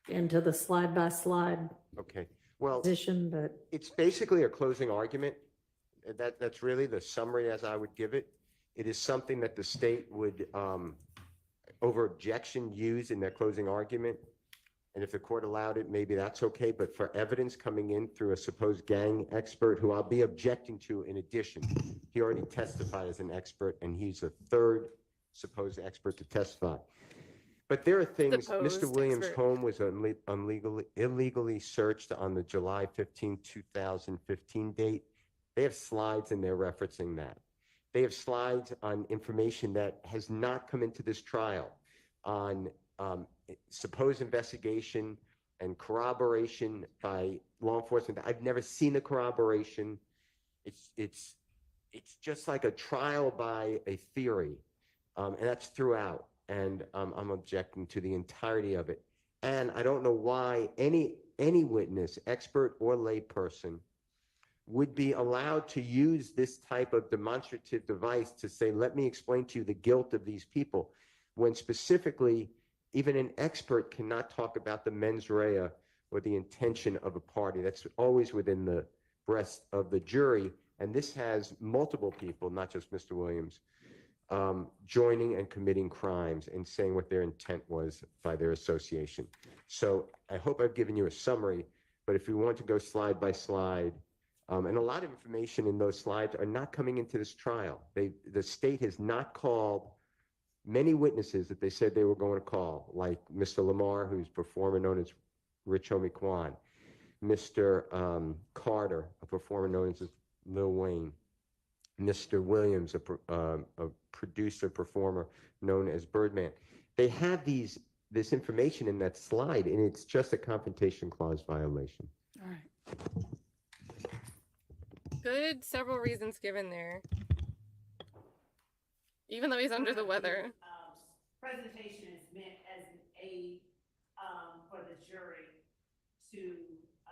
into the slide by slide Okay. Well, position, but it's basically a closing argument. That's really the summary as I would give it. It is something that the state would, over objection, use in their closing argument. And if the court allowed it, maybe that's okay. But for evidence coming in through a supposed gang expert, who I'll be objecting to in addition, he already testified as an expert, and he's a third supposed expert to testify. But there are things, Mr. Supposed Williams' expert. home was illegally searched on the July 15, 2015 date. They have slides and they're referencing that. They have slides on information that has not come into this trial on supposed investigation and corroboration by law enforcement. I've never seen a corroboration. It's just like a trial by a theory, and that's throughout. And I'm objecting to the entirety of it. And I don't know why any witness, expert or lay person, would be allowed to use this type of demonstrative device to say, let me explain to you the guilt of these people, when specifically even an expert cannot talk about the mens rea or the intention of a party. That's always within the breast of the jury. And this has multiple people, not just Mr. Williams, joining and committing crimes and saying what their intent was by their association. So I hope I've given you a summary, but if you want to go slide by slide, and a lot of information in those slides are not coming into this trial. The state has not called many witnesses that they said they were going to call, like Mr. Lamar, who's a performer known as Rich Homie Quan, Mr. Carter, a performer known as Lil Wayne, Mr. Williams, a producer, performer known as Birdman. They have this information in that slide, and it's just a confrontation clause violation. All right. Good several reasons given there. Even though he's under the weather. Presentation is meant as an aid for the jury to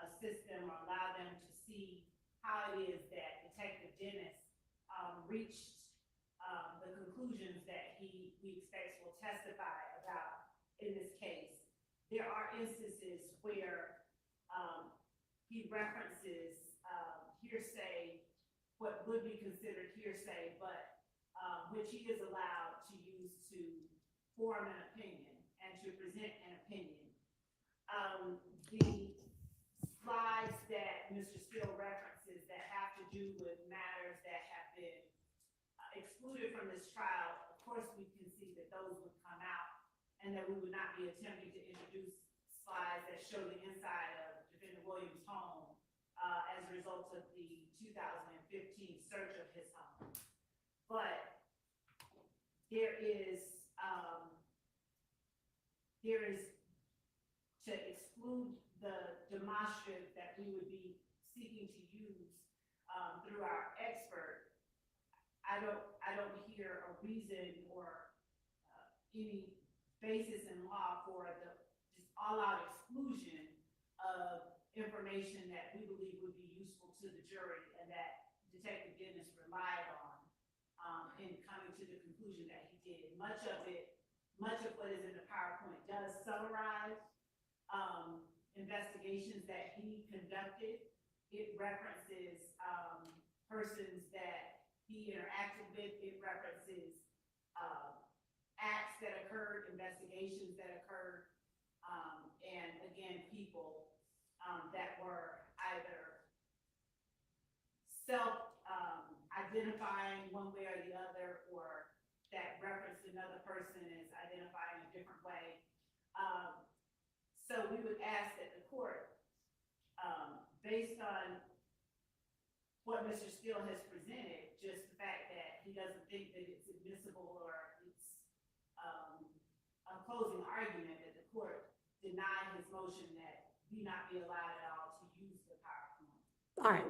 assist them or allow them to see how it is that Detective Dennis reached the conclusions that we expect will testify about in this case. There are instances where he references hearsay, what would be considered hearsay, but which he is allowed to use to form an opinion and to present an opinion. The slides that Mr. Steele references that have to do with matters that have been excluded from this trial, of course we can see that those would come out and that we would not be attempting to introduce slides that show the inside of Defendant Williams' home as a result of the 2015 search of his home. But there is to exclude the demonstrative that we would be seeking to use through our expert. I don't hear a reason or any basis in law for the just all-out exclusion of information that we believe would be useful to the jury and that Detective Dennis relied on in coming to the conclusion that he did. Much of what is in the PowerPoint does summarize investigations that he conducted. It references persons that he interacted with. It references acts that occurred, investigations that occurred, and again, people that were either self-identifying one way or the other, or that referenced another person as identifying a different way. So we would ask that the court, based on what Mr. Steele has presented, just the fact that he doesn't think that it's admissible or it's a closing argument, that the court deny his motion that he not be allowed at all to use the PowerPoint. All right.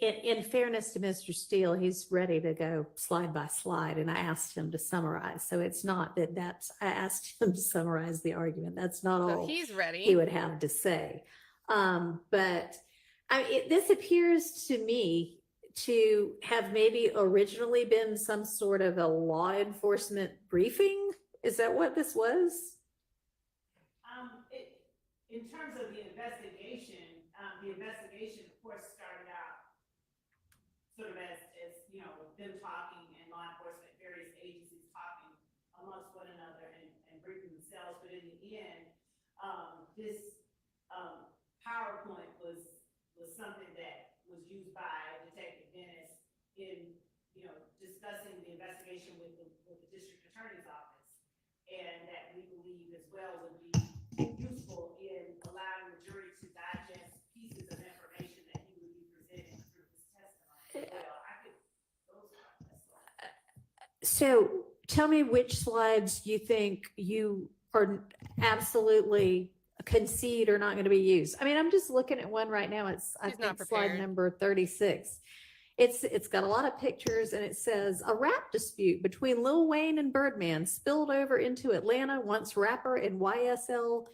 In fairness to Mr. Steele, he's ready to go slide by slide, and I asked him to summarize. So it's not that I asked him to summarize the argument. That's not So all he's ready. he would have to say. But this appears to me to have maybe originally been some sort of a law enforcement briefing. Is that what this was? In terms of the investigation, of course, started out sort of as you know, them talking and law enforcement, various agencies talking amongst one another and briefing themselves. But in the end, this PowerPoint was something that was used by Detective Dennis in, you know, discussing the investigation with the district attorney's office, and that we believe is So tell me which slides you think you are absolutely concede are not going to be used. I mean, I'm just looking at one right now. It's, I She's not think, slide prepared. number 36. It's got a lot of pictures and it says a rap dispute between Lil Wayne and Birdman spilled over into Atlanta once rapper and YSL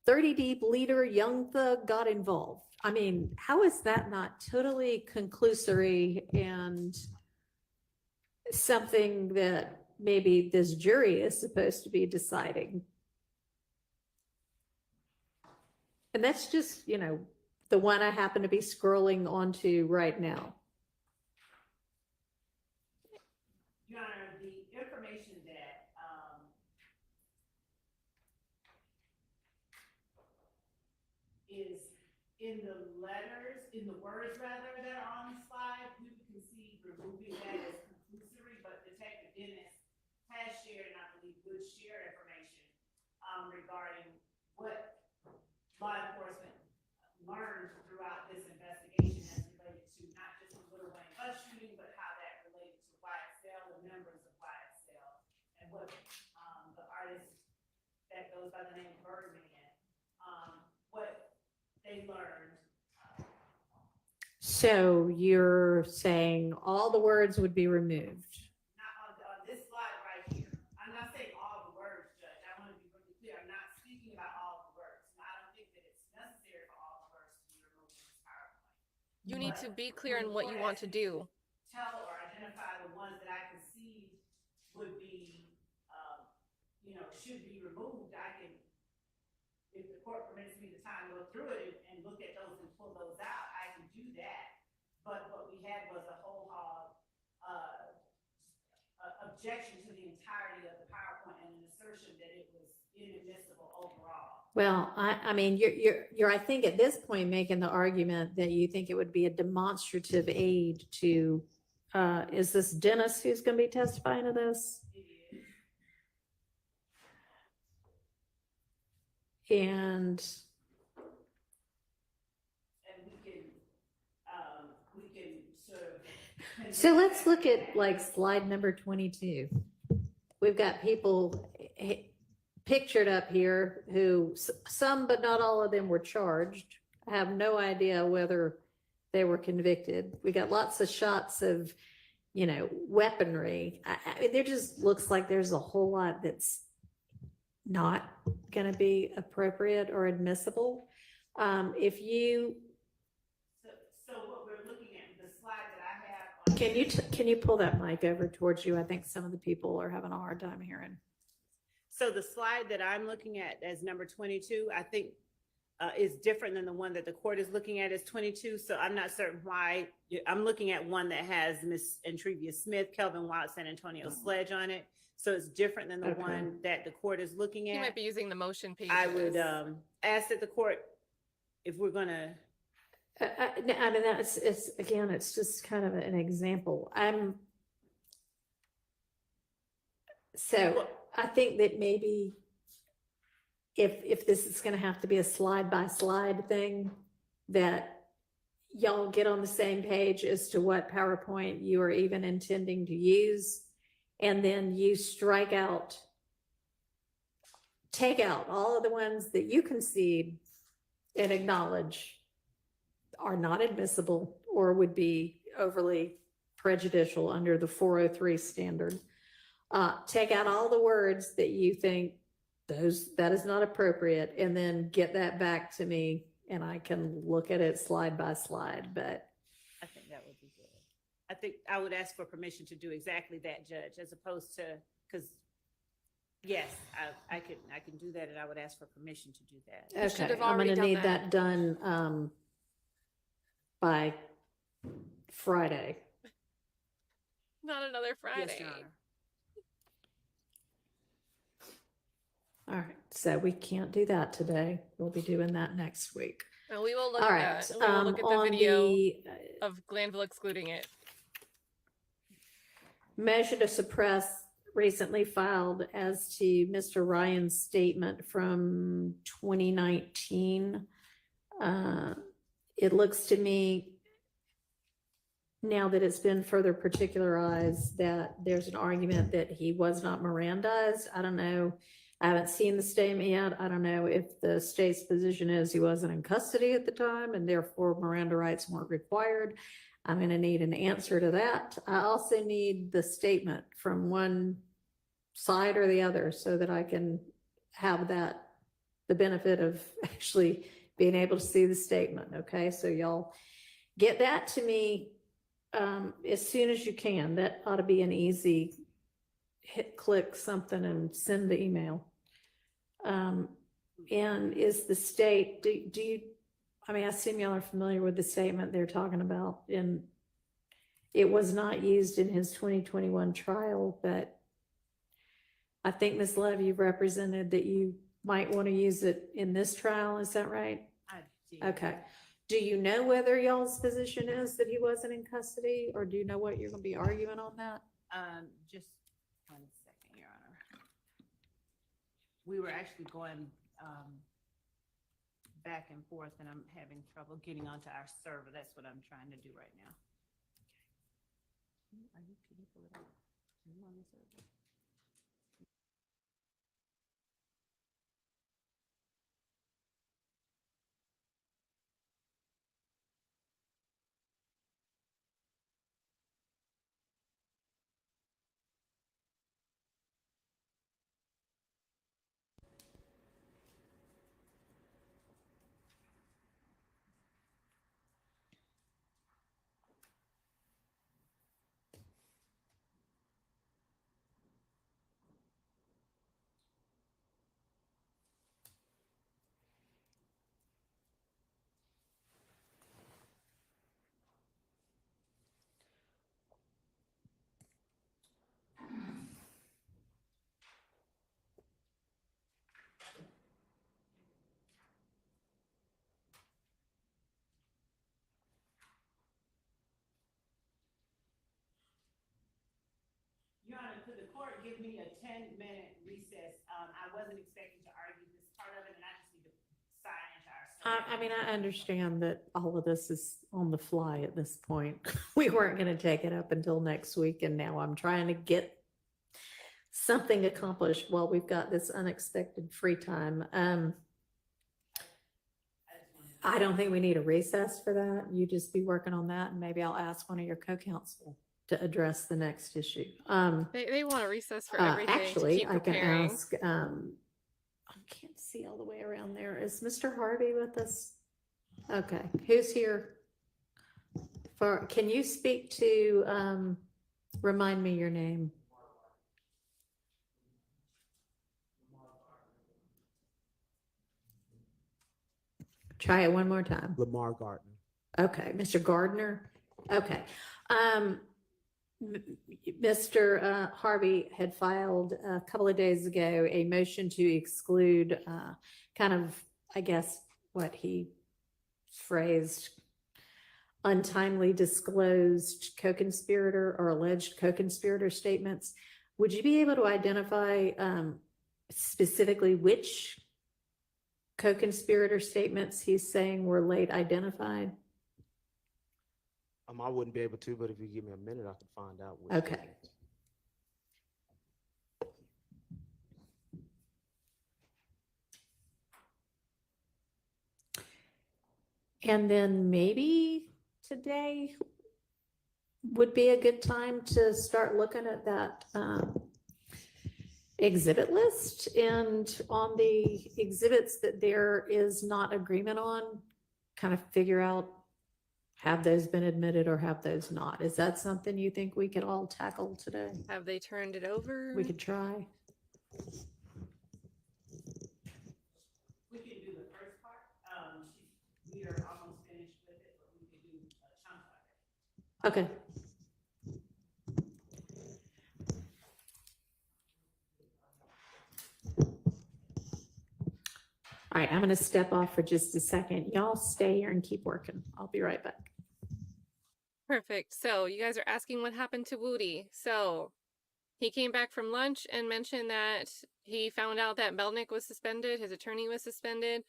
30 Deep leader Young Thug got involved. I mean, how is that not totally conclusory and something that maybe this jury is supposed to be deciding? And that's just, you know, the one I happen to be scrolling onto right now. Your Honor, the information that, is in the letters, in the words rather, that are on the slide, we would concede removing that as conclusory, but Detective Dennis has shared, and I believe would share information, regarding what law enforcement learned throughout this investigation as related to not just the Lil Wayne bus shooting, but how that related to YSL and members of YSL, and what, the artist that goes by the name of Birdman, what they learned. So you're saying all the words would be removed? Not on this slide right here. I'm not saying all the words, Judge. I want to be really clear. I'm not speaking about all the words. And I don't think that it's necessary for all the words to be removed in this PowerPoint. You need to be clear on what you want to do. Tell or identify the ones that I concede would be, should be removed. I can, if the court permits me the time to go through it and look at those and pull those out, I can do that. But what we had was a whole hog, objection to the entirety of the PowerPoint and an assertion that it was inadmissible overall. Well, I mean, you're, I think at this point making the argument that you think it would be a demonstrative aid to, is this Dennis who's going to be testifying to this? It is. And We can sort of. so let's look at like slide number 22. We've got people pictured up here who, some but not all of them were charged. I have no idea whether they were convicted. We got lots of shots of, weaponry. I mean, there just looks like there's a whole lot that's not going to be appropriate or admissible. If you So what we're looking at, the slide that I have. can you pull that mic over towards you? I think some of the people are having a hard time hearing. So the slide that I'm looking at as number 22, I think is different than the one that the court is looking at as 22. So I'm not certain why. I'm looking at one that has Miss Entrevia Smith, Kelvin Wild, San Antonio Sledge on it. So it's different than the Okay. one that the court is looking You at. might be using the motion page. I for would this. ask that the court, if we're gonna, I mean, it's again, it's just kind of an example. So I think that maybe if this is going to have to be a slide by slide thing, that y'all get on the same page as to what PowerPoint you are even intending to use, and then you take out all of the ones that you concede and acknowledge are not admissible or would be overly prejudicial under the 403 standard. Take out all the words that you think that is not appropriate, and then get that back to me and I can look at it slide by slide. But I think that would be good. I think I would ask for permission to do exactly that, Judge, as opposed to, because yes, I can do that, and I would ask for permission to do that. You should okay, have I'm already gonna done need that. that done by Friday. Not another Friday. Yes, Your Honor. All right, so we can't do that today. We'll be doing that next week. And we will look All at right, that. We will look at the on video the of Glanville excluding it. measure to suppress recently filed as to Mr. Ryan's statement from 2019. It looks to me now that it's been further particularized that there's an argument that he was not Mirandized. I don't know. I haven't seen the statement yet. I don't know if the state's position is he wasn't in custody at the time and therefore Miranda rights weren't required. I'm going to need an answer to that. I also need the statement from one side or the other so that I can have that, the benefit of actually being able to see the statement. Okay, so y'all get that to me as soon as you can. That ought to be an easy hit, click something and send the email. And is the state, do you, I mean, I assume y'all are familiar with the statement they're talking about, and it was not used in his 2021 trial, but I think Ms. Love, you've represented that you might want to use it in this trial. Is that right? I did. Okay. Do you know whether y'all's position is that he wasn't in custody, or do you know what you're going to be arguing on that? Just 1 second, Your Honor. We were actually going back and forth, and I'm having trouble getting onto our server. That's what I'm trying to do right now. Are you, can you pull it up? Are you on the server? Your Honor, could the court give me a 10-minute recess? I wasn't expecting to argue this part of it, and I just need to sign into our server. I mean, I understand that all of this is on the fly at this point. We weren't going to take it up until next week, and now I'm trying to get something accomplished while we've got this unexpected free time. I don't think we need a recess for that. You just be working on that, and maybe I'll ask one of your co-counsel to address the next issue. They want a recess for everything. Actually, to keep I can preparing. ask, I can't see all the way around there. Is Mr. Harvey with us? Okay, who's here? Can you speak to, remind me your name? Try it one more time. Lamar Gardner. Okay, Mr. Gardner. Okay. Mr. Harvey had filed a couple of days ago a motion to exclude kind of, I guess, what he phrased untimely disclosed co-conspirator or alleged co-conspirator statements. Would you be able to identify specifically which co-conspirator statements he's saying were late identified? I wouldn't be able to, but if you give me a minute, I can find out. Okay. And then maybe today would be a good time to start looking at that exhibit list, and on the exhibits that there is not agreement on, kind of figure out, have those been admitted or have those not? Is that something you think we could all tackle today? Have they turned it over? We could try. We can do the first part. We are almost finished with it, but we could do a chunk of it. Okay. All right, I'm going to step off for just a second. Y'all stay here and keep working. I'll be right back. Perfect. So you guys are asking what happened to Woody. So he came back from lunch and mentioned that he found out that Melnick was suspended. His attorney was suspended.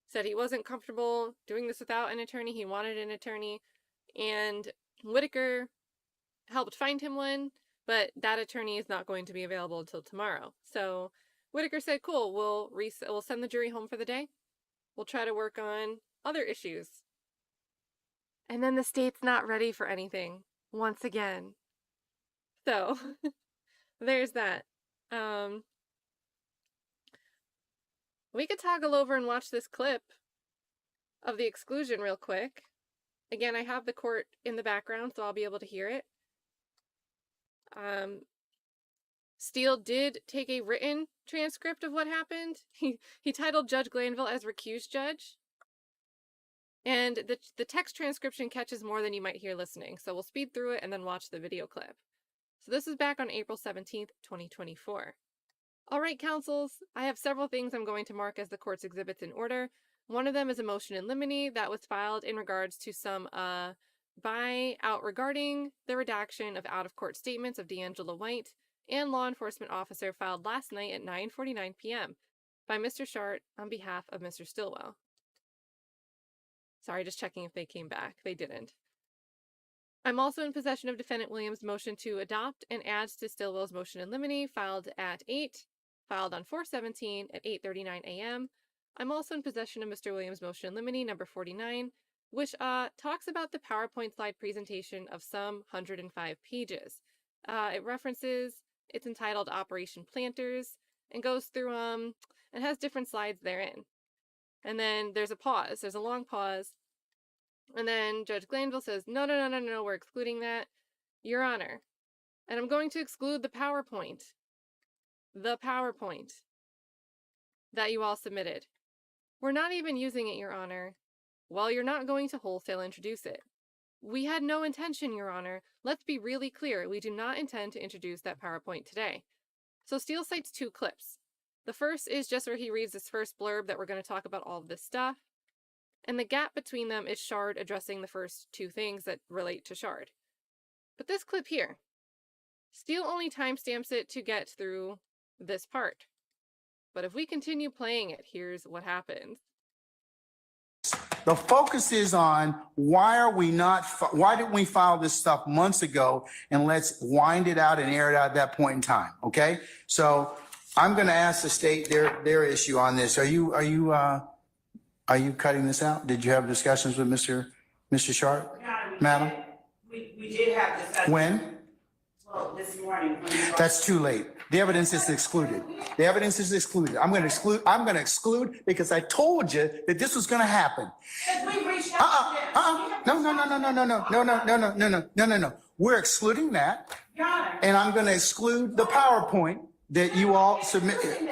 Said he wasn't comfortable doing this without an attorney. He wanted an attorney. And Whitaker helped find him one, but that attorney is not going to be available until tomorrow. So Whitaker said, cool, we'll send the jury home for the day. We'll try to work on other issues. And then the state's not ready for anything once again. So there's that. We could toggle over and watch this clip of the exclusion real quick. Again, I have the court in the background, so I'll be able to hear it. Steele did take a written transcript of what happened. He titled Judge Glanville as recused judge. And the text transcription catches more than you might hear listening, so we'll speed through it and then watch the video clip. So this is back on April 17th, 2024. All right, counsels, I have several things I'm going to mark as the court's exhibits in order. One of them is a motion in limine that was filed in regards to some buyout regarding the redaction of out-of-court statements of D'Angelo White and law enforcement officer filed last night at 9:49 p.m. by Mr. Shart on behalf of Mr. Stillwell. Sorry, just checking if they came back. They didn't. I'm also in possession of Defendant Williams' motion to adopt and add to Stillwell's motion in limine filed on 4/17 at 8:39 a.m. I'm also in possession of Mr. Williams' motion in limine number 49, which talks about the PowerPoint slide presentation of some 105 pages. It's entitled Operation Planters, and goes through and has different slides therein. And then there's a pause. There's a long pause. And then Judge Glanville says, no, we're excluding that, Your Honor. And I'm going to exclude the PowerPoint that you all submitted. We're not even using it, Your Honor. Well, you're not going to wholesale introduce it. We had no intention, Your Honor. Let's be really clear. We do not intend to introduce that PowerPoint today. So Steele cites two clips. The first is just where he reads this first blurb that we're going to talk about all of this stuff. And the gap between them is Shard addressing the first two things that relate to Shard. But this clip here, Steele only timestamps it to get through this part. But if we continue playing it, here's what happens. The focus is on why didn't we file this stuff months ago, and let's wind it out and air it out at that point in time, okay? So I'm going to ask the state their issue on this. Are you cutting this out? Did you have discussions with Mr. Sharp, madam? We did have discussions. When? Well, this morning. That's too late. The evidence is excluded. The evidence is excluded. I'm going to exclude because I told you that this was going to happen. We reached out to them. No. We're excluding that. And I'm going to exclude the PowerPoint that you all submitted.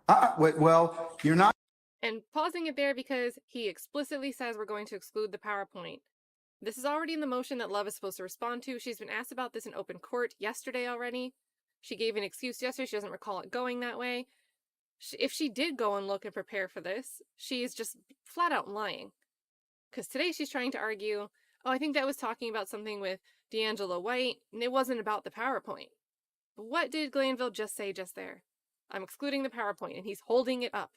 Well, you're not. And pausing it there because he explicitly says we're going to exclude the PowerPoint. This is already in the motion that Love is supposed to respond to. She's been asked about this in open court yesterday already. She gave an excuse yesterday. She doesn't recall it going that way. If she did go and look and prepare for this, she's just flat out lying. Because today she's trying to argue, oh, I think that was talking about something with D'Angelo White, and it wasn't about the PowerPoint. But what did Glanville just say just there? I'm excluding the PowerPoint, and he's holding it up.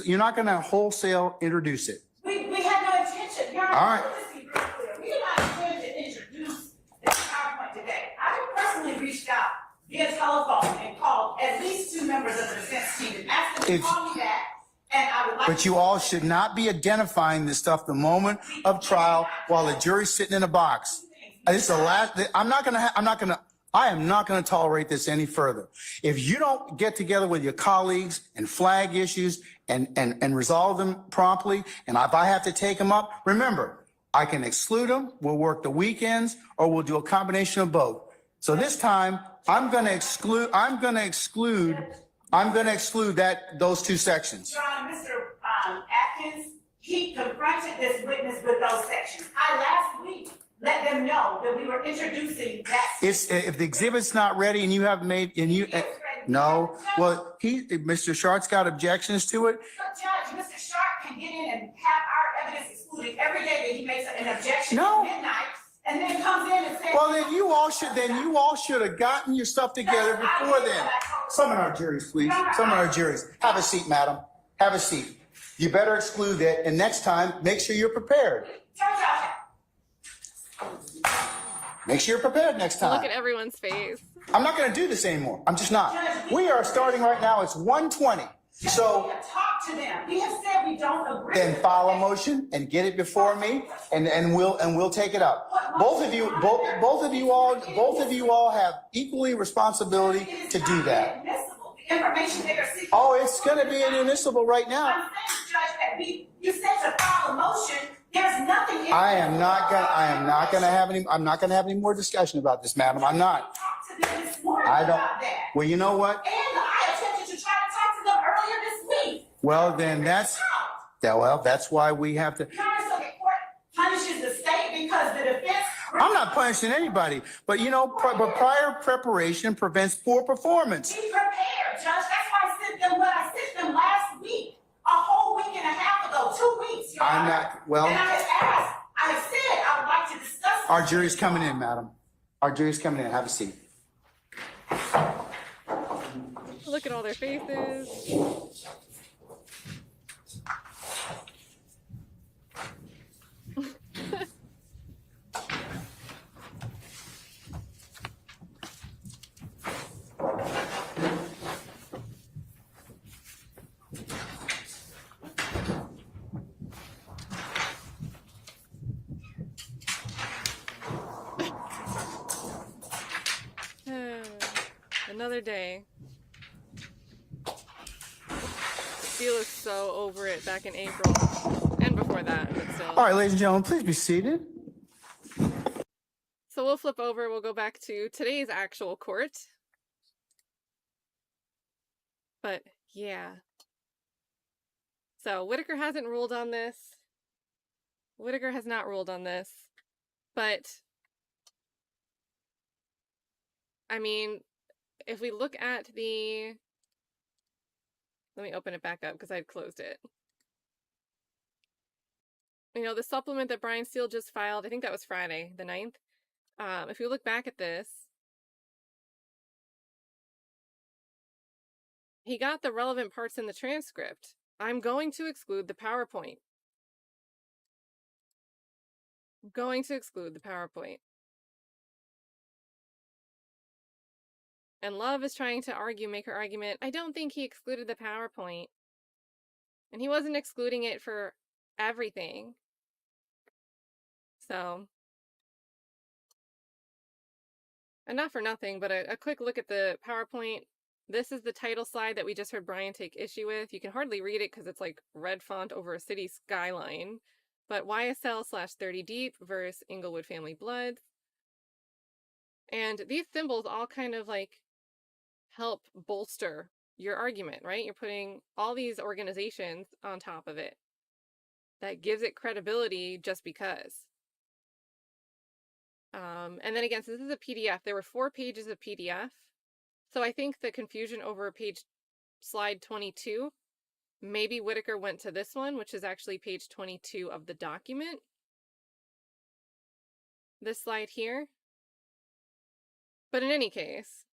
You're not going to wholesale introduce it. We had no intention. All right. Let's be real clear. We did not intend to introduce this PowerPoint today. I personally reached out via telephone and called at least two members of the defense team and asked them to call me back. And I would like But you all should not be identifying this stuff the moment of trial while the jury's sitting in a box. This is the last. I am not going to tolerate this any further. If you don't get together with your colleagues and flag issues and resolve them promptly, and if I have to take them up, remember, I can exclude them. We'll work the weekends, or we'll do a combination of both. So this time, I'm going to exclude those two sections. Your Honor, Mr. Atkins, he confronted this witness with those sections. I last week let them know that we were introducing that. If the exhibit's not ready and you haven't made, no, well, Mr. Sharp's got objections to it. But Judge, Mr. Sharp can get in and have our evidence excluded every day that he makes an objection at midnight, and then comes in and says. Well, then you all should have gotten your stuff together before then. Some of our juries, please. Some of our juries. Have a seat, madam. Have a seat. You better exclude that, and next time, make sure you're prepared. Make sure you're prepared next time. Look at everyone's face. I'm not going to do this anymore. I'm just not. We are starting right now. It's 1:20. So we have talked to them. We have said we don't agree. then file a motion and get it before me, and we'll take it up. Both of you all have equally responsibility to do that. The information they are seeking. Oh, it's going to be inadmissible right now. I'm saying, Judge, that you said to file a motion. There's nothing. I'm not going to have any more discussion about this, madam. I'm not. Talked to them this morning I don't. about that. Well, you know what? And I attempted to try to talk to them earlier this week. Well, then that's why we have to. United Circuit Court punishes the state because the defense. I'm not punishing anybody, but but prior preparation prevents poor performance. Be prepared, Judge. That's why I sent them what I sent them last week, a whole week and a half ago, 2 weeks. Your I'm Honor. not, well. And I have asked, I have said I would like to discuss. Our jury's coming in, madam. Our jury's coming in. Have a seat. Look at all their faces. Another day. Feel is so over it back in April and before that, but still. All right, ladies and gentlemen, please be seated. So we'll flip over. We'll go back to today's actual court. But yeah. So Whitaker hasn't ruled on this. Whitaker has not ruled on this. But I mean, if we look at the, let me open it back up because I'd closed it. The supplement that Brian Steele just filed, I think that was Friday, the 9th. If we look back at this, he got the relevant parts in the transcript. I'm going to exclude the PowerPoint. I'm going to exclude the PowerPoint. And Love is trying to make her argument. I don't think he excluded the PowerPoint. And he wasn't excluding it for everything. So, and not for nothing, but a quick look at the PowerPoint. This is the title slide that we just heard Brian take issue with. You can hardly read it because it's like red font over a city skyline. But YSL/30 Deep versus Inglewood Family Blood. And these symbols all kind of like help bolster your argument, right? You're putting all these organizations on top of it. That gives it credibility just because. And then again, so this is a PDF. There were 4 pages of PDF. So I think the confusion over slide 22, maybe Whitaker went to this one, which is actually page 22 of the document. This slide here. But in any case,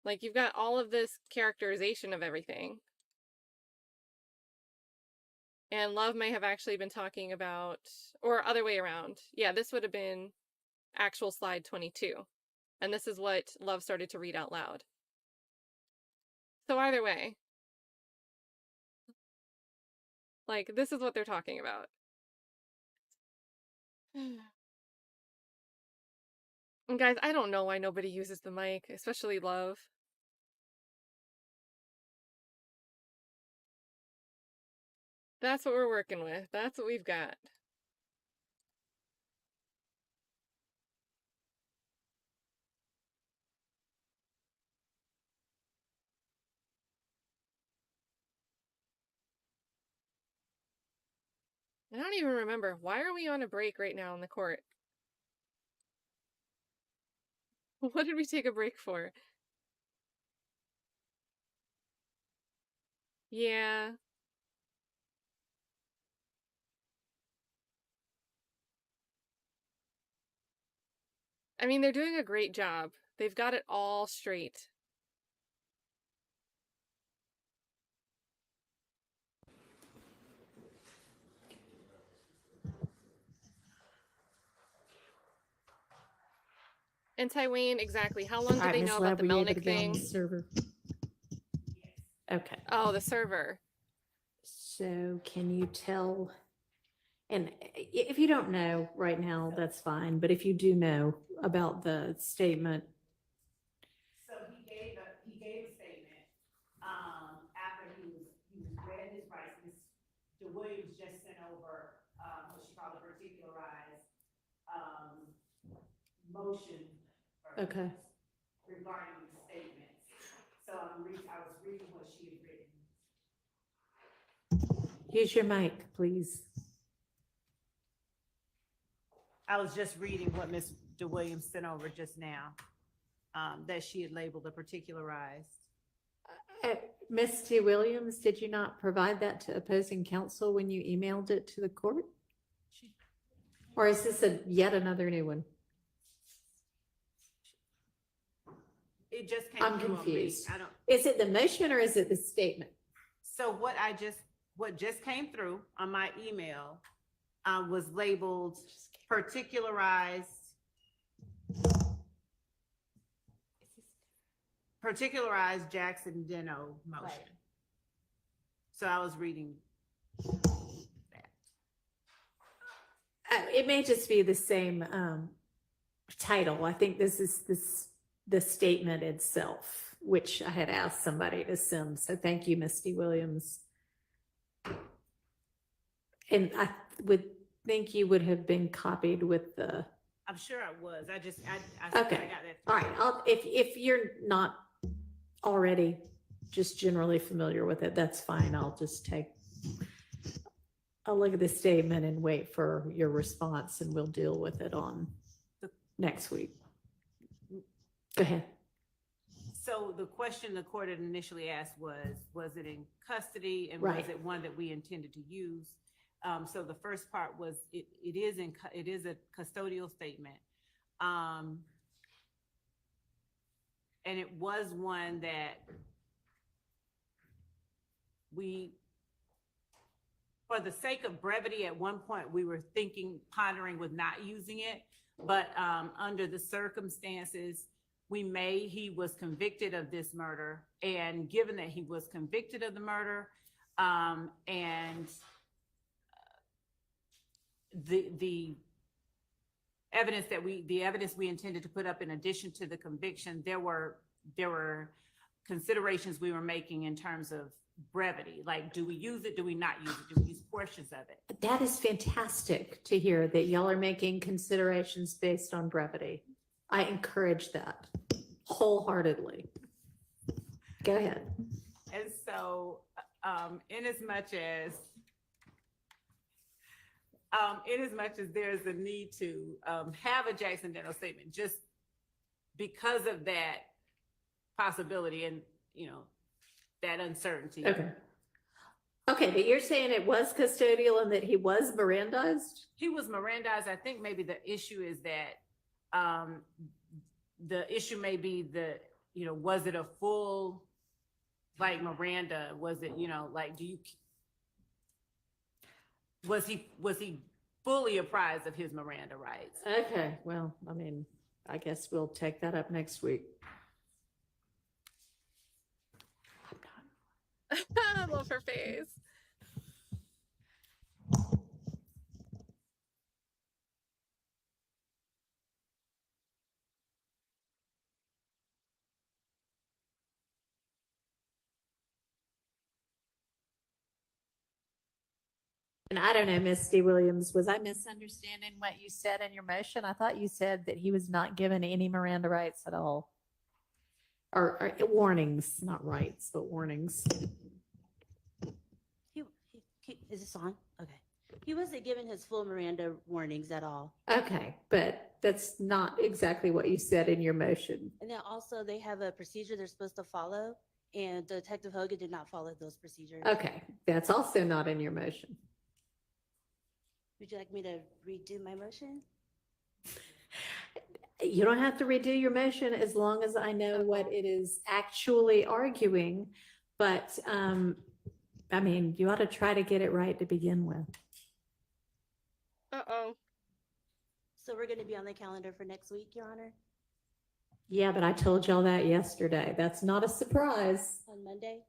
like you've got all of this characterization of everything. And Love may have actually been talking about, or other way around. Yeah, this would have been actual slide 22. And this is what Love started to read out loud. So either way, like this is what they're talking about. And guys, I don't know why nobody uses the mic, especially Love. That's what we're working with. That's what we've got. I don't even remember. Why are we on a break right now in the court? What did we take a break for? Yeah. I mean, they're doing a great job. They've got it all straight. And Tywayne, exactly. How long All did right, they Ms. know about Lab, the were you able to Melnick get on the thing? server? Okay. Oh, the server. So can you tell, and if you don't know right now, that's fine, but if you do know about the statement, So he gave a statement, after he was read his rights. Mr. Williams just sent over, what she called a particularized, motion. Okay. Regarding the statements. So I was reading what she had written. use your mic, please. I was just reading what Mr. Williams sent over just now, that she had labeled a particularized. Misty Williams, did you not provide that to opposing counsel when you emailed it to the court? Or is this yet another new one? It just came I'm through on me. confused. I don't, Is it the motion or is it the statement? so what just came through on my email, was labeled particularized Jackson Deno motion. Right. So I was reading that. It may just be the same title. I think this is the statement itself, which I had asked somebody to send. So thank you, Misty Williams. And I would think you would have been copied with the. I'm sure I was. I Okay. I got that. All right. If you're not already just generally familiar with it, that's fine. I'll look at the statement and wait for your response, and we'll deal with it on next week. Go ahead. So the question the court had initially asked was it in custody, and Right. was it one that we intended to use? So the first part was, it is a custodial statement. And it was one that for the sake of brevity, at one point, we were pondering with not using it, but under the circumstances, he was convicted of this murder, and given that he was convicted of the murder, and the evidence we intended to put up in addition to the conviction, there were considerations we were making in terms of brevity. Like, do we use it? Do we not use it? Do we use portions of it? That is fantastic to hear that y'all are making considerations based on brevity. I encourage that wholeheartly. Go ahead. And so, in as much as there's a need to have a Jackson Deno statement, just because of that possibility and, that uncertainty. Okay. Okay, but you're saying it was custodial and that he was Mirandized? He was Mirandized. I think maybe the issue is that the issue may be was it a full, like, Miranda? Was it, like, was he fully apprised of his Miranda rights? Okay, well, I mean, I guess we'll take that up next week. I love her face. And I don't know, Misty Williams, was I misunderstanding what you said in your motion? I thought you said that he was not given any Miranda rights at all. Or warnings, not rights, but warnings. Is this on? Okay. He wasn't given his full Miranda warnings at all. Okay, but that's not exactly what you said in your motion. And then also they have a procedure they're supposed to follow, and Detective Hogan did not follow those procedures. Okay, that's also not in your motion. Would you like me to redo my motion? You don't have to redo your motion as long as I know what it is actually arguing, but I mean, you ought to try to get it right to begin with. Uh-oh. So we're going to be on the calendar for next week, Your Honor? Yeah, but I told y'all that yesterday. That's not a surprise. On Monday?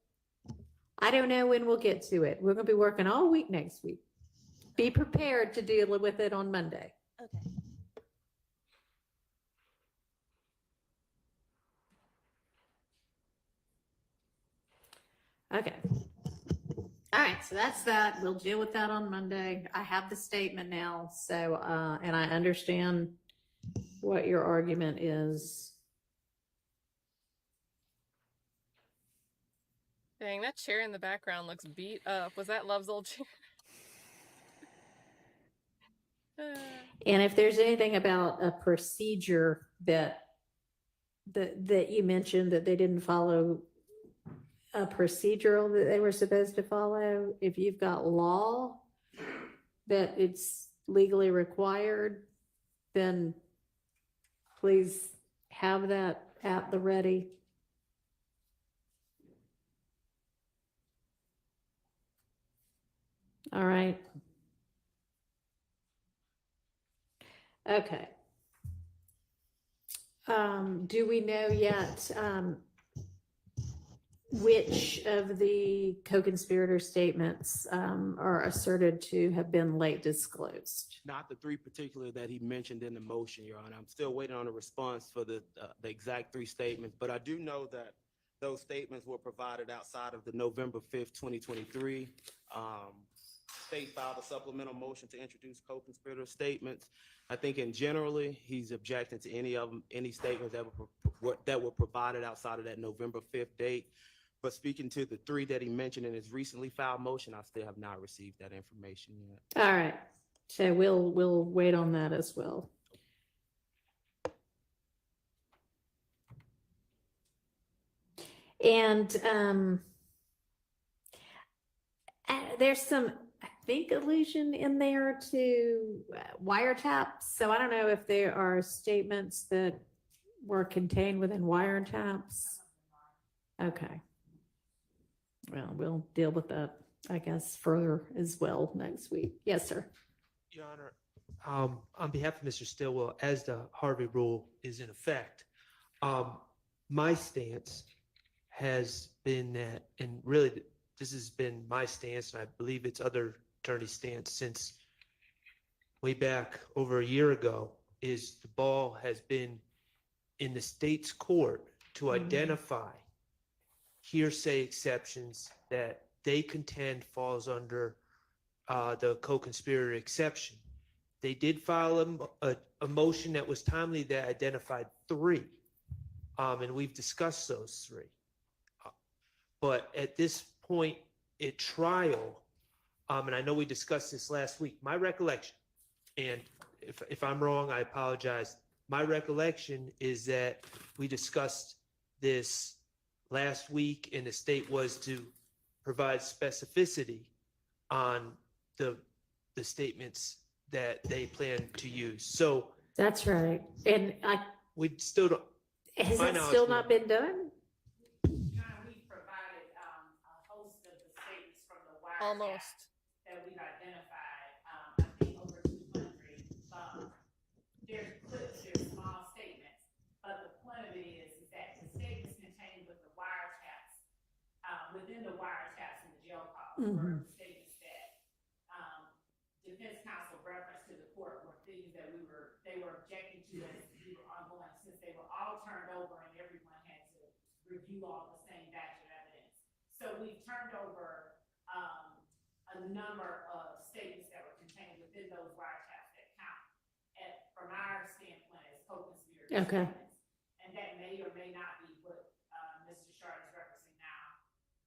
I don't know when we'll get to it. We're gonna be working all week next week. Be prepared to deal with it on Monday. Okay. Okay. All right, so that's that. We'll deal with that on Monday. I have the statement now, so, and I understand what your argument is. Dang, that chair in the background looks beat up. Was that Love's old chair? And if there's anything about a procedure that you mentioned that they didn't follow a procedural that they were supposed to follow, if you've got law that it's legally required, then please have that at the ready. All right. Okay. Do we know yet which of the co-conspirator statements are asserted to have been late disclosed? Not the three particular that he mentioned in the motion, Your Honor. I'm still waiting on a response for the exact three statements, but I do know that those statements were provided outside of the November 5th, 2023. State filed a supplemental motion to introduce co-conspirator statements. I think in generally, he's objecting to any of them, any statements that were provided outside of that November 5th date. But speaking to the three that he mentioned in his recently filed motion, I still have not received that information yet. All right, so we'll wait on that as well. And there's some, I think, allusion in there to wiretaps. So I don't know if there are statements that were contained within wiretaps. Okay. Well, we'll deal with that, I guess, further as well next week. Yes, sir. Your Honor, on behalf of Mr. Stillwell, as the Harvey rule is in effect, my stance has been that, and really this has been my stance, and I believe it's other attorneys' stance since way back over a year ago, is the ball has been in the state's court to identify hearsay exceptions that they contend falls under the co-conspirator exception. They did file a motion that was timely that identified three, and we've discussed those three. But at this point at trial, and I know we discussed this last week, my recollection, and if I'm wrong, I apologize. My recollection is that we discussed this last week, and the state was to provide specificity on the statements that they plan to use. So that's right. And we still don't. Has it still not been done? We provided a host of the statements from the Almost. That we've identified. I think over 200. There's clips, there's small statements, but the point of it is that the statements contained with the wiretaps, within the wiretaps in the jail calls, were statements that defense counsel referenced to the court were things that they were objecting to as we were ongoing, since they were all turned over and everyone had to review all the same batch of evidence. So we've turned over a number of statements that were contained within those wiretaps that count from our standpoint as co-conspirators. Okay. And that may or may not be what Mr. Shard is referencing now.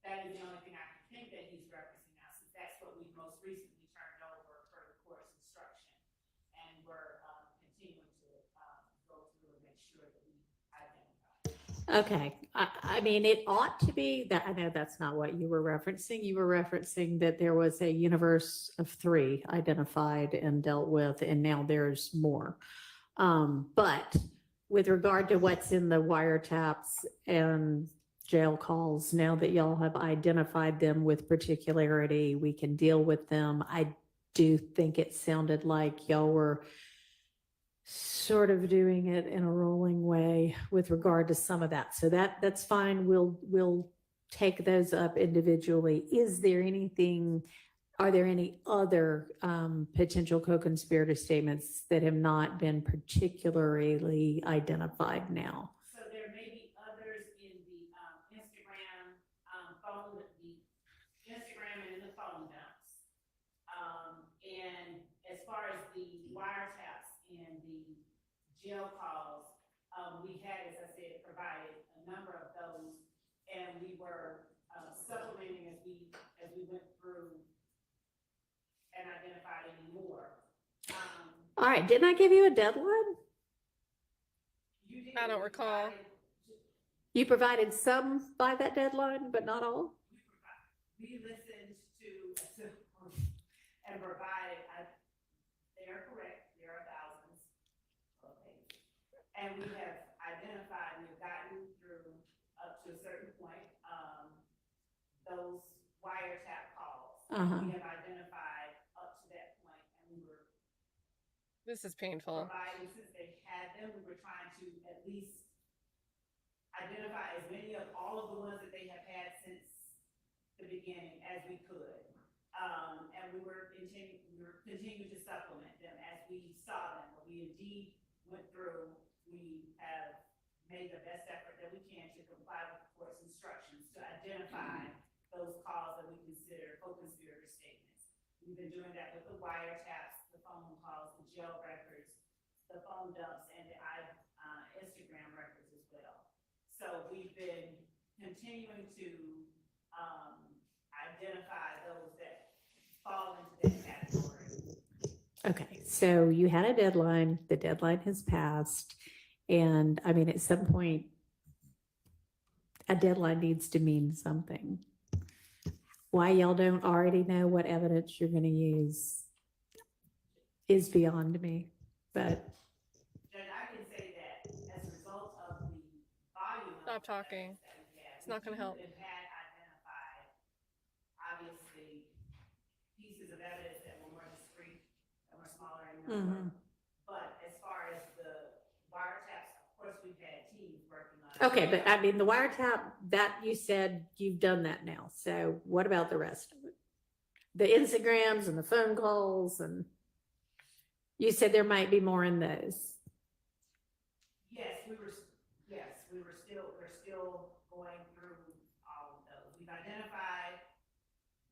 That is the only thing I can think that he's referencing now, since that's what we most recently turned over for the court's instruction. And we're continuing to go through and make sure that we identify. Okay. I mean, it ought to be that. I know that's not what you were referencing. You were referencing that there was a universe of three identified and dealt with, and now there's more. But with regard to what's in the wiretaps and jail calls, now that y'all have identified them with particularity, we can deal with them. I do think it sounded like y'all were sort of doing it in a rolling way with regard to some of that. So that's fine. We'll take those up individually. Is there anything, are there any other potential co-conspirator statements that have not been particularly identified now? So there may be others in the Instagram, phone, the Instagram and in the phone dumps. And as far as the wiretaps and the jail calls, we had, as I said, provided a number of those, and we were supplementing as we went through and identified any more. All right, didn't I give you a deadline? You did. I don't recall. You provided some by that deadline, but not all? We listened to and provided, they are correct, there are thousands of pages. And we have identified, we've gotten through up to a certain point, those wiretap calls. We have identified up to that point, and we were This is painful. providing, since they had them, we were trying to at least identify as many of all of the ones that they have had since the beginning as we could. And we were continuing to supplement them as we saw them. But we indeed went through, we have made the best effort that we can to comply with the court's instructions to identify those calls that we consider co-conspirator statements. We've been doing that with the wiretaps, the phone calls, the jail records, the phone dumps, and the Instagram records as well. So we've been continuing to identify those that fall into that category. Okay, so you had a deadline, the deadline has passed, and I mean, at some point, a deadline needs to mean something. Why y'all don't already know what evidence you're gonna use is beyond me, but. Judge, I can say that as a result of the volume of Stop talking. evidence that we have, It's not gonna help. we had identified, obviously, pieces of evidence that were more discrete, that were smaller in number. But as far as the wiretaps, of course, we've had teams working on it. Okay, but I mean, the wiretap, that you said you've done that now, so what about the rest of it? The Instagrams and the phone calls, and you said there might be more in those. We're still going through all of those. We've identified,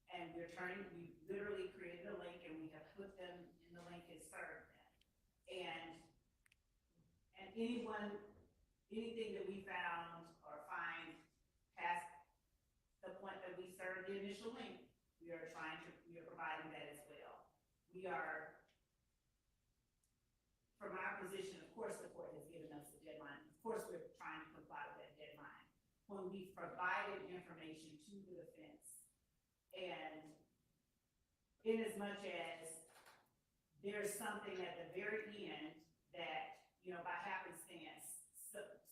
and we literally created a link, and we have put them in the link and served them. And anything that we found or find past the point that we served the initial link, we are providing that as well. We are, from our position, of course, the court has given us the deadline. Of course, we're trying to comply with that deadline. When we provided information to the defense, and in as much as there's something at the very end that, by happenstance,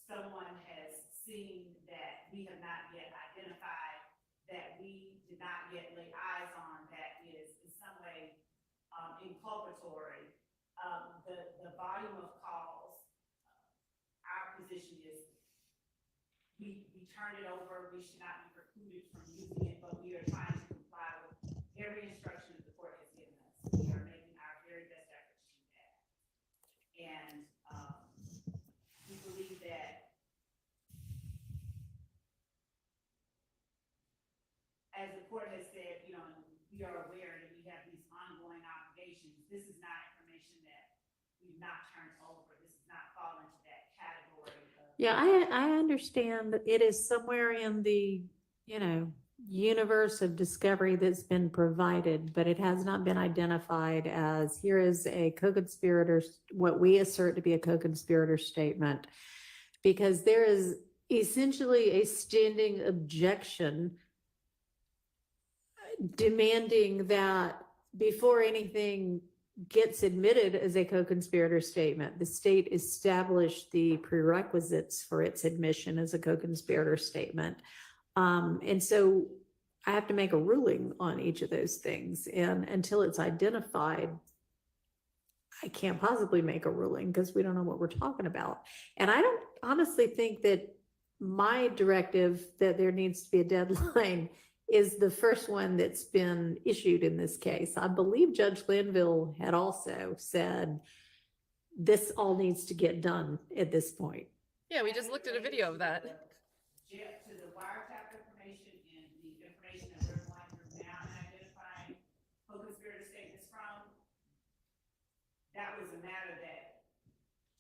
someone has seen that we have not yet identified, that we did not yet lay eyes on, that is in some way inculpatory. The volume of calls, our position is we turn it over, we should not be precluded from using it, but we are trying to comply with every instruction that the court has given us. We are making our very best effort to do that. And we believe that as the court has said, we are aware that we have these ongoing obligations. This is not information that we've not turned over. This does not fall into that category. Yeah, I understand that it is somewhere in the, universe of discovery that's been provided, but it has not been identified as here is a co-conspirator, what we assert to be a co-conspirator statement, because there is essentially a standing objection demanding that before anything gets admitted as a co-conspirator statement, the state establish the prerequisites for its admission as a co-conspirator statement. And so I have to make a ruling on each of those things. And until it's identified, I can't possibly make a ruling because we don't know what we're talking about. And I don't honestly think that my directive that there needs to be a deadline is the first one that's been issued in this case. I believe Judge Glanville had also said this all needs to get done at this point. Yeah, we just looked at a video of that. To the wiretap information and the information that we're going through now and identifying co-conspirator statements from, that was a matter that,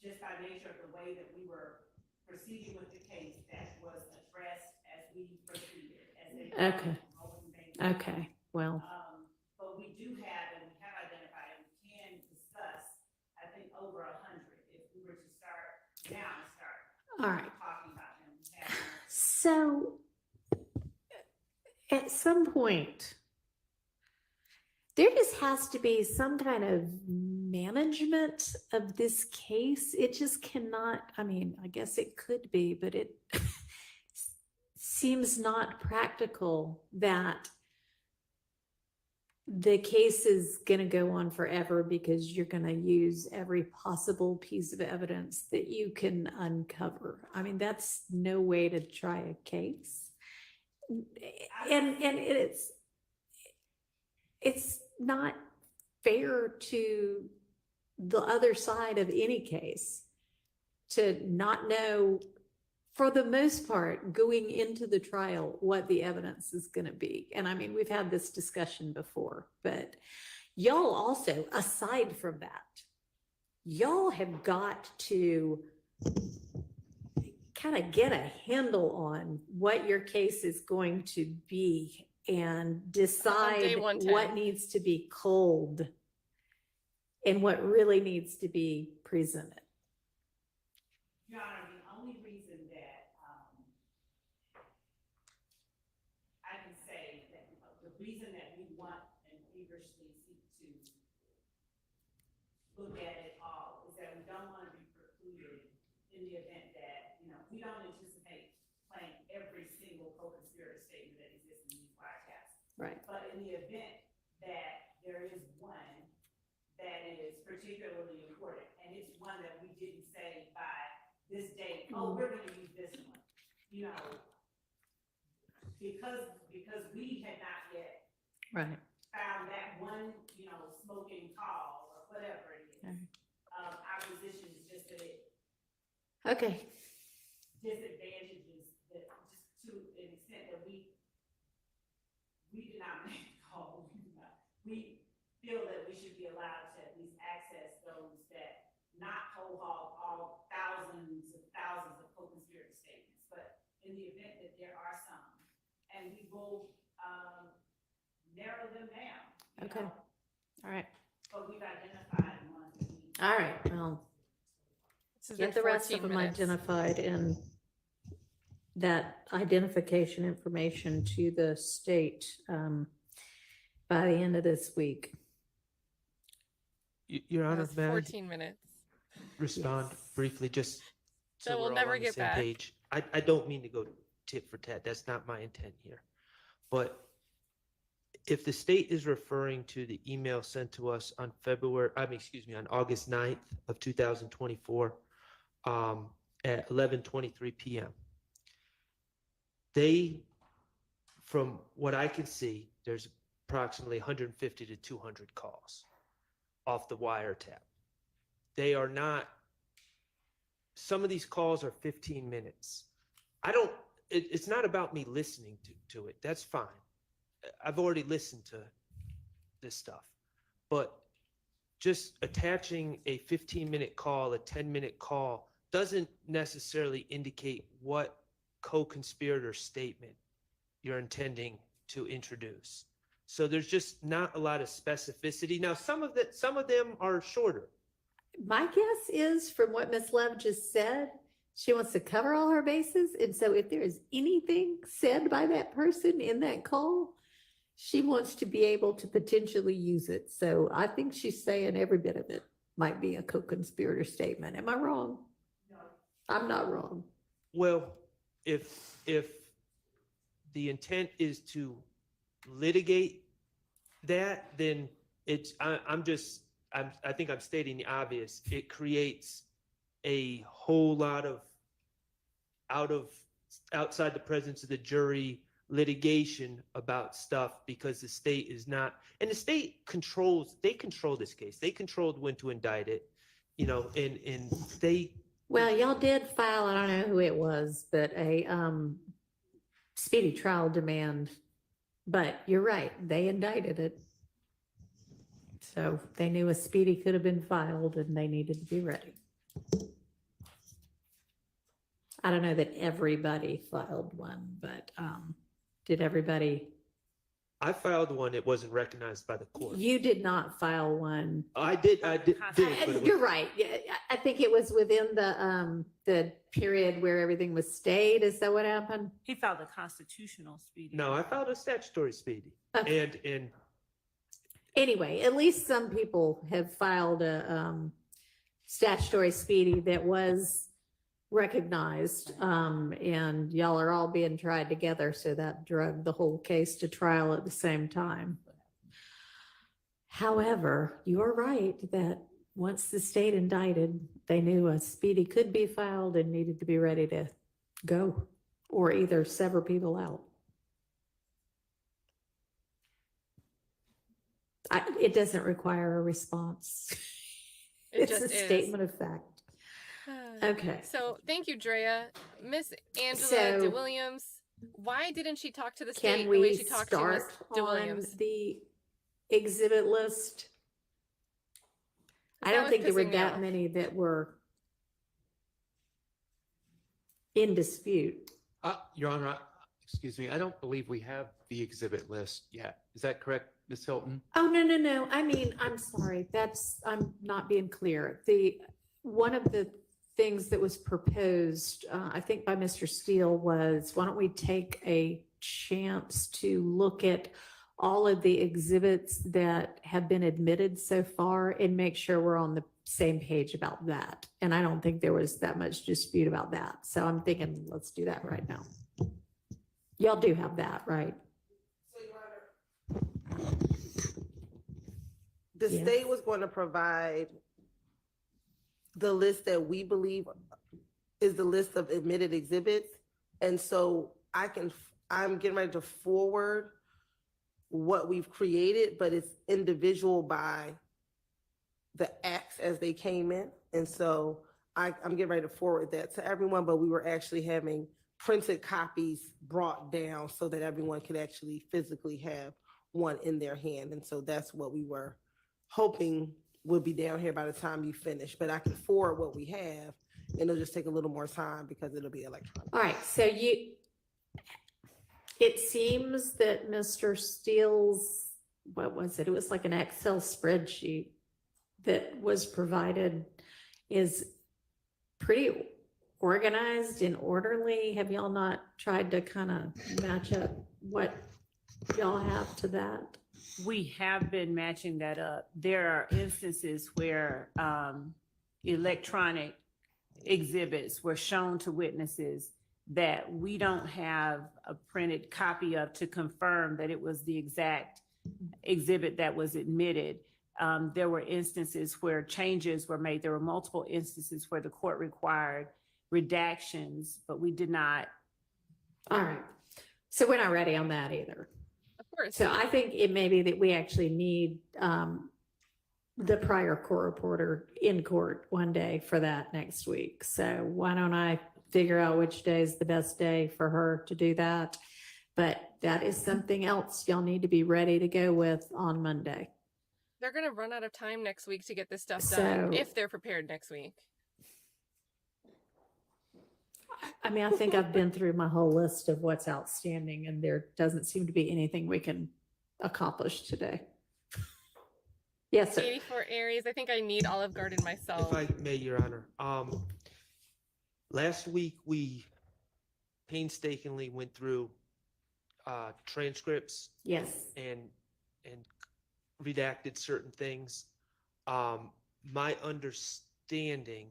just by nature of the way that we were proceeding with the case, that was addressed as we proceeded. Okay. Okay, well. But we do have, and we have identified, and we can discuss, I think, over 100, if we were to start now and start All right. talking about them. So at some point, there just has to be some kind of management of this case. It just cannot, I mean, I guess it could be, but it seems not practical that the case is going to go on forever because you're going to use every possible piece of evidence that you can uncover. I mean, that's no way to try a case. And it's not fair to the other side of any case to not know, for the most part, going into the trial, what the evidence is going to be. And I mean, we've had this discussion before, but y'all also, aside from that, y'all have got to kind of get a handle on what your case is going to be and decide what needs to be culled and what really needs to be presented. Your Honor, the only reason that I can say that the reason that we want and feverishly seek to look at it all is that we don't want to be precluded in the event that, we don't anticipate playing every single co-conspirator statement that exists in these wiretaps. Right. But in the event that there is one that is particularly important, and it's one that we didn't say by this date, oh, we're going to use this one, because we had not yet found that one, smoking call or whatever it is. Our position is just that it disadvantages that, just to an extent that we did not make the call. We feel that we should be allowed to at least access those that not whole hog all thousands of co-conspirator statements, but in the event that there are some, and we will narrow them down. Okay. All right. But we've identified ones that we. All right. Well, get the rest of them identified and that identification information to the state by the end of this week. Your Honor, may I 14 minutes. respond briefly, just so That we'll we're all never on the get same back. page? I don't mean to go tit for tat. That's not my intent here. But if the state is referring to the email sent to us on on August 9th of 2024 at 11:23 p.m., from what I can see, there's approximately 150 to 200 calls off the wiretap. They are not, some of these calls are 15 minutes. It's not about me listening to it. That's fine. I've already listened to this stuff. But just attaching a 15-minute call, a 10-minute call, doesn't necessarily indicate what co-conspirator statement you're intending to introduce. So there's just not a lot of specificity. Now, some of them are shorter. My guess is, from what Ms. Love just said, she wants to cover all her bases. And so if there is anything said by that person in that call, she wants to be able to potentially use it. So I think she's saying every bit of it might be a co-conspirator statement. Am I wrong? No. I'm not wrong. Well, if the intent is to litigate that, then I think I'm stating the obvious. It creates a whole lot of outside the presence of the jury litigation about stuff because the state is not, and the state they control this case. They controlled when to indict it, you know, and they. Well, y'all did file, I don't know who it was, but a speedy trial demand. But you're right, they indicted it. So they knew a speedy could have been filed and they needed to be ready. I don't know that everybody filed one, but did everybody? I filed one. It wasn't recognized by the court. You did not file one. I did. But it You're was, right. Yeah, I think it was within the period where everything was stayed. Is that what happened? He filed a constitutional speedy. no, I filed a statutory speedy, Okay. and Anyway, at least some people have filed a statutory speedy that was recognized, and y'all are all being tried together, so that drug the whole case to trial at the same time. However, you are right that once the state indicted, they knew a speedy could be filed and needed to be ready to go, or either sever people out. It doesn't require a response. It It's a just is. statement of fact. Okay. So thank you, Drea. Miss Angela So- DeWilliams, why didn't she talk to the state Can the way we she talked to Miss start on DeWilliams? the exhibit list? I That don't was think there were pissing me that off. many that were in dispute. Your Honor, excuse me, I don't believe we have the exhibit list yet. Is that correct, Ms. Hilton? Oh, no. I mean, I'm sorry. I'm not being clear. One of the things that was proposed, I think by Mr. Steele, was why don't we take a chance to look at all of the exhibits that have been admitted so far and make sure we're on the same page about that. And I don't think there was that much dispute about that. So I'm thinking, let's do that right now. Y'all do have that, right? The Yes. state was going to provide the list that we believe is the list of admitted exhibits. And so I'm getting ready to forward what we've created, but it's individual by the acts as they came in. And so I'm getting ready to forward that to everyone, but we were actually having printed copies brought down so that everyone could actually physically have one in their hand. And so that's what we were hoping would be down here by the time you finish, but I can forward what we have and it'll just take a little more time because it'll be electronic. All right, so it seems that Mr. Steele's, what was it? It was like an Excel spreadsheet that was provided is pretty organized and orderly. Have y'all not tried to kind of match up what y'all have to that? We have been matching that up. There are instances where electronic exhibits were shown to witnesses that we don't have a printed copy of to confirm that it was the exact exhibit that was admitted. There were instances where changes were made. There were multiple instances where the court required redactions, but we did not. All right, so we're not ready on that either. Of course. So I think it may be that we actually need the prior court reporter in court one day for that next week. So why don't I figure out which day is the best day for her to do that? But that is something else y'all need to be ready to go with on Monday. They're going to run out of time next week to get this stuff done So- if they're prepared next week. I mean, I think I've been through my whole list of what's outstanding and there doesn't seem to be anything we can accomplish today. Yes, sir. 84 Aries. I think I need Olive Garden myself. if I may, Your Honor, last week we painstakingly went through transcripts Yes. and redacted certain things. My understanding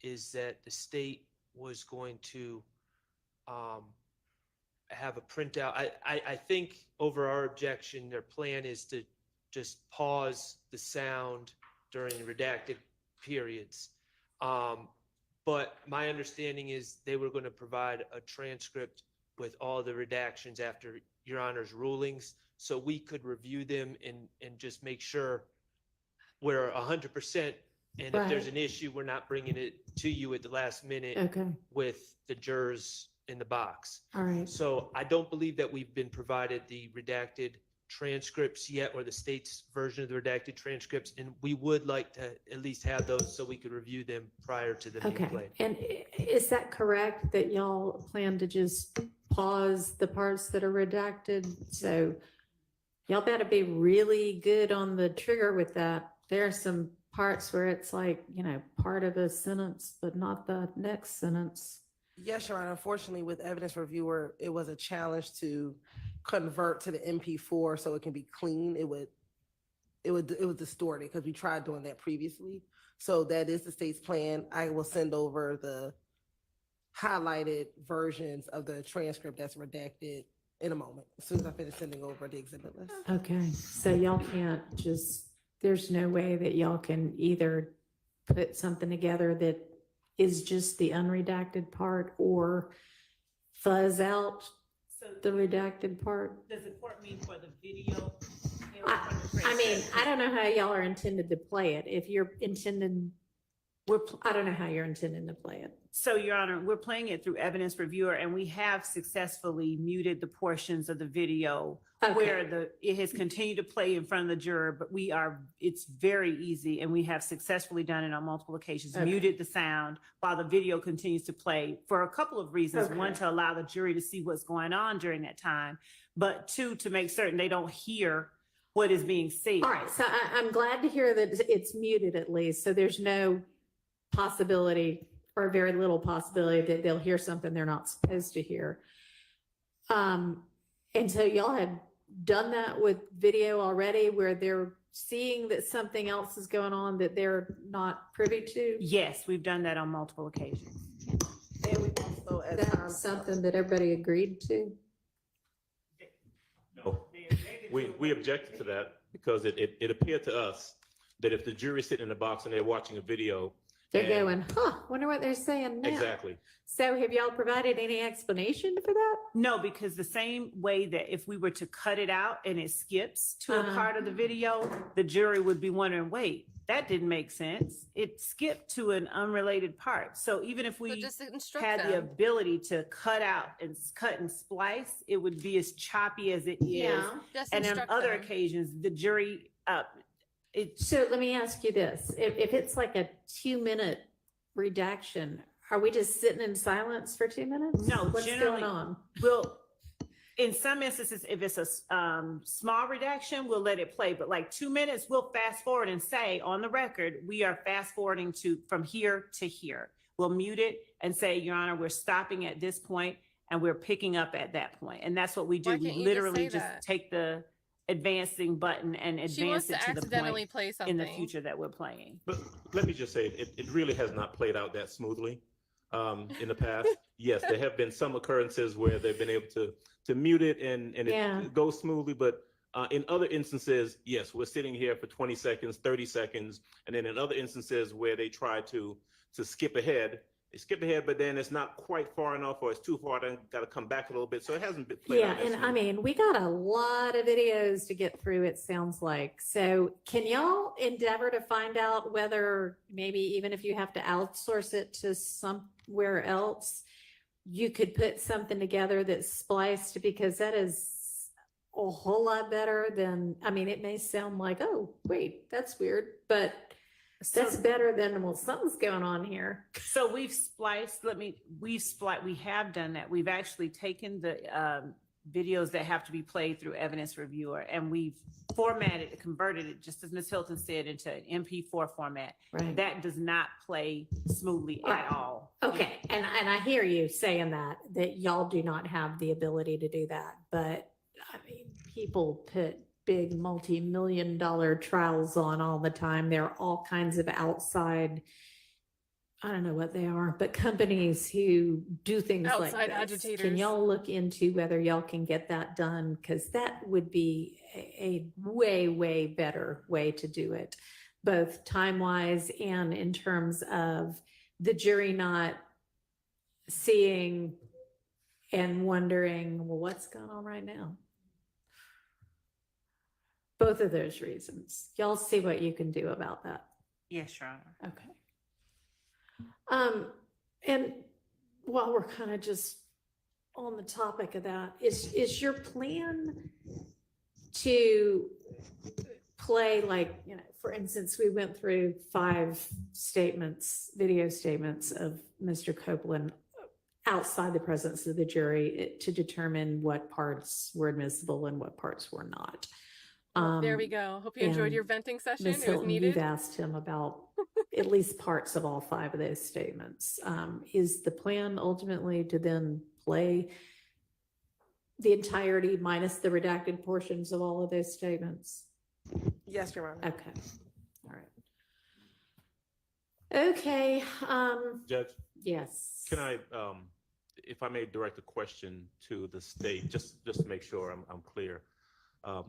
is that the state was going to have a printout. I think over our objection, their plan is to just pause the sound during redacted periods. But my understanding is they were going to provide a transcript with all the redactions after Your Honor's rulings, so we could review them and just make sure we're 100%. And if there's Right. an issue, we're not bringing it to you at the last minute Okay, with the jurors in the box. all right. So I don't believe that we've been provided the redacted transcripts yet, or the state's version of the redacted transcripts, and we would like to at least have those so we could review them prior to the being Okay, played. and is that correct that y'all plan to just pause the parts that are redacted? So y'all better be really good on the trigger with that. There are some parts where it's like, part of a sentence, but not the next sentence. Yes, Your Honor. Unfortunately, with evidence reviewer, it was a challenge to convert to the MP4 so it can be clean. It was distorted because we tried doing that previously. So that is the state's plan. I will send over the highlighted versions of the transcript that's redacted in a moment, as soon as I finish sending over the exhibit list. Okay, so y'all can't there's no way that y'all can either put something together that is just the unredacted part or fuzz out So the redacted part? does the court mean for the video? I mean, I don't know how y'all are intended to play it. If you're intended, I don't know how you're intending to play it. So, Your Honor, we're playing it through evidence reviewer, and we have successfully muted the portions of the video where it has continued to play in front of the juror, but it's very easy, and we have successfully done it on multiple occasions, muted the sound while the video continues to play for a couple of reasons. Okay. One, to allow the jury to see what's going on during that time, but two, to make certain they don't hear what is being said. All right, so I'm glad to hear that it's muted at least, so there's no possibility or very little possibility that they'll hear something they're not supposed to hear. And so y'all have done that with video already where they're seeing that something else is going on that they're not privy to? Yes, we've done that on multiple occasions. And we also, at That's times, something that everybody agreed to? No, we objected to that because it appeared to us that if the jury's sitting in the box and they're watching a video. They're and- going, wonder what they're saying now. Exactly. So have y'all provided any explanation for that? No, because the same way that if we were to cut it out and it skips to a Uh-huh. part of the video, the jury would be wondering, wait, that didn't make sense. It skipped to an unrelated part. So even if we just instruct had the them. ability to cut out and cut and splice, it would be as choppy as it is. Just And on instruct other them. occasions, the jury, So let me ask you this, if it's like a 2-minute redaction, are we just sitting in silence for 2 minutes? No, What's generally- going on? Well, in some instances, if it's a small redaction, we'll let it play. But like 2 minutes, we'll fast forward and say on the record, we are fast forwarding from here to here. We'll mute it and say, Your Honor, we're stopping at this point and we're picking up at that point. And that's what we do. Why We can't you just literally say just that? take the advancing button and She wants advance to it to the accidentally point play in something. the future that we're playing. But let me just say, it really has not played out that smoothly in the past. Yes, there have been some occurrences where they've been able to mute it and Yeah. it goes smoothly, but in other instances, yes, we're sitting here for 20 seconds, 30 seconds, and then in other instances where they try to skip ahead, they skip ahead, but then it's not quite far enough or it's too far, then got to come back a little bit. So it hasn't been played Yeah, out that and I smooth. mean, we got a lot of videos to get through, it sounds like. So can y'all endeavor to find out whether maybe even if you have to outsource it to somewhere else, you could put something together that's spliced, because that is a whole lot better than, I mean, it may sound like, oh, wait, that's weird, but that's better than, well, something's going on here. So we've spliced, we have done that. We've actually taken the videos that have to be played through evidence reviewer, and we've formatted, converted it, just as Ms. Hilton said, into an MP4 format. Right. That does not play smoothly Right. at all. Okay, and I hear you saying that y'all do not have the ability to do that, but I mean, people put big multi-million-dollar trials on all the time. There are all kinds of outside, I don't know what they are, but companies who do things like Outside this. agitators. Can y'all look into whether y'all can get that done? Because that would be a way, way better way to do it both time-wise and in terms of the jury not seeing and wondering, well, what's going on right now? Both of those reasons. Y'all see what you can do about that. Yes, Your Honor. Okay. And while we're kind of just on the topic of that, is your plan to play, like, you know, for instance, we went through 5 statements, video statements of Mr. Copeland outside the presence of the jury to determine what parts were admissible and what parts were not. There we go. Hope you enjoyed and your venting session. Ms. It was Hilton, needed. you've asked him about at least parts of all 5 of those statements. Is the plan ultimately to then play the entirety minus the redacted portions of all of those statements? Yes, Your Honor. Okay, all right. Okay, Judge, yes. can I, if I may direct a question to the state, just to make sure I'm clear.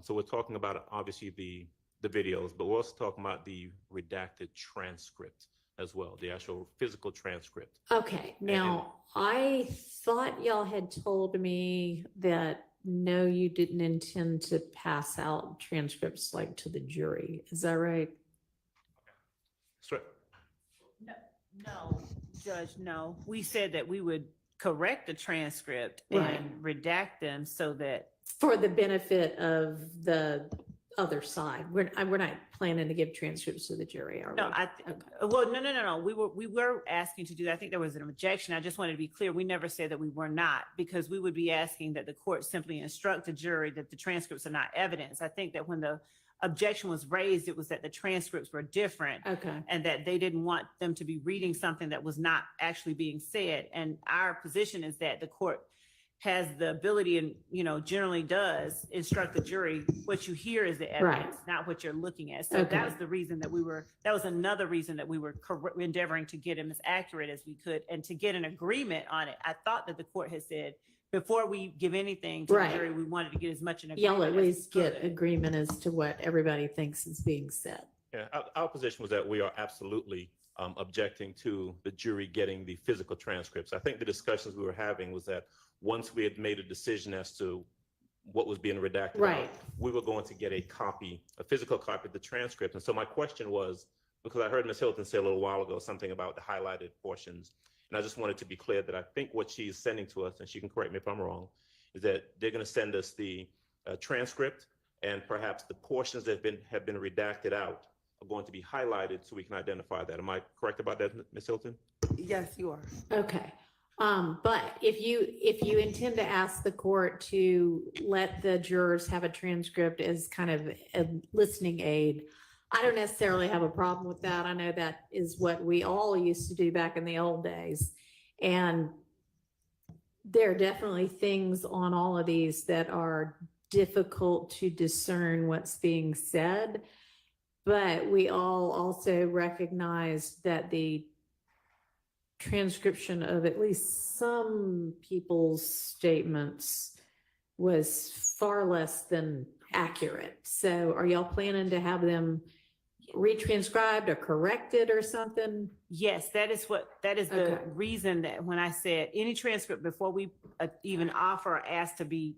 So we're talking about obviously the videos, but we're also talking about the redacted transcript as well, the actual physical transcript. Okay, now, I thought y'all had told me that no, you didn't intend to pass out transcripts like to the jury. Is that right? That's right. No, Judge, no. We said that we would correct the transcript Right. and redact them so that. For the benefit of the other side. We're not planning to give transcripts to the jury, are we? No, Okay. well, no. We were asking to do that. I think there was an objection. I just wanted to be clear. We never said that we were not, because we would be asking that the court simply instruct the jury that the transcripts are not evidence. I think that when the objection was raised, it was that the transcripts were different. Okay. And that they didn't want them to be reading something that was not actually being said. And our position is that the court has the ability and, you know, generally does instruct the jury, what you hear is the evidence, not what you're looking at. So Okay. that was the reason that that was another reason that we were endeavoring to get them as accurate as we could and to get an agreement on it. I thought that the court had said, before we give anything to Right. the jury, we wanted to get as much an agreement. Y'all at as we least get could. agreement as to what everybody thinks is being said. Yeah, our position was that we are absolutely objecting to the jury getting the physical transcripts. I think the discussions we were having was that once we had made a decision as to what was being redacted, Right. we were going to get a physical copy of the transcript. And so my question was, because I heard Ms. Hilton say a little while ago something about the highlighted portions, and I just wanted to be clear that I think what she's sending to us, and she can correct me if I'm wrong, is that they're going to send us the transcript, and perhaps the portions that have been redacted out are going to be highlighted so we can identify that. Am I correct about that, Ms. Hilton? Yes, you are. Okay. But if you intend to ask the court to let the jurors have a transcript as kind of a listening aid, I don't necessarily have a problem with that. I know that is what we all used to do back in the old days. And there are definitely things on all of these that are difficult to discern what's being said. But we all also recognize that the transcription of at least some people's statements was far less than accurate. So are y'all planning to have them retranscribed or corrected or something? Yes, that is the Okay. reason that when I said any transcript before we even offer or ask to be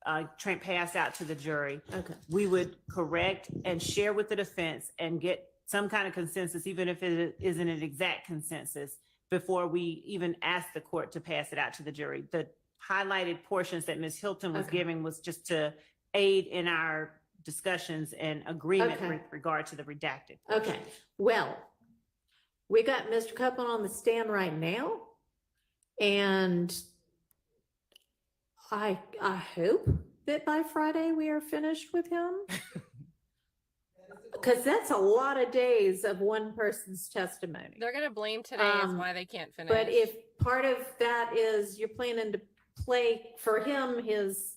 passed out to the jury, Okay. we would correct and share with the defense and get some kind of consensus, even if it isn't an exact consensus, before we even ask the court to pass it out to the jury. The highlighted portions that Ms. Hilton was Okay. giving was just to aid in our discussions and agreement Okay. with regard to the redacted. Okay, well, we got Mr. Copeland on the stand right now. And I hope that by Friday we are finished with him. Because that's a lot of days of one person's testimony. They're going to blame today as why they can't finish. But if part of that is you're planning to play for him his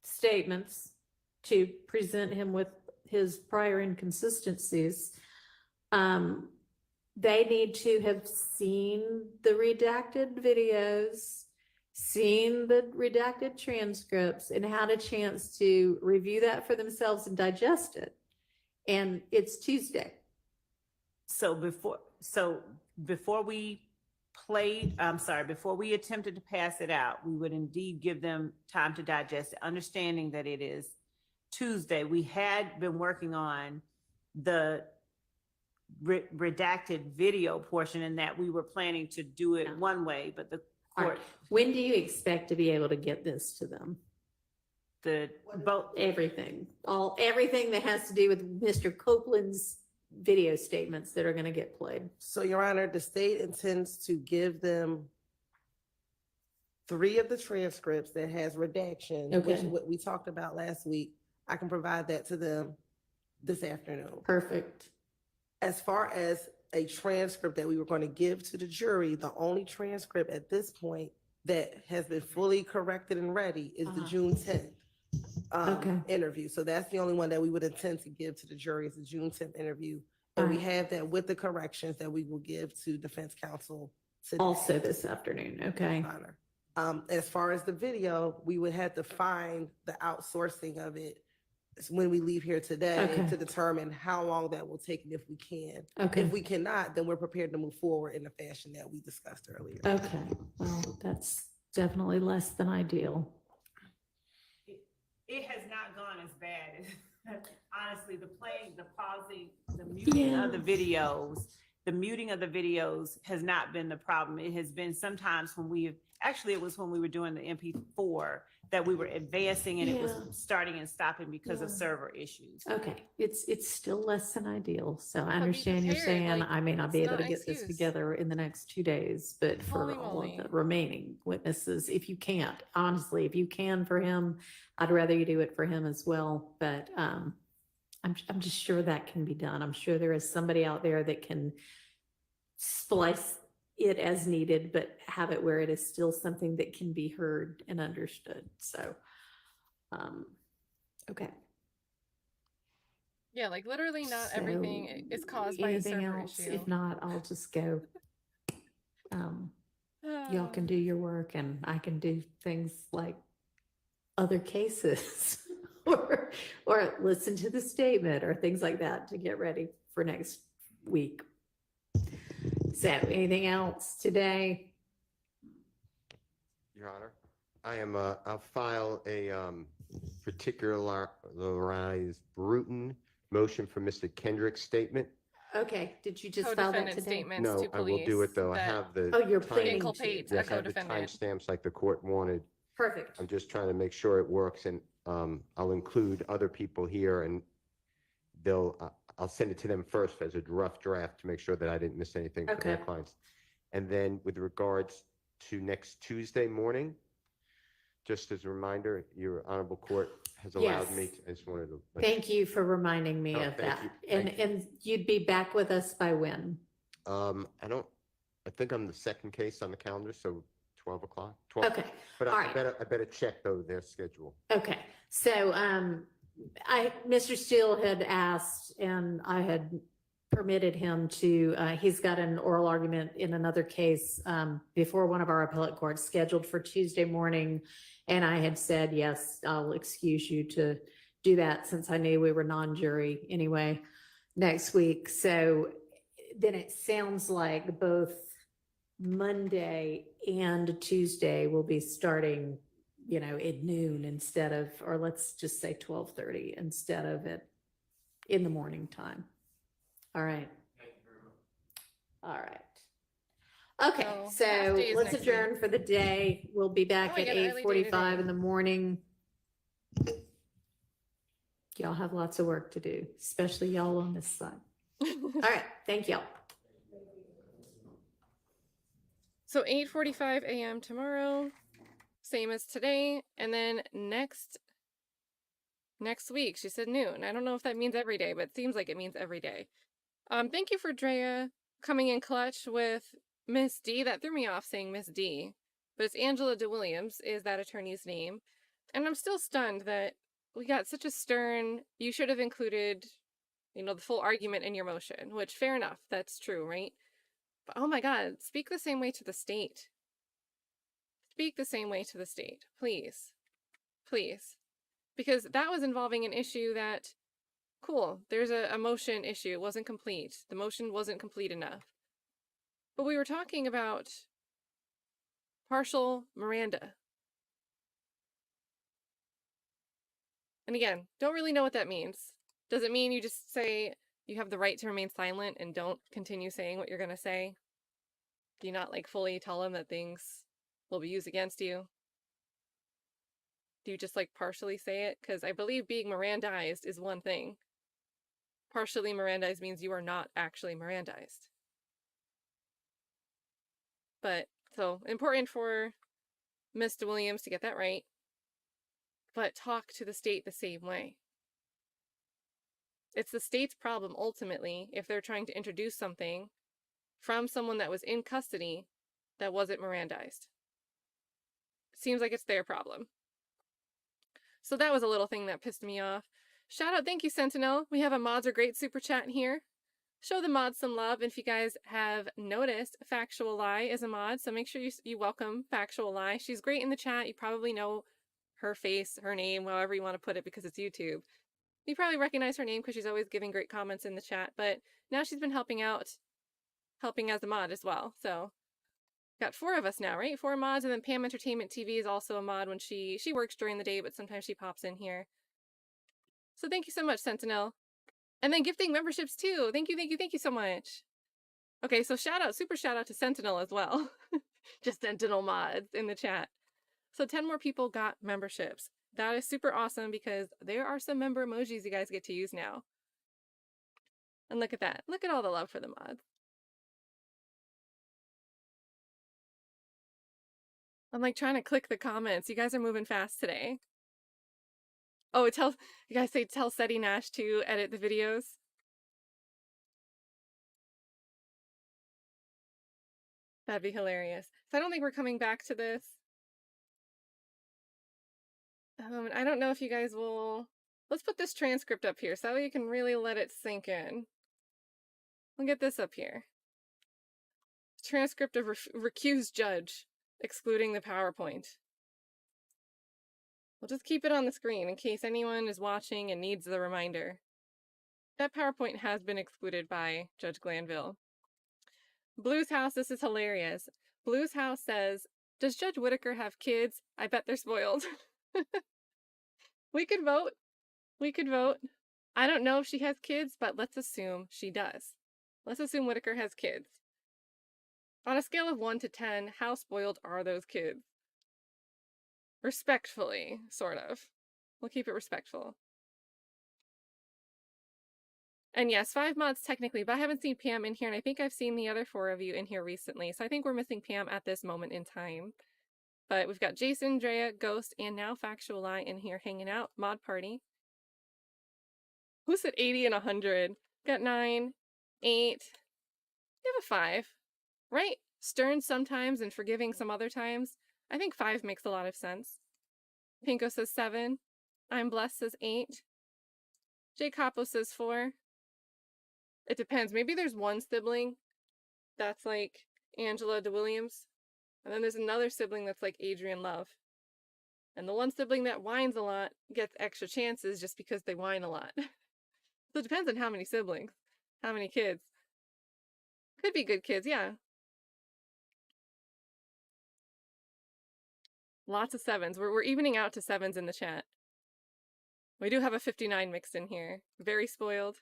statements to present him with his prior inconsistencies, they need to have seen the redacted videos, seen the redacted transcripts, and had a chance to review that for themselves and digest it. and it's Tuesday. So before we before we attempted to pass it out, we would indeed give them time to digest it, understanding that it is Tuesday. We had been working on the redacted video portion, and that we were planning to do it one way, but the All court, right. When do you expect to be able to get this to them? Everything that has to do with Mr. Copeland's video statements that are going to get played. So, Your Honor, the state intends to give them 3 of the transcripts that has redaction, which Okay. what we talked about last week. I can provide that to them this afternoon. Perfect. As far as a transcript that we were going to give to the jury, the only transcript at this point that has been fully corrected and ready is the June 10th interview. So that's the only one that we would intend to give to the jury, is the June 10th interview. And we have that with the corrections that we will give to defense counsel today. Also this afternoon. Okay. Your Honor. As far as the video, we would have to find the outsourcing of it when we leave here today to determine how long that will take and if we can. Okay. If we cannot, then we're prepared to move forward in the fashion that we discussed earlier. Okay. Well, that's definitely less than ideal. it has not gone as bad as, honestly, the playing, the pausing, the muting of the videos. The muting of the videos has not been the problem. It has been sometimes when it was when we were doing the MP4 that we were advancing and it was starting and stopping because of server issues. Okay, it's still less than ideal. So I But be understand you're prepared, saying like, I may not be it's able to not get an this excuse. together in the next 2 days, but for Holy all of moly. the remaining witnesses, if you can't, honestly, if you can for him, I'd rather you do it for him as well. But I'm just sure that can be done. I'm sure there is somebody out there that can splice it as needed, but have it where it is still something that can be heard and understood. So, okay. Yeah, like literally not So, everything is caused by a anything server else? issue. If not, I'll just go. Y'all can do your work and I can do things like other cases or listen to the statement or things like that to get ready for next week. So anything else today? Your Honor, I'll file a particularized Bruton motion for Mr. Kendrick's statement. Okay, did you just file that Co-defendant today? statements No, to I will do it police though. I that have the. Oh, you're time- planning to. inculpate a Yes, I have the co-defendant. timestamps like the court wanted. Perfect. I'm just trying to make sure it works, and I'll include other people here, and I'll send it to them first as a rough draft to make sure that I didn't miss anything for their Okay. clients. And then with regards to next Tuesday morning, just as a reminder, your honorable court has allowed me, Yes. I just wanted to. Thank you for reminding me Oh, of thank that. you. And Thank you. and you'd be back with us by when? I think I'm the second case on the calendar, so 12 o'clock. 12. Okay, But all I right. better check though their schedule. Okay, so Mr. Steele had asked and I had permitted him to, he's got an oral argument in another case before one of our appellate courts scheduled for Tuesday morning. And I had said, yes, I'll excuse you to do that since I knew we were non-jury anyway next week. So then it sounds like both Monday and Tuesday will be starting, at noon instead of, or let's just say 12:30 instead of in the morning time. All right. All right. Okay, So, so half days let's next adjourn for the day. We'll be back Oh, we at got an early day 8:45 today. in the morning. Y'all have lots of work to do, especially y'all on this side. All right, thank y'all. So 8:45 a.m. tomorrow, same as today, and then next week she said noon. I don't know if that means every day, but it seems like it means every day. Thank you for Drea coming in clutch with Miss D. That threw me off saying Miss D, but it's Angela DeWilliams is that attorney's name, and I'm still stunned that we got such a stern. You should have included, the full argument in your motion, which fair enough, that's true, right? But oh my God, speak the same way to the state. Speak the same way to the state, please. Please. Because that was involving an issue that Cool. There's a motion issue. It wasn't complete. The motion wasn't complete enough. But we were talking about partial Miranda. And again, don't really know what that means. Does it mean you just say you have the right to remain silent and don't continue saying what you're going to say? Do you not like fully tell them that things will be used against you? Do you just like partially say it? Because I believe being Mirandized is one thing. Partially Mirandized means you are not actually Mirandized. But, so, important for Mr. Williams to get that right. But talk to the state the same way. It's the state's problem, ultimately, if they're trying to introduce something from someone that was in custody that wasn't Mirandized. Seems like it's their problem. So that was a little thing that pissed me off. Shout out, thank you, Sentinel. We have a mods are great super chat in here. Show the mods some love. And if you guys have noticed, Factual Lie is a mod, so make sure you welcome Factual Lie. She's great in the chat. You probably know her face, her name, however you want to put it, because it's YouTube. You probably recognize her name because she's always giving great comments in the chat, but now she's been helping as a mod as well. So got 4 of us now, right? 4 mods, and then Pam Entertainment TV is also a mod when she works during the day, but sometimes she pops in here. So thank you so much, Sentinel. And then gifting memberships too. Thank you so much. Okay, so super shout out to Sentinel as well. Just Sentinel mods in the chat. So 10 more people got memberships. That is super awesome because there are some member emojis you guys get to use now. And look at that. Look at all the love for the mods. I'm like trying to click the comments. You guys are moving fast today. Oh, you guys say tell Seti Nash to edit the videos. That'd be hilarious. So I don't think we're coming back to this. I don't know if you guys will... Let's put this transcript up here so that way you can really let it sink in. We'll get this up here. Transcript of recused judge, excluding the PowerPoint. We'll just keep it on the screen in case anyone is watching and needs the reminder. That PowerPoint has been excluded by Judge Glanville. Blue's House, this is hilarious. Blue's House says, does Judge Whitaker have kids? I bet they're spoiled. We could vote. We could vote. I don't know if she has kids, but let's assume she does. Let's assume Whitaker has kids. On a scale of 1 to 10, how spoiled are those kids? Respectfully, sort of. We'll keep it respectful. And yes, 5 mods technically, but I haven't seen Pam in here, and I think I've seen the other 4 of you in here recently, so I think we're missing Pam at this moment in time. But we've got Jason, Drea, Ghost, and now Factual Lie in here hanging out. Mod party. Who said 80 and 100? Got 9, 8. You have a 5, right? Stern sometimes and forgiving some other times. I think 5 makes a lot of sense. Pinko says 7. I'm Blessed says 8. J Capo says 4. It depends. Maybe there's one sibling that's like Angela DeWilliams. And then there's another sibling that's like Adrian Love. And the one sibling that whines a lot gets extra chances just because they whine a lot. So it depends on how many siblings, how many kids. Could be good kids, yeah. Lots of 7s. We're evening out to 7s in the chat. We do have a 59 mixed in here. Very spoiled.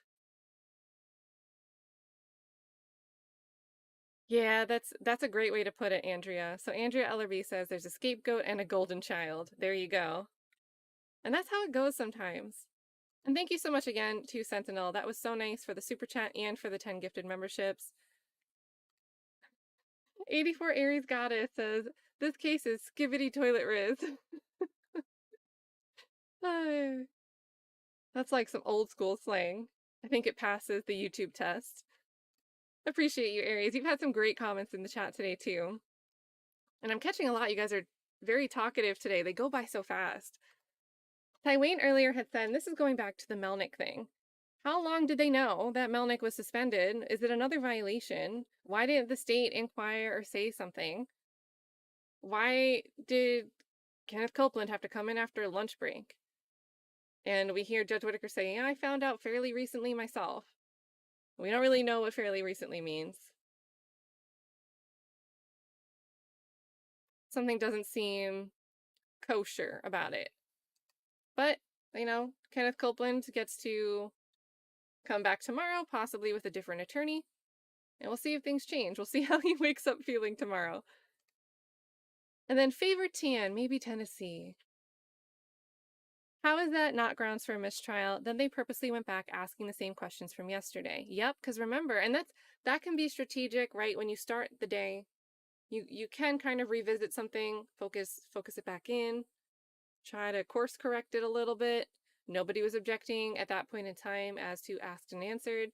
Yeah, that's a great way to put it, Andrea. So Andrea Ellerby says there's a scapegoat and a golden child. There you go. And that's how it goes sometimes. And thank you so much again to Sentinel. That was so nice for the super chat and for the 10 gifted memberships. 84 Aries Goddess says, this case is skibbity toilet riz. That's like some old school slang. I think it passes the YouTube test. Appreciate you, Aries. You've had some great comments in the chat today, too. And I'm catching a lot. You guys are very talkative today. They go by so fast. Tywayne earlier had said, and this is going back to the Melnick thing. How long did they know that Melnick was suspended? Is it another violation? Why didn't the state inquire or say something? Why did Kenneth Copeland have to come in after a lunch break? And we hear Judge Whitaker saying, I found out fairly recently myself. We don't really know what fairly recently means. Something doesn't seem kosher about it. But, Kenneth Copeland gets to come back tomorrow, possibly with a different attorney. And we'll see if things change. We'll see how he wakes up feeling tomorrow. And then favorite tan, maybe Tennessee. How is that not grounds for a mistrial? Then they purposely went back asking the same questions from yesterday. Yep, because remember, and that can be strategic, right? When you start the day, you can kind of revisit something, focus it back in, try to course correct it a little bit. Nobody was objecting at that point in time as to asked and answered.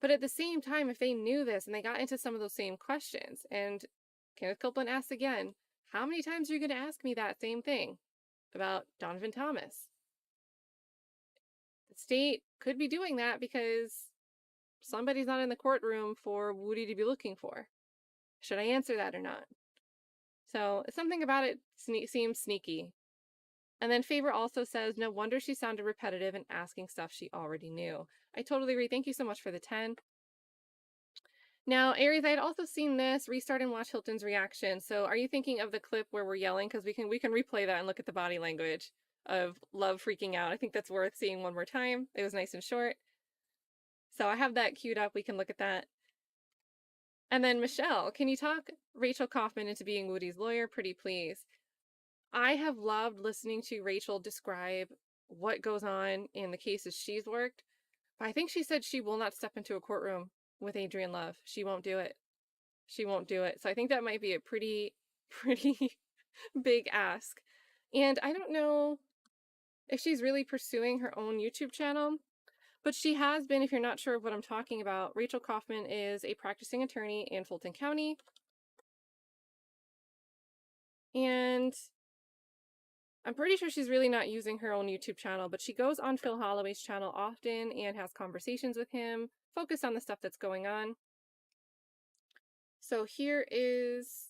But at the same time, if they knew this and they got into some of those same questions, and Kenneth Copeland asked again, how many times are you going to ask me that same thing about Donovan Thomas? The state could be doing that because somebody's not in the courtroom for Woody to be looking for. Should I answer that or not? So something about it seems sneaky. And then Favor also says, no wonder she sounded repetitive and asking stuff she already knew. I totally agree. Thank you so much for the 10. Now, Aries, I had also seen this, restart and watch Hilton's reaction. So are you thinking of the clip where we're yelling? Because we can replay that and look at the body language of Love freaking out. I think that's worth seeing one more time. It was nice and short. So I have that queued up. We can look at that. And then Michelle, can you talk Rachel Kaufman into being Woody's lawyer? Pretty please. I have loved listening to Rachel describe what goes on in the cases she's worked. But I think she said she will not step into a courtroom with Adrian Love. She won't do it. She won't do it. So I think that might be a pretty big ask. And I don't know if she's really pursuing her own YouTube channel, but she has been. If you're not sure of what I'm talking about, Rachel Kaufman is a practicing attorney in Fulton County. And I'm pretty sure she's really not using her own YouTube channel, but she goes on Phil Holloway's channel often and has conversations with him, focused on the stuff that's going on. So here's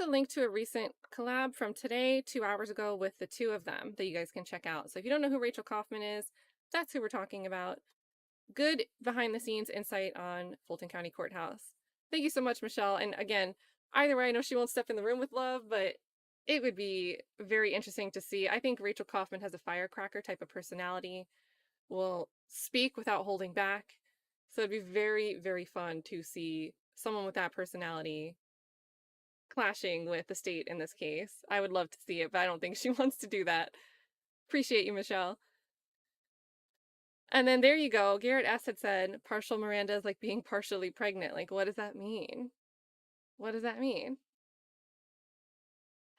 a link to a recent collab from today, 2 hours ago, with the two of them that you guys can check out. So if you don't know who Rachel Kaufman is, that's who we're talking about. Good behind the scenes insight on Fulton County Courthouse. Thank you so much, Michelle. And again, either way, I know she won't step in the room with Love, but it would be very interesting to see. I think Rachel Kaufman has a firecracker type of personality, will speak without holding back. So it'd be very, very fun to see someone with that personality clashing with the state in this case. I would love to see it, but I don't think she wants to do that. Appreciate you, Michelle. And then there you go. Garrett S. had said, partial Miranda is like being partially pregnant. Like, what does that mean? What does that mean?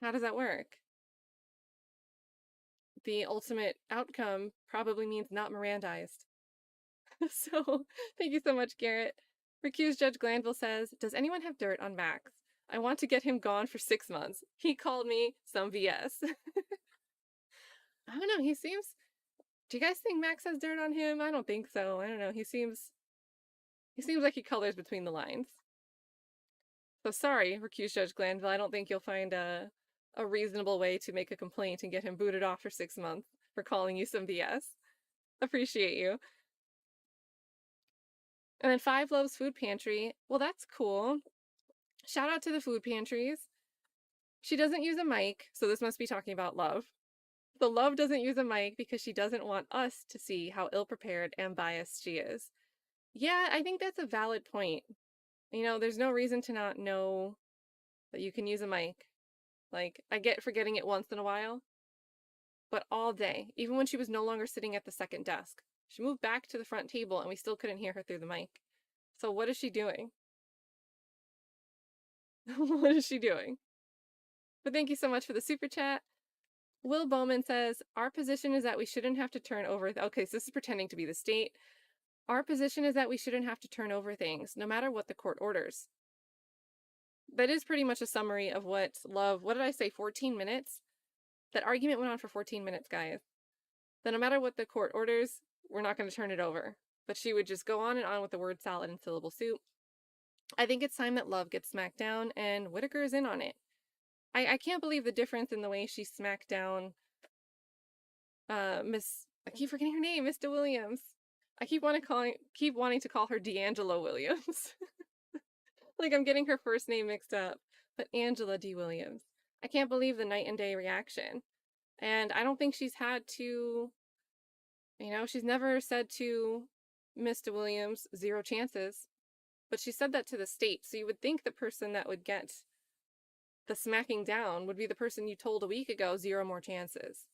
How does that work? The ultimate outcome probably means not Mirandized. So, thank you so much, Garrett. Recused Judge Glanville says, does anyone have dirt on Max? I want to get him gone for 6 months. He called me some BS. I don't know, do you guys think Max has dirt on him? I don't think so. I don't know, he seems like he colors between the lines. So sorry, recused Judge Glanville, I don't think you'll find a reasonable way to make a complaint and get him booted off for 6 months for calling you some BS. Appreciate you. And then Five Loaves Food Pantry. Well, that's cool. Shout out to the food pantries. She doesn't use a mic, so this must be talking about Love. The Love doesn't use a mic because she doesn't want us to see how ill-prepared and biased she is. Yeah, I think that's a valid point. There's no reason to not know that you can use a mic. Like, I get forgetting it once in a while, but all day, even when she was no longer sitting at the second desk, she moved back to the front table and we still couldn't hear her through the mic. So what is she doing? What is she doing? But thank you so much for the super chat. Will Bowman says, our position is that we shouldn't have to turn over. Okay, so this is pretending to be the state. Our position is that we shouldn't have to turn over things, no matter what the court orders. That is pretty much a summary of what Love, what did I say, 14 minutes? That argument went on for 14 minutes, guys. That no matter what the court orders, we're not going to turn it over. But she would just go on and on with the word salad and syllable soup. I think it's time that Love gets smacked down, and Whitaker is in on it. I can't believe the difference in the way she smacked down I keep forgetting her name, Miss DeWilliams. I keep wanting to call her D'Angelo Williams. Like I'm getting her first name mixed up, but Angela D. Williams. I can't believe the night and day reaction. And I don't think she's had to, she's never said to Miss DeWilliams, 0 chances, but she said that to the state. So you would think the person that would get the smacking down would be the person you told a week ago, 0 more chances.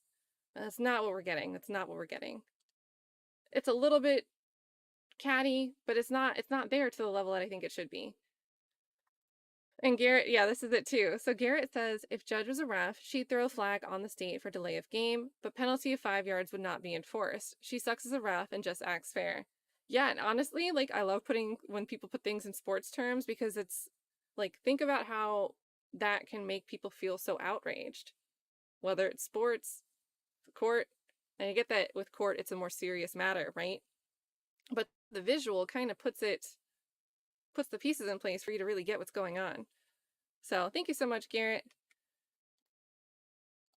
That's not what we're getting. That's not what we're getting. It's a little bit catty, but it's not there to the level that I think it should be. And Garrett, yeah, this is it too. So Garrett says if Judge was a ref, she'd throw a flag on the state for delay of game, but penalty of 5 yards would not be enforced. She sucks as a ref and just acts fair. Yeah, and honestly, like I love when people put things in sports terms because it's like, think about how that can make people feel so outraged. Whether it's sports, court, and I get that with court, it's a more serious matter, right? But the visual kind of puts the pieces in place for you to really get what's going on. So thank you so much, Garrett.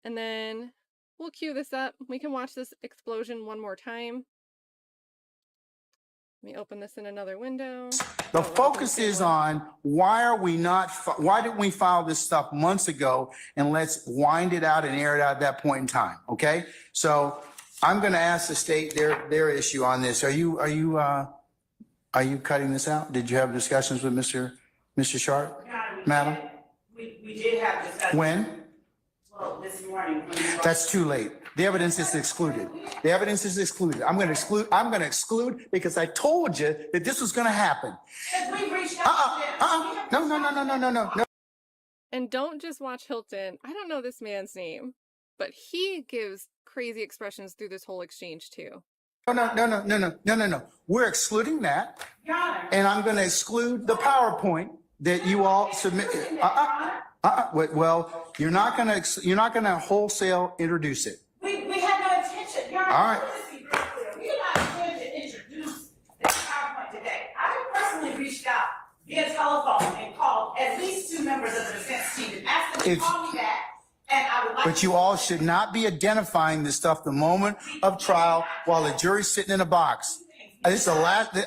And then we'll cue this up. We can watch this explosion one more time. Let me open this in another window. The focus is on why didn't we file this stuff months ago, and let's wind it out and air it out at that point in time, okay? So I'm going to ask the state their issue on this. Are you cutting this out? Did you have discussions with Mr. Sharp, madam? We did have discussions. When? Well, this morning. That's too late. The evidence is excluded. The evidence is excluded. I'm going to exclude because I told you that this was going to happen. We reached out to them. No. And don't just watch Hilton. I don't know this man's name, but he gives crazy expressions through this whole exchange too. No. We're excluding that. And I'm going to exclude the PowerPoint that you all submitted. Well, you're not going to wholesale introduce it. We had no intention. Your Honor, All right. let's be real clear. We did not intend to introduce this PowerPoint today. I personally reached out via telephone and called at least 2 members of the defense team and asked them to call me back. And I would like But you all should not be identifying this stuff the moment of trial while the jury's sitting in a box. This is the last.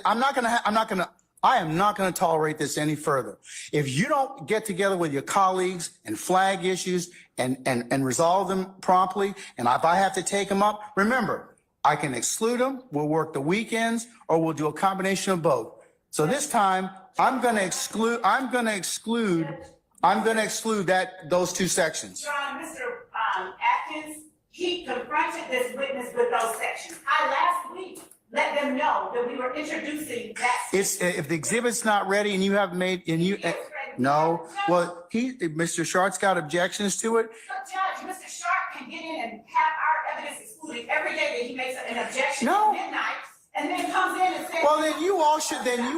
I am not going to tolerate this any further. If you don't get together with your colleagues and flag issues and resolve them promptly, and if I have to take them up, remember, I can exclude them. We'll work the weekends, or we'll do a combination of both. So this time, I'm going to exclude those 2 sections. Your Honor, Mr. Atkins, he confronted this witness with those sections. I last week let them know that we were introducing that. If the exhibit's not ready and you haven't made, no, well, Mr. Sharp's got objections to it. So Judge, Mr. Sharp can get in and have our evidence excluded every day that he makes an objection at midnight, and then comes in and says. Well, then you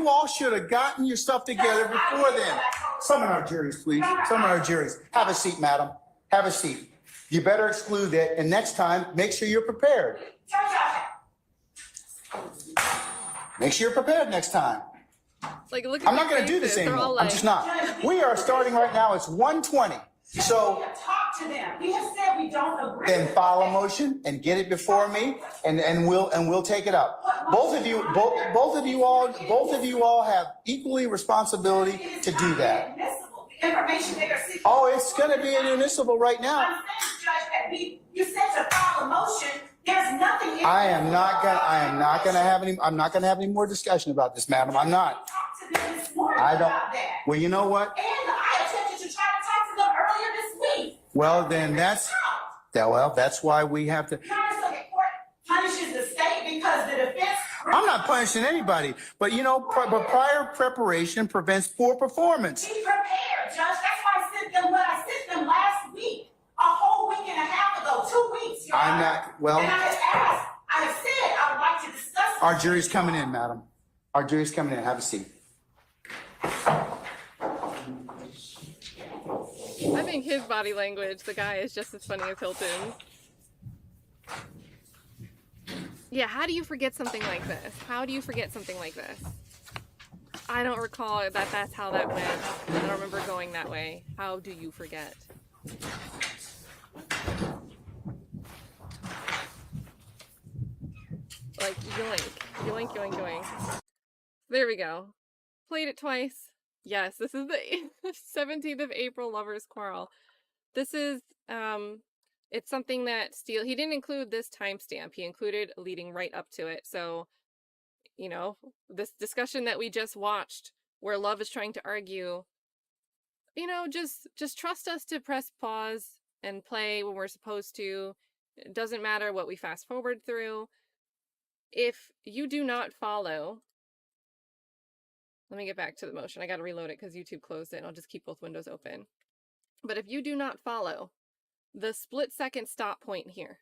all should have gotten your stuff together before then. Summon our juries, please. Summon our juries. Have a seat, madam. Have a seat. You better exclude that, and next time, make sure you're prepared. Make sure you're prepared next time. Like, look at I'm not going to do this anymore. I'm just not. We are starting right now. It's 1:20. So we have talked to them. We have said we don't agree. then file a motion and get it before me, and we'll take it up. Both of you all have equally responsibility to do that. The information they are seeking. Oh, it's going to be inadmissible right now. I'm saying, Judge, that you said to file a motion. There's nothing. I'm not going to have any more discussion about this, madam. I'm not. Talked to them this morning I don't. about that. Well, you know what? And I attempted to try to talk to them earlier this week. Well, then that's why we have to. Your Honor, so the court punishes the state because the defense. I'm not punishing anybody, but prior preparation prevents poor performance. Be prepared, Judge. That's why I sent them last week. A whole week and a half ago, 2 weeks, Your Honor. I'm not, well. And I have said I would like to discuss. Our jury's coming in, madam. Our jury's coming in. Have a seat. I think his body language, the guy is just as funny as Hilton's. Yeah, how do you forget something like this? How do you forget something like this? I don't recall that that's how that went. I don't remember going that way. How do you forget? Like, yoink, yoink, yoink, yoink. There we go. Played it twice. Yes, this is the 17th of April Lovers Quarrel. This is, it's something that Steele, he didn't include this timestamp. He included leading right up to it. So, you know, this discussion that we just watched where Love is trying to argue, you know, just trust us to press pause and play when we're supposed to. It doesn't matter what we fast forward through. If you do not follow, let me get back to the motion. I got to reload it because YouTube closed it, and I'll just keep both windows open. But if you do not follow the split-second stop point here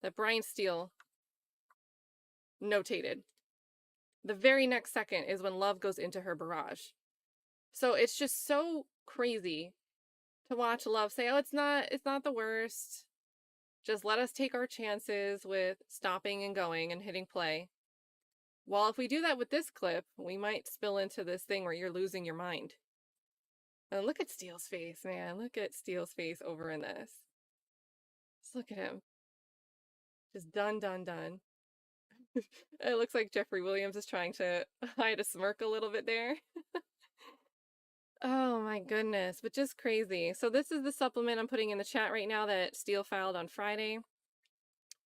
that Brian Steele notated, the very next second is when Love goes into her barrage. So it's just so crazy to watch Love say, oh, it's not the worst. Just let us take our chances with stopping and going and hitting play. Well, if we do that with this clip, we might spill into this thing where you're losing your mind. And look at Steele's face, man. Look at Steele's face over in this. Just look at him. Just done, done, done. It looks like Jeffrey Williams is trying to hide a smirk a little bit there. Oh my goodness, but just crazy. So this is the supplement I'm putting in the chat right now that Steele filed on Friday.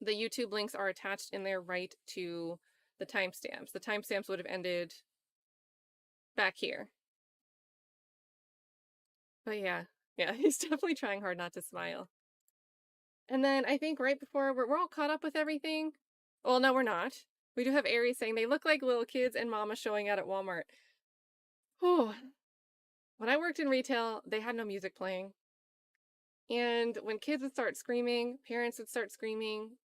The YouTube links are attached in there right to the timestamps. The timestamps would have ended back here. But yeah, he's definitely trying hard not to smile. And then I think right before we're all caught up with everything. Well, no, we're not. We do have Aries saying they look like little kids and Mama showing out at Walmart. Whew. When I worked in retail, they had no music playing. And when kids would start screaming, parents would start screaming,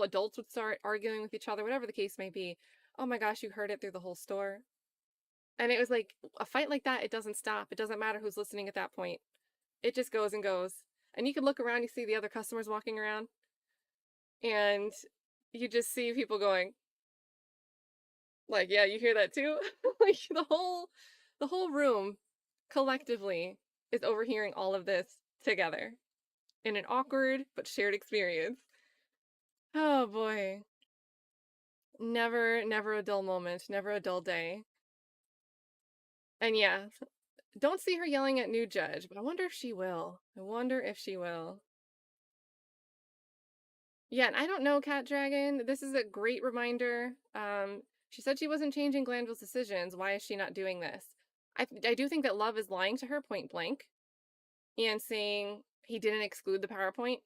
adults would start arguing with each other, whatever the case may be. Oh my gosh, you heard it through the whole store. And it was like, a fight like that, it doesn't stop. It doesn't matter who's listening at that point. It just goes and goes. And you can look around, you see the other customers walking around. And you just see people going, like, yeah, you hear that too? Like the whole room collectively is overhearing all of this together in an awkward but shared experience. Oh boy. Never a dull moment, never a dull day. And yeah, don't see her yelling at new judge, but I wonder if she will. Yeah, and I don't know, Cat Dragon. This is a great reminder. She said she wasn't changing Glanville's decisions. Why is she not doing this? I do think that Love is lying to her point blank and saying he didn't exclude the PowerPoint.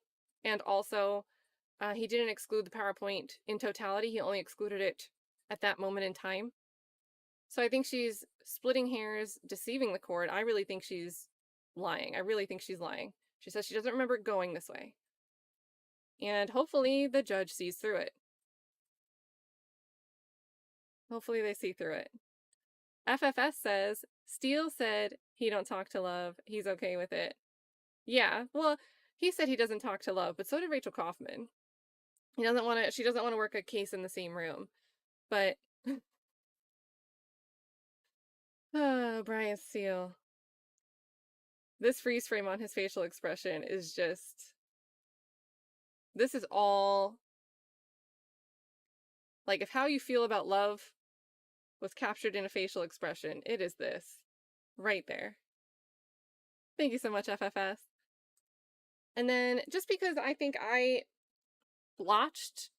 And also, he didn't exclude the PowerPoint in totality. He only excluded it at that moment in time. So I think she's splitting hairs, deceiving the court. I really think she's lying. She says she doesn't remember it going this way. And hopefully the judge sees through it. Hopefully they see through it. FFS says, Steele said he don't talk to Love. He's okay with it. Yeah, well, he said he doesn't talk to Love, but so did Rachel Kaufman. She doesn't want to work a case in the same room. But Brian Steele. This freeze frame on his facial expression is just, this is all, like, if how you feel about Love was captured in a facial expression, it is this right there. Thank you so much, FFS. And then just because I think I watched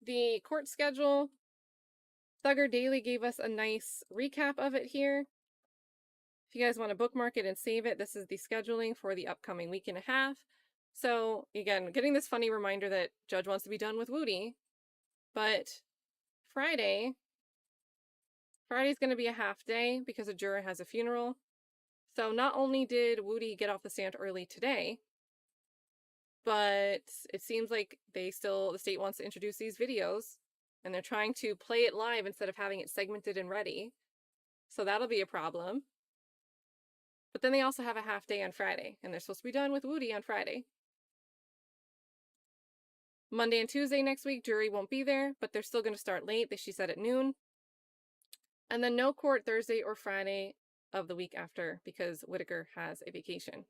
the court schedule, Thugger Daily gave us a nice recap of it here. If you guys want to bookmark it and save it, this is the scheduling for the upcoming week and a half. So again, getting this funny reminder that Judge wants to be done with Woody, but Friday's going to be a half day because a juror has a funeral. So not only did Woody get off the stand early today, but it seems like the state wants to introduce these videos and they're trying to play it live instead of having it segmented and ready. So that'll be a problem. But then they also have a half day on Friday and they're supposed to be done with Woody on Friday. Monday and Tuesday next week, jury won't be there, but they're still going to start late. She said at noon. And then no court Thursday or Friday of the week after because Whitaker has a vacation.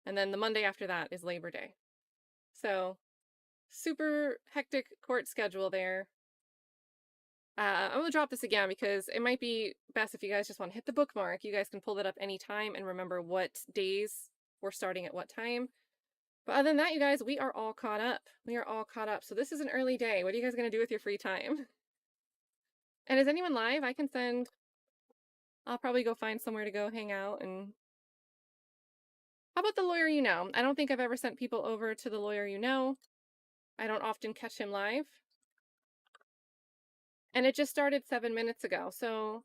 And then the Monday after that is Labor Day. So super hectic court schedule there. I'm gonna drop this again because it might be best if you guys just want to hit the bookmark. You guys can pull that up anytime and remember what days we're starting at what time. But other than that, you guys, we are all caught up. We are all caught up. So this is an early day. What are you guys gonna do with your free time? And is anyone live? I can send. I'll probably go find somewhere to go hang out. And how about the lawyer you know? I don't think I've ever sent people over to the lawyer you know. I don't often catch him live. And it just started 7 minutes ago. So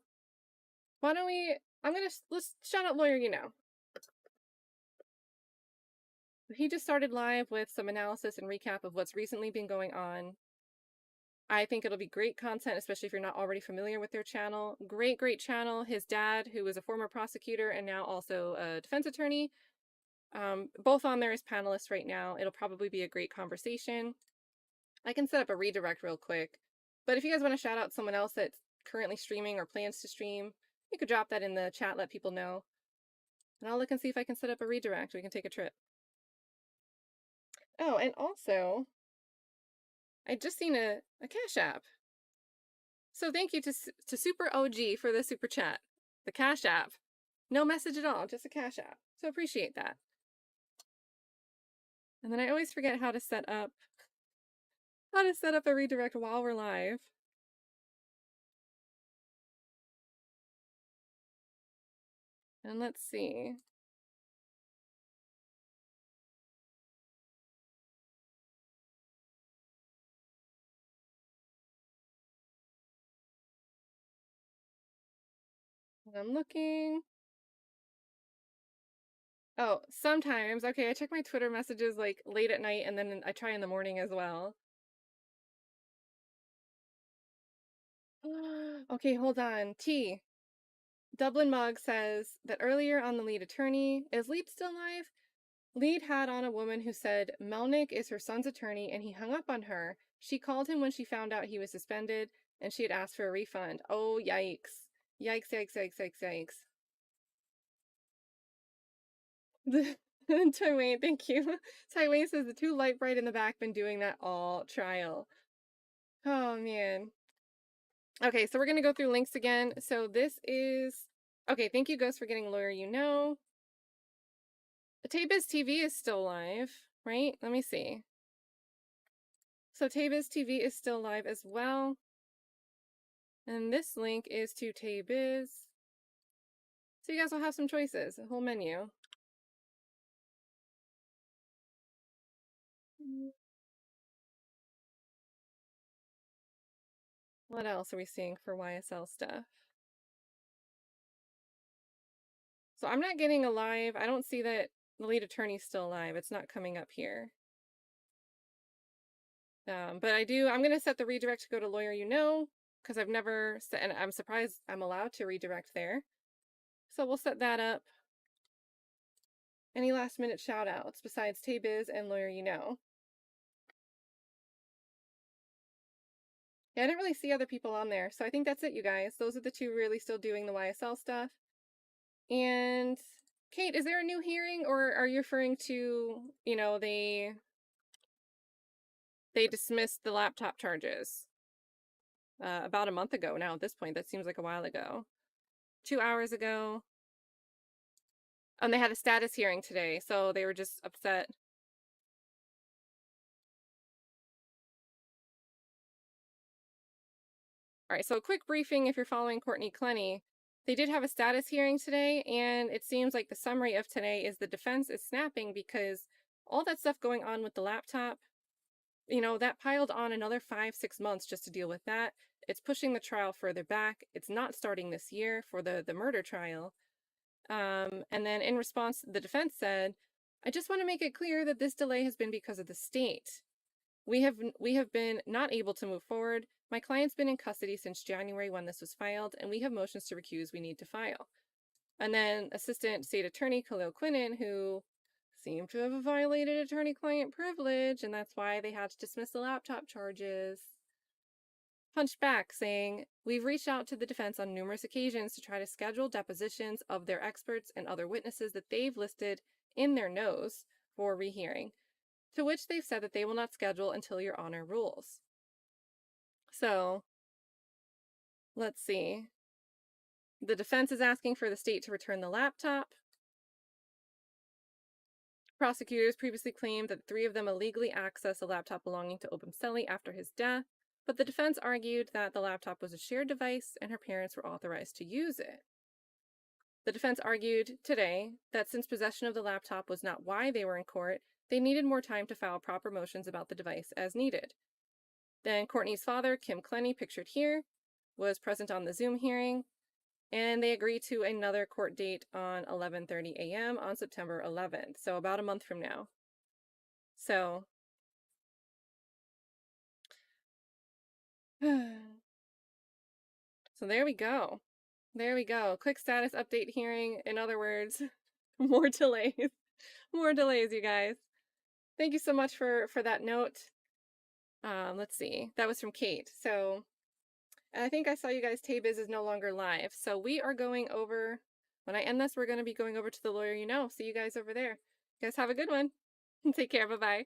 why don't we, let's shout out lawyer you know. He just started live with some analysis and recap of what's recently been going on. I think it'll be great content, especially if you're not already familiar with their channel. Great, great channel. His dad, who was a former prosecutor and now also a defense attorney, both on there as panelists right now. It'll probably be a great conversation. I can set up a redirect real quick. But if you guys want to shout out someone else that's currently streaming or plans to stream, you could drop that in the chat, let people know. And I'll look and see if I can set up a redirect. We can take a trip. Oh, and also, I just seen a Cash App. So thank you to Super OG for the super chat. The Cash App. No message at all, just a Cash App. So appreciate that. And then I always forget how to set up a redirect while we're live. And let's see. I'm looking. Oh, sometimes. Okay, I check my Twitter messages like late at night and then I try in the morning as well. Okay, hold on. T. Dublin Mug says that earlier on the lead attorney, is Lead still live? Lead had on a woman who said Melnick is her son's attorney and he hung up on her. She called him when she found out he was suspended and she had asked for a refund. Oh, yikes. Yikes, yikes, yikes, yikes, yikes. Tywayne, thank you. Tywayne says the two light bright in the back been doing that all trial. Oh, man. Okay, so we're going to go through links again. So this is... Okay, thank you, Ghost, for getting Lawyer You Know. Taybiz TV is still live, right? Let me see. So Taybiz TV is still live as well. And this link is to Taybiz. So you guys will have some choices, a whole menu. What else are we seeing for YSL stuff? So I'm not getting a live. I don't see that the lead attorney's still live. It's not coming up here. But I'm going to set the redirect to go to Lawyer You Know, because I've never set, and I'm surprised I'm allowed to redirect there. So we'll set that up. Any last minute shout outs besides Taybiz and Lawyer You Know? Yeah, I didn't really see other people on there. So I think that's it, you guys. Those are the two really still doing the YSL stuff. And Kate, is there a new hearing, or are you referring to, you know, they dismissed the laptop charges about a month ago now at this point? That seems like a while ago. 2 hours ago. And they had a status hearing today, so they were just upset. All right, so a quick briefing if you're following Courtney Clenny. They did have a status hearing today, and it seems like the summary of today is the defense is snapping because all that stuff going on with the laptop, you know, that piled on another 5-6 months just to deal with that. It's pushing the trial further back. It's not starting this year for the murder trial. And then in response, the defense said, I just want to make it clear that this delay has been because of the state. We have been not able to move forward. My client's been in custody since January when this was filed, and we have motions to recuse we need to file. And then Assistant State Attorney Khalil Quinnen, who seemed to have violated attorney-client privilege, and that's why they had to dismiss the laptop charges, punched back, saying, we've reached out to the defense on numerous occasions to try to schedule depositions of their experts and other witnesses that they've listed in their notes for rehearing, to which they've said that they will not schedule until your honor rules. So Let's see. The defense is asking for the state to return the laptop. Prosecutors previously claimed that 3 of them illegally accessed a laptop belonging to Obumseli after his death, but the defense argued that the laptop was a shared device and her parents were authorized to use it. The defense argued today that since possession of the laptop was not why they were in court, they needed more time to file proper motions about the device as needed. Then Courtney's father, Kim Clenny, pictured here, was present on the Zoom hearing, and they agreed to another court date on 11:30 a.m. on September 11th, so about a month from now. So, so there we go. There we go. Quick status update hearing. In other words, more delays. More delays, you guys. Thank you so much for that note. Let's see. That was from Kate. So I think I saw you guys. Tabiz is no longer live. So we are going over, when I end this, we're going to be going over to the lawyer you know. See you guys over there. You guys have a good one. Take care. Bye-bye.